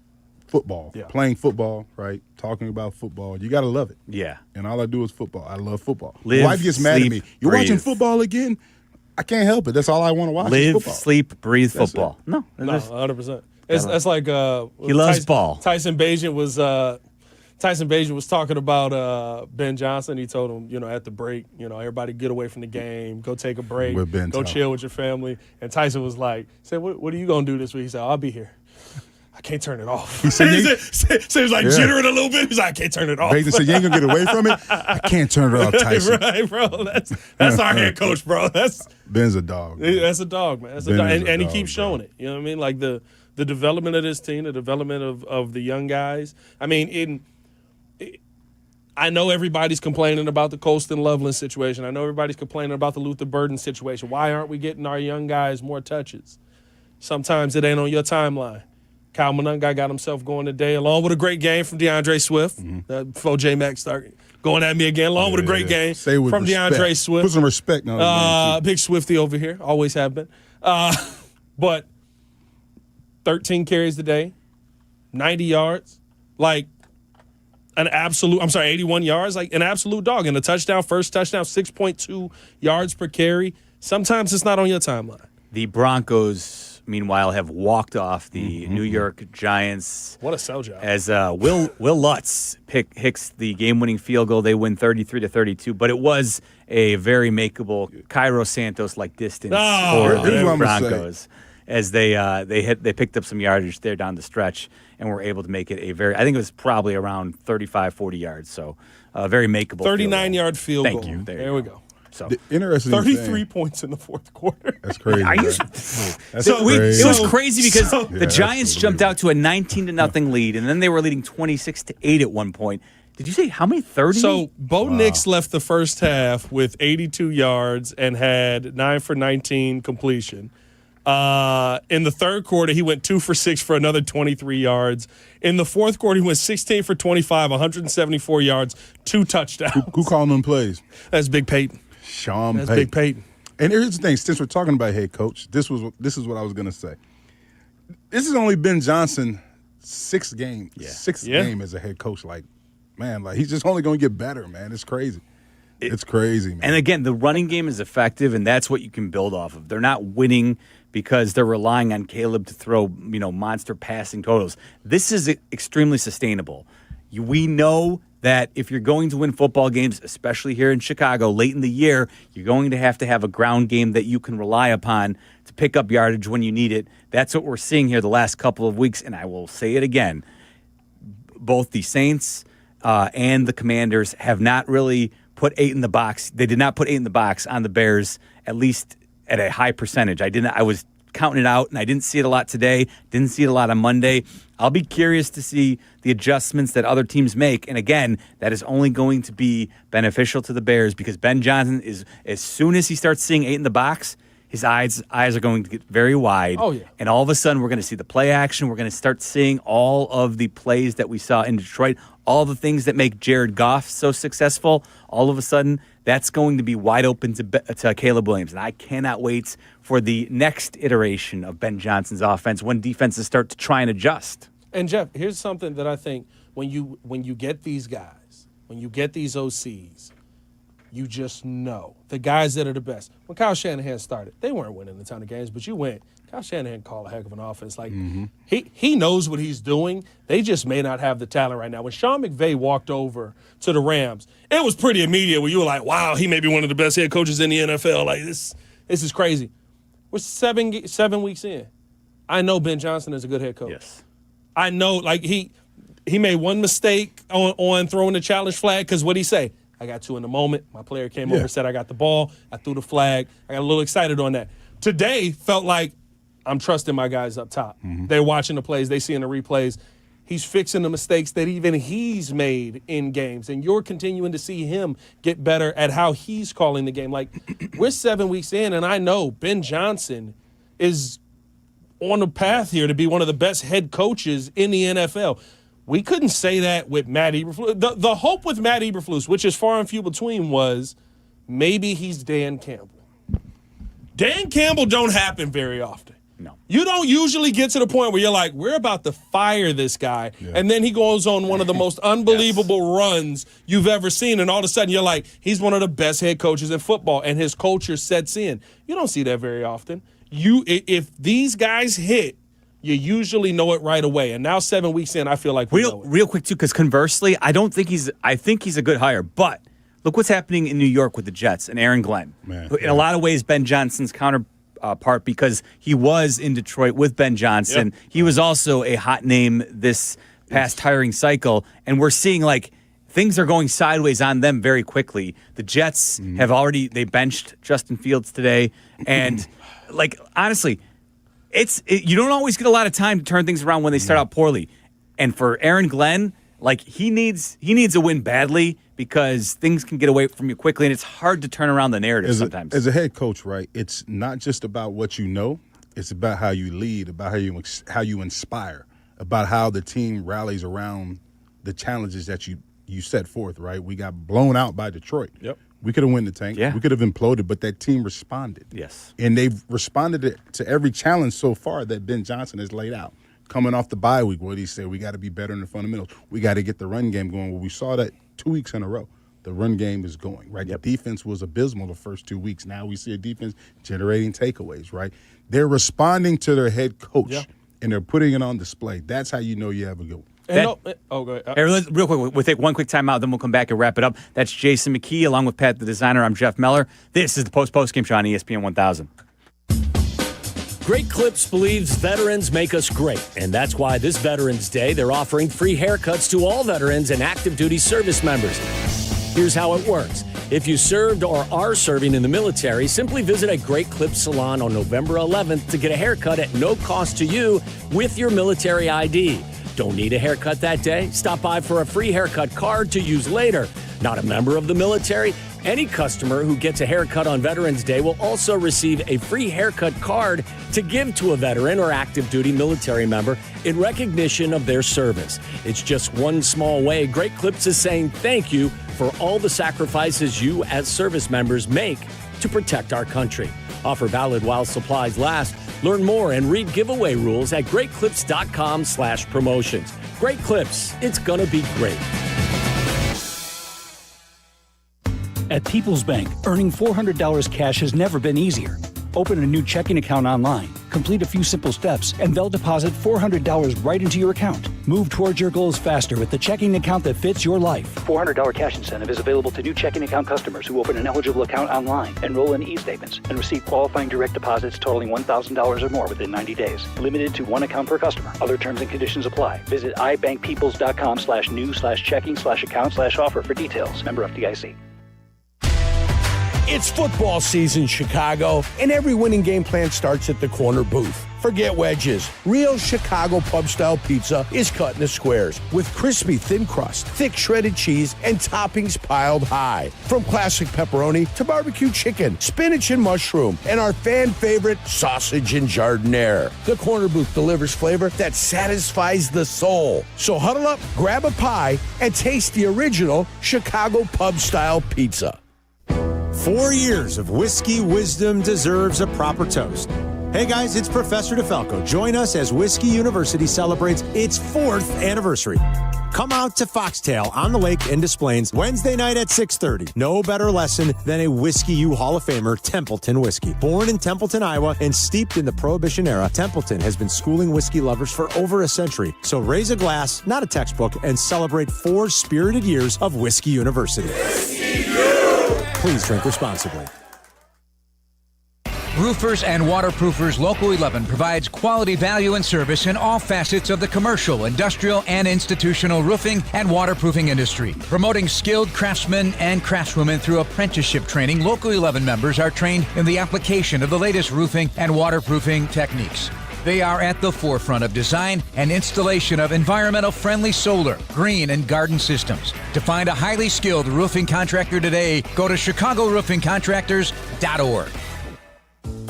football, playing football, right? Talking about football. You got to love it. Yeah. And all I do is football. I love football. Live, My wife gets mad at me. You're breathe. watching football again? I can't help it. That's all I want to watch. Live, is football. sleep, breathe That's football. it. No, 100%. That's like he loves ball. Tyson Bagent was talking about Ben Johnson. He told him, at the break, everybody get away from the game, go take a break, go chill with your family. And Tyson was like, said, what are you gonna do this week? He said, I'll be here. I can't turn it off. He said, so he was like jittering a little bit. He's like, I can't turn it off. Bagent said, you ain't gonna get away from it? I can't turn it off, Tyson. Right, bro. That's our head coach, bro. Ben's a dog. Man. That's a dog, man. That's a dog. And he keeps showing it. You know what I mean? Like the development of this team, the development of the young guys. I mean, I know everybody's complaining about the Colston Loveland situation. I know everybody's complaining about the Luther Burden situation. Why aren't we getting our young guys more touches? Sometimes it ain't on your timeline. Kyle Monungai got himself going today, along with a great game from DeAndre Swift. Before J-Mac start going at me again, along with a great game from respect. DeAndre Swift. Put some respect on big Swifty over here. Always have been. But 13 carries today, 90 yards. Like, 81 yards, like an absolute dog. And a touchdown, first touchdown, 6.2 yards per carry. Sometimes it's not on your timeline. The Broncos, meanwhile, have walked off the New York Giants. What a sell job. As Will Lutz hits the game-winning field goal. They win 33-32, but it was a very makeable Cairo Santos-like distance for the Broncos. As they picked up some yardage there down the stretch and were able to make it I think it was probably around 35, 40 yards. So very makeable. 39-yard field goal. Thank you. There we go. So interesting 33 points in the fourth quarter. That's crazy. It was crazy because the Giants jumped out to a 19-0 lead, and then they were leading 26-8 at one point. Did you say how many? 30? So Bo Nix left the first half with 82 yards and had 9 for 19 completion. In the third quarter, he went 2 for 6 for another 23 yards. In the fourth quarter, he went 16 for 25, 174 yards, 2 touchdowns. Who calling them plays? That's Big Peyton. Sean That's Payton. Big Peyton. And here's the thing, since we're talking about head coach, this is what I was going to say. This has only Ben Johnson sixth game as a head coach. Like, man, like he's just only going to get better, man. It's crazy. It's crazy, man. And again, the running game is effective, and that's what you can build off of. They're not winning because they're relying on Caleb to throw, monster passing totals. This is extremely sustainable. We know that if you're going to win football games, especially here in Chicago, late in the year, you're going to have a ground game that you can rely upon to pick up yardage when you need it. That's what we're seeing here the last couple of weeks, and I will say it again. Both the Saints and the Commanders have not really put 8 in the box. They did not put 8 in the box on the Bears, at least at a high percentage. I was counting it out, and I didn't see it a lot today. Didn't see it a lot on Monday. I'll be curious to see the adjustments that other teams make. And again, that is only going to be beneficial to the Bears because Ben Johnson is, as soon as he starts seeing 8 in the box, his eyes are going to get very wide. Oh, yeah. And all of a sudden, we're going to see the play action. We're going to start seeing all of the plays that we saw in Detroit, all the things that make Jared Goff so successful. All of a sudden, that's going to be wide open to Caleb Williams. And I cannot wait for the next iteration of Ben Johnson's offense when defenses start to try and adjust. And, Jeff, here's something that I think when you get these guys, when you get these OCs, you just know the guys that are the best. When Kyle Shanahan started, they weren't winning a ton of games, but you went. Kyle Shanahan called a heck of an offense. Like he knows what he's doing. They just may not have the talent right now. When Sean McVay walked over to the Rams, it was pretty immediate where you were like, wow, he may be one of the best head coaches in the NFL. Like this is crazy. We're 7 weeks in. I know Ben Johnson is a good head coach. Yes. I know, like he made one mistake on throwing the challenge flag because what'd he say? I got 2 in the moment. My player came over, said I got the ball. I threw the flag. I got a little excited on that. Today felt like I'm trusting my guys up top. They're watching the plays. They seeing the replays. He's fixing the mistakes that even he's made in games, and you're continuing to see him get better at how he's calling the game. Like, we're 7 weeks in, and I know Ben Johnson is on a path here to be one of the best head coaches in the NFL. We couldn't say that with Matt Eberflus. The hope with Matt Eberflus, which is far and few between, was maybe he's Dan Campbell. Dan Campbell don't happen very often. No. You don't usually get to the point where you're like, we're about to fire this guy. Yeah. And then he goes on one of the most unbelievable runs you've ever seen. And all of a sudden you're like, he's one of the best head coaches in football. And his culture sets in. You don't see that very often. If these guys hit, you usually know it right away. And now 7 weeks in, I feel like we know it. Real quick, too, because conversely, I think he's a good hire. But look what's happening in New York with the Jets and Aaron Glenn. Who, in a lot of ways, Ben Johnson's counterpart because he was in Detroit with Ben Johnson. Yep. He was also a hot name this past hiring cycle. And we're seeing, like, things are going sideways on them very quickly. The Jets have they benched Justin Fields today. And, like, honestly, you don't always get a lot of time to turn things around when they start out poorly. And for Aaron Glenn, like, he needs a win badly because things can get away from you quickly, and it's hard to turn around the narrative sometimes. As a head coach, right, it's not just about what you know. It's about how you lead, about how you inspire, about how the team rallies around the challenges that you set forth, right? We got blown out by Detroit. Yep. We could have won the tank. Yeah. We could have imploded, but that team responded. Yes. And they've responded to every challenge so far that Ben Johnson has laid out. Coming off the bye week, what he said, we got to be better in the fundamentals. We got to get the run game going. Well, we saw that 2 weeks in a row. The run game is going, right? Yep. The defense was abysmal the first 2 weeks. Now we see a defense generating takeaways, right? They're responding to their head coach, and they're putting it on display. That's how you know you have a good one. Go ahead. Real quick, we'll take one quick timeout, then we'll come back and wrap it up. That's Jason McKee, along with Pat the Designer. I'm Jeff Meller. This is the Post-postgame show on ESPN 1000. Great Clips believes veterans make us great, and that's why this Veterans Day they're offering free haircuts to all veterans and active duty service members. Here's how it works. If you served or are serving in the military, simply visit a Great Clips salon on November 11th to get a haircut at no cost to you with your military ID. Don't need a haircut that day? Stop by for a free haircut card to use later. Not a member of the military? Any customer who gets a haircut on Veterans Day will also receive a free haircut card to give to a veteran or active duty military member in recognition of their service. It's just one small way Great Clips is saying thank you for all the sacrifices you as service members make to protect our country. Offer valid while supplies last. Learn more and read giveaway rules at greatclips.com/promotions. Great Clips, it's gonna be great. At People's Bank, earning $400 cash has never been easier. Open a new checking account online, complete a few simple steps, and they'll deposit $400 right into your account. Move towards your goals faster with the checking account that fits your life. $400 cash incentive is available to new checking account customers who open an eligible account online, enroll in e-statements, and receive qualifying direct deposits totaling $1,000 or more within 90 days. Limited to one account per customer. Other terms and conditions apply. Visit ibankpeoples.com/new/checking/account/offer for details. Member FDIC. It's football season, Chicago, and every winning game plan starts at the corner booth. Forget wedges. Real Chicago pub-style pizza is cut into squares with crispy thin crust, thick shredded cheese, and toppings piled high. From classic pepperoni to barbecue chicken, spinach and mushroom, and our fan favorite sausage and jardiniere. The corner booth delivers flavor that satisfies the soul. So huddle up, grab a pie, and taste the original Chicago pub-style pizza. 4 years of whiskey wisdom deserves a proper toast. Hey guys, it's Professor DeFalco. Join us as Whiskey University celebrates its 4th anniversary. Come out to Foxtail on the Lake in Des Plaines Wednesday night at 6:30. No better lesson than a Whiskey U Hall of Famer, Templeton Whiskey. Born in Templeton, Iowa, and steeped in the Prohibition era, Templeton has been schooling whiskey lovers for over a century. So raise a glass, not a textbook, and celebrate 4 spirited years of Whiskey University. Whiskey U! Please drink responsibly. Roofers and waterproofers Local 11 provides quality value and service in all facets of the commercial, industrial, and institutional roofing and waterproofing industry. Promoting skilled craftsmen and craftswomen through apprenticeship training, Local 11 members are trained in the application of the latest roofing and waterproofing techniques. They are at the forefront of design and installation of environmental-friendly solar, green, and garden systems. To find a highly skilled roofing contractor today, go to ChicagoRoofingContractors.org.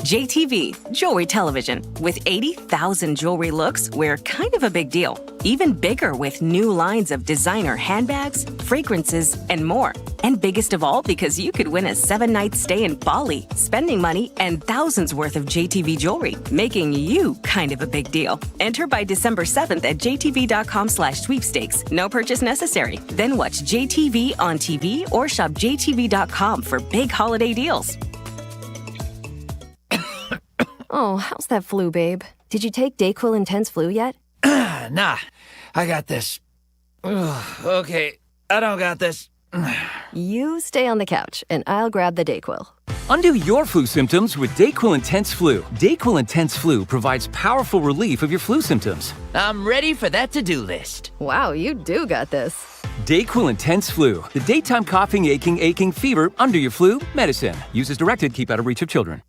JTV, Jewelry Television. With 80,000 jewelry looks, we're kind of a big deal. Even bigger with new lines of designer handbags, fragrances, and more. And biggest of all, because you could win a 7-night stay in Bali, spending money, and thousands worth of JTV jewelry, making you kind of a big deal. Enter by December 7th at jtv.com/sweepstakes. No purchase necessary. Then watch JTV on TV or shop jtv.com for big holiday deals. Oh, how's that flu, babe? Did you take DayQuil Intense Flu yet? Nah, I got this. Ugh, okay, I don't got this. You stay on the couch, and I'll grab the DayQuil. Undo your flu symptoms with DayQuil Intense Flu. DayQuil Intense Flu provides powerful relief of your flu symptoms. I'm ready for that to-do list. Wow, you do got this. DayQuil Intense Flu. The daytime coughing, aching, fever, under your flu, medicine. Use as directed, keep out of reach of children.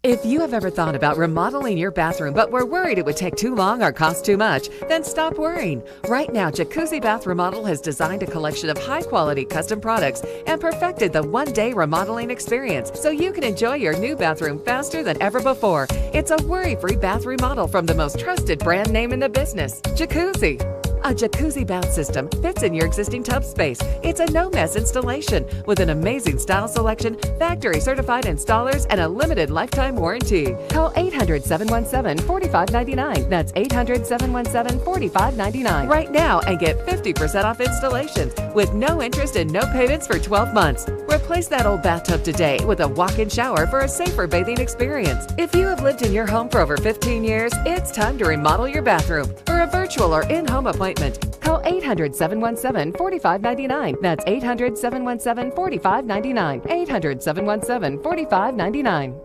If you have ever thought about remodeling your bathroom but were worried it would take too long or cost too much, then stop worrying. Right now, Jacuzzi Bath Remodel has designed a collection of high-quality custom products and perfected the one-day remodeling experience so you can enjoy your new bathroom faster than ever before. It's a worry-free bath remodel from the most trusted brand name in the business, Jacuzzi. A jacuzzi bath system fits in your existing tub space. It's a no-mess installation with an amazing style selection, factory-certified installers, and a limited lifetime warranty. Call 800-717-4599. That's 800-717-4599 right now and get 50% off installations with no interest and no payments for 12 months. Replace that old bathtub today with a walk-in shower for a safer bathing experience. If you have lived in your home for over 15 years, it's time to remodel your bathroom. For a virtual or in-home appointment, call 800-717-4599. That's 800-717-4599. 800-717-4599.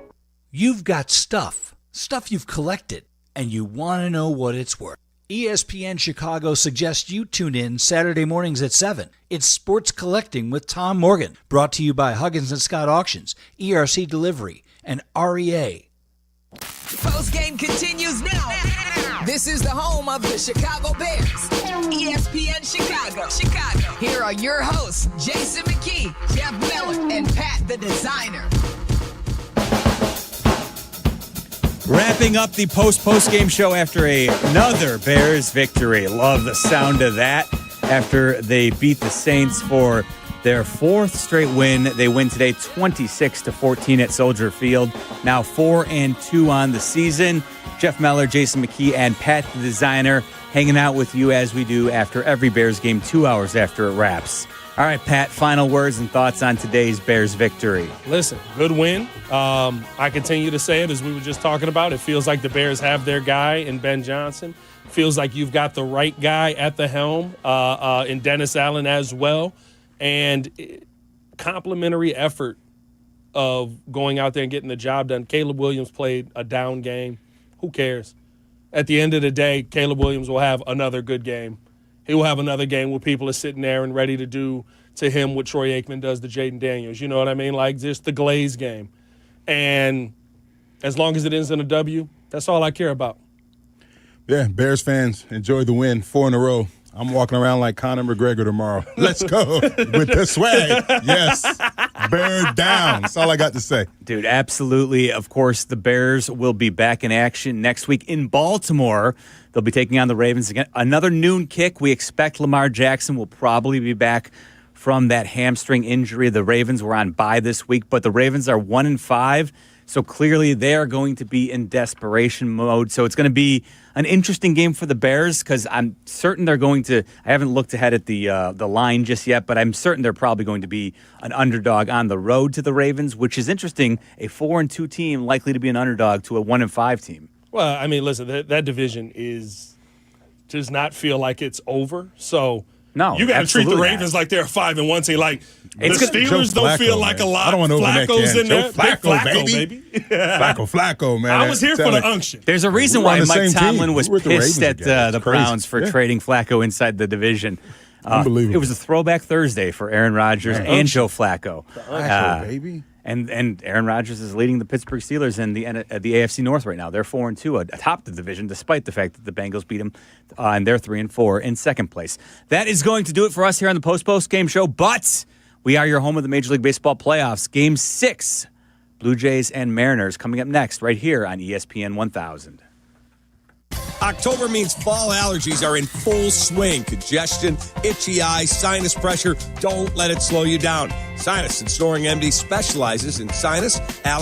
You've got stuff you've collected, and you want to know what it's worth. ESPN Chicago suggests you tune in Saturday mornings at 7. It's Sports Collecting with Tom Morgan, brought to you by Huggins & Scott Auctions, ERC Delivery, and REA. Postgame continues now. This is the home of the Chicago Bears. ESPN Chicago. Here are your hosts, Jason McKee, Jeff Miller, and Pat the Designer. Wrapping up the post-game show after another Bears victory. Love the sound of that. After they beat the Saints for their fourth straight win. They win today 26-14 at Soldier Field. Now 4-2 on the season. Jeff Meller, Jason McKee, and Pat the Designer hanging out with you as we do after every Bears game 2 hours after it wraps. All right, Pat, final words and thoughts on today's Bears victory. Listen, good win. I continue to say it as we were just talking about. It feels like the Bears have their guy in Ben Johnson. Feels like you've got the right guy at the helm in Dennis Allen as well. And complimentary effort of going out there and getting the job done. Caleb Williams played a down game. Who cares? At the end of the day, Caleb Williams will have another good game. He will have another game where people are sitting there and ready to do to him what Troy Aikman does to Jaden Daniels. You know what I mean? Like just the Glaze game. And as long as it ends in a W, that's all I care about. Yeah, Bears fans, enjoy the win. 4 in a row. I'm walking around like Conor McGregor tomorrow. Let's go with the swag. Yes, bear down. That's all I got to say. Dude, absolutely. Of course, the Bears will be back in action next week in Baltimore. They'll be taking on the Ravens again. Another noon kick. We expect Lamar Jackson will probably be back from that hamstring injury. The Ravens were on bye this week, but the Ravens are 1-5. So clearly they are going to be in desperation mode. So it's going to be an interesting game for the Bears because I'm certain they're going to – I haven't looked ahead at the line just yet, but I'm certain they're probably going to be an underdog on the road to the Ravens, which is interesting. A 4-2 team likely to be an underdog to a 1-5 team. Well, I mean, listen, that division does not feel like it's over. So no, you got to treat the Ravens like they're a 5-1 team. Like the Steelers don't feel like a lot. I don't want to open that can. in there. Flacco, baby. Flacco, man. I was here for the unction. There's a reason why Mike Tomlin was pissed at the Browns for trading Flacco inside the division. Unbelievable. It was a throwback Thursday for Aaron Rodgers and Joe Flacco. Flacco, baby. And Aaron Rodgers is leading the Pittsburgh Steelers in the AFC North right now. They're 4-2 atop the division, despite the fact that the Bengals beat them, and they're 3-4 in second place. That is going to do it for us here on the Post-Game Show, but we are your home of the Major League Baseball playoffs. Game 6 Blue Jays and Mariners coming up next right here on ESPN 1000. October means fall allergies are in full swing. Congestion, itchy eyes, sinus pressure. Don't let it slow you down. Sinus and Snoring MD specializes in sinus allergies.